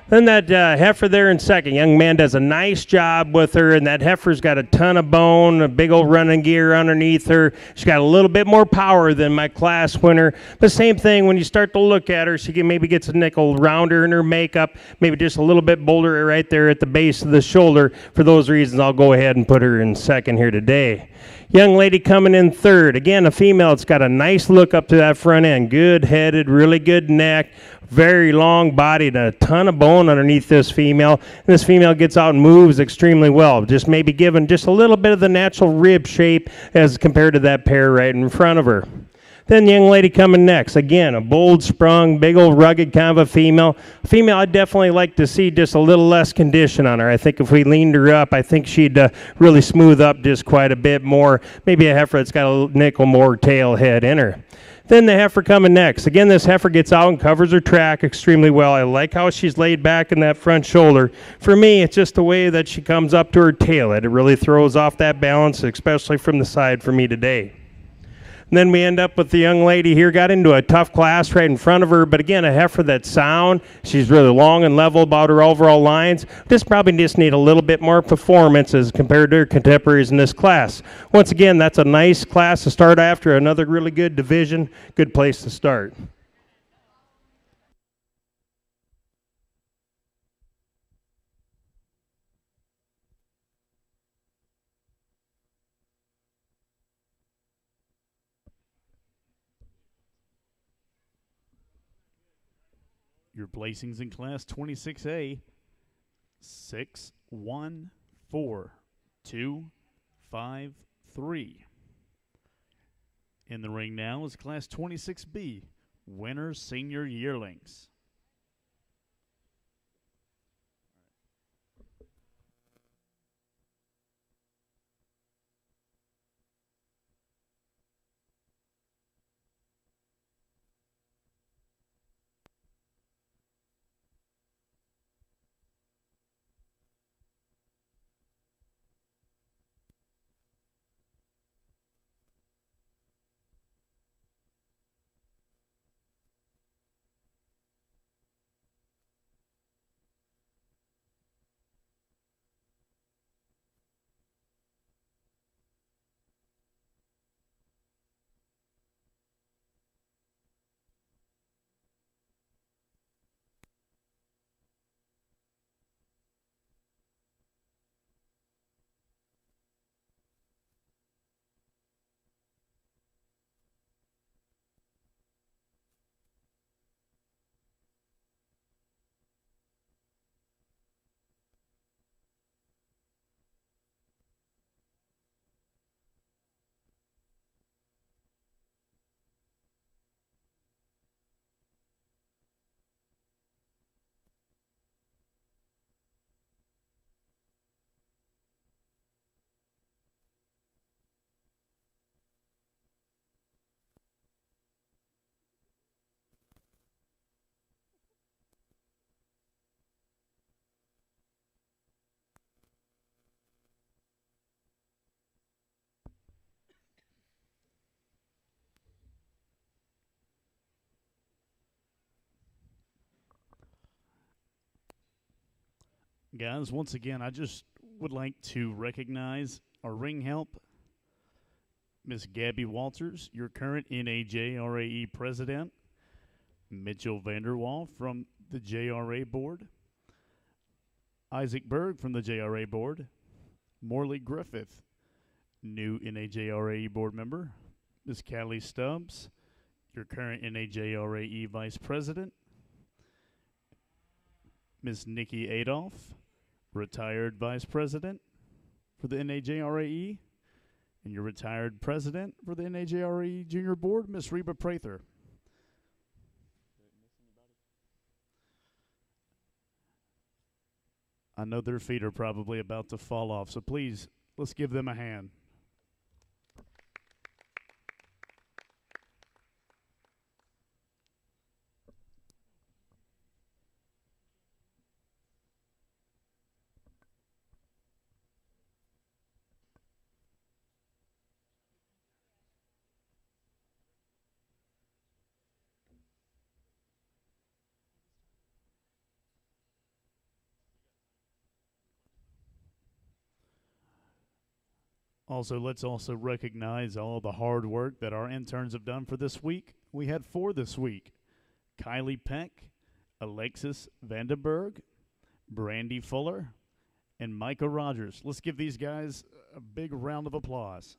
Then that heifer there in second, young man does a nice job with her, and that heifer's got a ton of bone, a big old running gear underneath her. She's got a little bit more power than my class winner. But same thing, when you start to look at her, she maybe gets a nickel rounder in her makeup, maybe just a little bit bolder right there at the base of the shoulder. For those reasons, I'll go ahead and put her in second here today. Young lady coming in third. Again, a female that's got a nice look up to that front end. Good headed, really good neck, very long bodied, a ton of bone underneath this female. And this female gets out and moves extremely well. Just maybe given just a little bit of the natural rib shape as compared to that pair right in front of her. Then the young lady coming next, again, a bold sprung, big old rugged kind of a female. Female I'd definitely like to see just a little less condition on her. I think if we leaned her up, I think she'd really smooth up just quite a bit more. Maybe a heifer that's got a nickel more tail head in her. Then the heifer coming next. Again, this heifer gets out and covers her track extremely well. I like how she's laid back in that front shoulder. For me, it's just the way that she comes up to her tail head. It really throws off that balance, especially from the side for me today. And then we end up with the young lady here, got into a tough class right in front of her, but again, a heifer that's sound. She's really long and level about her overall lines. This probably just need a little bit more performance as compared to her contemporaries in this class. Once again, that's a nice class to start after, another really good division, good place to start. Your placings in Class 26A, 6, 1, 4, 2, 5, 3. In the ring now is Class 26B, winner senior yearlings. Guys, once again, I just would like to recognize our ring help, Miss Gabby Walters, your current NAJRAE president, Mitchell Vanderwall from the JRA board, Isaac Berg from the JRA board, Morley Griffith, new NAJRAE board member, Miss Callie Stubbs, your current NAJRAE vice president, Miss Nikki Adolph, retired vice president for the NAJRAE, and your retired president for the NAJRAE junior board, Miss Reba Prather. I know their feet are probably about to fall off, so please, let's give them a hand. Let's also recognize all the hard work that our interns have done for this week. We had 4 this week: Kylie Peck, Alexis Vandenberg, Brandy Fuller, and Micah Rogers. Let's give these guys a big round of applause.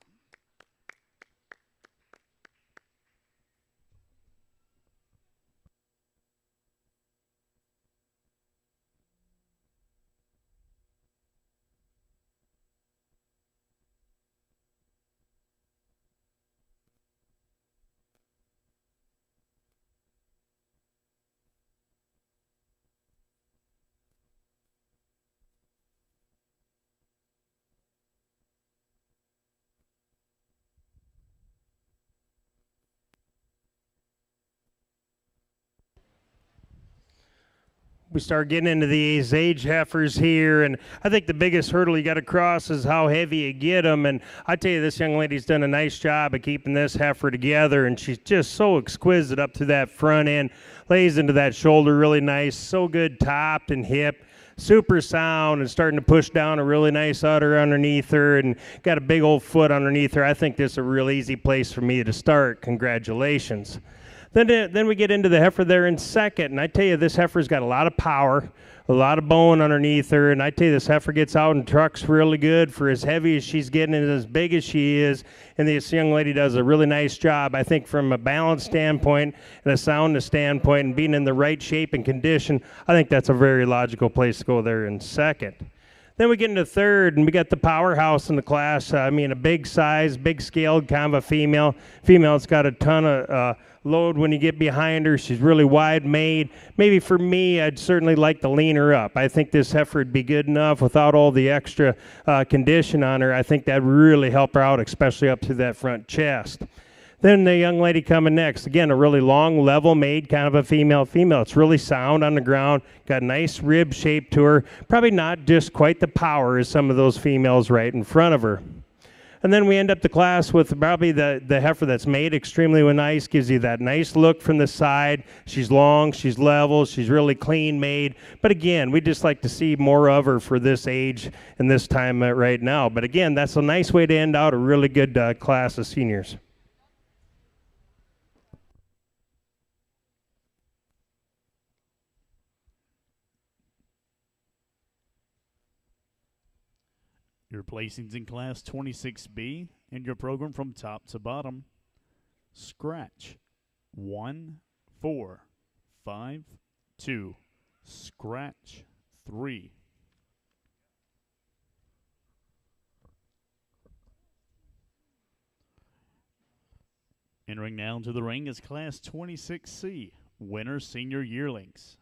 We start getting into these age heifers here, and I think the biggest hurdle you got to cross is how heavy you get them. And I tell you, this young lady's done a nice job of keeping this heifer together, and she's just so exquisite up to that front end, lays into that shoulder really nice, so good topped and hip, super sound, and starting to push down a really nice udder underneath her, and got a big old foot underneath her. I think this is a real easy place for me to start. Congratulations. Then we get into the heifer there in second, and I tell you, this heifer's got a lot of power, a lot of bone underneath her, and I tell you, this heifer gets out and trucks really good for as heavy as she's getting and as big as she is, and this young lady does a really nice job, I think, from a balance standpoint and a soundness standpoint and being in the right shape and condition. I think that's a very logical place to go there in second. Then we get into third, and we got the powerhouse in the class. A big size, big scaled kind of a female. Female's got a ton of load when you get behind her. She's really wide made. Maybe for me, I'd certainly like to lean her up. I think this heifer would be good enough without all the extra condition on her. I think that'd really help her out, especially up to that front chest. Then the young lady coming next, again, a really long, level-made kind of a female. It's really sound on the ground, got a nice rib shape to her, probably not just quite the power as some of those females right in front of her. And then we end up the class with probably the heifer that's made extremely nice, gives you that nice look from the side. She's long, she's level, she's really clean made. But again, we just like to see more of her for this age and this time right now. But again, that's a nice way to end out a really good class of seniors. Your placings in Class 26B and your program from top to bottom: scratch 1, 4, 5, 2, scratch 3. Entering now into the ring is Class 26C, winner senior yearlings.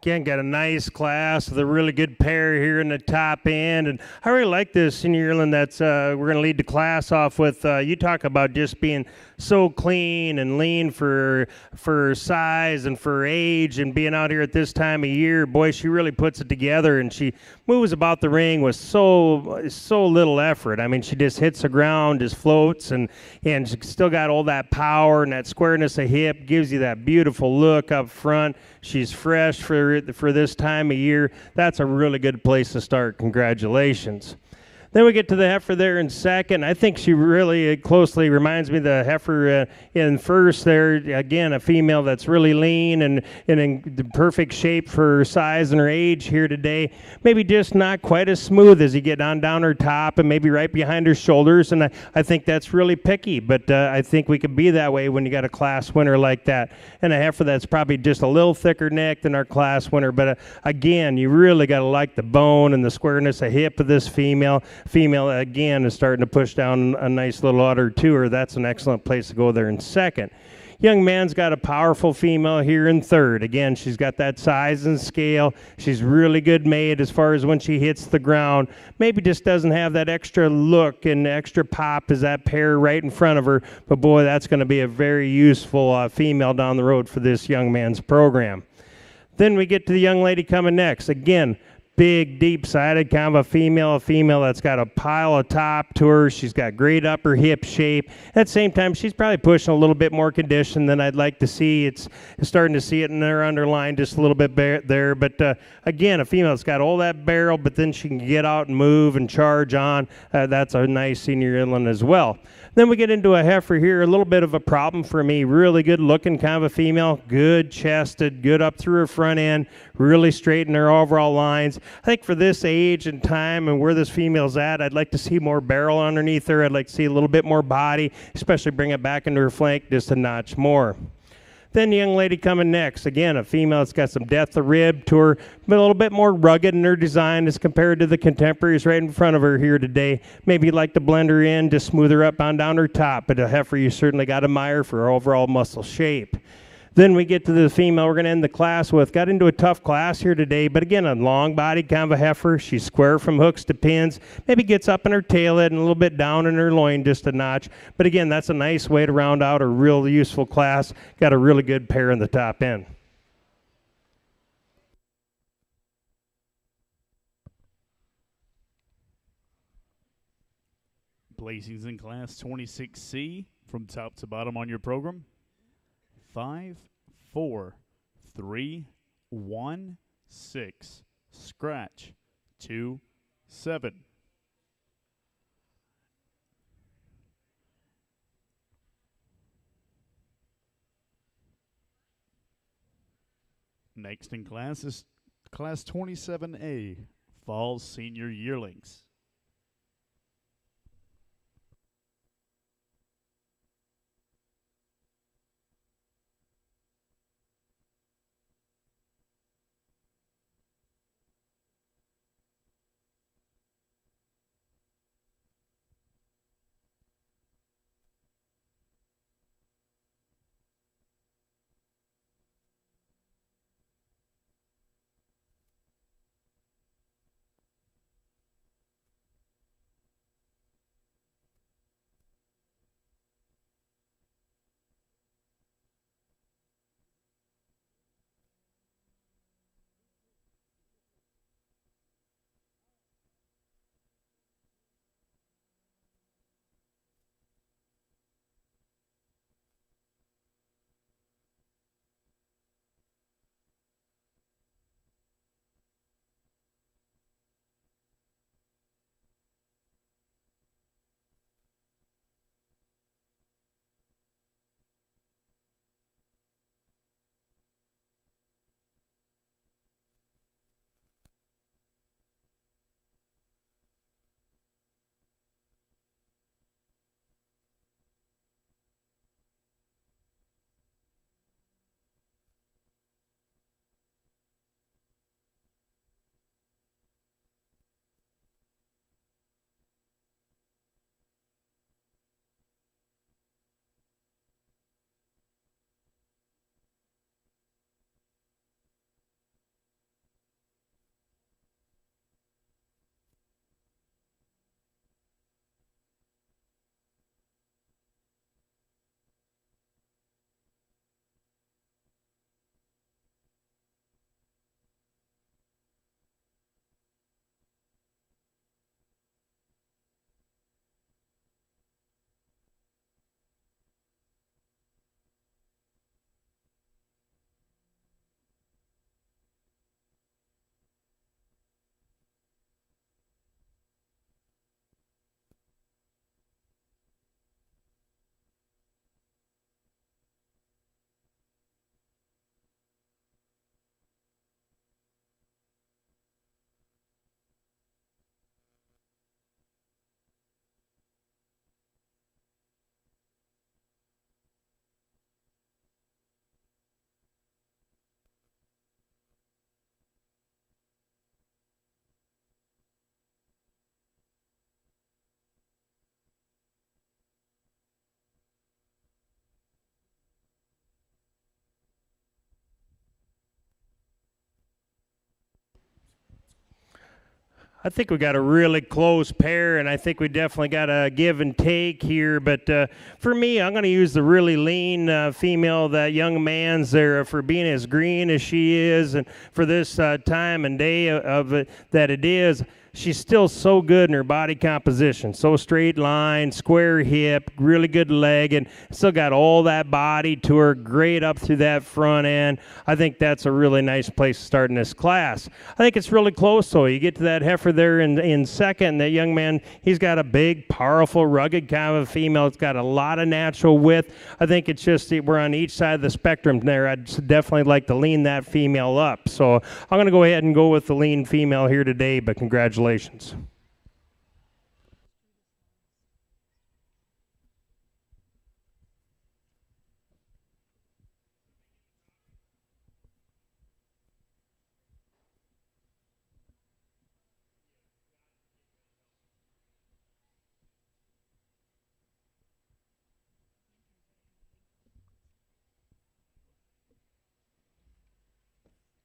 Again, got a nice class with a really good pair here in the top end. And I really like this senior yearling that's we're going to lead the class off with. You talk about just being so clean and lean for size and for age and being out here at this time of year. Boy, she really puts it together, and she moves about the ring with so little effort. I mean, she just hits the ground, just floats, and she's still got all that power and that squareness of hip, gives you that beautiful look up front. She's fresh for this time of year. That's a really good place to start. Congratulations. Then we get to the heifer there in second. I think she really closely reminds me of the heifer in first there. Again, a female that's really lean and in the perfect shape for her size and her age here today. Maybe just not quite as smooth as you get on down her top and maybe right behind her shoulders. And I think that's really picky, but I think we could be that way when you got a class winner like that. And a heifer that's probably just a little thicker neck than our class winner. But again, you really got to like the bone and the squareness of hip of this female. Female, again, is starting to push down a nice little udder to her. That's an excellent place to go there in second. Young man's got a powerful female here in third. Again, she's got that size and scale. She's really good made as far as when she hits the ground. Maybe just doesn't have that extra look and extra pop as that pair right in front of her. But boy, that's going to be a very useful female down the road for this young man's program. Then we get to the young lady coming next. Again, big, deep-sided, kind of a female that's got a pile of top to her. She's got great upper hip shape. At the same time, she's probably pushing a little bit more condition than I'd like to see. It's starting to see it in her underline just a little bit there. But again, a female that's got all that barrel, but then she can get out and move and charge on. That's a nice senior inland as well. Then we get into a heifer here, a little bit of a problem for me. Really good looking kind of a female, good chested, good up through her front end, really straight in her overall lines. I think for this age and time and where this female's at, I'd like to see more barrel underneath her. I'd like to see a little bit more body, especially bring it back into her flank just a notch more. Then the young lady coming next. Again, a female that's got some depth of rib to her, but a little bit more rugged in her design as compared to the contemporaries right in front of her here today. Maybe you'd like to blend her in, just smooth her up on down her top, but a heifer you certainly got to admire for her overall muscle shape. Then we get to the female we're going to end the class with. Got into a tough class here today, but again, a long-bodied kind of a heifer. She's square from hooks to pins. Maybe gets up in her tail head and a little bit down in her loin just a notch. But again, that's a nice way to round out a real useful class. Got a really good pair in the top end. Placings in Class 26C from top to bottom on your program. 5, 4, 3, 1, 6. Scratch. 2, 7. Next in class is Class 27A, Fall Senior Yearlings. I think we got a really close pair, and I think we definitely got a give and take here. But for me, I'm going to use the really lean female. That young man's there for being as green as she is, and for this time and day of it that it is. She's still so good in her body composition. So straight line, square hip, really good leg, and still got all that body to her, great up through that front end. I think that's a really nice place to start in this class. I think it's really close, though. You get to that heifer there in second. That young man, he's got a big, powerful, rugged kind of a female. It's got a lot of natural width. I think it's just we're on each side of the spectrum there. I'd definitely like to lean that female up. So I'm going to go ahead and go with the lean female here today, but congratulations.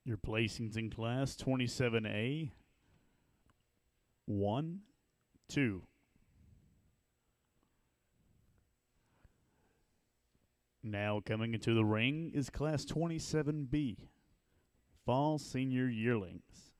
Your placings in Class 27A, 1, 2. Now coming into the ring is Class 27B, Fall Senior Yearlings.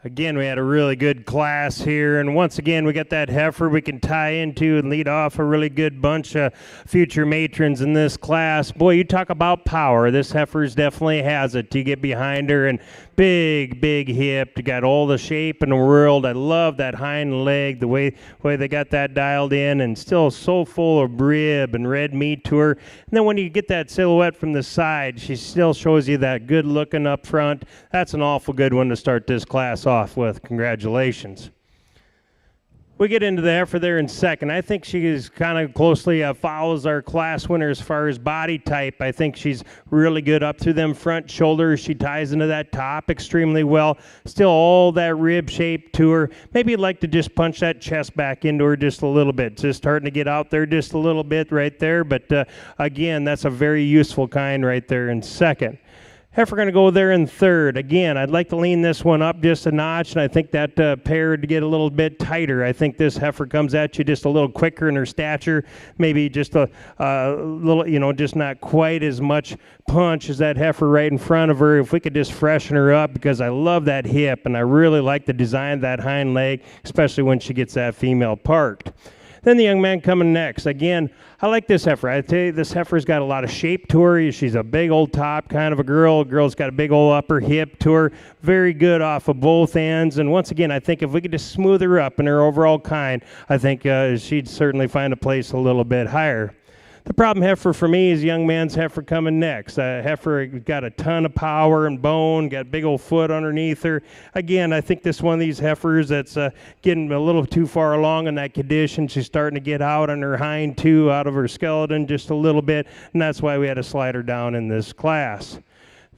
Again, we had a really good class here, and once again, we got that heifer we can tie into and lead off a really good bunch of future matrons in this class. Boy, you talk about power. This heifer's definitely has it. You get behind her, and big hip. You got all the shape in the world. I love that hind leg, the way they got that dialed in, and still so full of rib and red meat to her. And then when you get that silhouette from the side, she still shows you that good looking up front. That's an awful good one to start this class off with. Congratulations. We get into the heifer there in second. I think she is kind of closely follows our class winner as far as body type. I think she's really good up through them front shoulders. She ties into that top extremely well. Still all that rib shape to her. Maybe you'd like to just punch that chest back into her just a little bit. Just starting to get out there just a little bit right there. But again, that's a very useful kind right there in second. Heifer going to go there in third. Again, I'd like to lean this one up just a notch, and I think that pair to get a little bit tighter. I think this heifer comes at you just a little quicker in her stature, maybe just a little, just not quite as much punch as that heifer right in front of her. If we could just freshen her up, because I love that hip, and I really like the design of that hind leg, especially when she gets that female parked. Then the young man coming next. Again, I like this heifer. I tell you, this heifer's got a lot of shape to her. She's a big old top kind of a girl. Girl's got a big old upper hip to her. Very good off of both ends. And once again, I think if we could just smooth her up in her overall kind, I think she'd certainly find a place a little bit higher. The problem heifer for me is young man's heifer coming next. Heifer got a ton of power and bone, got a big old foot underneath her. Again, I think this one of these heifers that's getting a little too far along in that condition. She's starting to get out on her hind two, out of her skeleton just a little bit, and that's why we had to slide her down in this class.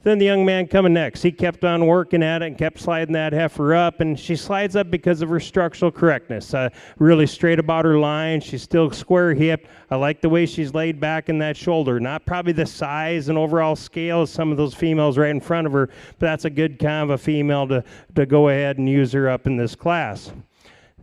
Then the young man coming next, he kept on working at it and kept sliding that heifer up, and she slides up because of her structural correctness. Really straight about her line. She's still square hipped. I like the way she's laid back in that shoulder. Not probably the size and overall scale of some of those females right in front of her, but that's a good kind of a female to go ahead and use her up in this class.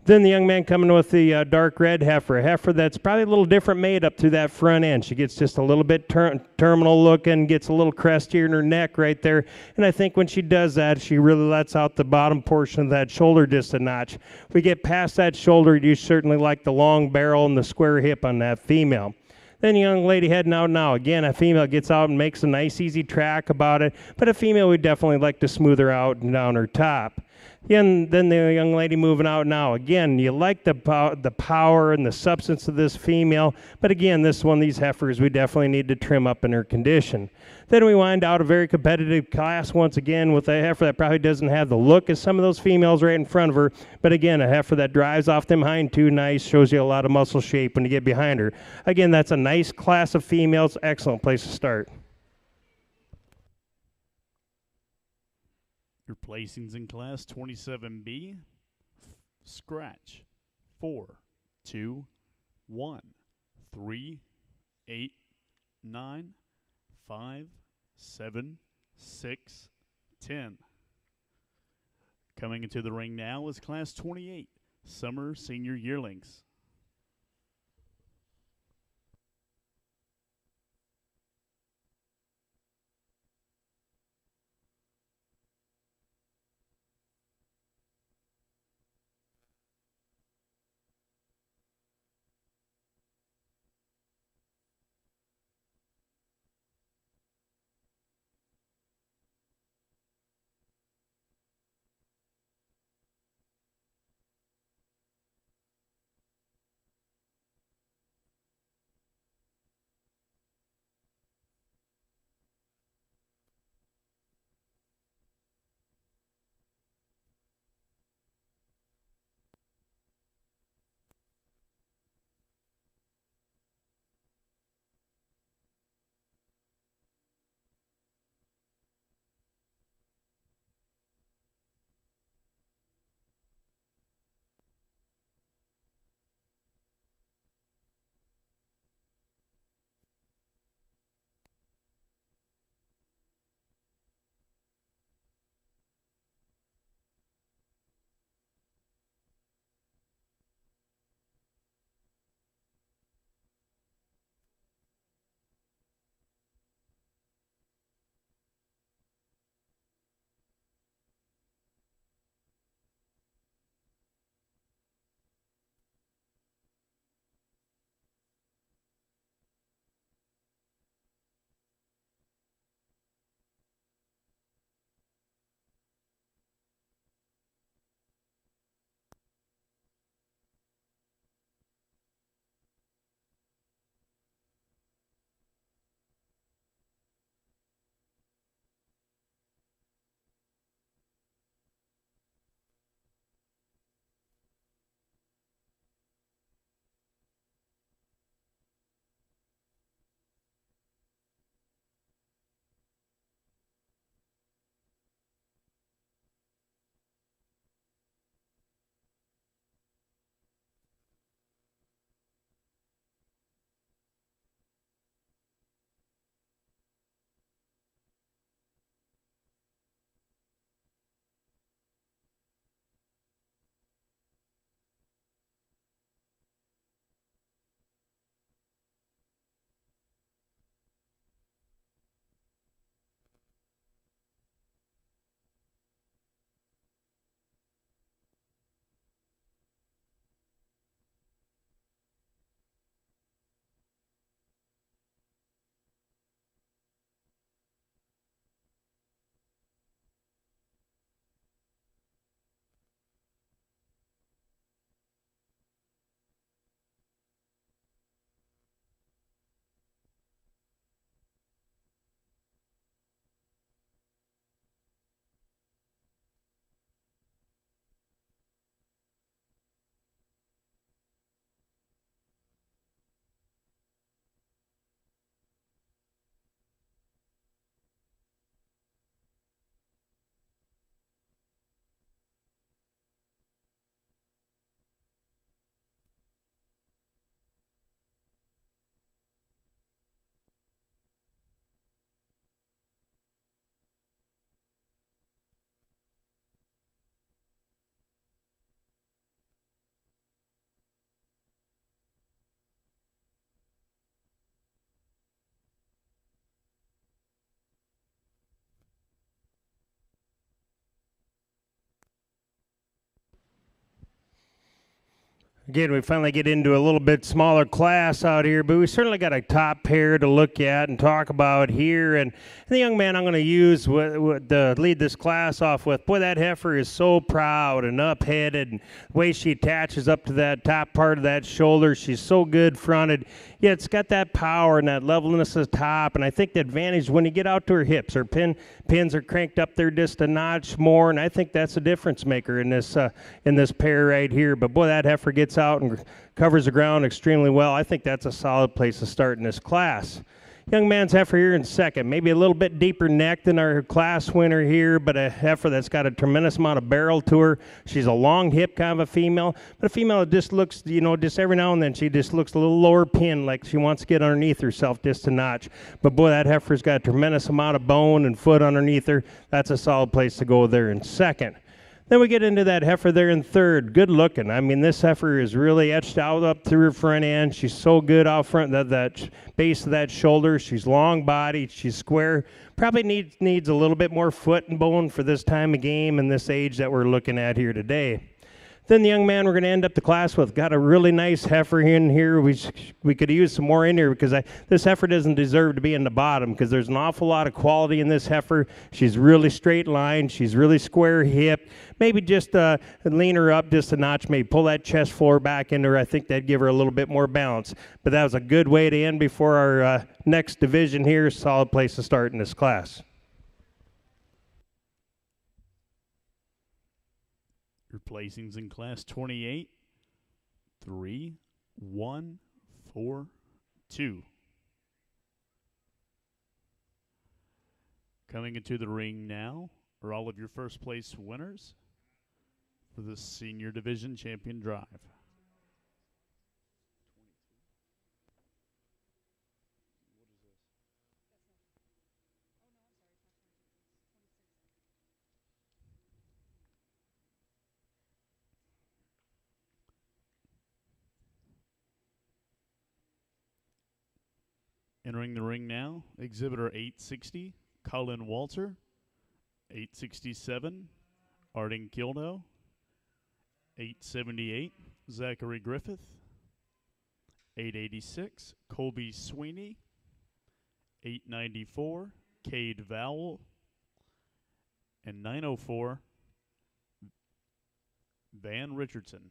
Then the young man coming with the dark red heifer, a heifer that's probably a little different made up to that front end. She gets just a little bit terminal looking, gets a little crestier in her neck right there. And I think when she does that, she really lets out the bottom portion of that shoulder just a notch. If we get past that shoulder, you certainly like the long barrel and the square hip on that female. Then a young lady heading out now. Again, a female gets out and makes a nice easy track about it, but a female would definitely like to smooth her out and down her top. And then the young lady moving out now. Again, you like the power and the substance of this female, but again, this one of these heifers we definitely need to trim up in her condition. Then we wind out a very competitive class once again with a heifer that probably doesn't have the look as some of those females right in front of her, but again, a heifer that drives off them hind two nice, shows you a lot of muscle shape when you get behind her. Again, that's a nice class of females, excellent place to start. Your placings in Class 27B, scratch 4, 2, 1, 3, 8, 9, 5, 7, 6, 10. Coming into the ring now is Class 28, Summer Senior Yearlings. Again, we finally get into a little bit smaller class out here, but we certainly got a top pair to look at and talk about here. And the young man I'm going to use to lead this class off with, boy, that heifer is so proud and up-headed. And the way she attaches up to that top part of that shoulder, she's so good fronted. Yeah, it's got that power and that levelness at the top. And I think the advantage when you get out to her hips, her pins are cranked up there just a notch more. And I think that's a difference maker in this pair right here. But boy, that heifer gets out and covers the ground extremely well. I think that's a solid place to start in this class. Young man's heifer here in second, maybe a little bit deeper neck than our class winner here, but a heifer that's got a tremendous amount of barrel to her. She's a long hip kind of a female, but a female that just looks, just every now and then she just looks a little lower pin, like she wants to get underneath herself just a notch. But boy, that heifer's got a tremendous amount of bone and foot underneath her. That's a solid place to go there in second. Then we get into that heifer there in third. Good looking. I mean, this heifer is really etched out up through her front end. She's so good out front, that base of that shoulder. She's long bodied. She's square. Probably needs a little bit more foot and bone for this time of game and this age that we're looking at here today. Then the young man we're going to end up the class with got a really nice heifer in here. We could use some more in here because this heifer doesn't deserve to be in the bottom because there's an awful lot of quality in this heifer. She's really straight line. She's really square hip. Maybe just lean her up just a notch, maybe pull that chest floor back into her. I think that'd give her a little bit more balance. But that was a good way to end before our next division here. Solid place to start in this class. Your placings in Class 28, 3, 1, 4, 2. Coming into the ring now are all of your first place winners for the Senior Division Champion Drive. Entering the ring now, exhibitor 860, Cullen Walter. 867, Arden Kildo. 878, Zachary Griffith. 886, Colby Sweeney. 894, Cade Vowell. And 904, Van Richardson.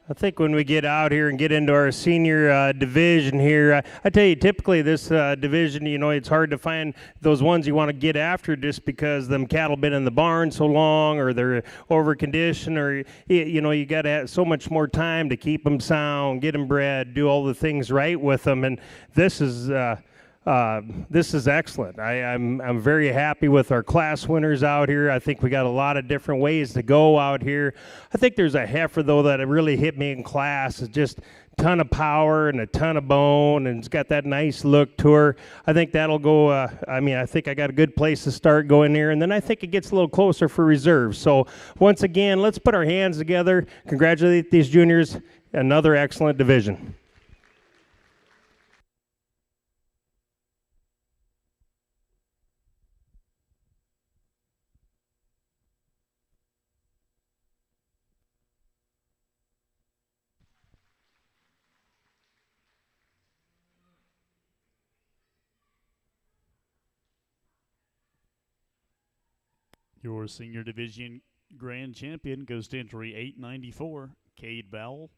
I think when we get out here and get into our senior division here, I tell you, typically this division, it's hard to find those ones you want to get after just because them cattle been in the barn so long or they're over conditioned or, you got to have so much more time to keep them sound, get them bred, do all the things right with them. And this is excellent. I'm very happy with our class winners out here. I think we got a lot of different ways to go out here. I think there's a heifer, though, that really hit me in class. It's just a ton of power and a ton of bone, and it's got that nice look to her. I think that'll go, I think I got a good place to start going here, and then I think it gets a little closer for reserve. So once again, let's put our hands together, congratulate these juniors, another excellent division. Your senior division grand champion goes to entry 894, Cade Bowell.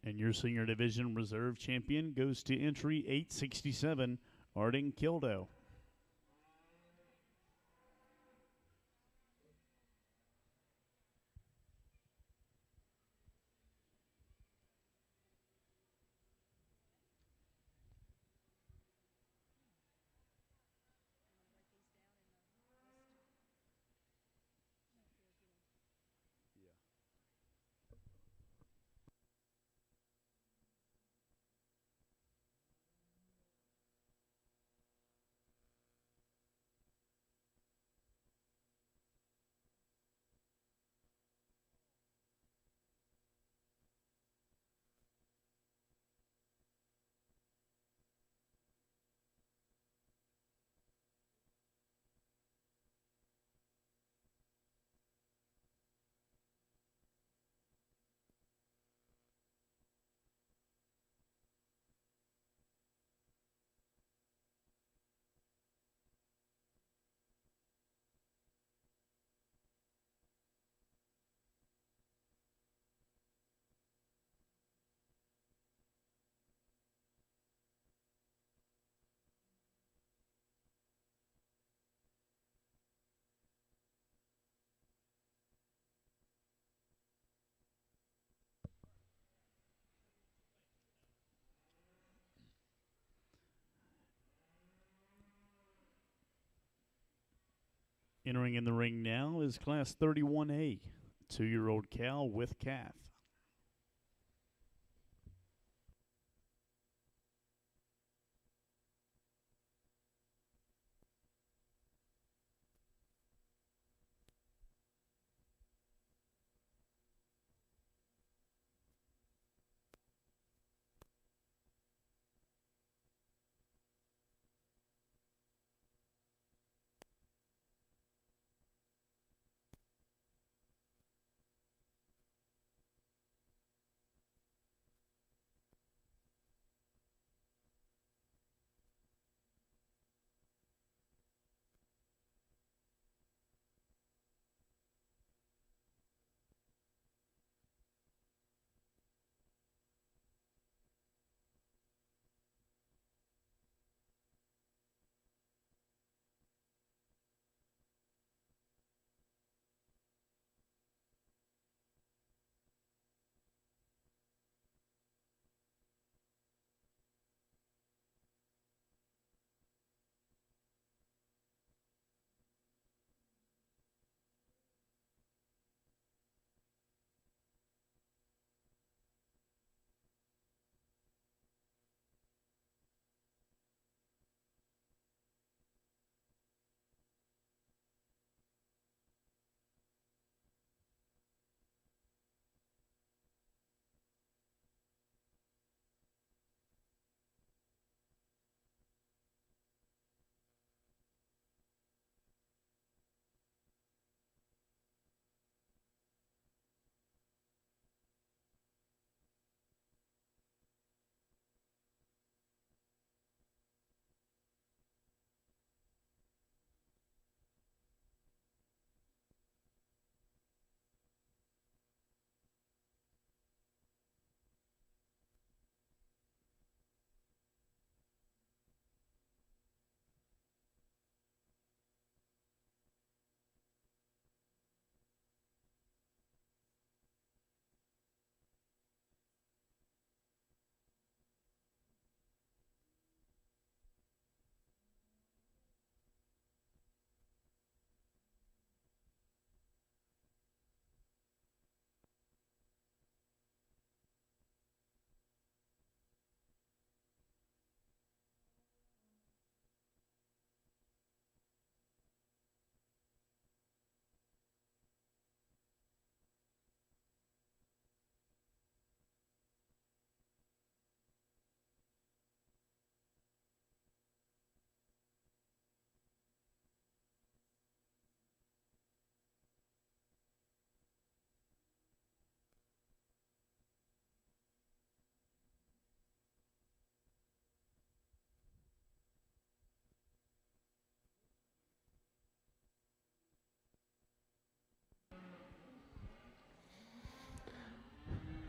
And your senior division reserve champion goes to entry 867, Arden Kildo. Entering in the ring now is Class 31A, 2-year-old Cal with calf.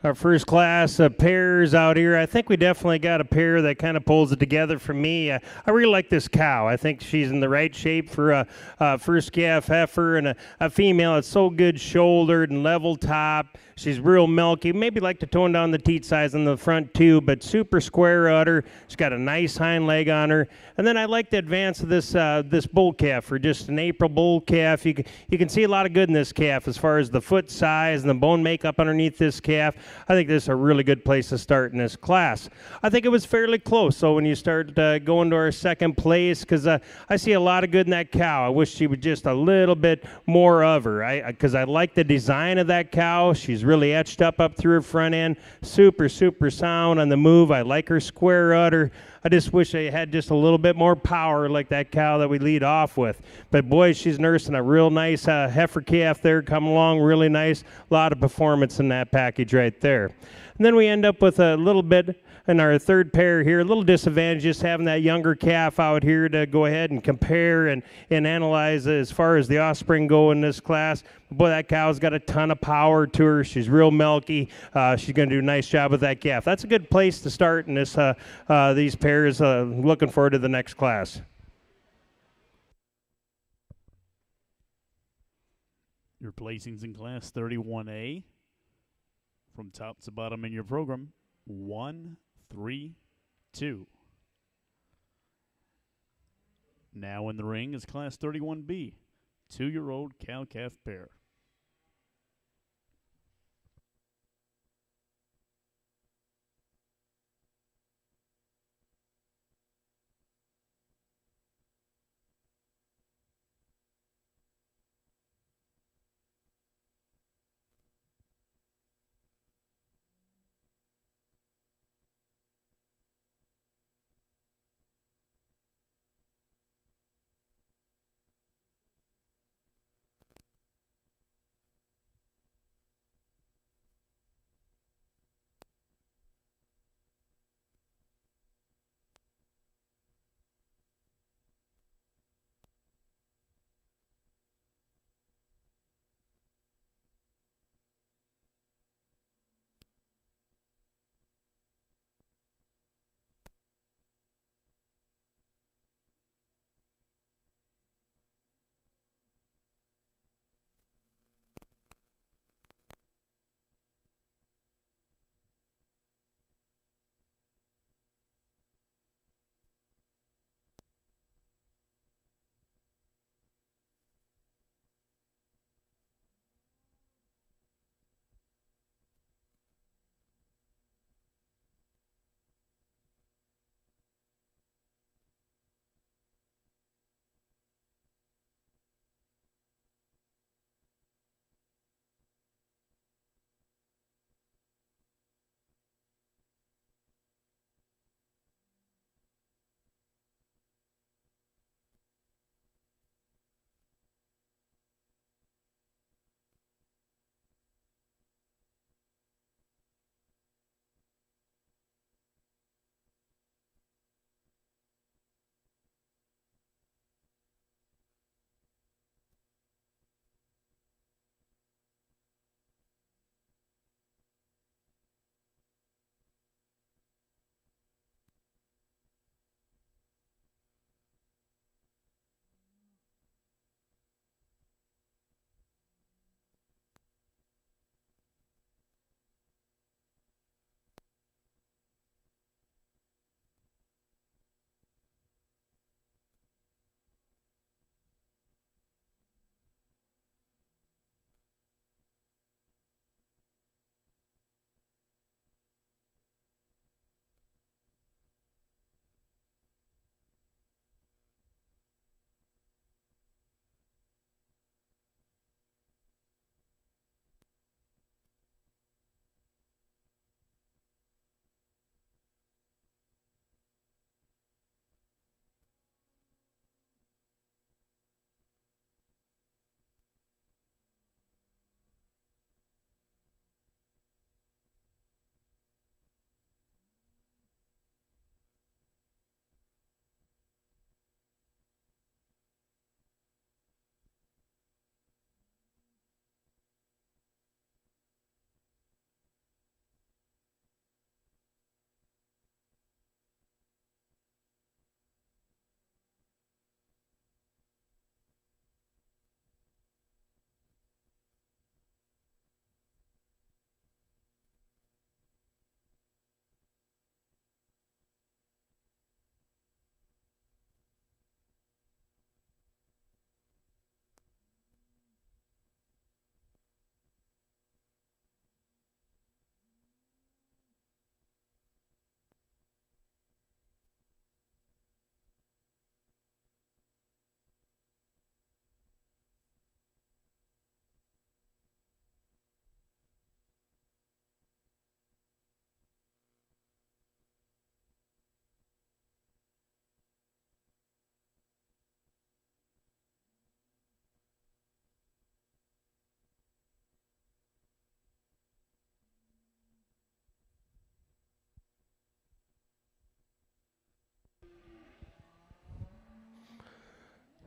Our first class of pairs out here. I think we definitely got a pair that kind of pulls it together for me. I really like this cow. I think she's in the right shape for a first calf heifer and a female that's so good shouldered and level top. She's real milky. Maybe like to tone down the teat size in the front too, but super square udder. She's got a nice hind leg on her. And then I like the advance of this bull calf for just an April bull calf. You can see a lot of good in this calf as far as the foot size and the bone makeup underneath this calf. I think this is a really good place to start in this class. I think it was fairly close. So when you start going to our second place, because I see a lot of good in that cow. I wish she would just a little bit more of her. Because I like the design of that cow. She's really etched up through her front end. Super, super sound on the move. I like her square udder. I just wish they had just a little bit more power like that cow that we lead off with. But boy, she's nursing a real nice heifer calf there, coming along really nice. A lot of performance in that package right there. And then we end up with a little bit in our third pair here, a little disadvantage just having that younger calf out here to go ahead and compare and analyze as far as the offspring go in this class. Boy, that cow's got a ton of power to her. She's real milky. She's going to do a nice job with that calf. That's a good place to start in this these pairs. Looking forward to the next class. Your placings in Class 31A, from top to bottom in your program, 1, 3, 2. Now in the ring is Class 31B, 2-year-old cow-calf pair.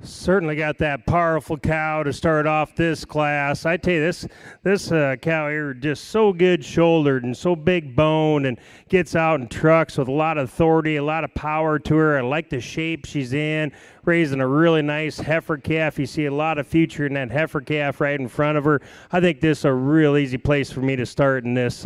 Certainly got that powerful cow to start off this class. I tell you, this cow here just so good shouldered and so big boned and gets out and trucks with a lot of authority, a lot of power to her. I like the shape she's in, raising a really nice heifer calf. You see a lot of future in that heifer calf right in front of her. I think this is a real easy place for me to start in this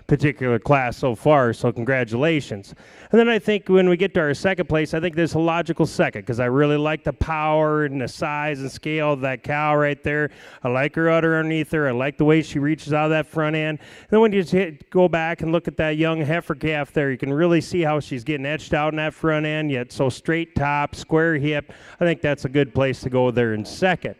particular class so far, so congratulations. And then I think when we get to our second place, I think there's a logical second because I really like the power and the size and scale of that cow right there. I like her udder underneath her. I like the way she reaches out of that front end. And then when you go back and look at that young heifer calf there, you can really see how she's getting etched out in that front end, yet so straight top, square hip. I think that's a good place to go there in second.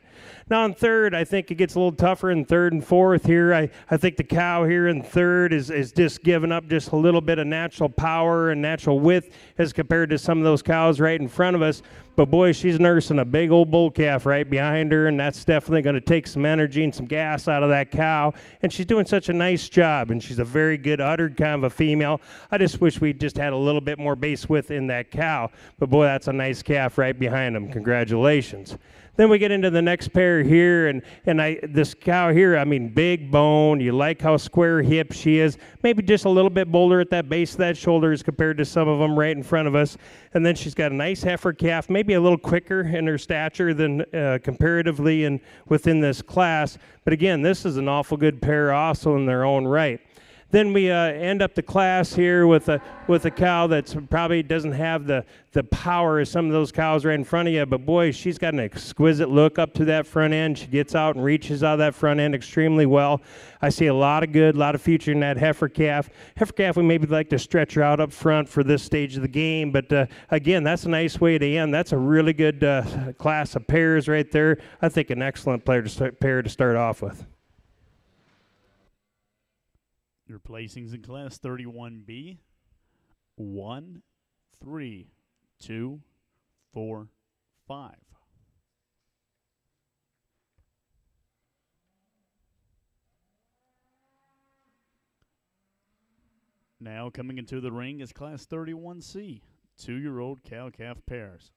Now in third, I think it gets a little tougher in third and fourth here. I think the cow here in third is just giving up just a little bit of natural power and natural width as compared to some of those cows right in front of us. But boy, she's nursing a big old bull calf right behind her, and that's definitely going to take some energy and some gas out of that cow. And she's doing such a nice job, and she's a very good uddered kind of a female. I just wish we just had a little bit more base width in that cow. But boy, that's a nice calf right behind them. Congratulations. Then we get into the next pair here, and this cow here, I mean, big bone. You like how square hip she is. Maybe just a little bit bolder at that base of that shoulder as compared to some of them right in front of us. And then she's got a nice heifer calf, maybe a little quicker in her stature than comparatively and within this class. But again, this is an awful good pair also in their own right. Then we end up the class here with a cow that probably doesn't have the power of some of those cows right in front of you, but boy, she's got an exquisite look up to that front end. She gets out and reaches out of that front end extremely well. I see a lot of future in that heifer calf. Heifer calf, we maybe like to stretch her out up front for this stage of the game, but again, that's a nice way to end. That's a really good class of pairs right there. I think an excellent pair to start off with. Your placings in Class 31B, 1, 3, 2, 4, 5. Now coming into the ring is Class 31C, 2-year-old cow-calf pairs.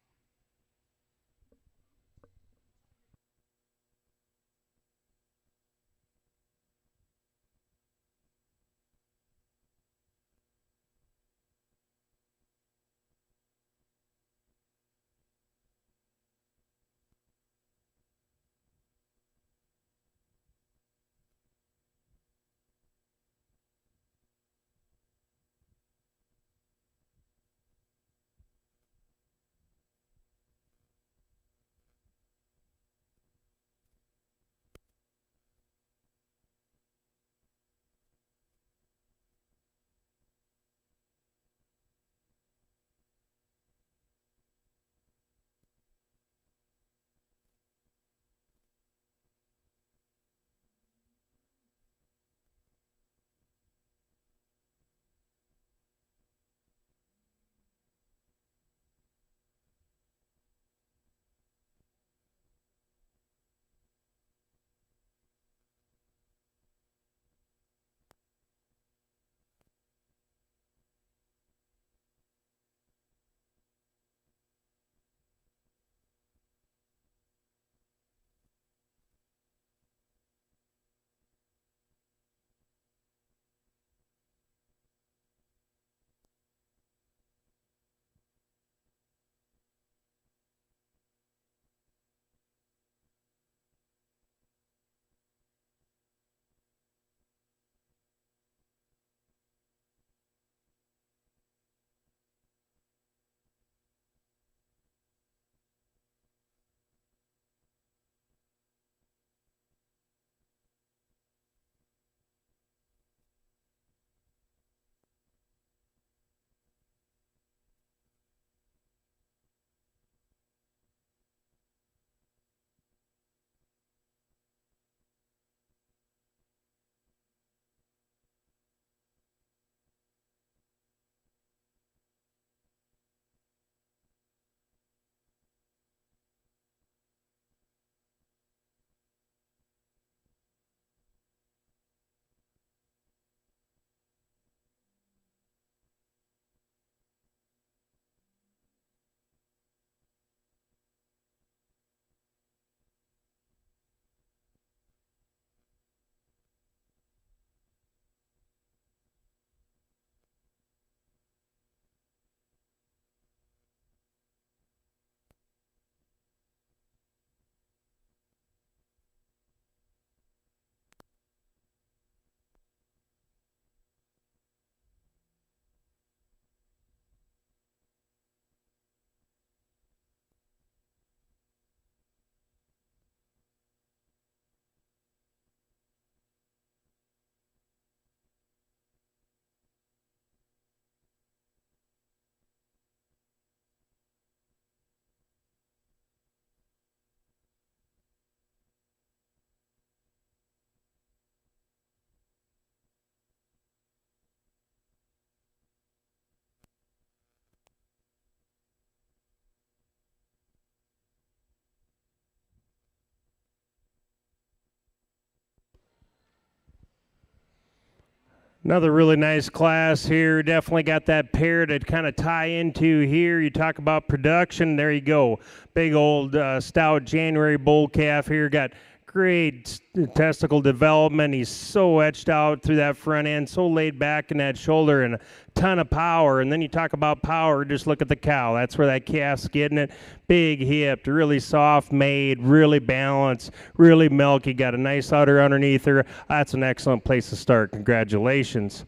Another really nice class here. Definitely got that pair to kind of tie into here. You talk about production. There you go. Big old stout January bull calf here. Got great testicle development. He's so etched out through that front end, so laid back in that shoulder, and a ton of power. And then you talk about power, just look at the cow. That's where that calf's getting it. Big hipped, really soft made, really balanced, really milky. Got a nice udder underneath her. That's an excellent place to start. Congratulations.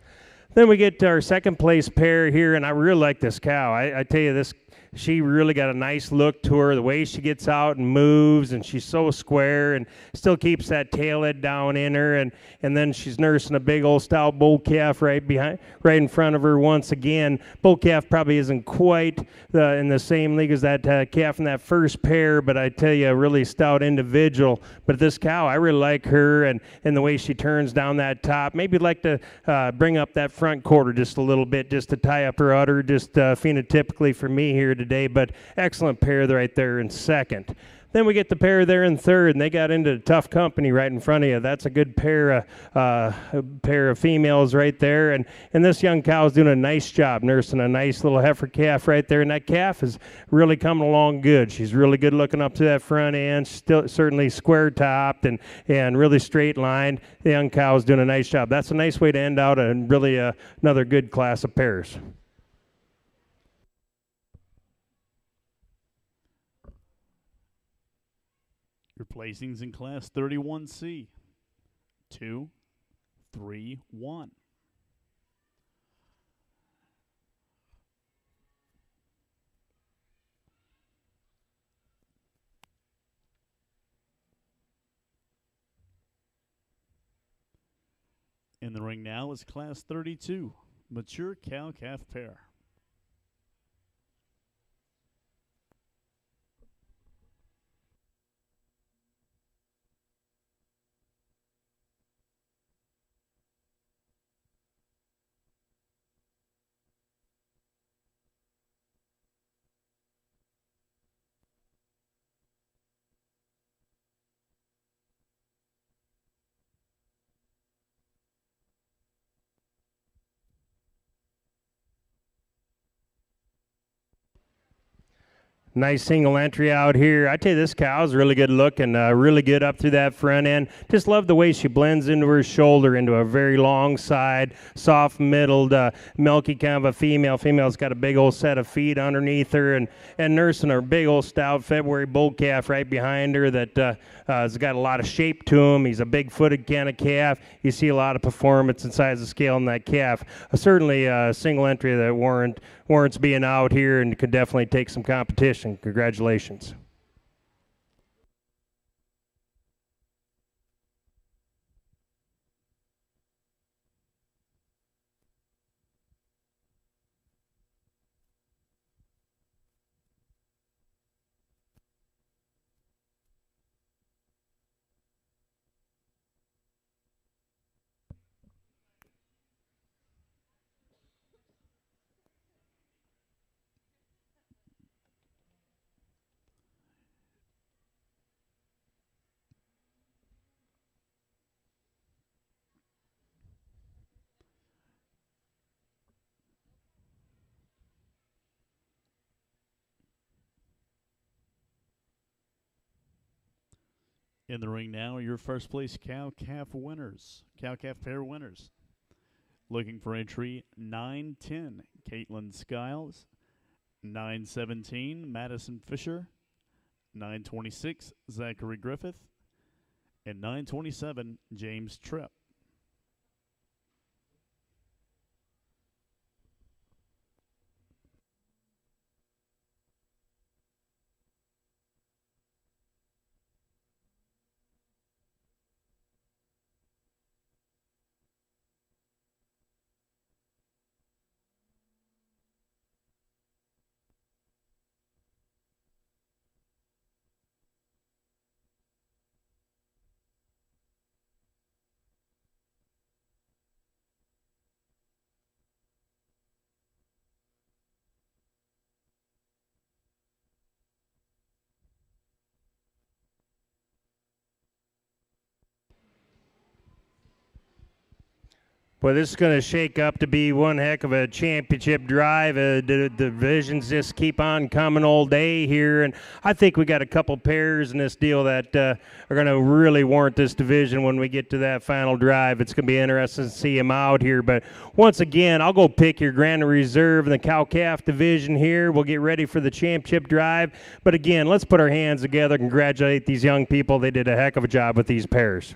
Then we get to our second place pair here, and I really like this cow. I tell you, she really got a nice look to her, the way she gets out and moves, and she's so square and still keeps that tail head down in her, and then she's nursing a big old stout bull calf right in front of her once again. Bull calf probably isn't quite in the same league as that calf in that first pair, but I tell you, a really stout individual. But this cow, I really like her and the way she turns down that top. Maybe like to bring up that front quarter just a little bit, just to tie up her udder, just phenotypically for me here today, but excellent pair right there in second. Then we get the pair there in third, and they got into tough company right in front of you. That's a good pair of females right there, and this young cow is doing a nice job nursing a nice little heifer calf right there, and that calf is really coming along good. She's really good looking up to that front end, still certainly square topped and really straight lined. The young cow is doing a nice job. That's a nice way to end out and really another good class of pairs. Your placings in Class 31C. 2, 3, 1. In the ring now is Class 32, mature cow-calf pair. Nice single entry out here. I tell you, this cow's really good looking, really good up through that front end. Just love the way she blends into her shoulder, into a very long side, soft middled, milky kind of a female. Female's got a big old set of feet underneath her, and nursing her big old stout February bull calf right behind her that has got a lot of shape to him. He's a big-footed kind of calf. You see a lot of performance and size of scale in that calf. Certainly a single entry that warrants being out here and could definitely take some competition. Congratulations. In the ring now, your first place cow-calf pair winners. Looking for entry 9-10, Caitlin Skiles. 9-17, Madison Fisher. 9-26, Zachary Griffith. And 9-27, James Tripp. Well, this is going to shake up to be one heck of a championship drive. The divisions just keep on coming all day here, and I think we got a couple pairs in this deal that are going to really warrant this division when we get to that final drive. It's going to be interesting to see them out here. But once again, I'll go pick your Grand Reserve in the cow-calf division here. We'll get ready for the championship drive. But again, let's put our hands together, congratulate these young people. They did a heck of a job with these pairs.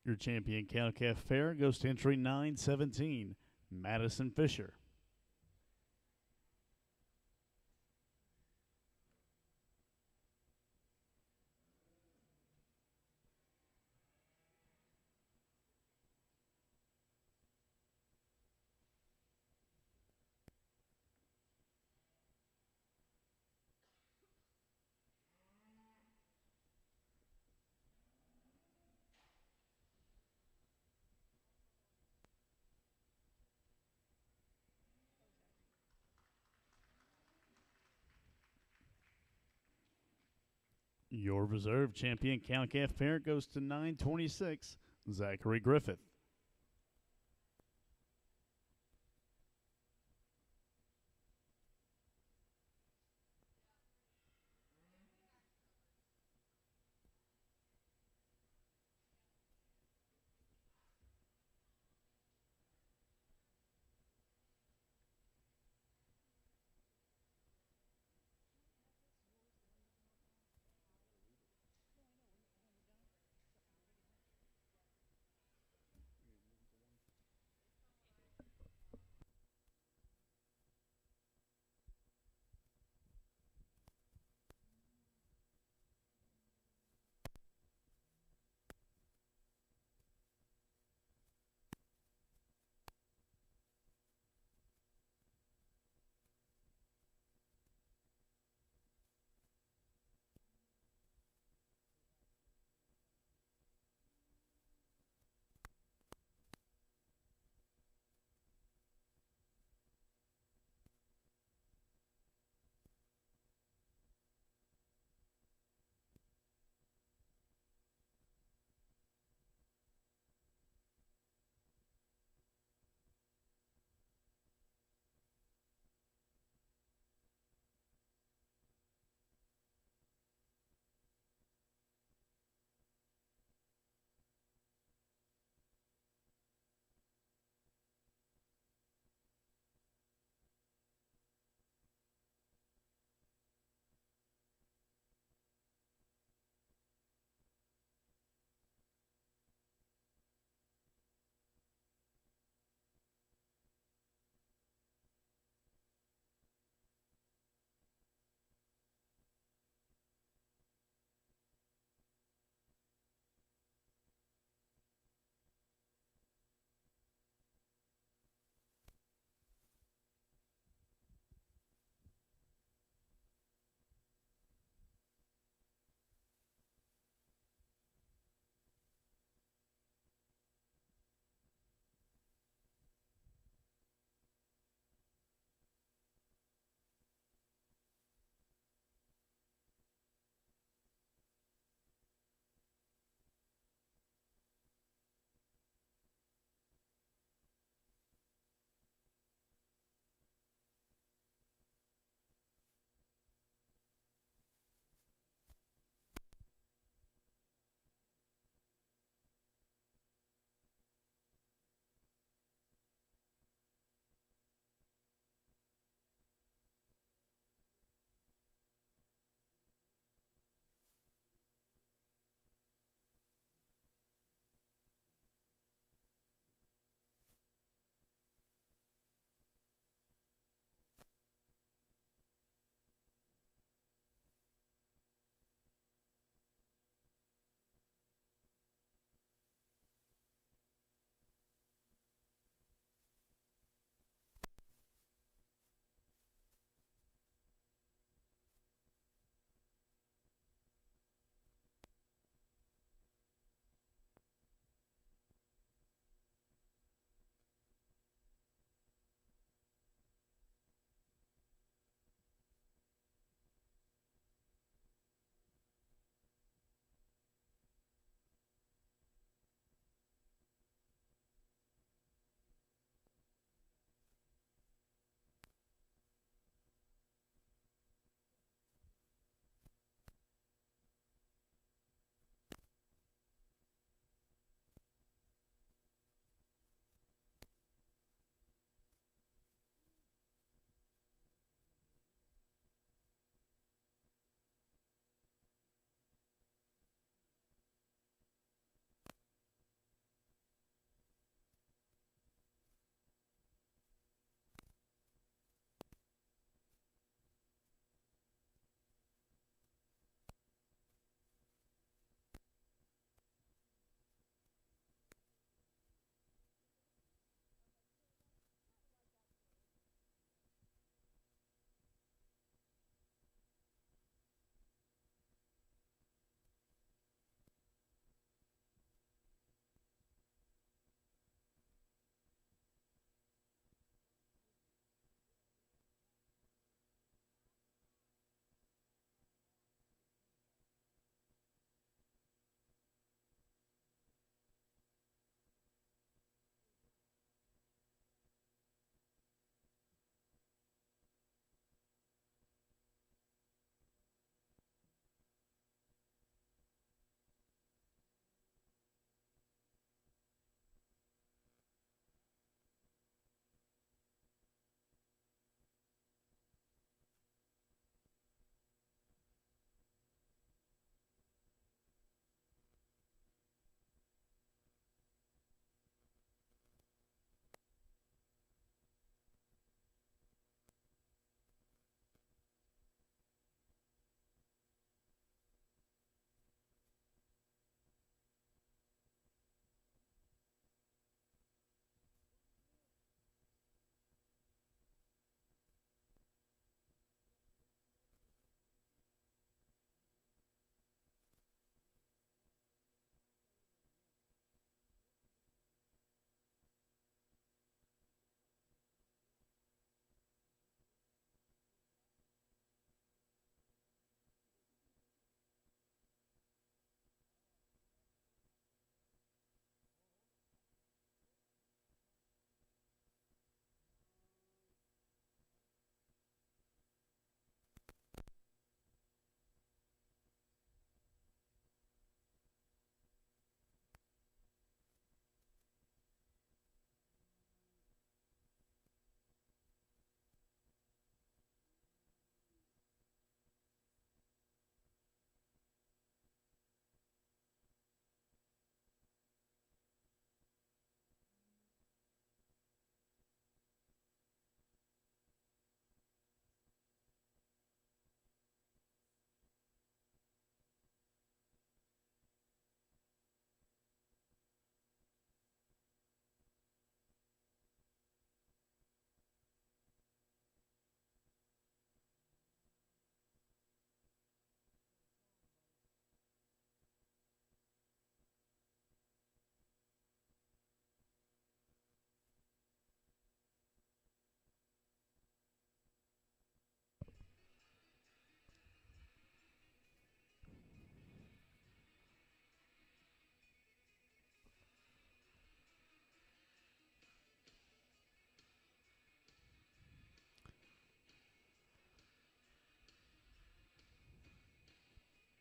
Your champion cow-calf pair goes to entry 917, Madison Fisher. Your reserve champion cow-calf pair goes to 926, Zachary Griffith.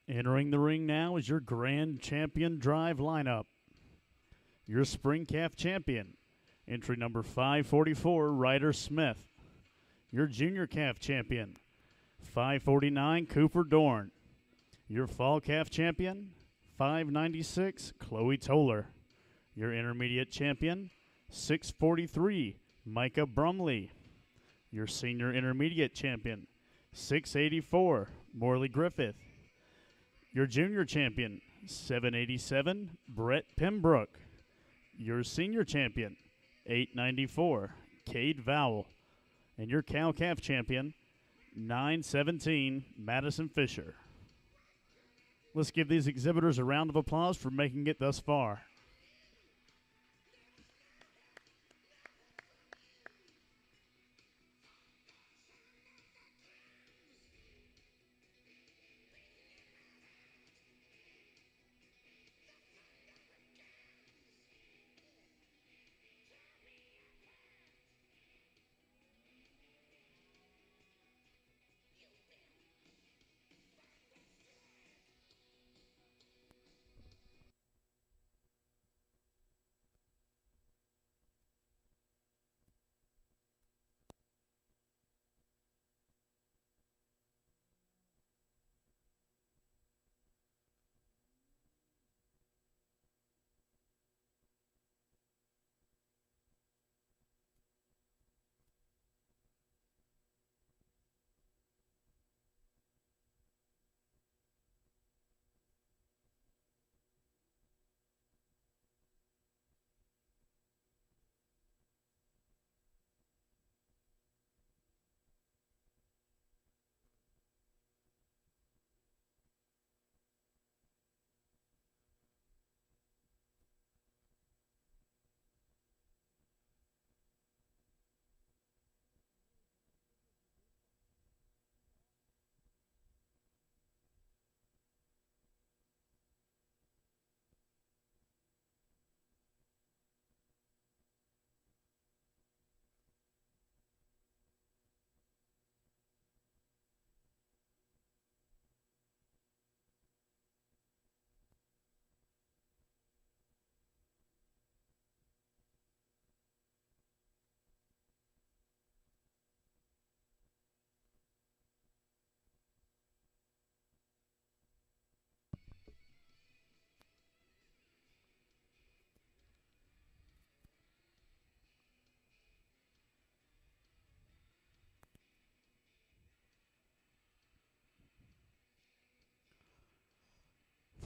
Entering the ring now is your Grand Champion Drive lineup. Your Spring Calf Champion, entry number 544, Ryder Smith. Your Junior Calf Champion, 549, Cooper Dorn. Your Fall Calf Champion, 596, Chloe Toller. Your Intermediate Champion, 643, Micah Brumley. Your Senior Intermediate Champion, 684, Morley Griffith. Your Junior Champion, 787, Brett Pembroke. Your Senior Champion, 894, Cade Vowell. And your Cow-Calf Champion, 917, Madison Fisher. Let's give these exhibitors a round of applause for making it thus far.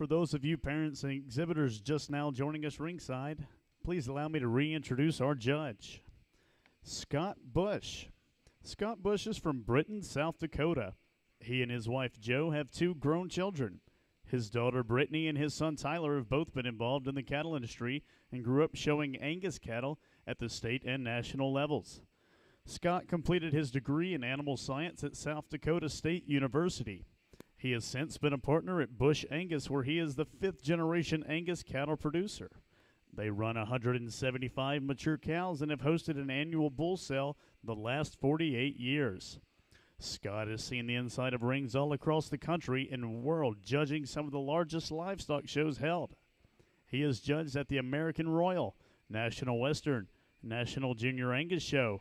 For those of you parents and exhibitors just now joining us ringside, please allow me to reintroduce our judge, Scott Bush. Scott Bush is from Britain, South Dakota. He and his wife Jo have 2 grown children. His daughter Brittany and his son Tyler have both been involved in the cattle industry and grew up showing Angus cattle at the state and national levels. Scott completed his degree in animal science at South Dakota State University. He has since been a partner at Bush Angus, where he is the 5th generation Angus cattle producer. They run 175 mature cows and have hosted an annual bull sale the last 48 years. Scott has seen the inside of rings all across the country and world, judging some of the largest livestock shows held. He has judged at the American Royal, National Western, National Junior Angus Show,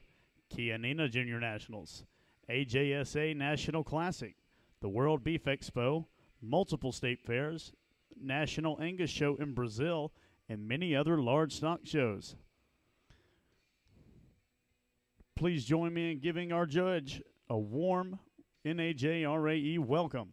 Kianina Junior Nationals, AJSA National Classic, the World Beef Expo, multiple state fairs, National Angus Show in Brazil, and many other large stock shows. Please join me in giving our judge a warm NAJRAE welcome.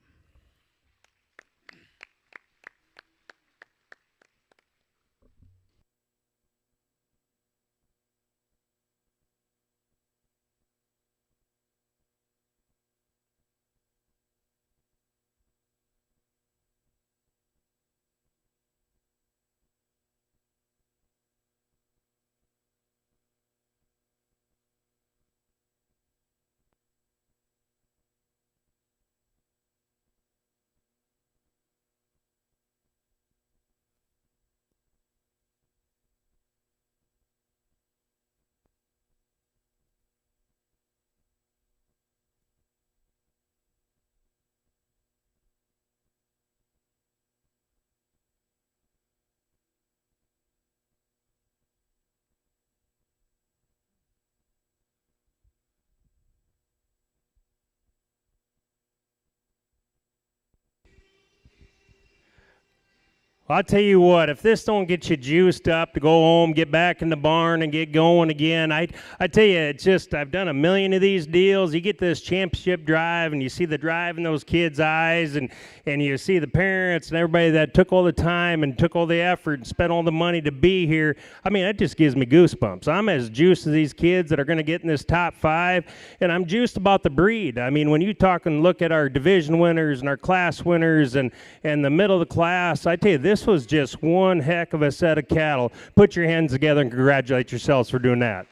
I'll tell you what, if this don't get you juiced up to go home, get back in the barn and get going again, I tell you, it's just, I've done a million of these deals. You get this championship drive and you see the drive in those kids' eyes and you see the parents and everybody that took all the time and took all the effort and spent all the money to be here. I mean, that just gives me goosebumps. I'm as juiced as these kids that are going to get in this top 5, and I'm juiced about the breed. I mean, when you talk and look at our division winners and our class winners and the middle of the class, I tell you, this was just one heck of a set of cattle. Put your hands together and congratulate yourselves for doing that.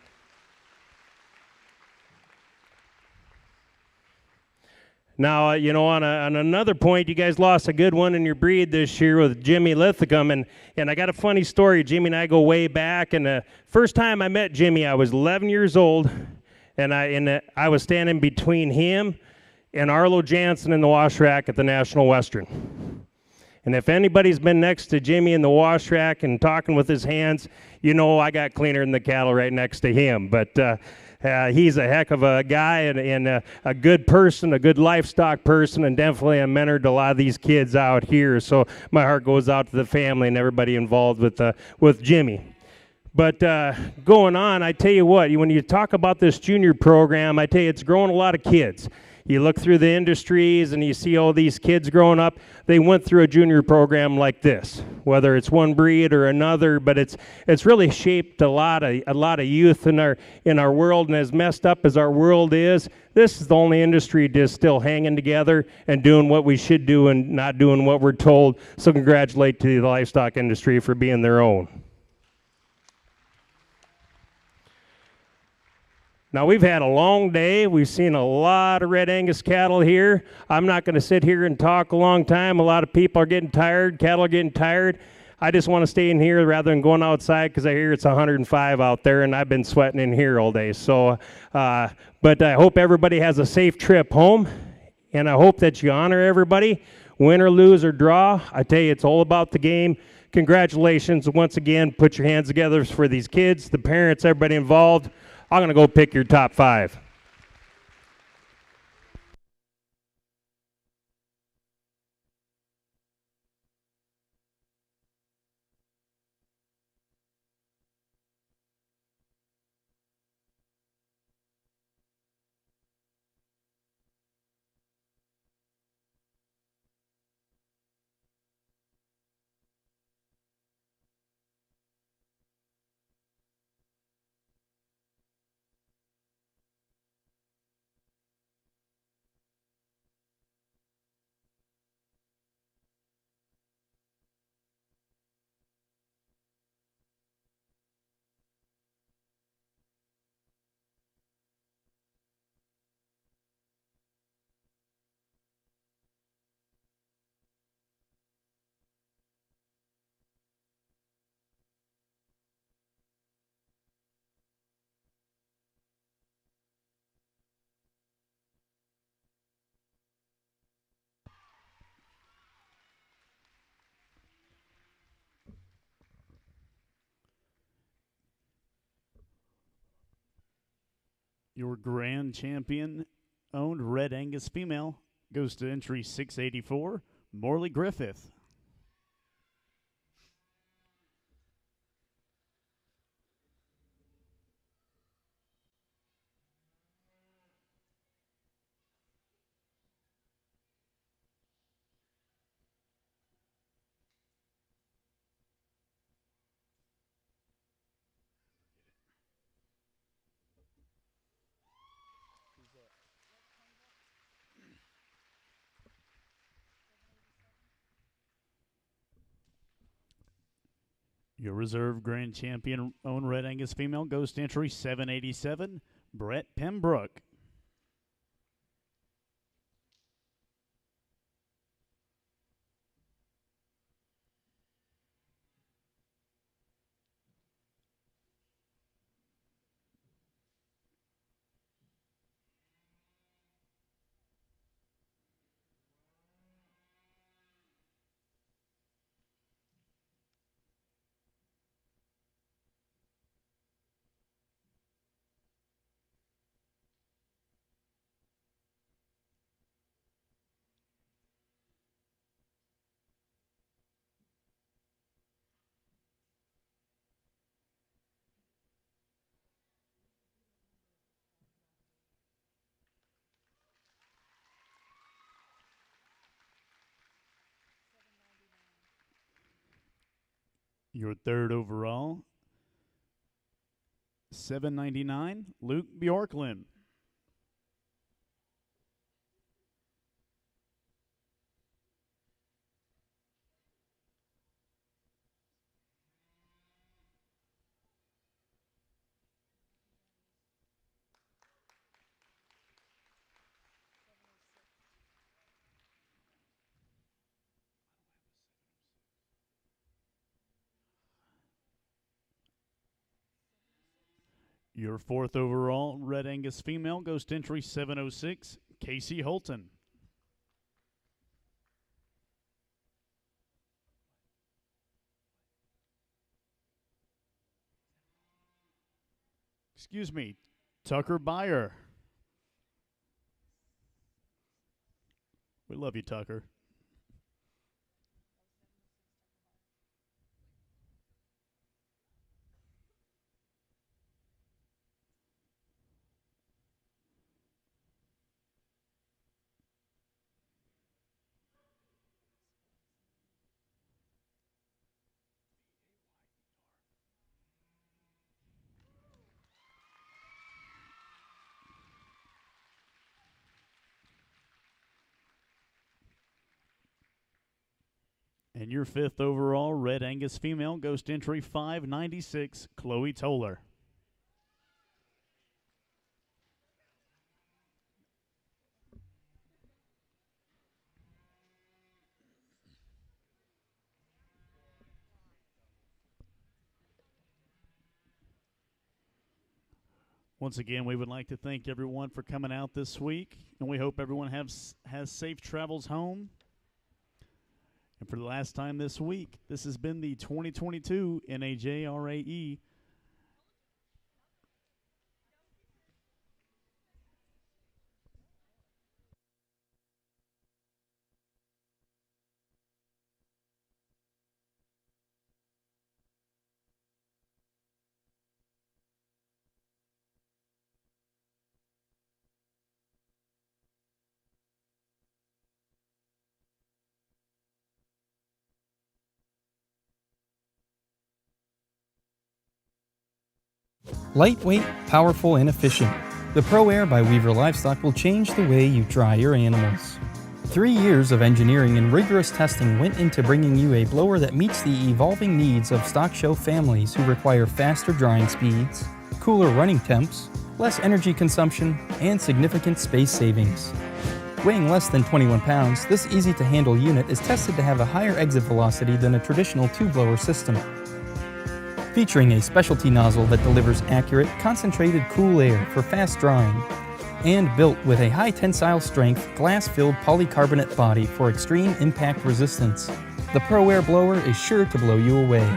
Now, you know, on another point, you guys lost a good one in your breed this year with Jimmy Lithicum, and I got a funny story. Jimmy and I go way back, and the first time I met Jimmy, I was 11 years old, and I was standing between him and Arlo Jansen in the wash rack at the National Western. And if anybody's been next to Jimmy in the wash rack and talking with his hands, you know I got cleaner than the cattle right next to him. But he's a heck of a guy and a good person, a good livestock person, and definitely a mentor to a lot of these kids out here. So my heart goes out to the family and everybody involved with Jimmy. But going on, I tell you what, when you talk about this junior program, I tell you it's growing a lot of kids. You look through the industries and you see all these kids growing up. They went through a junior program like this, whether it's one breed or another. But it's really shaped a lot of youth in our world. And as messed up as our world is, this is the only industry just still hanging together and doing what we should do and not doing what we're told. So congratulate to the livestock industry for being their own. Now, we've had a long day. We've seen a lot of red Angus cattle here. I'm not going to sit here and talk a long time. A lot of people are getting tired. Cattle are getting tired. I just want to stay in here rather than going outside because I hear it's 105 out there, and I've been sweating in here all day. So, but I hope everybody has a safe trip home, and I hope that you honor everybody, win or lose or draw. I tell you, it's all about the game. Congratulations. Once again, put your hands together for these kids, the parents, everybody involved. I'm going to go pick your top 5. Your grand champion owned Red Angus female goes to entry 684, Morley Griffith. Your reserve grand champion owned Red Angus female goes to entry 787, Brett Pembroke. Your third overall, $7.99, Luke Bjorklund. Your fourth overall, Red Angus female, goes to entry 706, Casey Holton. Excuse me, Tucker Byer. We love you, Tucker. And your fifth overall, Red Angus female, goes to entry 596, Chloe Toller. Once again, we would like to thank everyone for coming out this week, and we hope everyone has safe travels home. And for the last time this week, this has been the 2022 NAJRAE Lightweight, powerful, and efficient. The Pro Air by Weaver Livestock will change the way you dry your animals. 3 years of engineering and rigorous testing went into bringing you a blower that meets the evolving needs of stock show families who require faster drying speeds, cooler running temps, less energy consumption, and significant space savings. Weighing less than 21 pounds, this easy-to-handle unit is tested to have a higher exit velocity than a traditional two-blower system. Featuring a specialty nozzle that delivers accurate, concentrated cool air for fast drying, and built with a high tensile strength, glass-filled polycarbonate body for extreme impact resistance. The Pro Air blower is sure to blow you away.